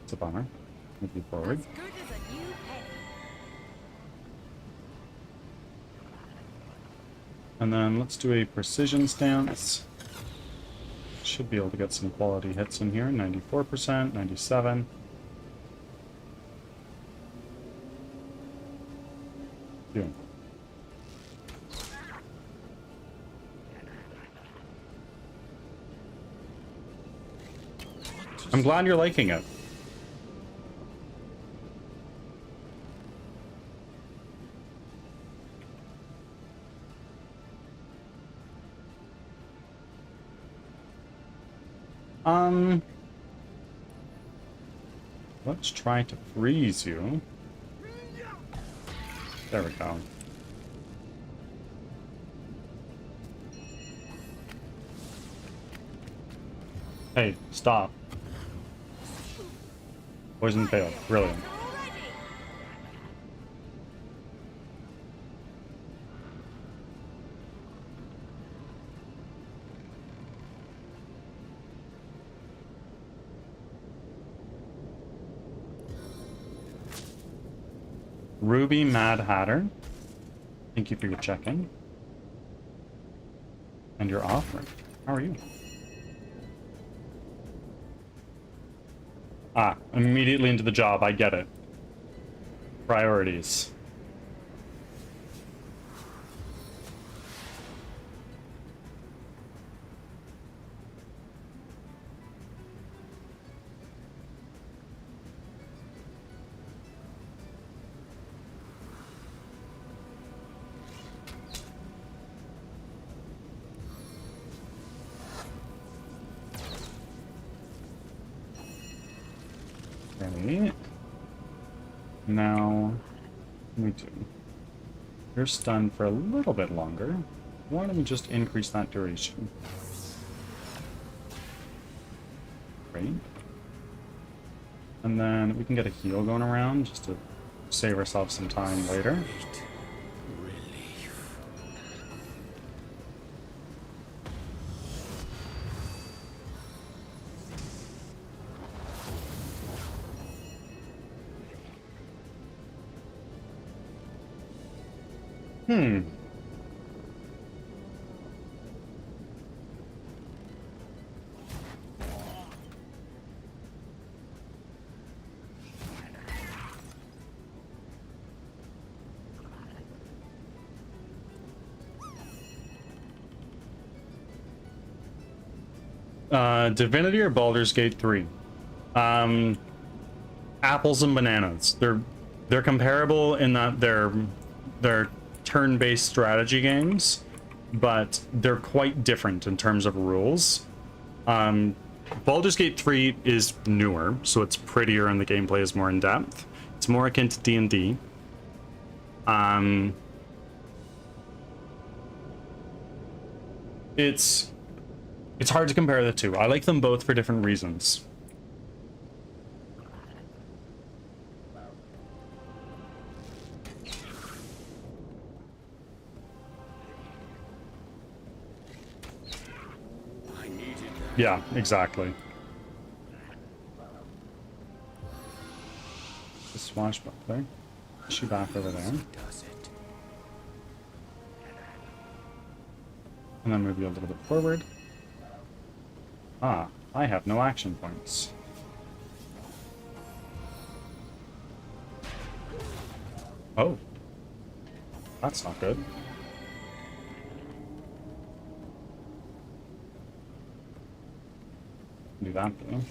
It's a bummer. Move you forward. As good as a new penny. And then let's do a precision stance. Should be able to get some quality hits in here. 94%, 97. Doing. I'm glad you're liking it. Let's try to freeze you. There we go. Hey, stop. Poison failed. Brilliant. Ruby Mad Hatter, thank you for your check-in. And your offering. How are you? Ah, immediately into the job, I get it. Priorities. Okay. Now, we do. You're stunned for a little bit longer. Why don't we just increase that duration? Great. And then we can get a heal going around just to save ourselves some time later. Relief. Hmm. Divinity or Baldur's Gate 3? Apples and bananas. They're comparable in that they're turn-based strategy games, but they're quite different in terms of rules. Baldur's Gate 3 is newer, so it's prettier and the gameplay is more in-depth. It's more akin to D&D. It's hard to compare the two. I like them both for different reasons. Yeah, exactly. The swashbuckler. Is she back over there? And then move you a little bit forward. Ah, I have no action points. Oh. That's not good. Do that though.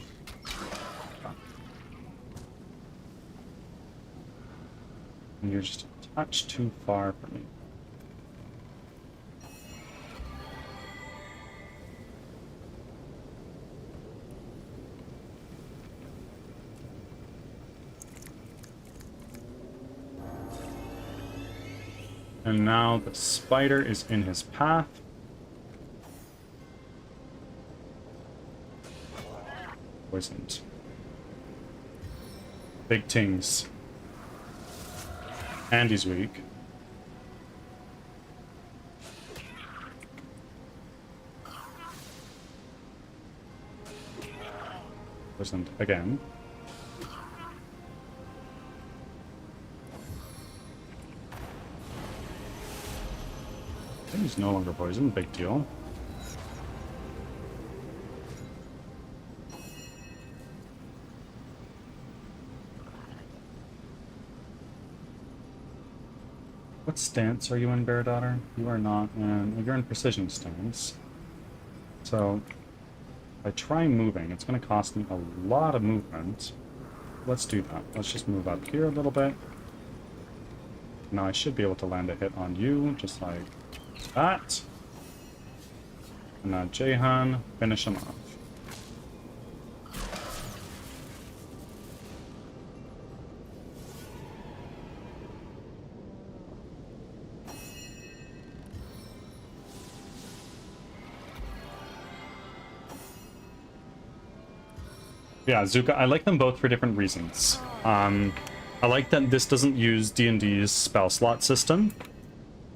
And you're just a touch too far for me. And now the spider is in his path. Poisoned. Big tings. And he's weak. Poisoned again. I think he's no longer poisoned. Big deal. What stance are you in, Bear Daughter? You are not in... You're in precision stance. So, if I try moving, it's going to cost me a lot of movement. Let's do that. Let's just move up here a little bit. Now I should be able to land a hit on you, just like that. And now Jahan, finish him off. Yeah, Zuka, I like them both for different reasons. I like that this doesn't use D&D's spell slot system,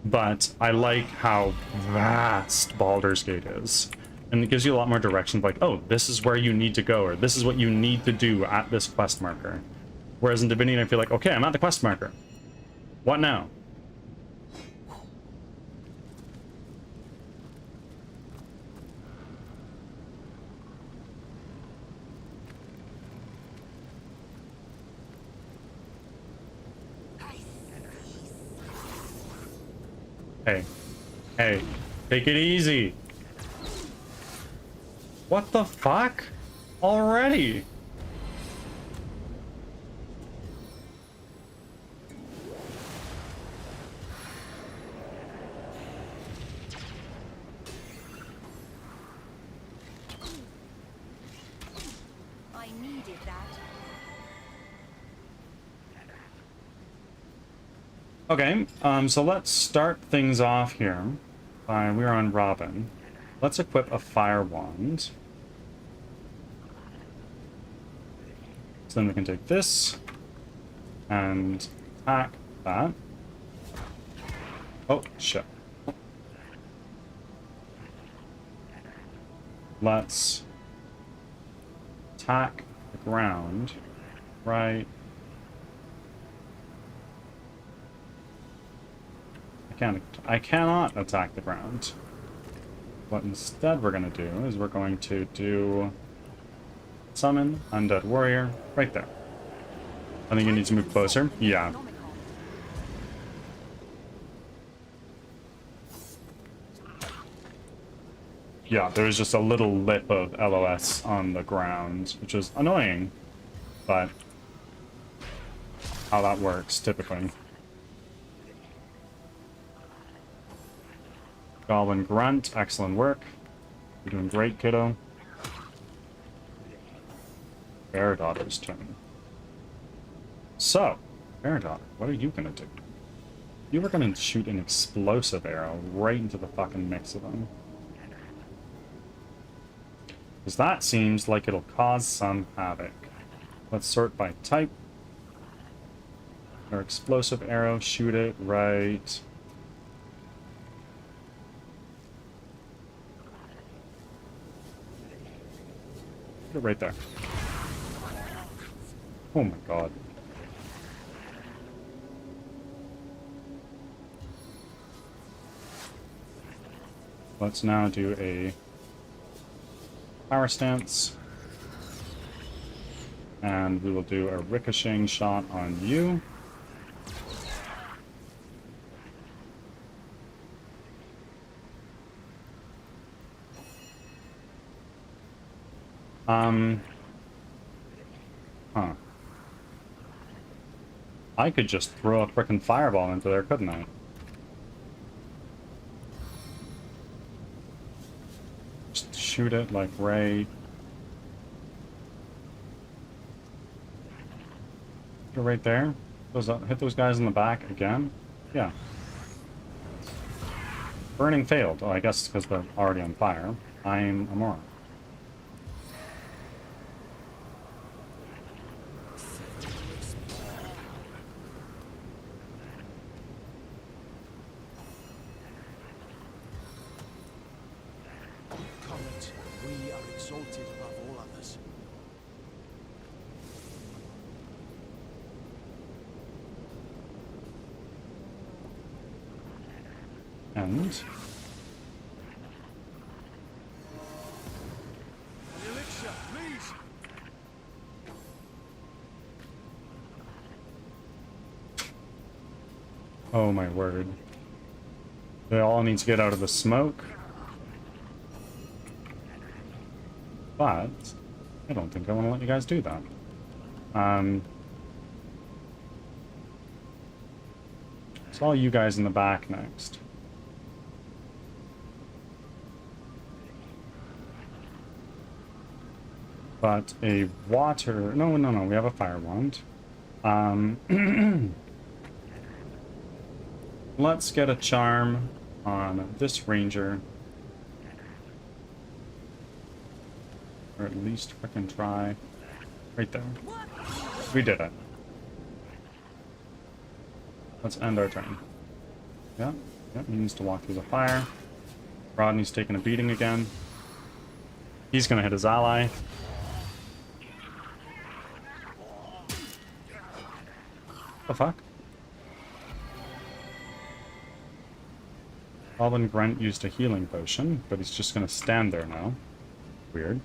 but I like how vast Baldur's Gate is. And it gives you a lot more direction, like, oh, this is where you need to go, or this is what you need to do at this quest marker. Whereas in Divinity, I feel like, okay, I'm at the quest marker. What now? Hey. Hey. Take it easy. What the fuck? Already? I needed that. Okay, so let's start things off here. We're on Robin. Let's equip a fire wand. So then we can take this and attack that. Oh, shit. Let's attack the ground right. I I cannot attack the ground. What instead we're going to do is we're going to do summon Undead Warrior right there. I think you need to move closer. Yeah. Yeah, there was just a little lip of LOS on the ground, which was annoying, but how that works typically. Goblin Grunt, excellent work. You're doing great, kiddo. Bear Daughter's turn. So, Bear Daughter, what are you gonna do? You were gonna shoot an explosive arrow right into the fucking mix of them. Because that seems like it'll cause some havoc. Let's sort by type. Our explosive arrow, shoot it right. Put it right there. Oh my god. Let's now do a power stance. And we will do a ricocheting shot on you. Huh. I could just throw a frickin' fireball into there, couldn't I? Just shoot it like right. Right there. Hit those guys in the back again. Yeah. Burning failed. Oh, I guess because they're already on fire. I'm a moron. Comet, we are exalted above all others. And Elixir, please. oh my word. They all need to get out of the smoke. But I don't think I want to let you guys do that. It's all you guys in the back next. But a water... No, we have a fire wand. Let's get a charm on this ranger. Or at least frickin' try. Right there. We did it. Let's end our turn. Yeah, he needs to walk through the fire. Rodney's taking a beating again. He's gonna hit his ally. The fuck? Goblin Grunt used a healing potion, but he's just gonna stand there now. Weird.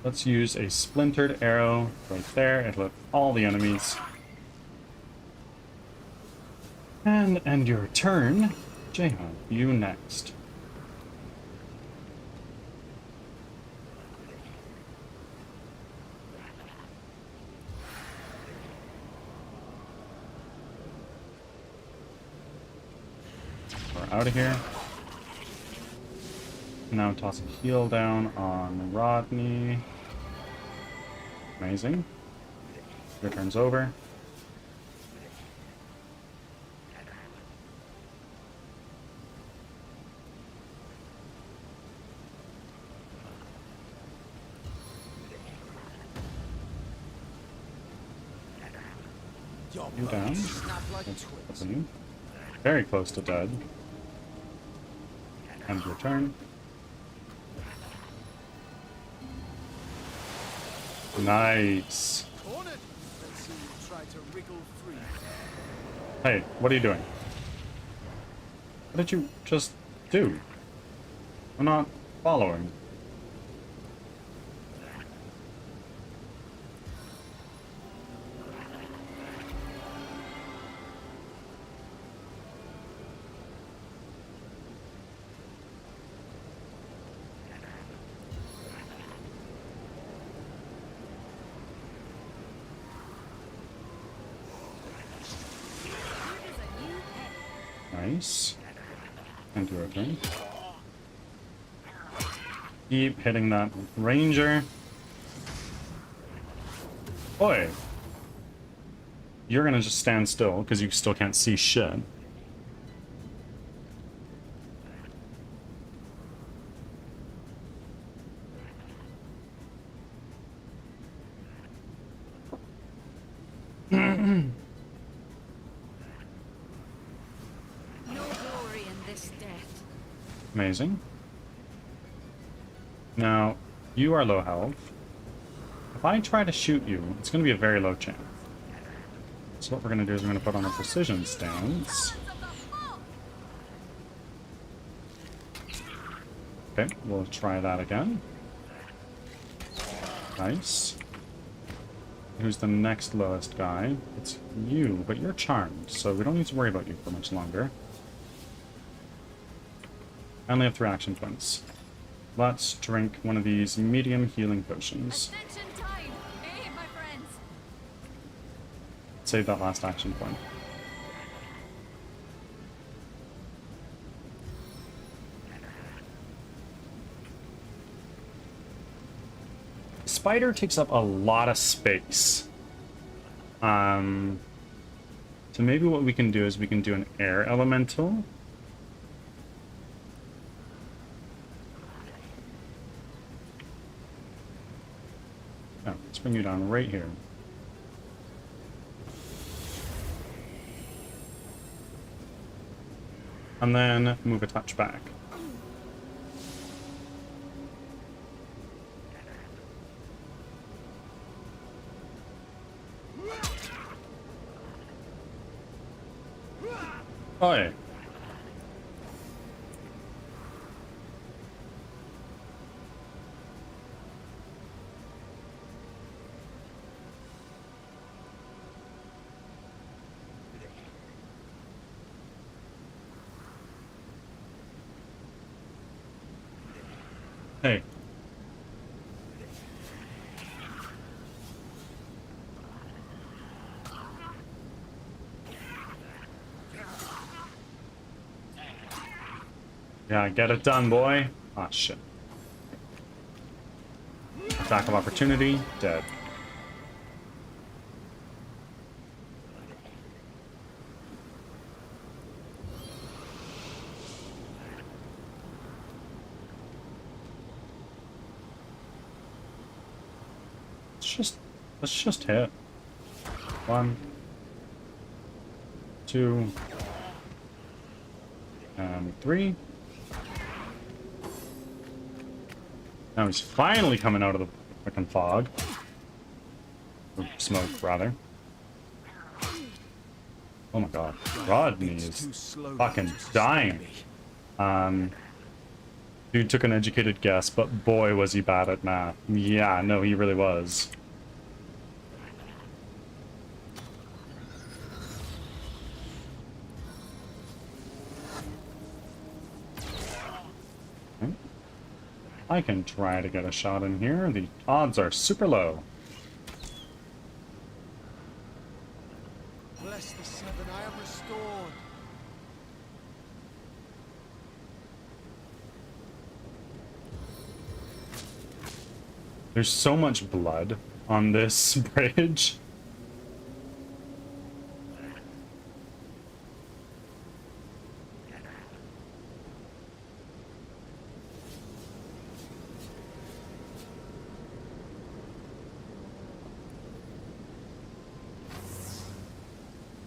Let's use a splintered arrow right there. It'll hit all the enemies. And end your turn. Jahan, you next. We're out of here. Now toss a heal down on Rodney. Amazing. Your turn's over. You down? Snap like That's twigs. happening. Very close to dead. End your turn. Nice. Cornered. Let's see you try to wriggle free. Hey, what are you doing? What did you just do? I'm not following. Nice. And do our turn. Keep hitting that ranger. Boy! You're gonna just stand still, because you still can't see shit. No glory in this death. Amazing. Now, you are low health. If I try to shoot you, it's going to be a very low chance. So what we're going to do is we're going to put on a precision stance. Okay, we'll try that again. Nice. Who's the next lowest guy? It's you, but you're charmed, so we don't need to worry about you for much longer. I only have 3 action points. Let's drink one of these medium healing potions. Ascension time! Hey, my friends! Save that last action point. Spider takes up a lot of space. So maybe what we can do is we can do an air elemental. Oh, let's bring you down right here. And then move a touch back. Oi. Hey. Yeah, get it done, boy. Ah, shit. Attack of opportunity, dead. Let's just hit. 1, 2, and 3. Now he's finally coming out of the frickin' fog. Or smoke, rather. Oh my god. Rodney is fucking dying. Dude took an educated guess, but boy was he bad at math. Yeah, no, he really was. Okay. I can try to get a shot in here. The odds are super low. Bless the seven, I am restored. There's so much blood on this bridge.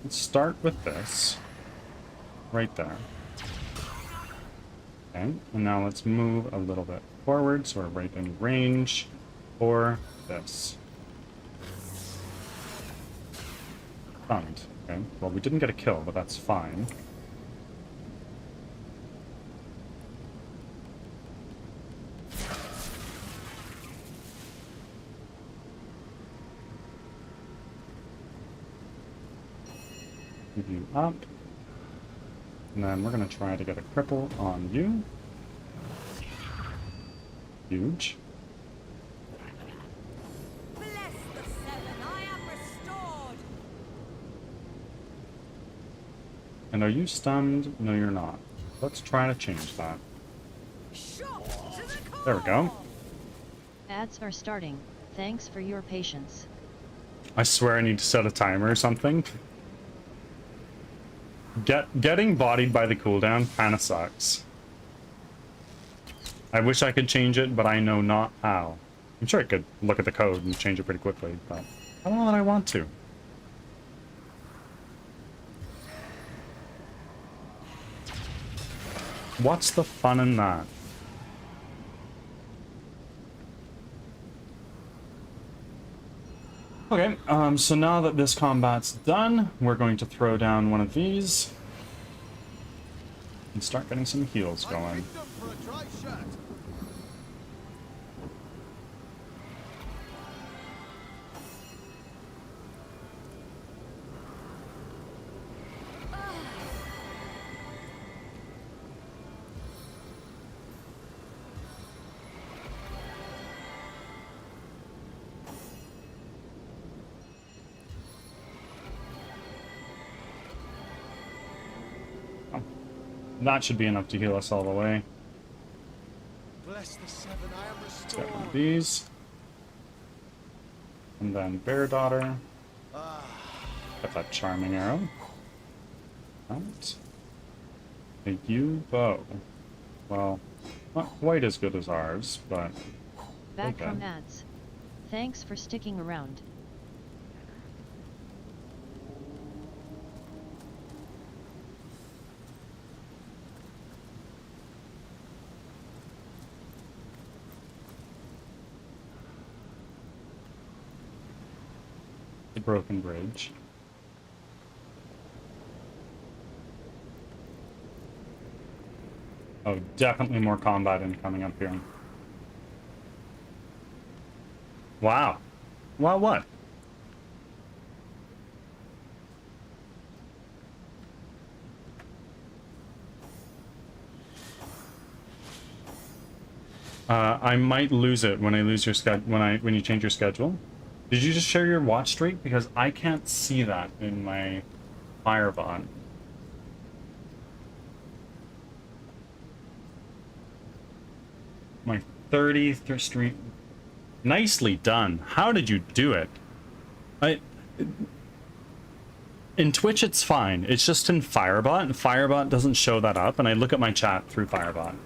let's start with this. Right there. Okay, and now let's move a little bit forward so we're right in range for this. Stunned. Okay, well, we didn't get a kill, but that's fine. Move you up. And then we're going to try to get a cripple on you. Huge. Bless the seven, I am restored. And are you stunned? No, you're not. Let's try to change that. Shot to the core. There we go. Ads are starting. Thanks for your patience. I swear I need to set a timer or something. Getting bodied by the cooldown kinda sucks. I wish I could change it, but I know not how. I'm sure I could look at the code and change it pretty quickly, but I don't know that I want to. What's the fun in that? Okay, so now that this combat's done, we're going to throw down one of these and start getting some heals I going. picked them for a dry shot. That should be enough to heal us all the way. Bless the seven, I am Let's get one of restored. these. And then Bear Daughter. Got that charming arrow. Right. A yew bow. Well, not quite as good as ours, but Back okay. from ads. Thanks for sticking around. The broken bridge. Oh, definitely more combat incoming up here. Wow. Wow, what? I might lose it when I lose your when you change your schedule. Did you just share your watch streak? Because I can't see that in my Firebot. My 30th stream. Nicely done. How did you do it? In Twitch it's fine. It's just in Firebot, and Firebot doesn't show that up, and I look at my chat through Firebot.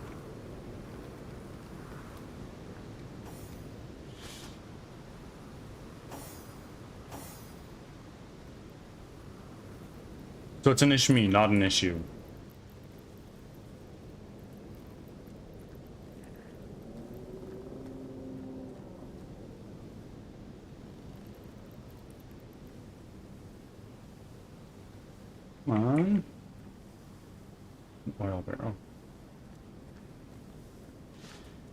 So it's an issue, me, not an issue. Come on. An oil barrel.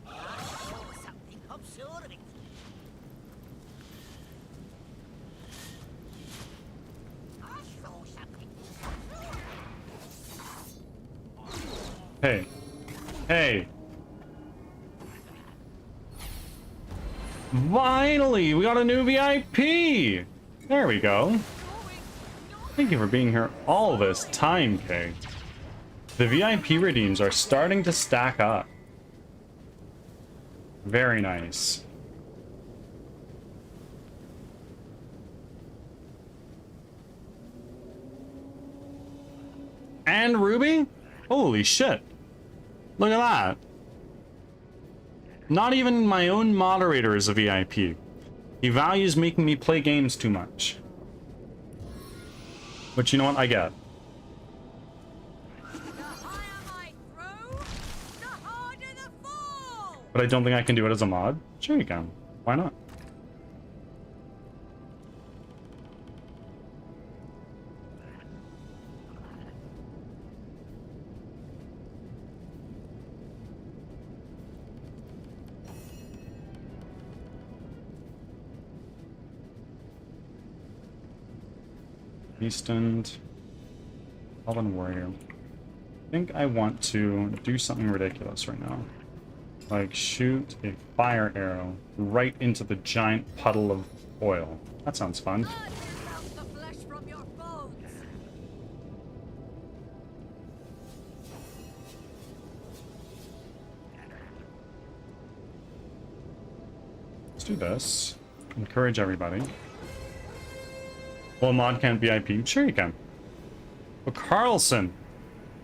Something absurd. I saw something. Hey. Hey. Finally, we got a new VIP. There we go. Thank you for being here all this time, Kay. The VIP redeems are starting to stack up. Very nice. And Ruby? Holy shit. Look at that. Not even my own moderator is a VIP. He values making me play games too much. Which, you know what, I get. The higher I throw, the harder the fall! But I don't think I can do it as a mod. Sure you can. Why not? Eastend. Fallen Warrior. I think I want to do something ridiculous right now. Like shoot a fire arrow right into the giant puddle of oil. That sounds fun. Blood will melt the flesh from your bones! Let's do this. Encourage everybody. Well, mod can't VIP. Sure you can. But Carlson,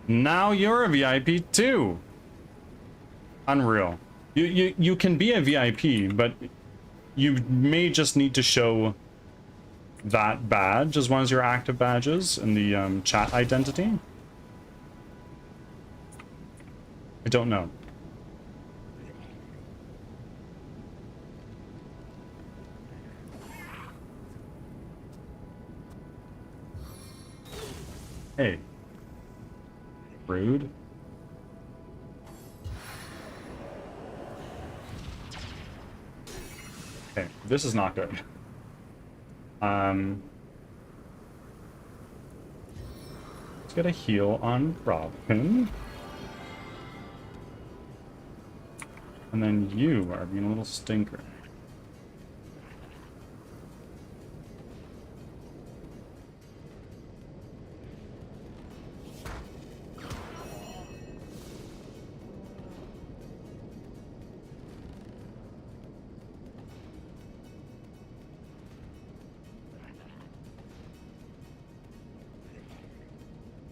now you're a VIP too. Unreal. You can be a VIP, but you may just need to show that badge as one of your active badges in the chat identity. I don't know. Hey. Rude. Okay, this is not good. Let's get a heal on Robin. And then you are being a little stinker.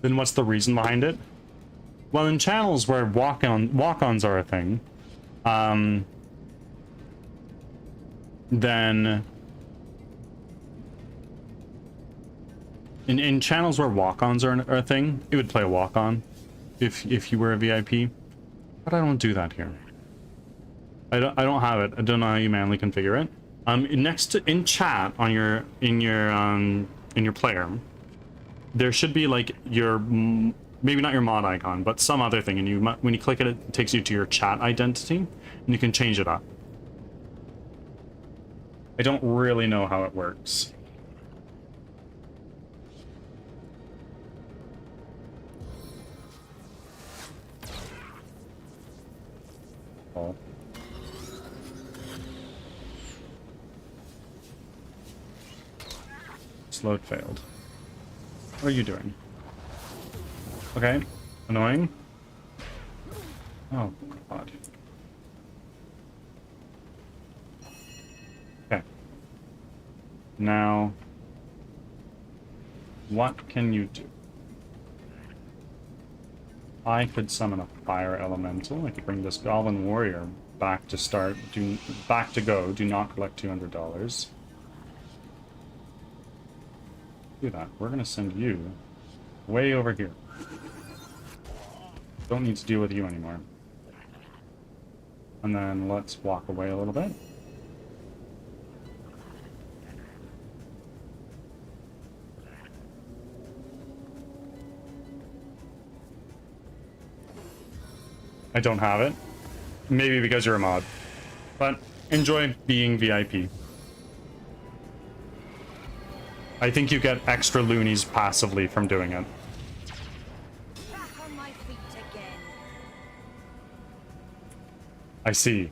Then what's the reason behind it? Well, in channels where walk-ons are a thing, then in channels where walk-ons are a thing, it would play a walk-on if you were a VIP. But I don't do that here. I don't have it. I don't know how you manually configure it. Next to in chat on in your player, there should be like your maybe not your mod icon, but some other thing, and you when you click it, it takes you to your chat identity, and you can change it up. I don't really know how it works. Oh. Slowed failed. What are you doing? Okay. Annoying. Oh, God. Okay. Now, what can you do? I could summon a fire elemental. I could bring this goblin warrior back to start. Back to go. Do not collect $200. Do that. We're gonna send you way over here. Don't need to deal with you anymore. And then let's walk away a little bit. I don't have it. Maybe because you're a mod. But enjoy being VIP. I think you get extra loonies passively from doing it. Back on my feet again. I see.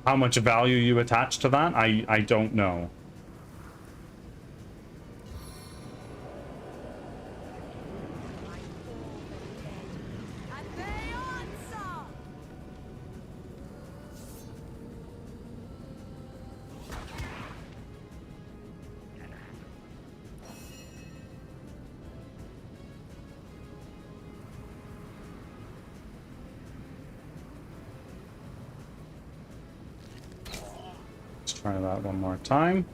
How much value you attach to that, I don't know. And they answer! Let's try that one more time.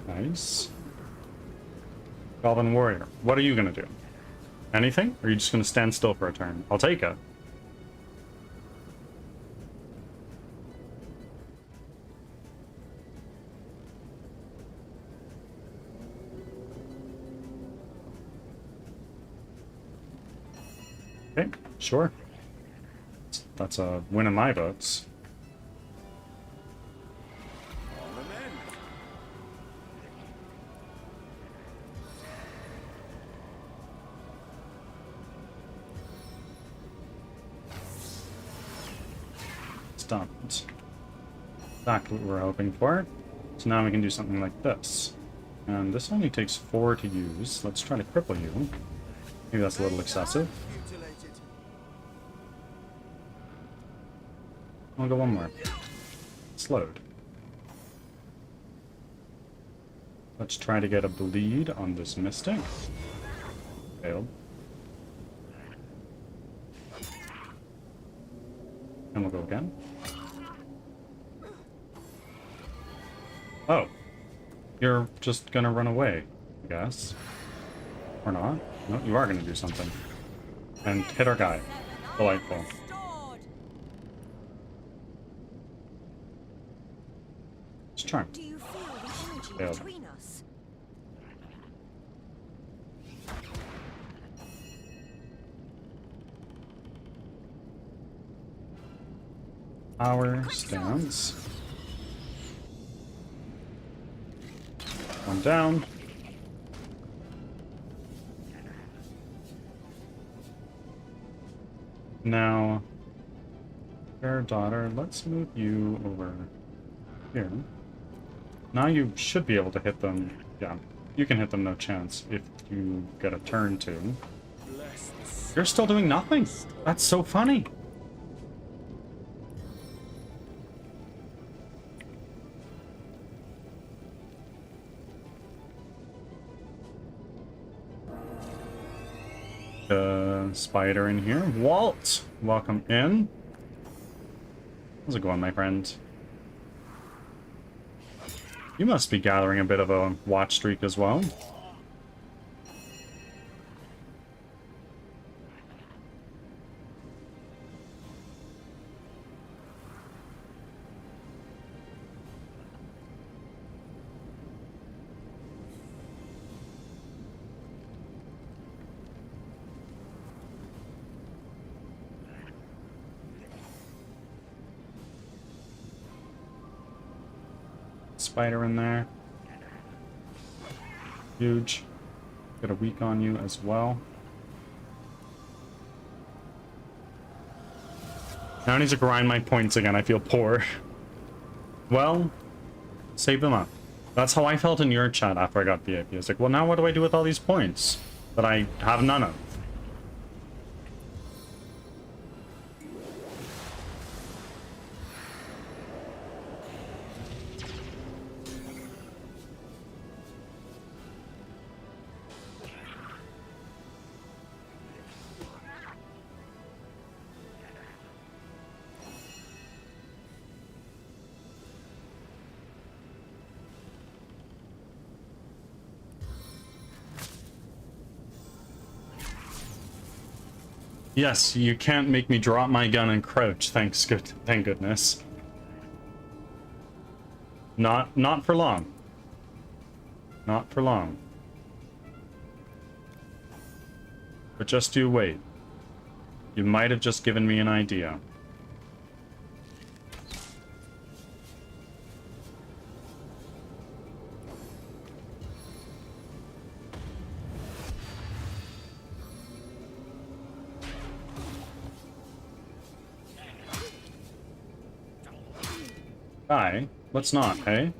Nice. Goblin warrior, what are you gonna do? Anything? Or are you just gonna stand still for a turn? I'll take it. Okay, sure. That's a win in my books. Stumped. Exactly what we were hoping for. So now we can do something like this. And this only takes 4 to use. Let's try to cripple you. Maybe that's a little excessive. I'll go one more. Slowed. Let's try to get a bleed on this Mystic. Failed. And we'll go again. Oh. You're just gonna run away, I guess. Or not. No, you are gonna do something. And hit our guy. Delightful. It's charmed. Do you feel the energy Failed. between us? Power stance. One down. Now, fair daughter, let's move you over here. Now you should be able to hit them. Yeah, you can hit them no chance if you get a turn to. You're still doing nothing. That's so funny. Spider in here. Walt, welcome in. How's it going, my friend? You must be gathering a bit of a watch streak as well. Spider in there. Huge. Got a weak on you as well. Now I need to grind my points again. I feel poor. Well, save them up. That's how I felt in your chat after I got VIP. I was like, well, now what do I do with all these points that I have none of? Yes, you can't make me drop my gun and crouch. Thank goodness. Not for long. Not for long. But just you wait. You might have just given me an idea. Die? Let's not, hey?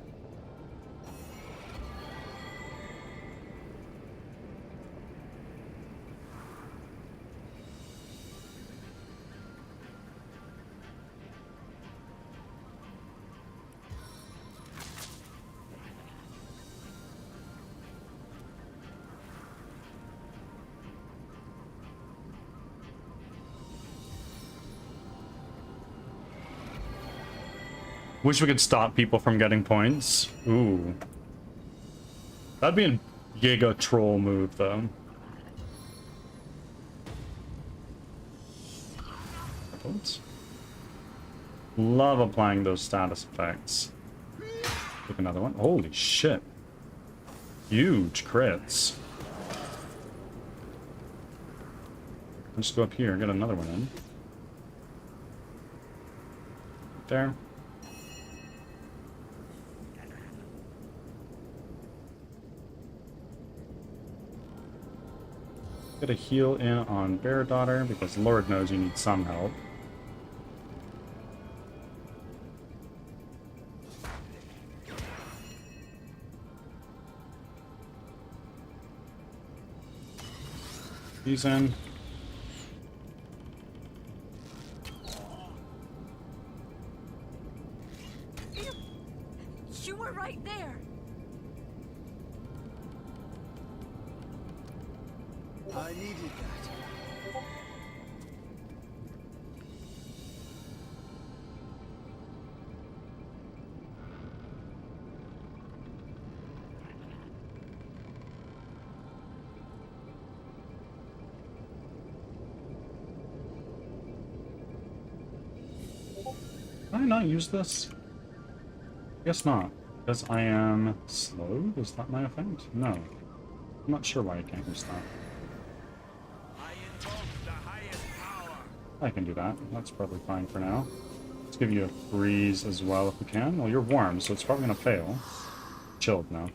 Wish we could stop people from getting points. Ooh. That'd be Giga troll move, though. Oops. Love applying those status effects. Take another one. Holy shit. Huge crits. Let's just go up here and get another one in. There. Get a heal in on Bear Daughter because Lord knows you need some help. He's in. You were right there. I needed that. Can I not use this? Guess not. Because I am slowed? Is that my effect? No. I'm not sure why I can't use that. I invoke the highest power. I can do that. That's probably fine for now. Let's give you a freeze as well if we can. Well, you're warm, so it's probably going to fail. Chilled now.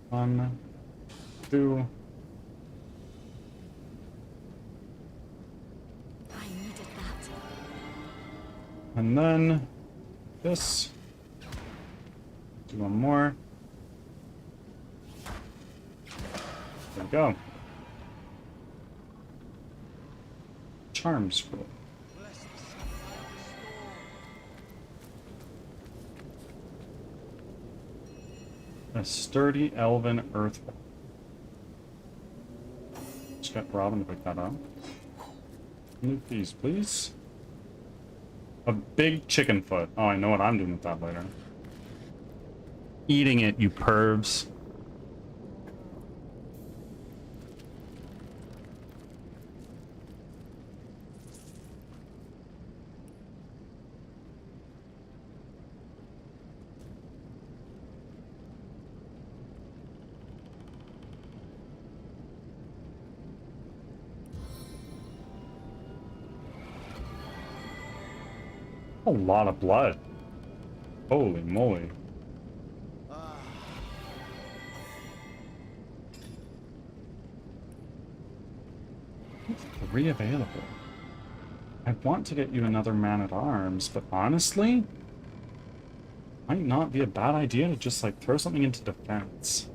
One, two. I needed that. And then this. Do one more. There we go. Charm scroll. A sturdy elven earth. Just get Robin to pick that up. Loot these, please. A big chicken foot. Oh, I know what I'm doing with that later. Eating it, you pervs. A lot of blood. Holy moly. Three available. I want to get you another man-at-arms, but honestly, might not be a bad idea to just like throw something into defense.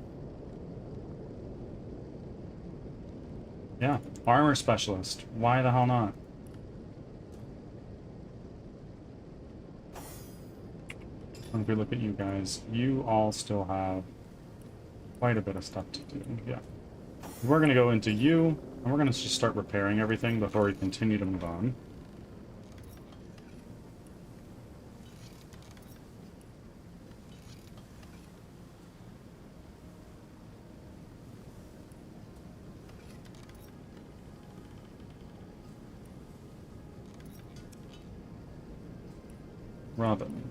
Yeah, armor specialist. Why the hell not? And if we look at you guys, you all still have quite a bit of stuff to do. Yeah. We're going to go into you, and we're going to just start repairing everything before we continue to move on. Robin.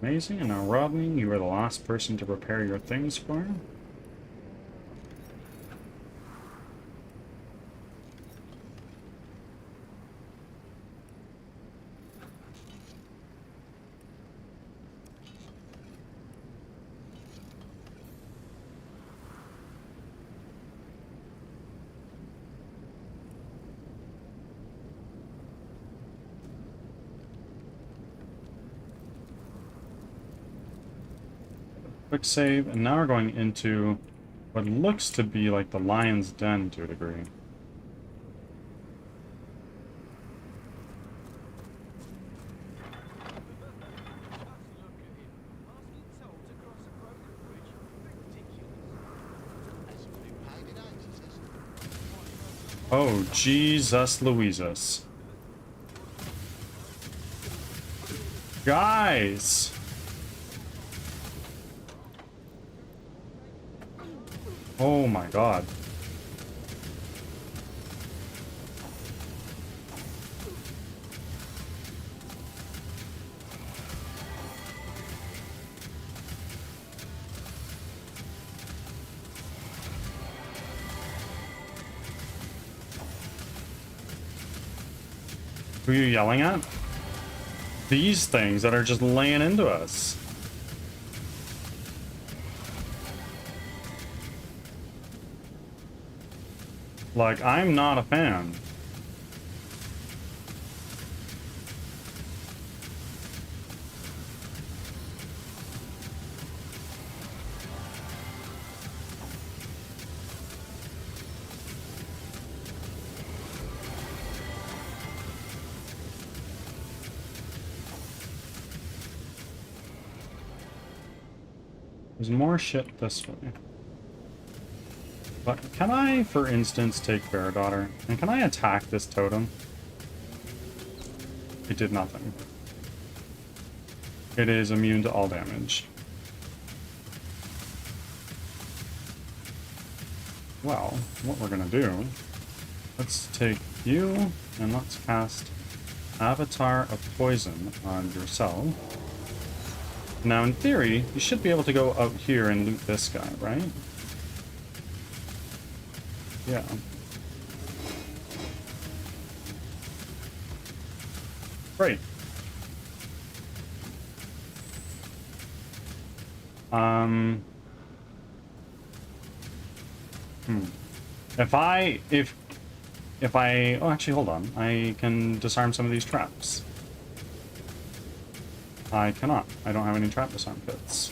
Amazing, and now Rodney, you are the last person to prepare your things for. quick save, and now we're going into what looks to be like the lion's den to a degree. Oh, Jesus Louises. Guys! Oh my god. Who are you yelling at? These things that are just laying into us. Like, I'm not a fan. There's more shit this way. But can I, for instance, take Bear Daughter? And can I attack this totem? It did nothing. It is immune to all damage. Well, what we're gonna do, let's take you and let's cast Avatar of Poison on yourself. Now, in theory, you should be able to go out here and loot this guy, right? Yeah. Great. If I, oh, actually, hold on. I can disarm some of these traps. I cannot. I don't have any trap disarm kits.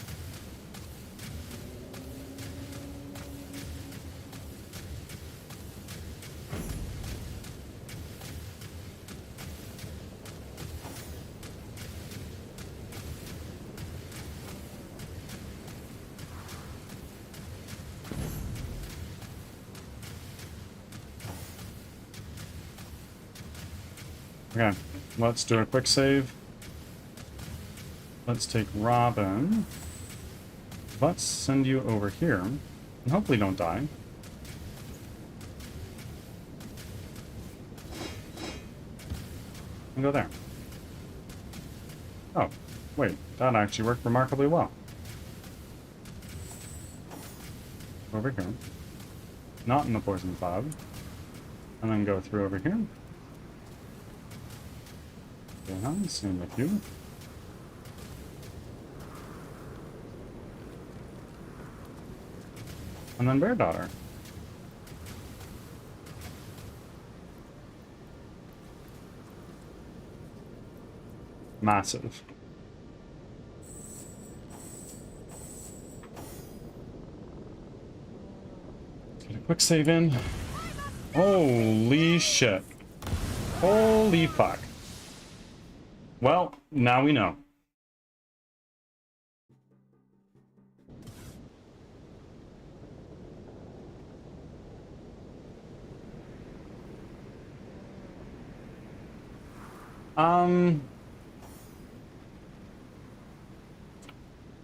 Okay, let's do a quick save. Let's take Robin. Let's send you over here. And hopefully don't die. And go there. Oh, wait. That actually worked remarkably well. Over here. Not in the poison cloud. And then go through over here. Yeah, same with you. And then Bear Daughter. Massive. Get a quick save in. Holy shit. Holy fuck. Well, now we know.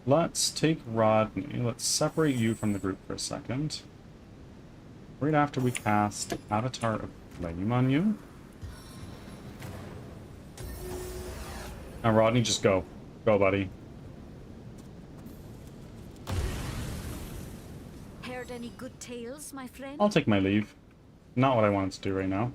Let's take Rodney. Let's separate you from the group for a second. Right after we cast Avatar of Flame on you. Now, Rodney, just go. Go, buddy. Heard any good tales, my friend? I'll take my leave. Not what I wanted to do right now.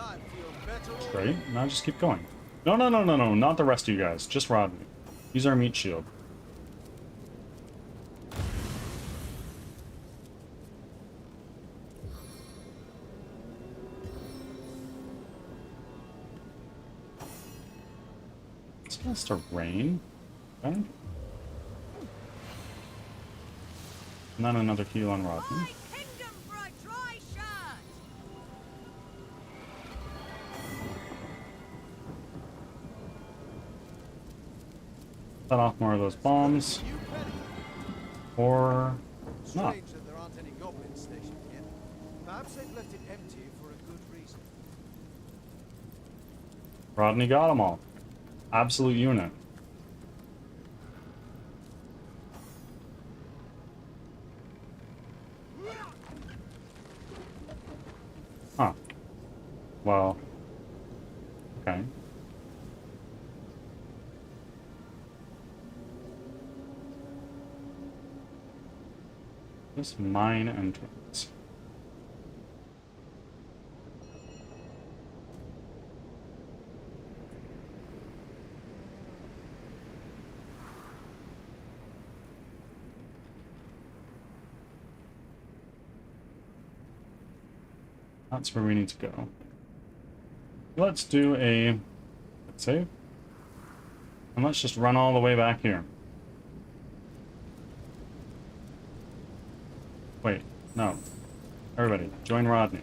I feel better Great. Now just keep going. No, no, no, no, no, not the rest of you guys. Just Rodney. Use our meat shield. It's supposed to rain. Okay. Not another heal on Rodney. Kingdom for a dry shirt! Set off more of those bombs. You ready? Or not. Strange that there aren't any goblins stationed here. Perhaps they've left it empty for a good reason. Rodney got them all. Absolute unit. Huh. Well. Okay. This mine entrance. That's where we need to go. Let's do a let's save. And let's just run all the way back here. Wait, no. Everybody, join Rodney.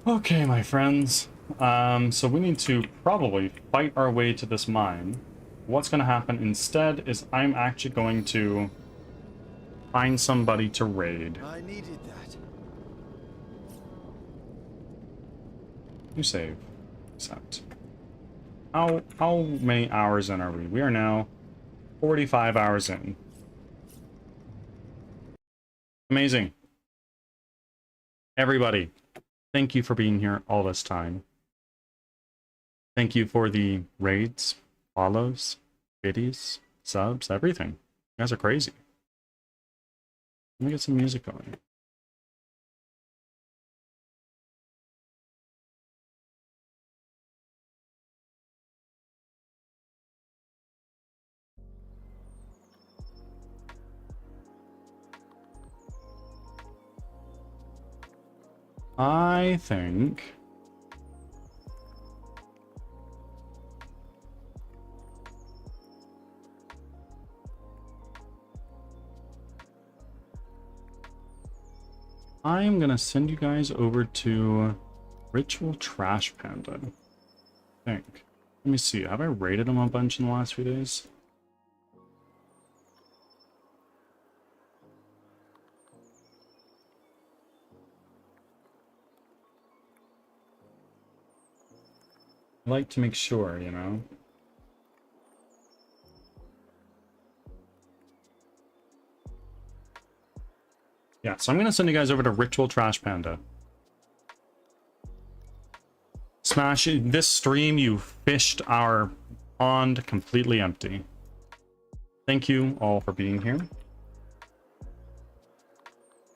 Okay, my friends. So we need to probably fight our way to this mine. What's going to happen instead is I'm actually going to find somebody to raid. I needed that. You save. Accept. How many hours in are we? We are now 45 hours in. Amazing. Everybody, thank you for being here all this time. Thank you for the raids, follows, biddies, subs, everything. You guys are crazy. Let me get some music going. I think I'm gonna send you guys over to Ritual Trash Panda. I think. Let me see. Have I raided him a bunch in the last few days? I like to make sure, you know. Yeah, so I'm gonna send you guys over to Ritual Trash Panda. Smash this stream, you fished our pond completely empty. Thank you all for being here.